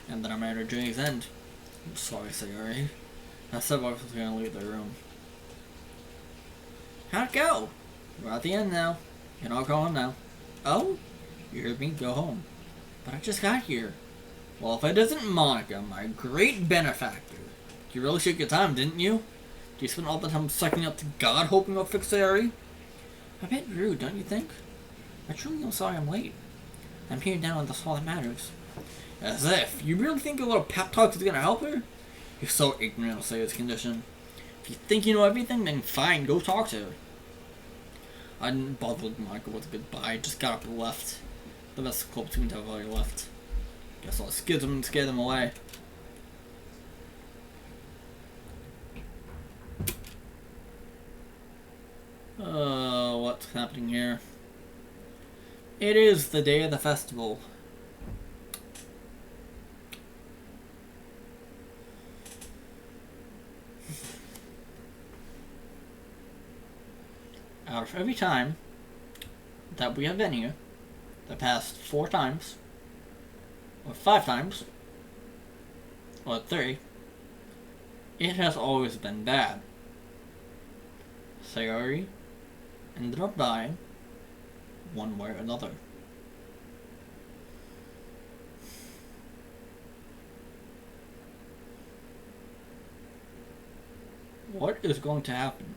S2: and that I'm at our journey's end. I'm sorry, Sayori. I said I was going to leave the room. How'd it go? We're at the end now. You can all go home now. Oh? You heard me? Go home. But I just got here. Well, if it isn't Monica, my great benefactor. You really took your time, didn't you? You spent all the time sucking up to God hoping I'll fix Sayori? A bit rude, don't you think? I truly am sorry I'm late. I'm here now and that's all that matters. As if. You really think a little pep talk is gonna help her? You're so ignorant of Sayori's condition. If you think you know everything, then fine, go talk to her. I didn't bother with Monica with a goodbye, just got up and left. The rest of the club seemed to have already left. Guess I'll skid them and scare them away. What's happening here? It is the day of the festival. Out of every time that we have been here, the past 4 times, or 5 times, or 3, it has always been bad. Sayori ended up dying one way or another. What is going to happen?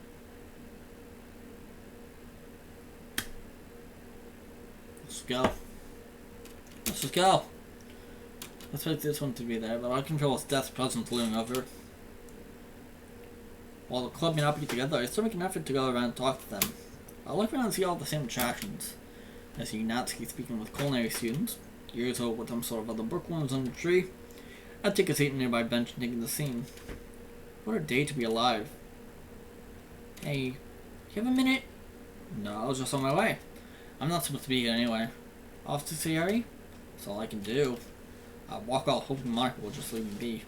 S2: Let's go. Let's just go. Let's wait for this one to be there, but I control its death's presence looming over. While the club may not be together, I still make an effort to go around and talk to them. I look around and see all the same attractions. I see Natsuki speaking with culinary students, Yuzo with some sort of other bookworms on the tree. I take a seat on a nearby bench and take in the scene. What a day to be alive. Hey, you have a minute? No, I was just on my way. I'm not supposed to be here anyway. Off to Sayori? That's all I can do. I'll walk off hoping Monica will just leave me be.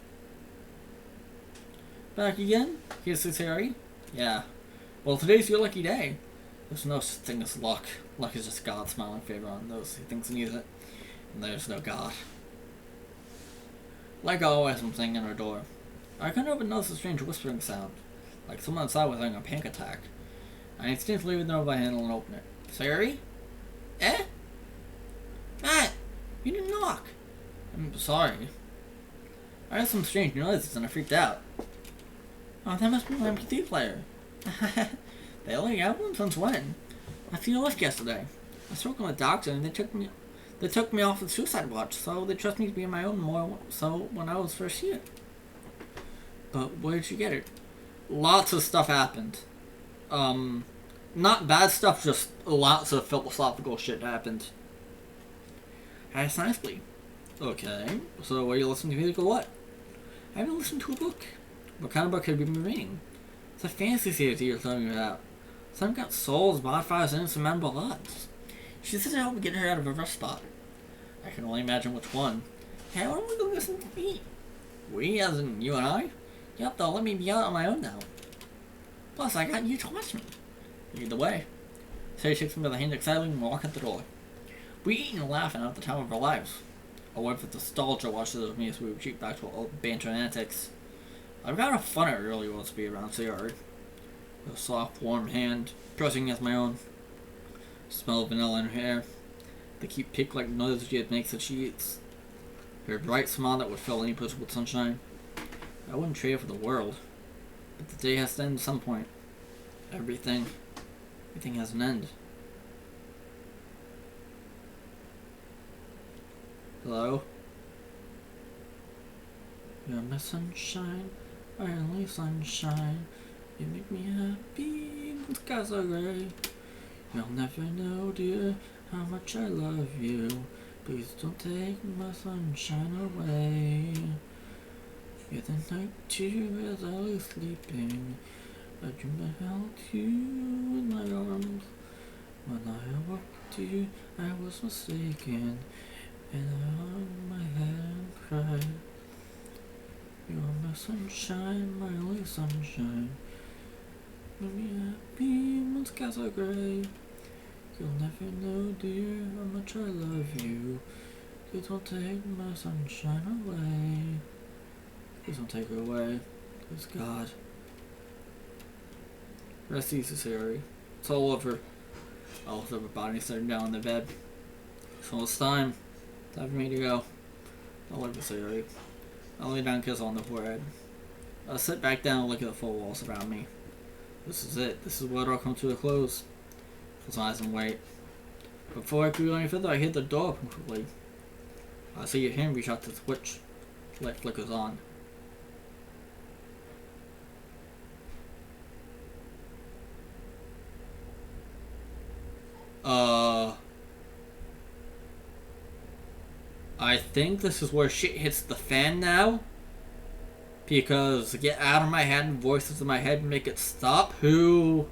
S2: Back again? Here's Sayori? Yeah. Well, today's your lucky day. There's no such thing as luck. Luck is just God smiling favor on those who thinks needs it. And there's no God. Like always, I'm sitting in her door. I couldn't help but notice a strange whispering sound. Like someone inside was having a panic attack. I instinctively leave the door by handle and open it. Sayori? Matt! You didn't knock! I'm sorry. I heard some strange noises and I freaked out. Oh, that must be my MP3 player. They only got one since when? I feel left yesterday. I spoke with a doctor and they took me off the suicide watch, so they trust me to be on my own more so when I was first here. But where did you get it?
S1: lots of stuff happened. Not bad stuff, just lots of philosophical shit happened. Ask nicely. Okay, so what are you listening to music or what? I haven't listened to a book. What kind of book have you been reading? It's a fantasy series you're telling me about. Some got souls, modifiers, and insurmountable odds. She said to help me get her out of a rough spot. I can only imagine which one. Hey, why don't we go listen to me? We, as in you and I? Yep, they'll let me be out on my own now. Plus, I got you to watch me. Lead the way. Sarah shakes me by the hand excitedly and we walk out the door. We eat and laugh at the time of our lives. A wave of nostalgia washes over me as we retreat back to our old banter and antics. I forgot how fun it really was to be around Sarah. With a soft, warm hand, pressing against my own. The smell of vanilla in her hair. The cute pig-like noise she makes as she eats. Her bright smile that would fill any place with sunshine. I wouldn't trade it for the world. But the day has to end at some point. Everything has an end. Hello? You're my sunshine, my only sunshine. You make me happy when the skies are gray. You'll never know, dear, how much I love you. Please don't take my sunshine away. You're the night too as I was sleeping. I dreamed I held you in my arms. When I awoke to you, I was mistaken. And I hung my head and cried. You're my sunshine, my only sunshine. Make me happy when skies are gray. You'll never know, dear, how much I love you. Please don't take my sunshine away. Please don't take her away. Please, God. Rest easy, Harry. It's all over. All of her body sitting down in the bed. So it's time. Time for me to go. I'll look at Harry. I'll lay down and kiss on the forehead. I'll sit back down and look at the four walls around me. This is it. This is where it all comes to a close. Close my eyes and wait. Before I could go any further, I hit the door open quickly. I see your hand reach out to the switch. The light flickers on. I think this is where shit hits the fan now. Because get out of my head and voices in my head and make it stop. Who?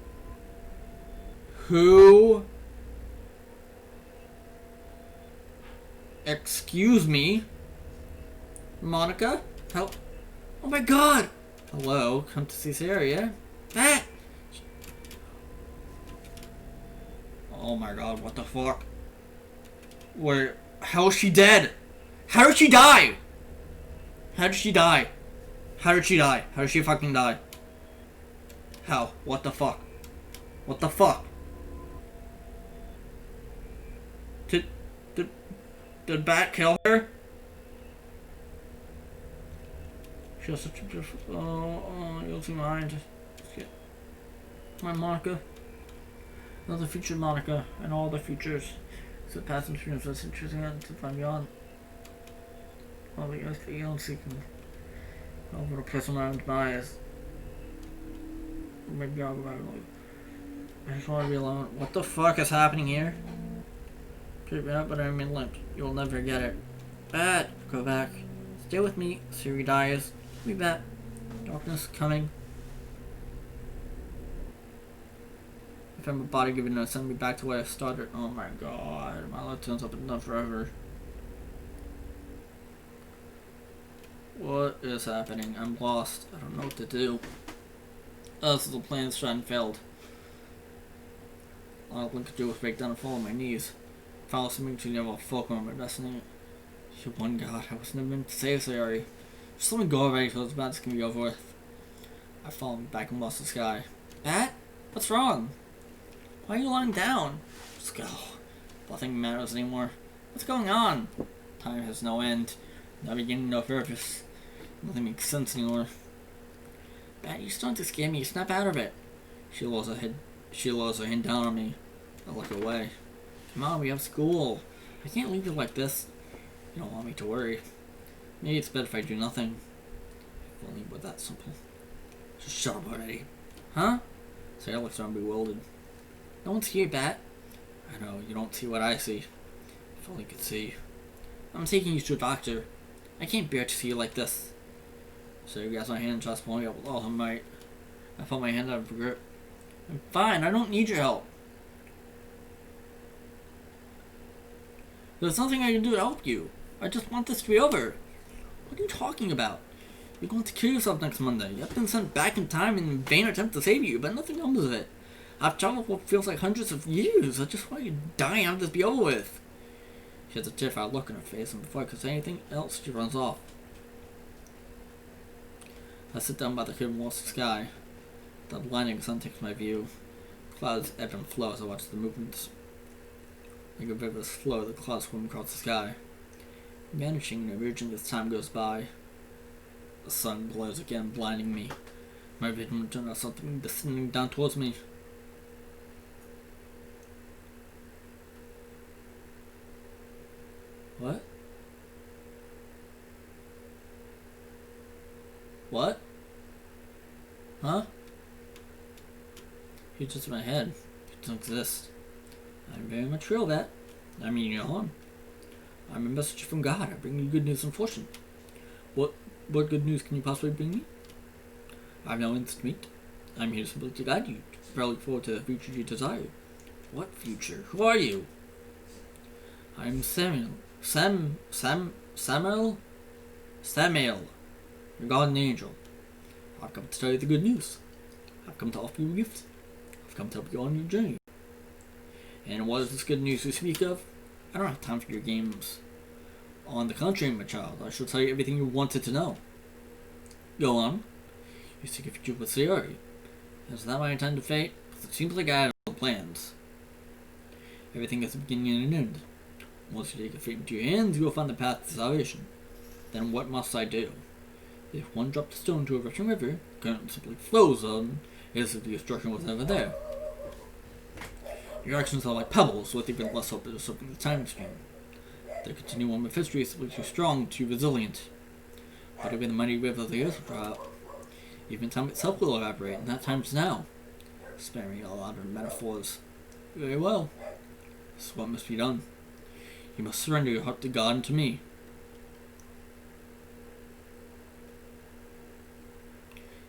S1: Excuse me? Monica? Help. Oh my god! Hello, come to see Sarah, yeah? Ah! Oh my god, what the fuck? Where? How is she dead? How did she die? How did she die? How did she die? How did she fucking die? How? What the fuck? What the fuck? Did Bat kill her? She has such a beautiful... Oh, guilty mind. My Monica. Another future Monica, and all the futures. So the past and future is choosing out to find beyond. All the earth that you don't seek me. Over the place around my eyes. Maybe I'll go back and leave. I just want to be alone. What the fuck is happening here? Pick me up, but I'm in limp. You'll never get it. Bad. Go back. Stay with me. Siri dies. Be back. Darkness coming. If I'm a body giving no send me back to where I started. Oh my god. My life turns up and down forever. What is happening? I'm lost. I don't know what to do. Oh, this is the plan that's trying failed. All I could do was break down and fall on my knees. Follow something to never fulcrum on my destiny. You one god, I was never meant to save Sayori. Just let me go already so this badness can be over with. I fall back and lost the sky. Bat? What's wrong? Why are you lying down? Just go. Nothing matters anymore. What's going on? Time has no end. No beginning, no purpose. Nothing makes sense anymore. Bat, you're starting to scare me. Snap out of it. She lowers her hand down on me. I look away. Come on, we have school. I can't leave you like this. You don't want me to worry. Maybe it's better if I do nothing. If only it were that simple.
S2: Just shut up already. Huh? Sarah looks around bewildered. No one's here, Bat. I know, you don't see what I see. If only you could see. I'm taking you to a doctor. I can't bear to see you like this. Sarah grabs my hand and tries pulling up with all her might. I put my hand out of her grip. I'm fine, I don't need your help. There's nothing I can do to help you. I just want this to be over. What are you talking about? You're going to kill yourself next Monday. I've been sent back in time in a vain attempt to save you, but nothing comes of it. I've traveled what feels like hundreds of years. I just want you to die and have this be over with. She has a terrified look on her face, and before I could say anything else, she runs off. I sit down by the clear mossy sky. The blinding sun takes my view. Clouds ebb and flow as I watch the movements. Like a river's flow, the clouds swim across the sky, vanishing and emerging as time goes by. The sun glows again, blinding me. My vision returns to something descending down towards me. What? What? Huh? It's just in my head. It doesn't exist. I'm very much real, that. I mean, you know, I'm a messenger from God. I bring you good news and fortune. What good news can you possibly bring me? I have no ends to meet. I'm here simply to guide you, to look forward to the future you desire. What future? Who are you? I'm Samuel. Samuel, your guardian angel. I've come to tell you the good news. I've come to offer you a gift. I've come to help you on your journey. And what is this good news you speak of? I don't have time for your games. On the contrary, my child, I shall tell you everything you wanted to know. Go on. You seek a future with Sayori. Is that my intended fate? Because it seems like I had all the plans. Everything has a beginning and an end. Once you take a fate into your hands, you will find the path to salvation. Then what must I do? If one dropped a stone into a rushing river, the current simply flows on, as if the destruction was never there. Your actions are like pebbles, with even less hope of disrupting the time stream. The continuum of history is simply too strong, too resilient. But even the mighty river of the earth will dry up. Even time itself will evaporate, and that time is now. Spare me all out of metaphors. Very well. This is what must be done. You must surrender your heart to God and to me.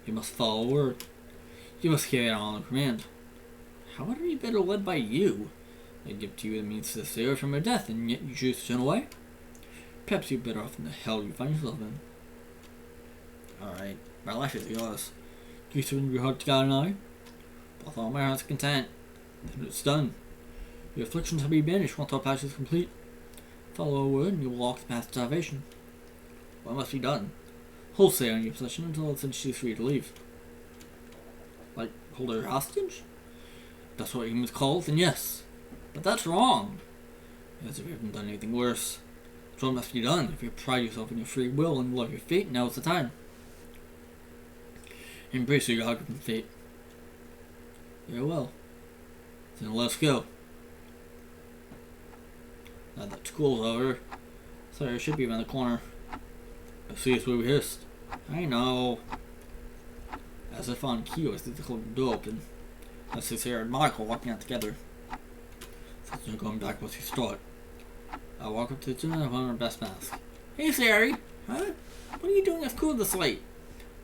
S2: You must follow a word. You must carry out all in command. How would I be better led by you? I give to you the means to save from your death, and yet you choose to turn away? Perhaps you're better off in the hell you find yourself in. Alright, my life is yours. Do you surrender your heart to God and I? With all my heart's content, then it's done. Your afflictions shall be banished once our path is complete. Follow a word, and you will walk the path to salvation. What must be done? Hold Sarah in your possession until she is free to leave. Like, hold her hostage? If that's what humans call it, then yes. But that's wrong. As if you haven't done anything worse. That's what must be done. If you pride yourself in your free will and love your fate, now is the time. Embrace your God-given fate. Very well. Then let's go. Now that school's over, sorry, I should be around the corner. I see it's where we hissed. I know. As if on cue, I see the door open. I see Sarah and Michael walking out together. Since they're going back with his start. I walk up to the two and I put on her best mask. Hey, Sarah! Huh? What are you doing at school this late?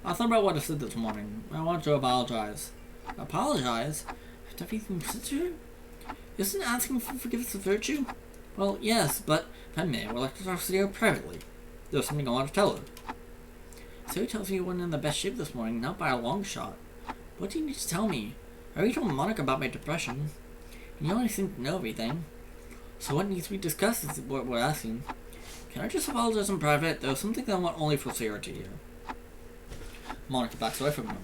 S2: I thought about what I said this morning. I want to apologize. Apologize? After everything said to her? Isn't asking for forgiveness a virtue? Well, yes, but if I may, I would like to talk to Sarah privately. There's something I want to tell her. Sarah tells me you weren't in the best shape this morning, not by a long shot. What do you need to tell me? I already told Monica about my depression. You only seem to know everything. So what needs to be discussed is what we're asking. Can I just apologize in private? There's something that I want only for Sarah to hear. Monica backs away from him.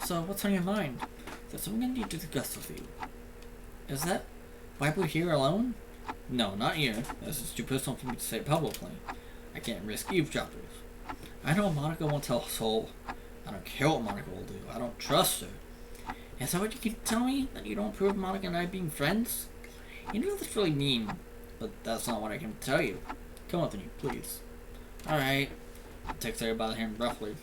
S2: So, what's on your mind? There's something I need to discuss with you. Is that why we're here alone? No, not here. This is too personal for me to say publicly. I can't risk eavesdroppers. I know Monica won't tell a soul. I don't care what Monica will do. I don't trust her. Is that what you can tell me? That you don't approve of Monica and I being friends? You know that's really mean, but that's not what I can tell you. Come with me, please. Alright. I take Sarah by the hand roughly.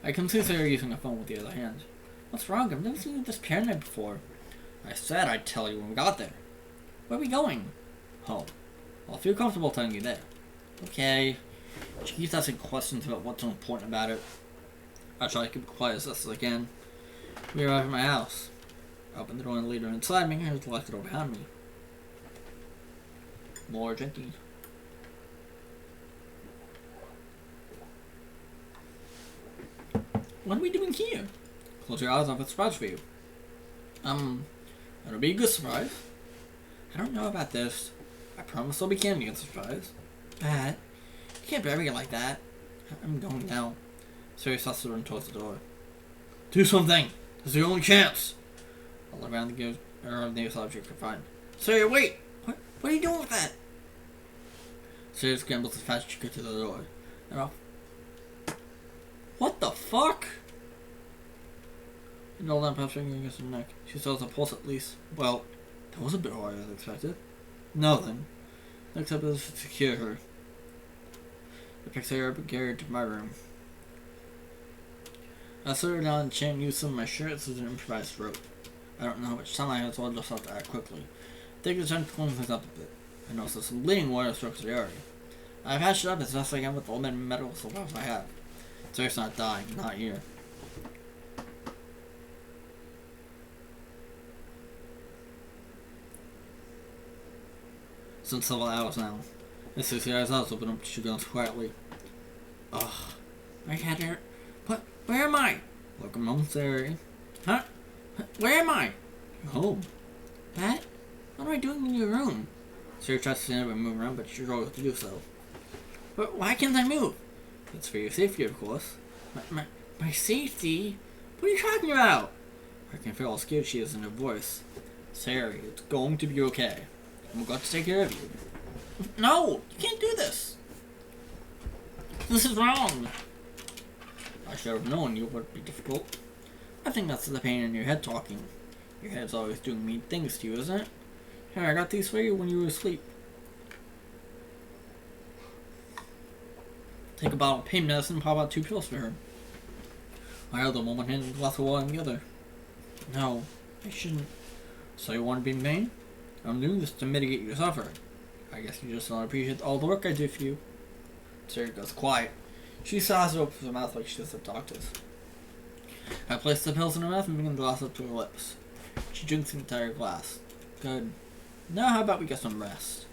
S2: I can see Sarah using a phone with the other hand. What's wrong? I've never seen you this paranoid before. I said I'd tell you when we got there. Where are we going? Home. I'll feel comfortable telling you there. Okay. She keeps asking questions about what's so important about it. I try to keep it quiet as best as I can. We arrive at my house. I open the door and lead her inside, making her lock the door behind me. More drinking. What are we doing here? Close your eyes, I've got a surprise for you. It'll be a good surprise. I don't know about this. I promise I'll be candy a surprise. Pat, you can't bury it like that. I'm going now. Siri starts to run towards the door. Do something! This is the only chance! I'll look around the nearest object I can find. Siri, wait! What are you doing with that? Siri scrambles as fast as she gets to the door. What the fuck? And all that finger against her neck. She still has a pulse at least. Well, that was a bit harder than expected. Nothing. Next up is to secure her. I picked her up and carried her to my room. I set her down and chain used some of my shirts as an improvised rope. I don't know how much time I have, so I'll just have to act quickly. Take the time to clean things up a bit. I noticed some bleeding water strokes the area. I've patched it up as best I can with all the medical supplies I have. Sarah's not dying, not here. It's been several hours now. This is Sarah's house open up to shoot guns quietly. Ugh. My head hurt. What? Where am I? Welcome home, Sarah. Huh? Where am I? Home. Pat? What am I doing in your room? Sarah tries to stand up and move around, but she struggles to do so. But why can't I move? It's for your safety, of course. My safety? What are you talking about? I can feel how scared she is in her voice. Sarah, it's going to be okay. I'm going to take care of you. No! You can't do this! This is wrong! I should have known you would be difficult. I think that's the pain in your head talking. Your head's always doing mean things to you, isn't it? Here, I got these for you when you were asleep. Take a bottle of pain medicine and pop out 2 pills for her. I held them one hand and a glass of water in the other. No, I shouldn't. So you want to be in pain? I'm doing this to mitigate your suffering. I guess you just don't appreciate all the work I do for you. Sarah goes quiet. She sighs and opens her mouth like she does at doctors. I place the pills in her mouth and bring the glass up to her lips. She drinks the entire glass. Good. Now how about we get some rest?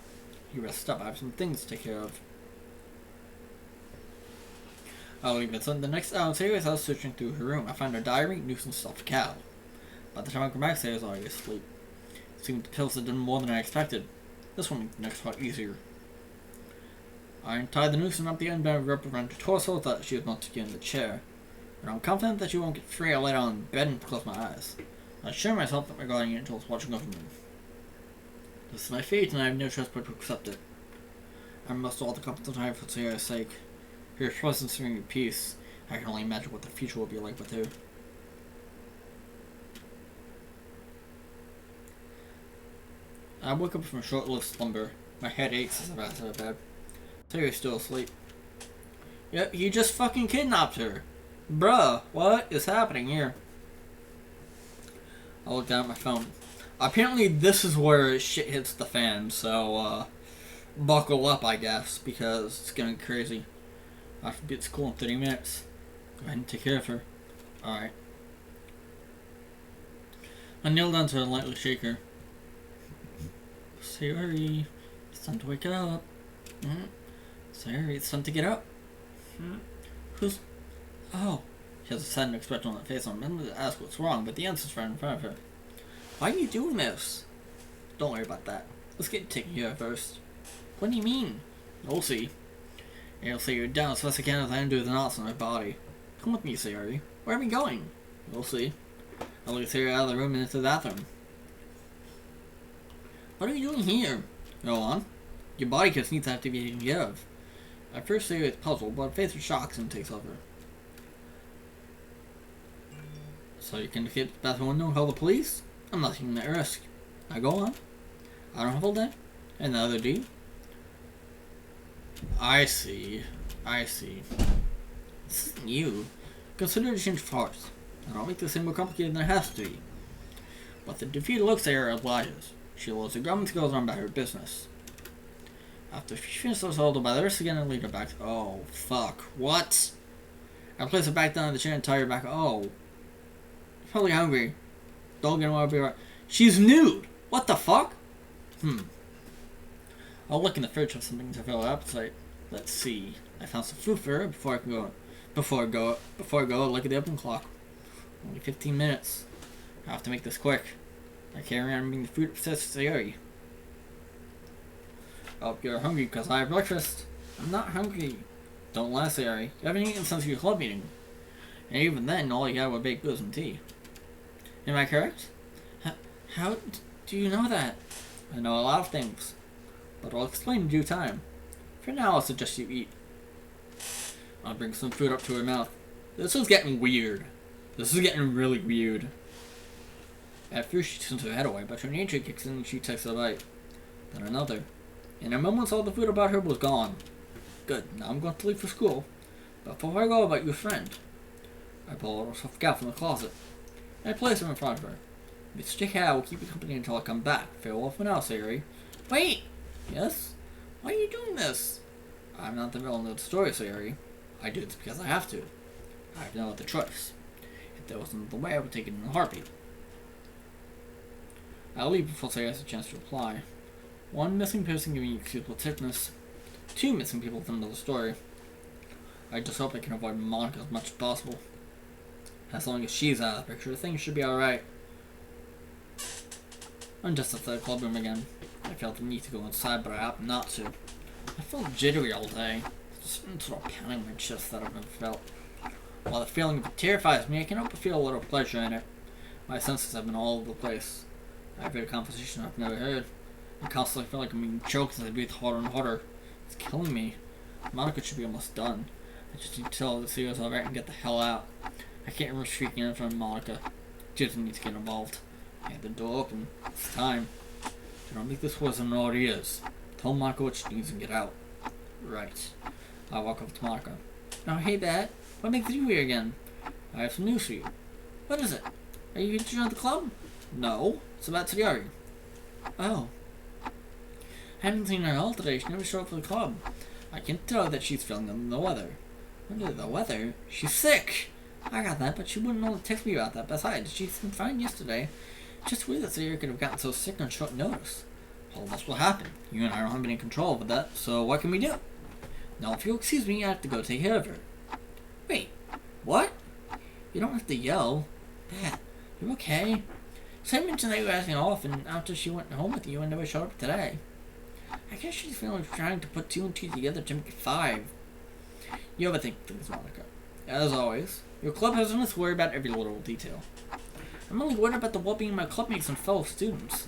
S2: You rest up. I have some things to take care of. I'll leave it. So the next hour, Sarah's house searching through her room. I find her diary, noose, and stuffed cow. By the time I come back, Sarah's already asleep. It seemed the pills had done more than I expected. This will make the next part easier. I untied the noose and wrapped the end of the rope around her torso so that she was not secure in the chair. But I'm confident that she won't get free. I lay down in bed and close my eyes. I assure myself that my guardian angel is watching over me. This is my fate, and I have no choice but to accept it. I must do all the confidence I have for Sarah's sake. Her presence bringing me peace. I can only imagine what the future will be like with her. I woke up from a short-lived slumber. My head aches as I got out of bed. Sarah's still asleep. Yep, you just fucking kidnapped her. Bruh, what is happening here? I looked down at my phone. Apparently this is where shit hits the fan, so buckle up, I guess, because it's getting crazy. I have to be at school in 30 minutes. Go ahead and take care of her. Alright. I kneel down to her and lightly shake her. Sarah, it's time to wake up. Sarah, it's time to get up. Who's... Oh. She has a sudden expression on her face. I'm going to ask what's wrong, but the answer's right in front of her. Why are you doing this? Don't worry about that. Let's get taken care of first. What do you mean? We'll see. I'll say you're down as fast as I can as I undo the knots on my body. Come with me, Sayori. Where are we going? We'll see. I'll lead Sayori out of the room and into the bathroom. What are you doing here? Go on. Your body just needs to have to be taken care of. At first Sayori is puzzled, but faith shocks and takes over. So you can escape the bathroom window and call the police? I'm not taking that risk. Now go on. I don't have all day. And the other D. I see. This isn't you. Consider the change of heart. I don't make this any more complicated than it has to be. But the defeated looks at her obliges. She lowers the gun and goes on about her business. After she finishes hold by the wrist again and lead her back. Oh, fuck. What? I place her back down in the chair and tie her back. Oh. You're probably hungry. Don't get away right. She's nude! What the fuck? I'll look in the fridge for something to fill her appetite. Let's see. I found some food for her before I go. Before I go, look at the open clock. Only 15 minutes. I have to make this quick. I can't remember bringing the food upstairs to Sayori. I hope you're hungry because I have breakfast. I'm not hungry. Don't lie, Sayori. You haven't eaten since your club meeting. And even then, all you got were baked goods and tea. Am I correct? How do you know that? I know a lot of things. But I'll explain in due time. For now, I'll suggest you eat. I'll bring some food up to her mouth. This is getting weird. This is getting really weird. At first, she turns her head away, but her nature kicks in and she takes a bite. Then another. In a moment, all the food about her was gone. Good, now I'm going to leave for school. But before I go about your friend, I pull a soft gal from the closet. I place her in front of her. Mr. Cow will keep you company until I come back. Farewell for now, Sayori. Wait! Yes? Why are you doing this? I'm not the villain of the story, Sayori. I do this because I have to. I have no other choice. If there wasn't the way, I would take it in a heartbeat. I'll leave before Sayori has a chance to reply. One missing person giving you excusable thickness. Two missing people within the story. I just hope I can avoid Monica as much as possible. As long as she's out of the picture, things should be alright. I'm just at the club room again. I felt the need to go inside, but I opted not to. I felt jittery all day. Just been sort of pounding my chest that I've never felt. While the feeling of it terrifies me, I can help but feel a little pleasure in it. My senses have been all over the place. I've heard a conversation I've never heard. I constantly feel like I'm being choked as I breathe harder and harder. It's killing me. Monica should be almost done. I just need to tell her the series alright and get the hell out. I can't risk freaking out in front of Monica. She doesn't need to get involved. I had the door open. It's time. Do not make this worse than it already is. Tell Monica what she needs and get out. Right. I walk up to Monica. Now, hey, Dad. What makes you here again? I have some news for you. What is it? Are you here to join the club? No. It's about Sayori. Oh. I haven't seen her at all today. She never showed up for the club. I can tell that she's feeling under the weather. Under the weather? She's sick! I got that, but she wouldn't know to text me about that. Besides, she seemed fine yesterday. Just weird that Sayori could have gotten so sick on short notice. Well, that's what happened. You and I don't have any control over that, so what can we do? Now, if you'll excuse me, I have to go take care of her. Wait, what? You don't have to yell. Dad, you okay? So I mentioned that you were asking off, and after she went home with you and never showed up today. I guess she's feeling trying to put 2 and 2 together to make 5. You overthink things, Monica. As always, your club has enough to worry about every little detail. I'm only worried about the well-being of my clubmates and fellow students.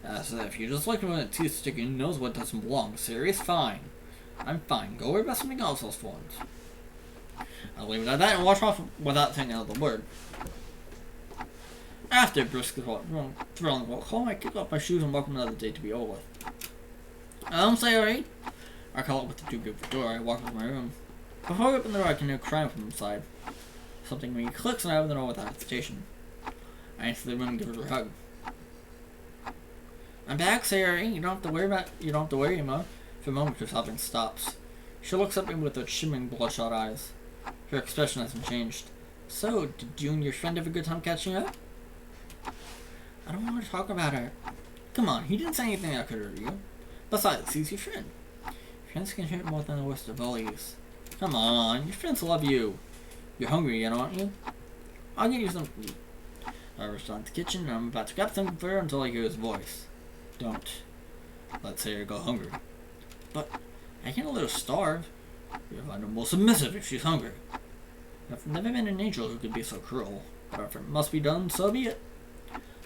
S2: As if you just like when a tooth sticking knows what doesn't belong. Serious? Fine. I'm fine. Go worry about something else for once. I'll leave it at that and wash off without saying another word. After a brisk thrilling walk home, I kick off my shoes and welcome another day to be over with. Sayori? I call it with the doobie of the door. I walk into my room. Before I open the door, I can hear crying from inside. Something maybe clicks and I open the door without hesitation. I enter the room and give her a hug. I'm back, Sayori. You don't have to worry anymore. For a moment, her sobbing stops. She looks at me with her shimmering, bloodshot eyes. Her expression hasn't changed. So, did you and your friend have a good time catching up? I don't want to talk about her. Come on, he didn't say anything that could hurt you. Besides, he's your friend. Friends can hurt more than the worst of bullies. Come on, your friends love you. You're hungry yet, aren't you? I'll get you something to eat. I rush down to the kitchen and I'm about to grab something for her until I hear his voice. Don't. Let's say I go hungry. But I can't let her starve. You'll find her more submissive if she's hungry. I've never been an angel who could be so cruel. But if it must be done, so be it.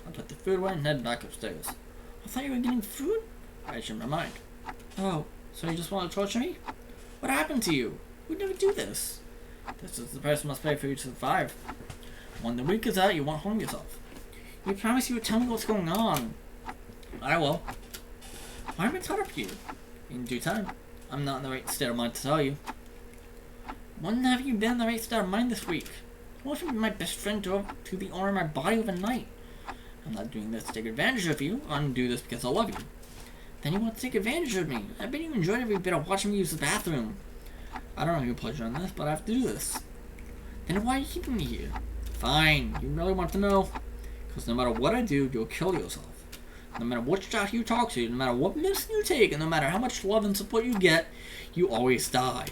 S2: I'll put the food away and head back upstairs. I thought you were getting food? I changed my mind. Oh, so you just want to torture me? What happened to you? We'd never do this. This is the price must pay for you to survive. When the week is out, you won't harm yourself. You promised you would tell me what's going on. I will. Why am I tired of you? In due time. I'm not in the right state of mind to tell you. When have you been in the right state of mind this week? want to be my best friend to the honor of my body overnight. I'm not doing this to take advantage of you. I'm gonna do this because I love you. Then you want to take advantage of me. I bet you enjoyed every bit of watching me use the bathroom. I don't have any pleasure in this, but I have to do this. Then why are you keeping me here? Fine, you really want to know? Because no matter what I do, you'll kill yourself. No matter which doctor you talk to, no matter what medicine you take, and no matter how much love and support you get, you always die.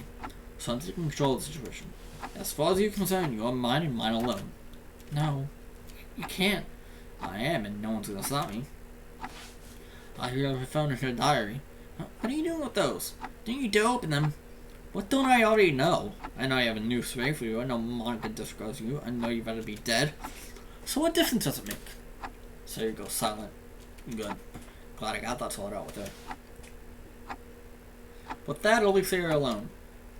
S2: So I'm taking control of the situation. As far as you're concerned, you're mine and mine alone. No, you can't. I am, and no one's gonna stop me. I hear you have a phone in your diary. What are you doing with those? Didn't you dare open them? What don't I already know? I know you have a new spray for you. I know Monica disregards you. I know you better be dead. So what difference does it make? So you go silent. Good. Glad I got that sorted out with her. With that, at least you're alone.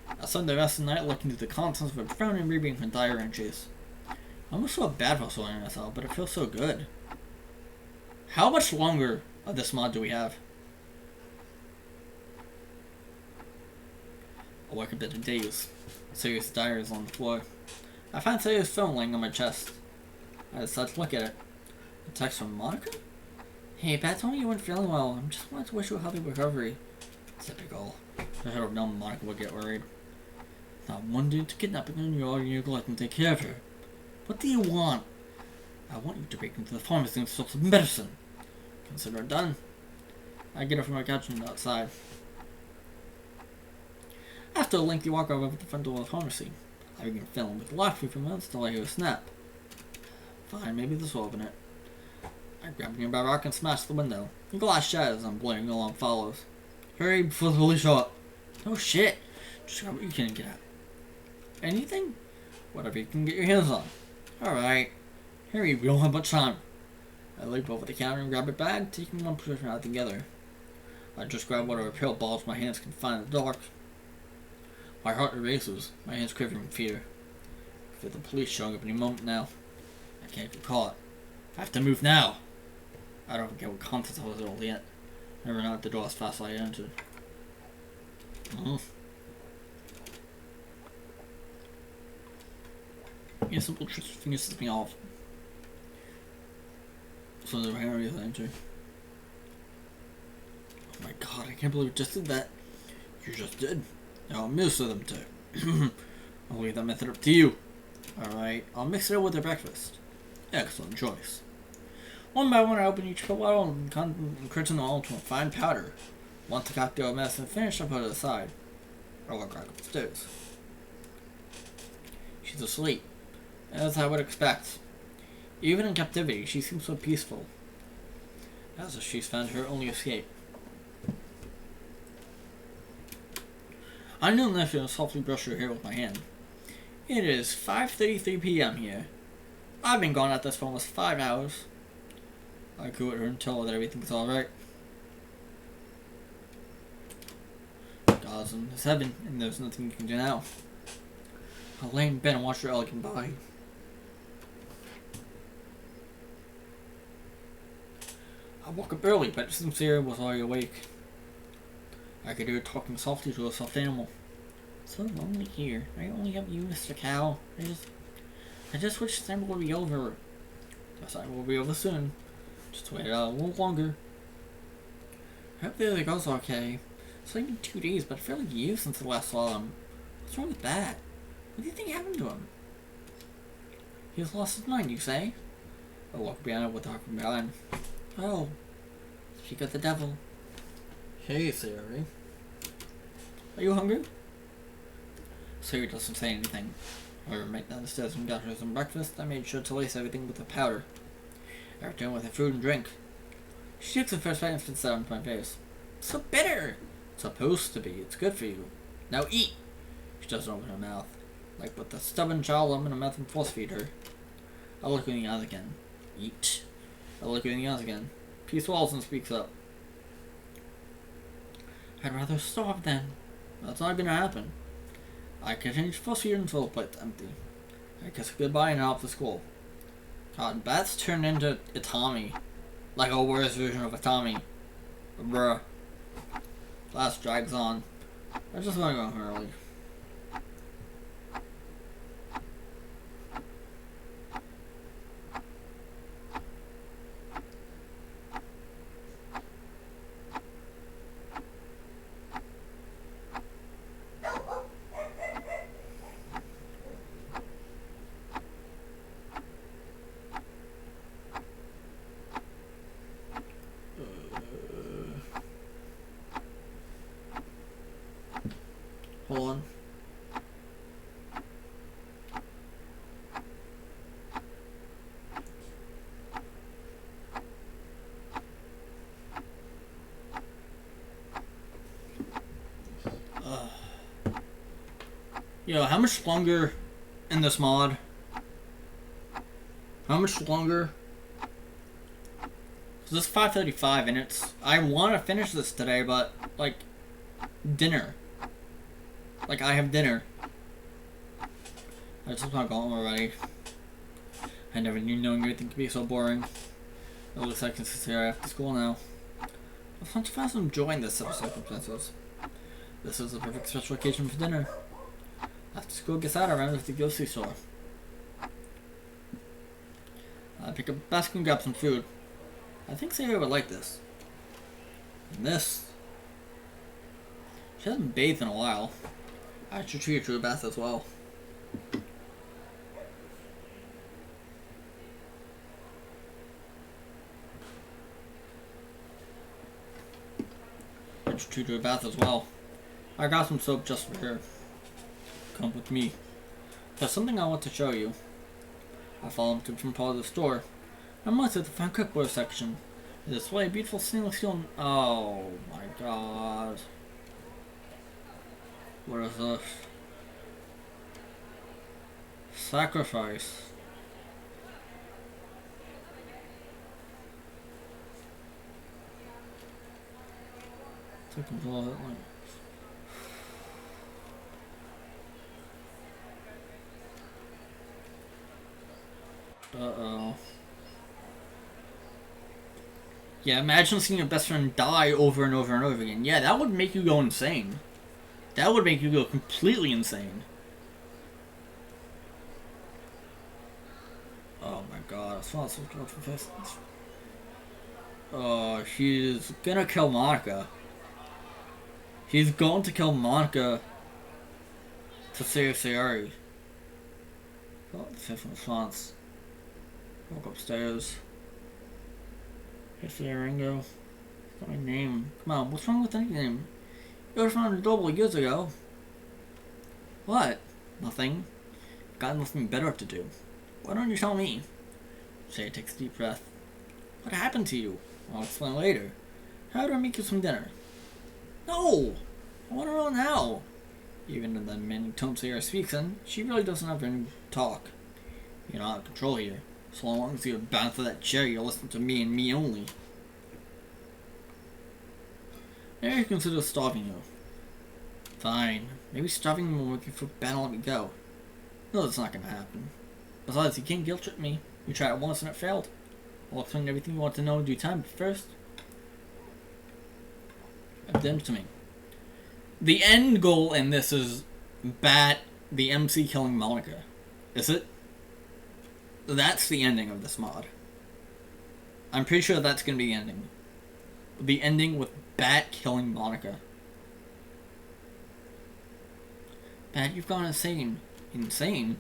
S2: I spent the rest of the night looking through the contents of a phone and reading from diary entries. I almost feel bad for sorting myself, but it feels so good. How much longer of this mod do we have? I wake up in days. Sayori's diary is on the floor. I find Sayori's phone laying on my chest. I decide to look at it. A text from Monica? Hey, Pat told me you weren't feeling well. I just wanted to wish you a healthy recovery. Typical. I should have known Monica would get worried. Not one dude to kidnap her and you're neglecting to take care of her. What do you want? I want you to break into the pharmacy and steal some medicine. Consider it done. I get up from my couch and go outside. After a lengthy walk over to the front door of the pharmacy, I begin filling with locked for months until I hear a snap. Fine, maybe this will open it. I grab a nearby rock and smash the window. The glass shatters and blaring alarm follows. Hurry before the police show up. No shit. Just grab what you can and get out. Anything? Whatever you can get your hands on. Alright. Hurry, we don't have much time. I leap over the counter and grab a bag, taking one position out together. I just grab whatever pill balls my hands can find in the dark. My heart races, my hands quiver in fear. I feel the police showing up any moment now. I can't get caught. I have to move now. I don't get what contents I was all yet. Never know at the door as fast as I entered. Yeah, simple tricks fingers me off. So the area I enter. Oh my god, I can't believe I just did that. You just did. Now I'll mix them too. I'll leave that method up to you. Alright, I'll mix it up with their breakfast. Excellent choice. One by one I open each pill bottle and curtain them all to a fine powder. Once the cocktail mess is finished, I put it aside. I walk right upstairs. She's asleep, as I would expect. Even in captivity, she seems so peaceful. As if she's found her only escape. I kneel next and softly brush her hair with my hand. It is 5:33 p.m. here. I've been gone at this for almost 5 hours. I coo at her and tell her that everything's alright. God's in his heaven, and there's nothing you can do now. I'll lay in bed and watch her elegant body. I woke up early, but Sincere was already awake. I could hear her talking softly to a soft animal. So lonely here. I only have you, Mr. Cow. I just wish December would be over. Guess I will be over soon. Just wait a little longer. I hope the other girl's okay. It's only been 2 days, but I feel like years since I last saw him. What's wrong with that? What do you think happened to him? He has lost his mind, you say? I walk behind her with her from behind. Oh, she got the devil. Hey, Sayori. Are you hungry? Sayori doesn't say anything. I went downstairs and got her some breakfast. I made sure to lace everything with the powder. I returned with her food and drink. She takes the first bite and spits it onto my face. It's so bitter! It's supposed to be. It's good for you. Now eat! She doesn't open her mouth. Like with the stubborn child, I'm gonna mouth and force feed her. I look her in the eyes again. Eat. I look her in the eyes again. She swallows and speaks up. I'd rather starve then. That's not gonna happen. I continue to force feed her until the plate's empty. I kiss her goodbye and head off to school. God, Bats turned into Itami. Like a worse version of Itami. Bruh. Class drags on. I just wanna go home early.
S1: Yo, how much longer in this mod? How much longer? So this is 5:35 and it's... I want to finish this today, but, like, dinner. Like, I have dinner. I just not going already. I never knew knowing everything could be so boring. It looks like I can sit here after school now. I'll find some joy in this set of circumstances. This is a perfect special occasion for dinner. After school gets out, I ran to the grocery store. I pick up a basket and grab some food. I think Sarah would like this. And this. She hasn't bathed in a while. I should treat her to a bath as well. I should treat her to a bath as well. I got some soap just for her. Come with me. There's something I want to show you. I follow him to from part of the store. I'm at the fine cookboard section. It displays beautiful stainless steel. Oh my god. What is this? Sacrifice. Take control of it like. Uh-oh. Yeah, imagine seeing your best friend die over and over and over again. Yeah, that would make you go insane. That would make you go completely insane. Oh my god, I saw this girl for this. Oh, she's gonna kill Monica. He's going to kill Monica to save Sayori. Oh, the fifth response. Walk upstairs. Here's the Ringo. It's not my name. Come on, what's wrong with that name? You were found a double years ago. What? Nothing. Got nothing better to do. Why don't you tell me? Say takes a deep breath. What happened to you? I'll explain later. How do I make you some dinner? No! I want to know now. Even in the many tones Sarah speaks in, she really doesn't have any talk. You're not in control here. So long as you're bound for that chair, you'll listen to me and me only. Maybe I consider starving you. Fine. Maybe starving me will make you feel bad and let me go. No, that's not gonna happen. Besides, you can't guilt trip me. You tried it once and it failed. I'll explain everything you want to know in due time, but first... have dinner to me. The end goal in this is the MC killing Monica. Is it? That's the ending of this mod. I'm pretty sure that's gonna be the ending. The ending with Bat killing Monica. Bat, you've gone insane. Insane?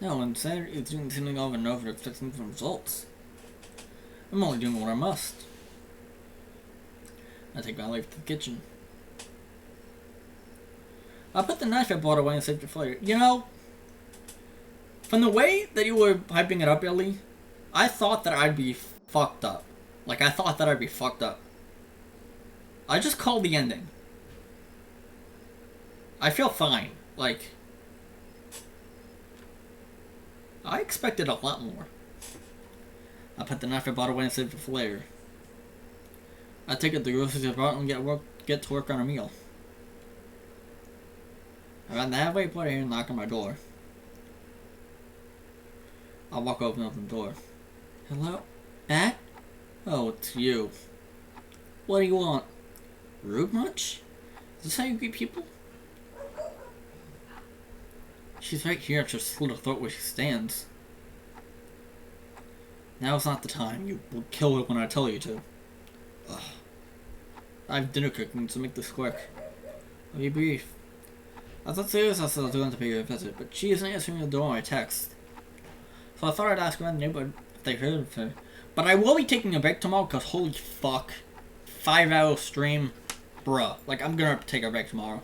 S1: No, insane is doing something over and over expecting different results. I'm only doing what I must. I take my life to the kitchen. I put the knife I bought away and saved it for later. You know, from the way that you were hyping it up, Ellie, I thought that I'd be fucked up. Like, I thought that I'd be fucked up. I just called the ending. I feel fine. Like, I expected a lot more. I put the knife I bought away and saved it for later. I take it to the groceries I brought and get to work on a meal. Around the halfway point here and knock on my door. I'll walk over and open the door. Hello? Bat? Oh, it's you. What do you want? Rude much? Is this how you greet people? She's right here. Just slit her throat where she stands. Now's not the time. You will kill her when I tell you to. Ugh. I have dinner cooking, so make this quick. I'll be brief. I thought Sarah's house was going to pay her a visit, but she isn't answering the door on my text. So I thought I'd ask around the neighborhood if they heard of her. But I will be taking a break tomorrow, because holy fuck. 5-hour stream. Bruh. Like, I'm gonna take a break tomorrow.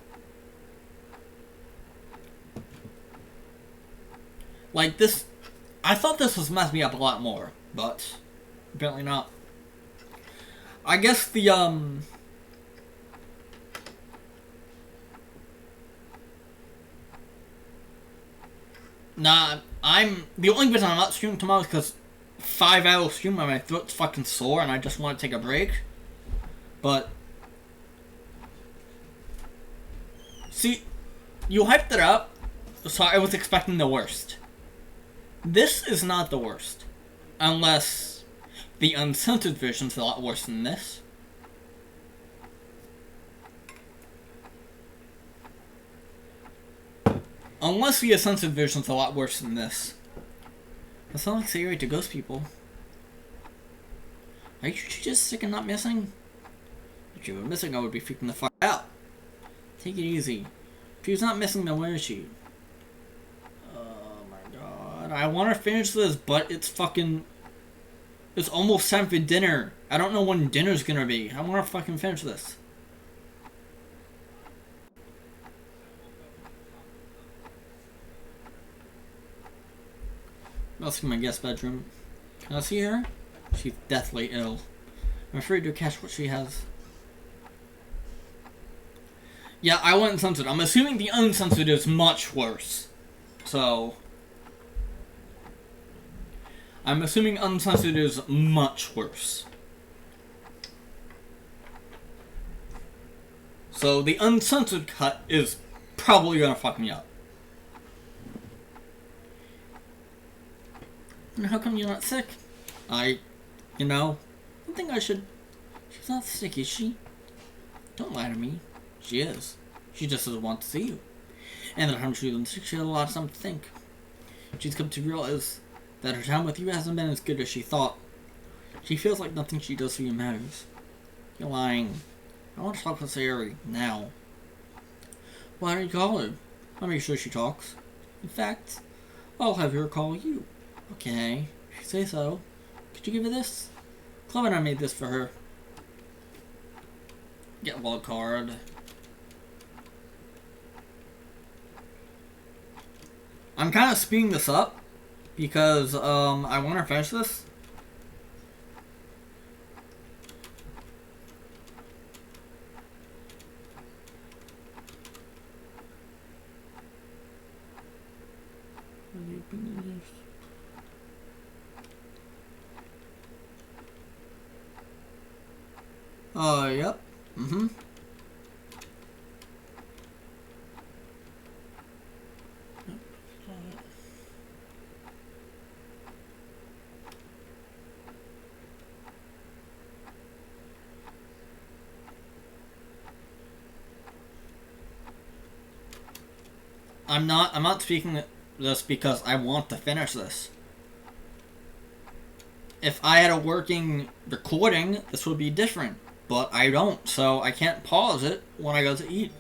S1: Like, this... I thought this was messing me up a lot more, but apparently not. I guess the, Nah, the only reason I'm not streaming tomorrow is because 5 hour stream and my throat's fucking sore and I just want to take a break. But see, you hyped it up, so I was expecting the worst. This is not the worst, unless the uncensored version's a lot worse than this. Unless the uncensored version's a lot worse than this. It's not like Sayori to ghost people. Are you just sick and not missing? If you were missing, I would be freaking the fuck out. Take it easy. If she was not missing, then where is she? Oh my god. I want to finish this, but it's fucking... It's almost time for dinner. I don't know when dinner's gonna be. I want to fucking finish this. Let's see my guest bedroom. Can I see her? She's deathly ill. I'm afraid to catch what she has. Yeah, I went uncensored. I'm assuming the uncensored is much worse. So... I'm assuming uncensored is much worse. So the uncensored cut is probably gonna fuck me up. And how come you're not sick? I think I should... She's not sick, is she? Don't lie to me. She is. She just doesn't want to see you. And that time she was sick, she had a lot of something to think. She's come to realize that her time with you hasn't been as good as she thought. She feels like nothing she does for you matters. You're lying. I want to talk with Sayori, now. Why don't you call her? I'll make sure she talks. In fact, I'll have her call you. Okay, if you say so. Could you give her this? Clem and I made this for her. Get wild card. I'm kind of speeding this up because I want to finish this. Yep. Mm-hmm. I'm not speaking this because I want to finish this. If I had a working recording, this would be different. But I don't, so I can't pause it when I go to eat.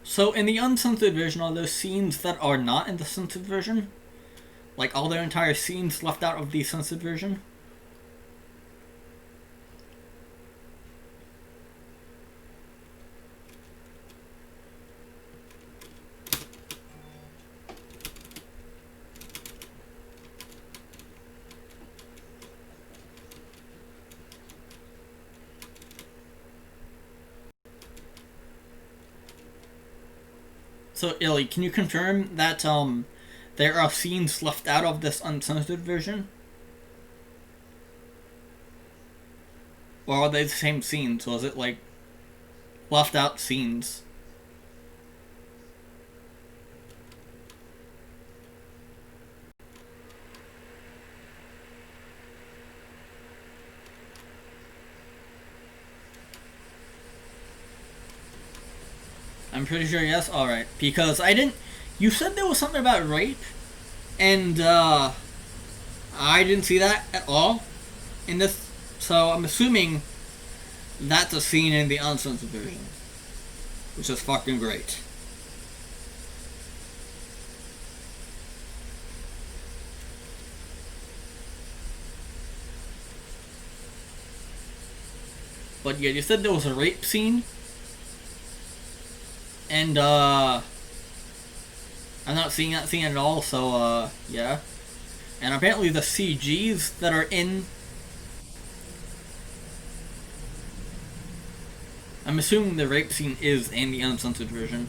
S1: So in the uncensored version, are there scenes that are not in the censored version? Like, are there entire scenes left out of the censored version? So, Illy, can you confirm that there are scenes left out of this uncensored version? Or are they the same scenes? Or is it like left out scenes?
S2: I'm pretty sure yes. Alright. Because I didn't... You said there was something about rape, and I didn't see that at all in this, so I'm assuming that's a scene in the uncensored version, which is fucking great. But yeah, you said there was a rape scene, and I'm not seeing that scene at all, so yeah. And apparently the CGs that are in... I'm assuming the rape scene is in the uncensored version.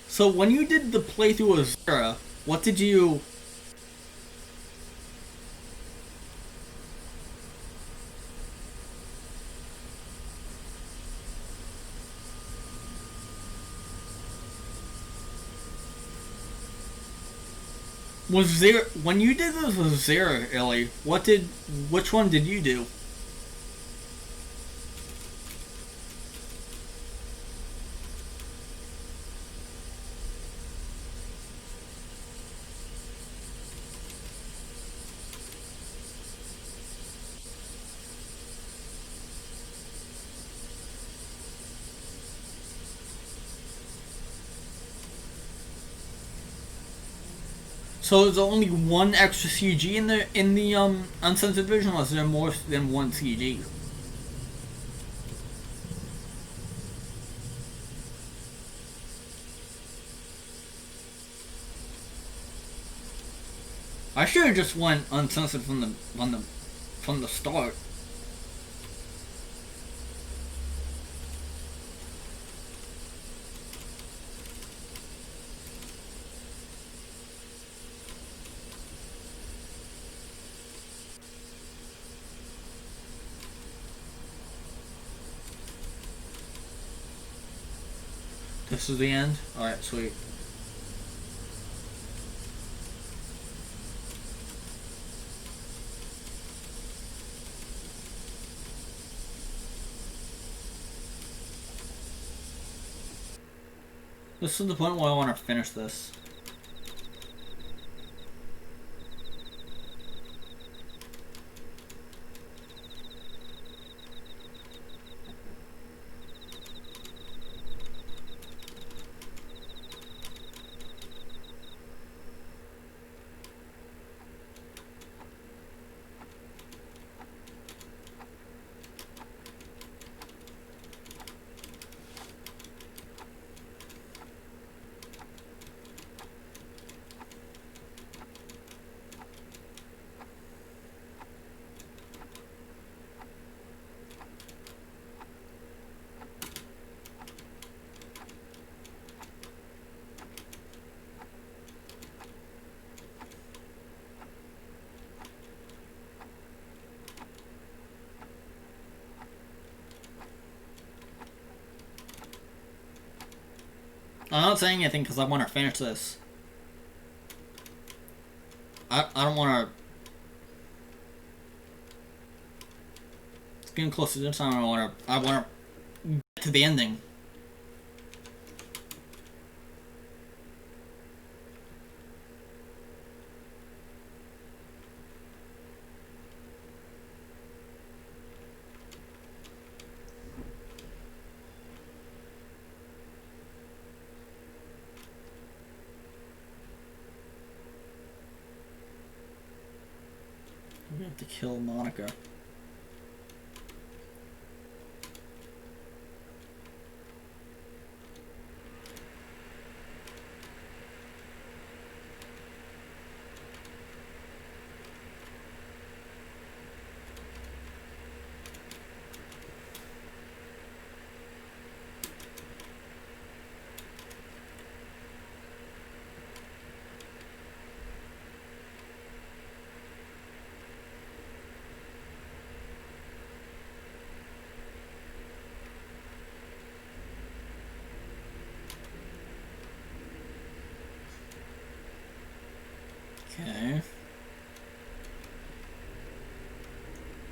S2: So when you did the playthrough of Zera, what did you... Was there... When you did this with Zera, Ellie, which one did you do? So there's only one extra CG in the uncensored version, or is there more than one CG? I should have just went uncensored from the start. This is the end? Alright, sweet. This is the point where I want to finish this. I'm not saying anything because I want to finish this. I don't want to... It's getting close to this time. I want to get to the ending. We have to kill Monica.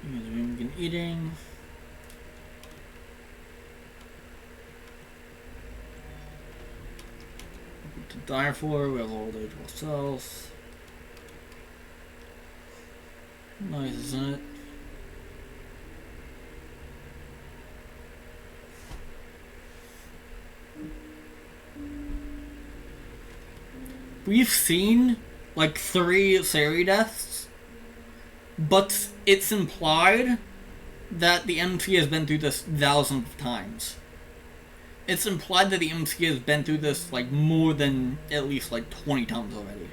S2: Begin eating. To die for, we have old age cells. Nice, isn't it? We've seen like 3 Sari deaths, but it's implied that the MC has been through this thousands of times. It's implied that the MC has been through this like more than at least like 20 times already.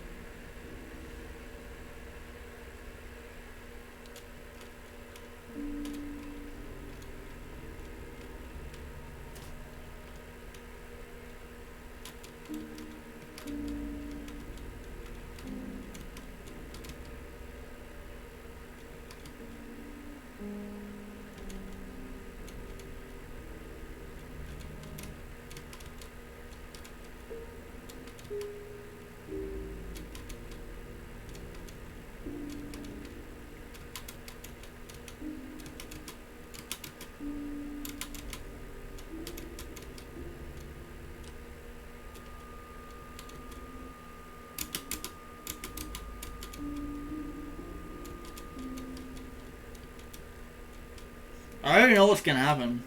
S2: I already know what's gonna happen.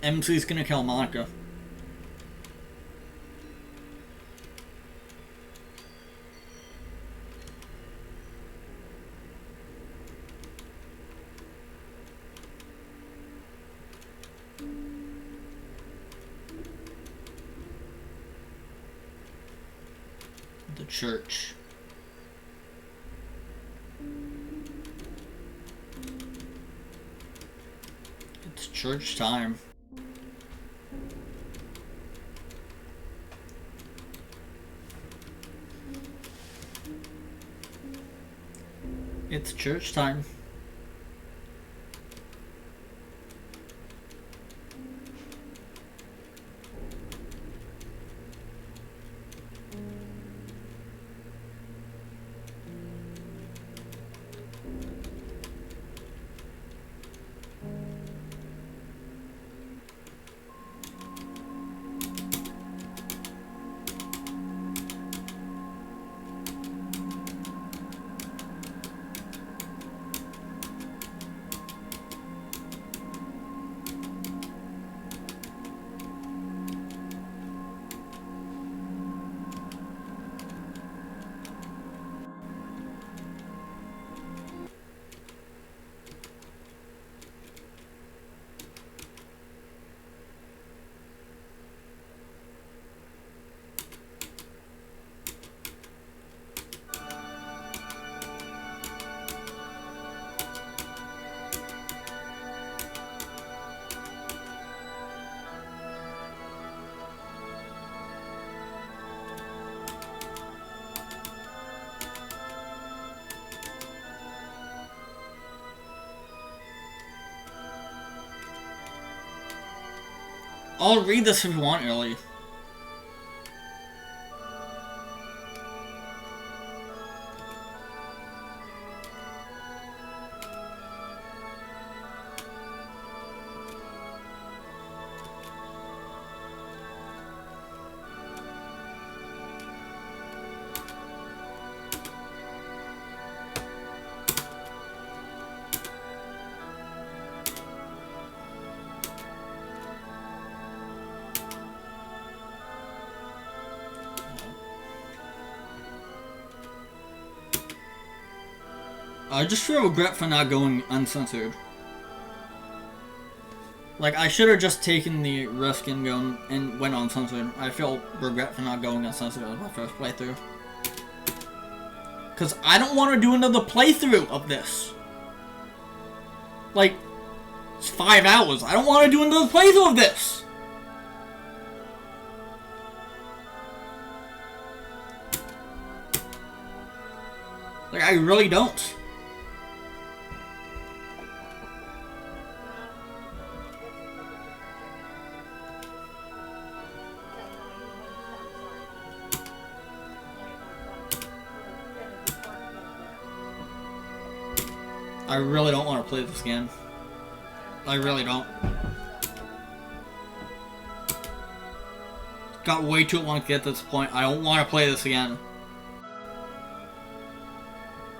S2: MC's gonna kill Monica. The church. It's church time. It's church time. I'll read this if you want, early. I just feel regret for not going uncensored. Like, I should have just taken the risk and went uncensored. I feel regret for not going uncensored as my first playthrough. Because I don't want to do another playthrough of this. Like, it's 5 hours. I don't want to do another playthrough of this. Like, I really don't.
S1: I really don't want to play this game. I really don't. Got way too long to get to this point. I don't want to play this again.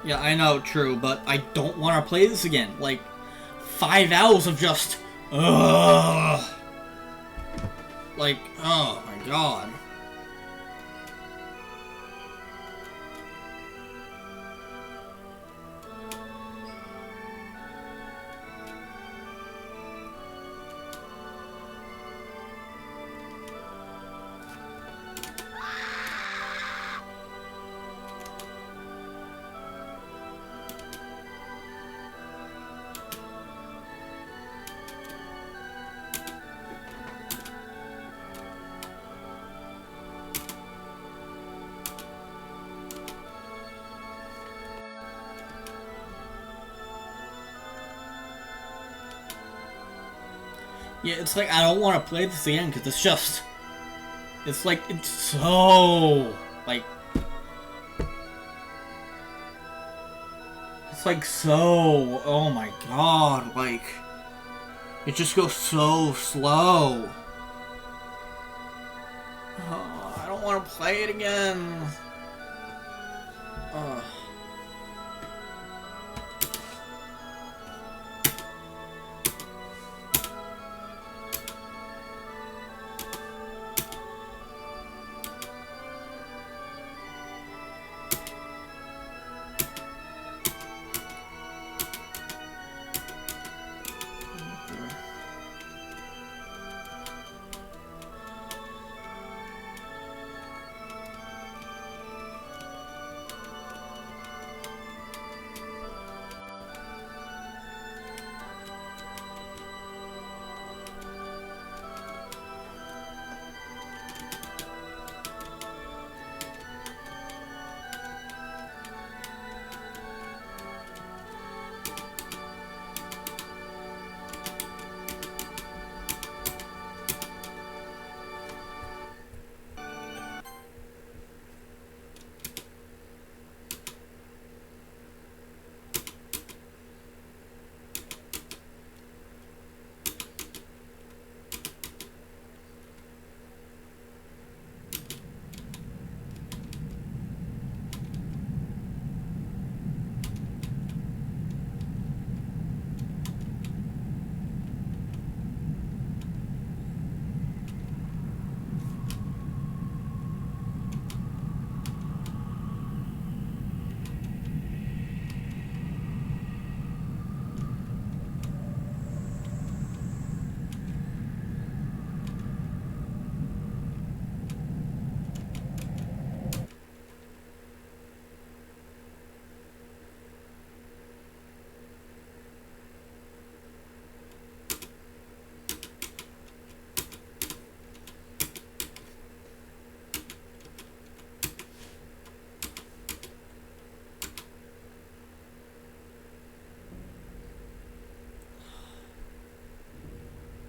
S1: Yeah, I know, true, but I don't want to play this again. Like, 5 hours of just... Ugh. Like, oh my god. Yeah, it's like I don't want to play this again because it's just... It's like, it's so... Like... It's like so... Oh my god, like... It just goes so slow. Oh, I don't want to play it again. Ugh.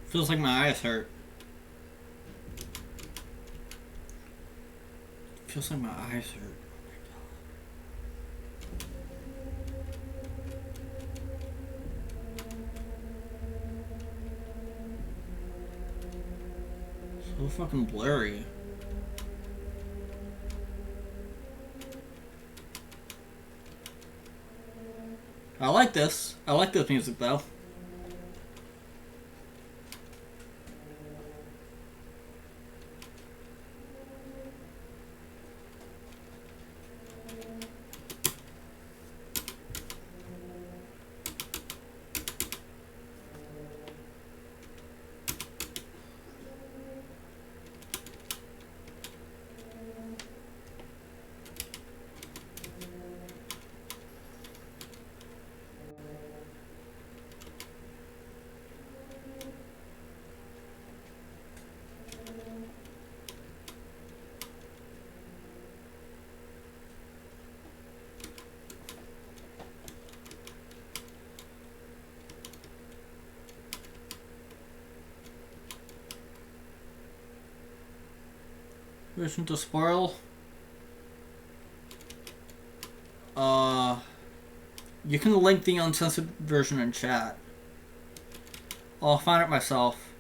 S1: Feels like my eyes hurt. Feels like my eyes hurt. So fucking blurry. I like this. I like this music though. Wishing to spoil.
S2: You can link the uncensored version in chat. I'll find it myself.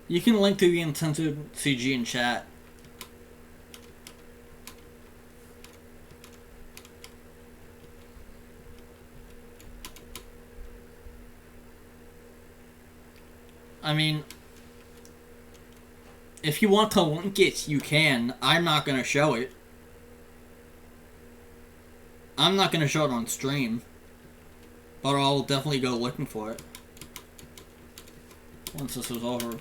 S2: You can link to the uncensored CG in chat. I mean, if you want to link it, you can. I'm not going to show it. I'm not going to show it on stream. But I'll definitely go looking for it. Once this is over.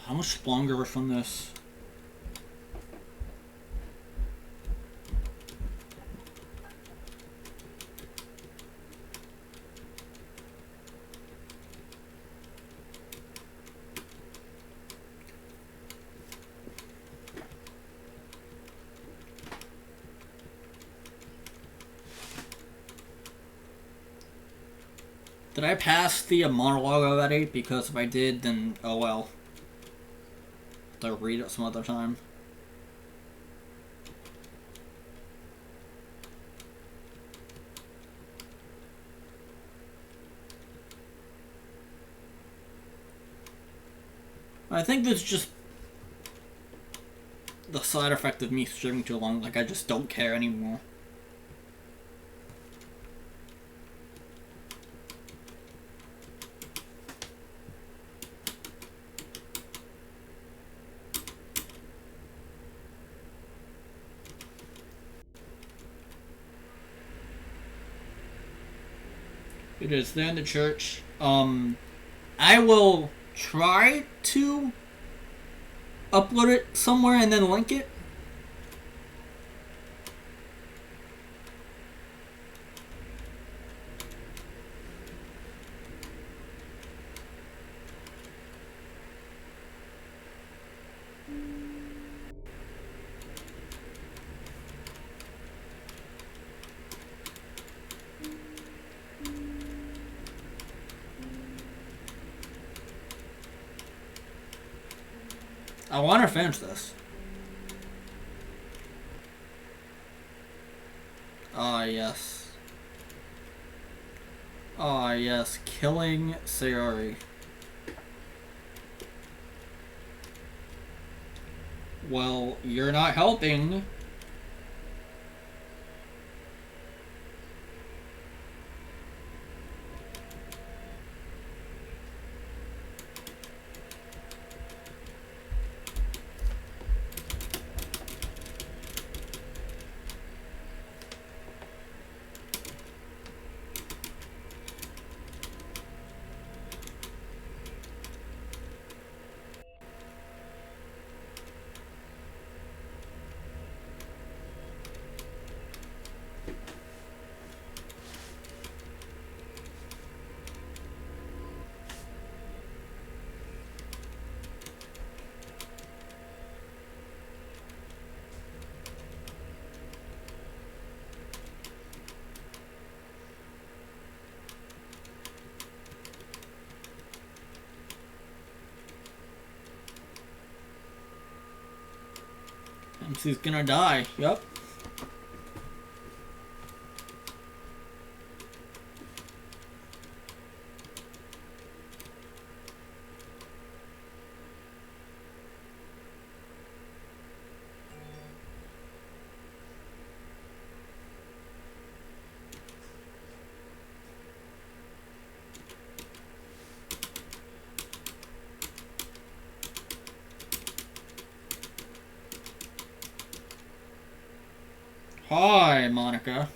S2: How much longer from this? Did I pass the monologue already? Because if I did, then oh well. I'll read it some other time. I think this is just the side effect of me streaming too long. Like, I just don't care anymore. It is there in the church. I will try to upload it somewhere and then link it. I want to finish this. Ah, yes. Ah, yes. Killing Sayori. Well, you're not helping. MC's gonna die. Yep. Hi, Monica.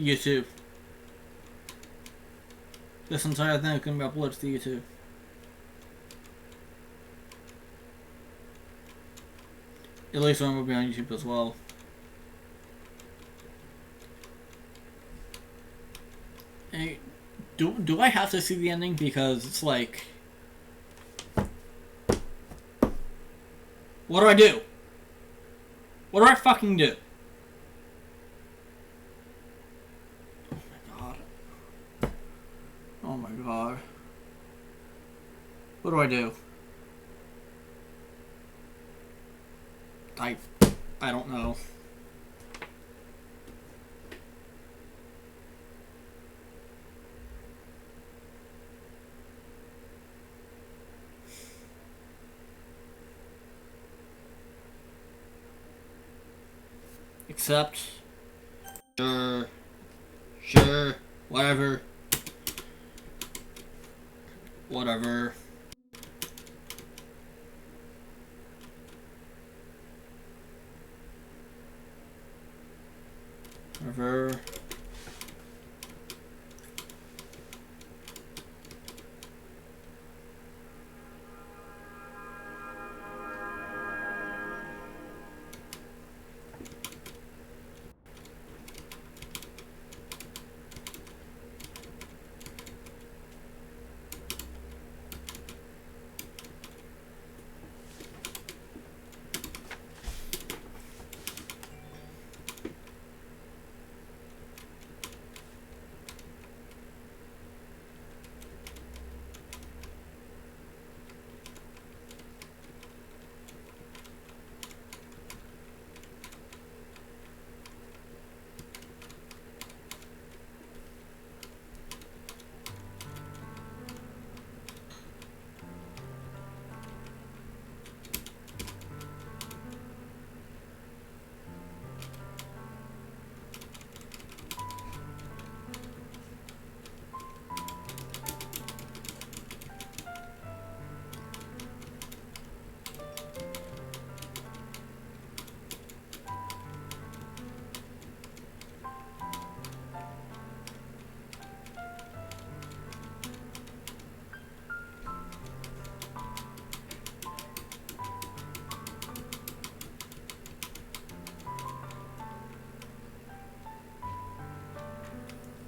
S2: YouTube. This entire thing is going to be uploaded to YouTube. At least one will be on YouTube as well. Hey, do I have to see the ending? Because it's like... What do I do? What do I fucking do? Oh my god. What do I do? I don't know. Except, sure, whatever. Whatever.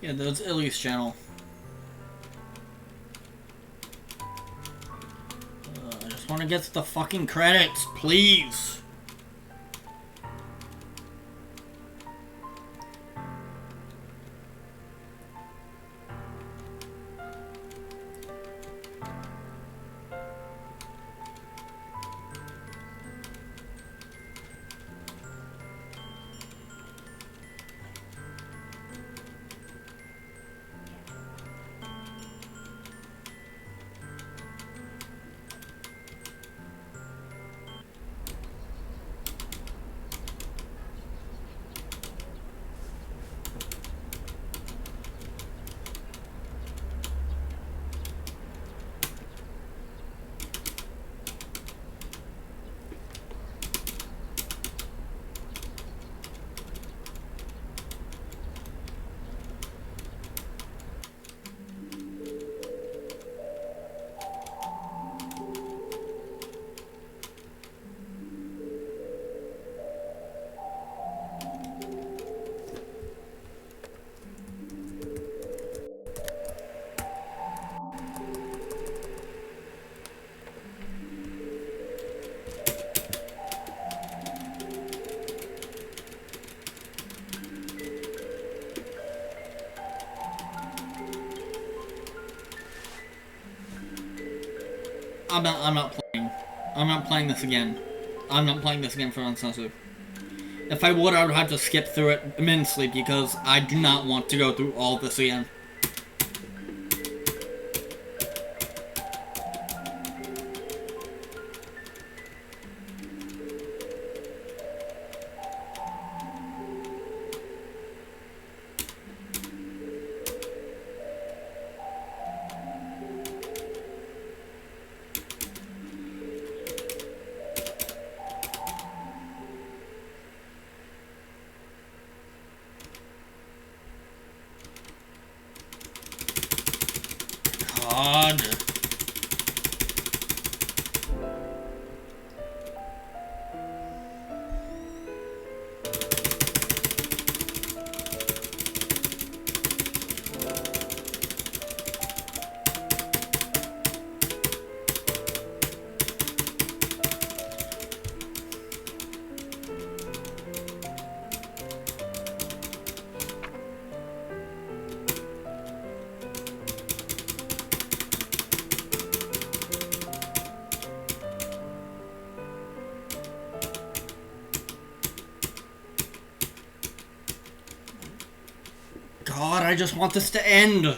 S2: Yeah, that's Illy's channel. I just want to get to the fucking credits, please. I'm not playing this again. I'm not playing this again for uncensored. If I would have to skip through it immensely because I do not want to go through all this again.
S1: God. God, I just want this to end.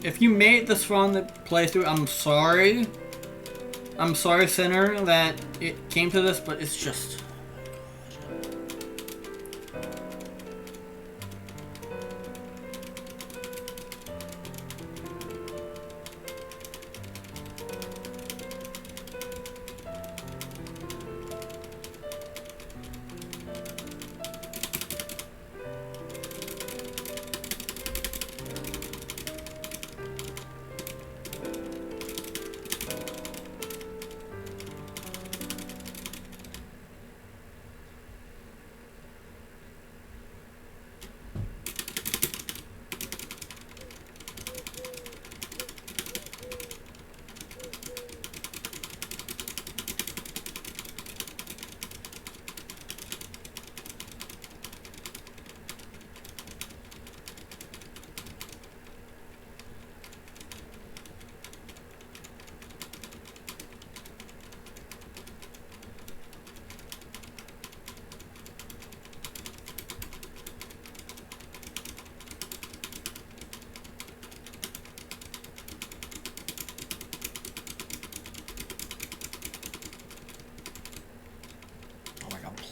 S1: If you made this from the playthrough, I'm sorry. I'm sorry, Sinner, that it came to this, but it's just...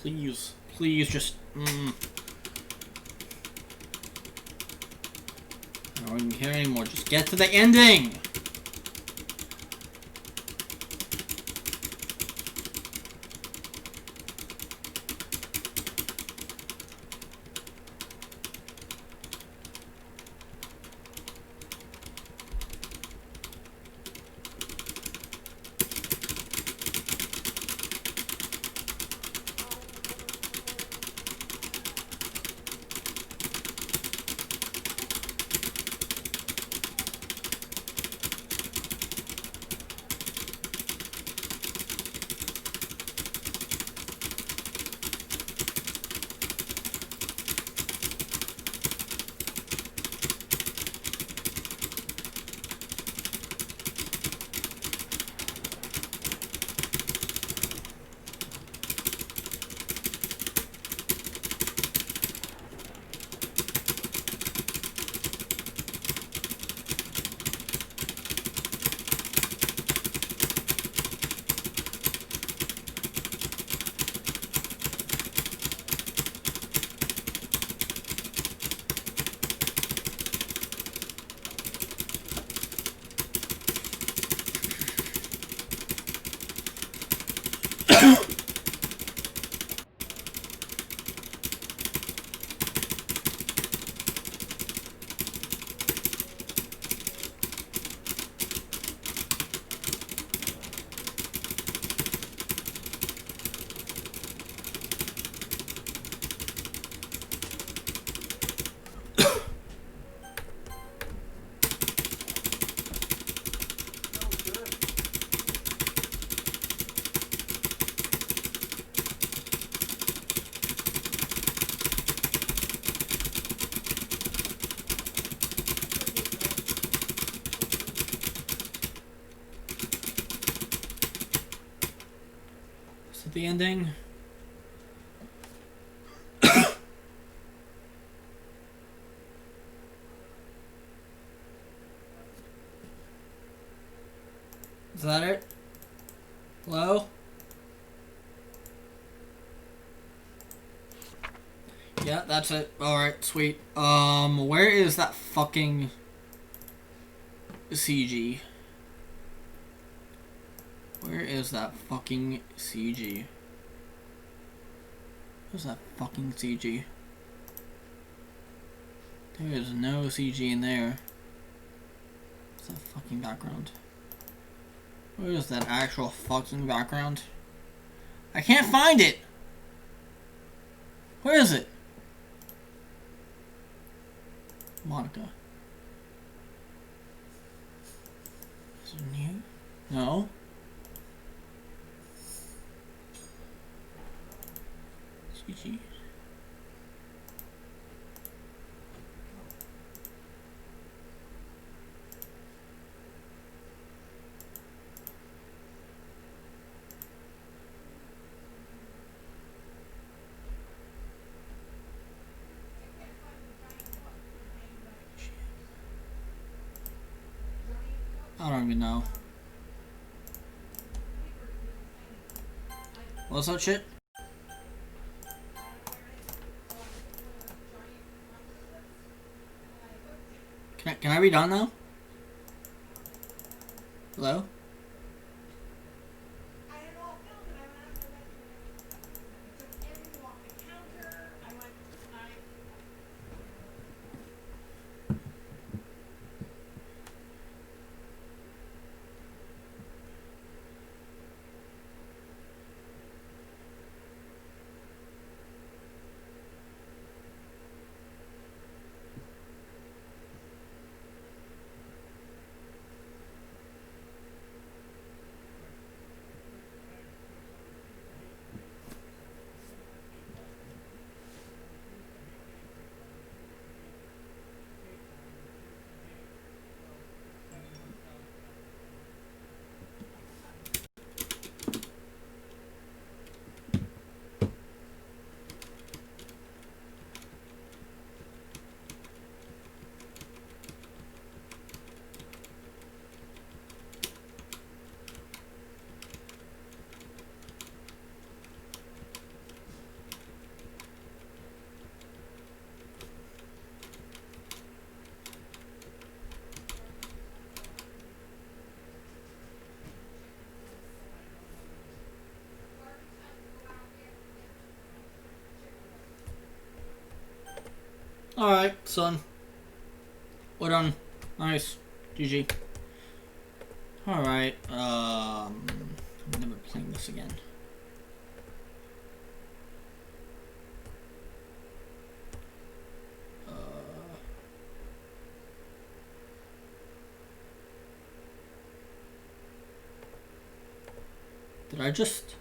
S1: Please, please, just, I don't even care anymore. Just get to the ending! The ending. Is that it? Hello? Yeah, that's it. Alright, sweet. Where is that fucking...
S2: CG? Where is that fucking CG? Where's that fucking CG? There is no CG in there. What's that fucking background? Where is that actual fucking background? I can't find it! Where is it? Monica. Is it new? No. CG. I don't even know. What's that shit? Can I be done now? Hello? Alright, son. We're done. Nice. GG. Alright, I'm never playing this again. Did I just...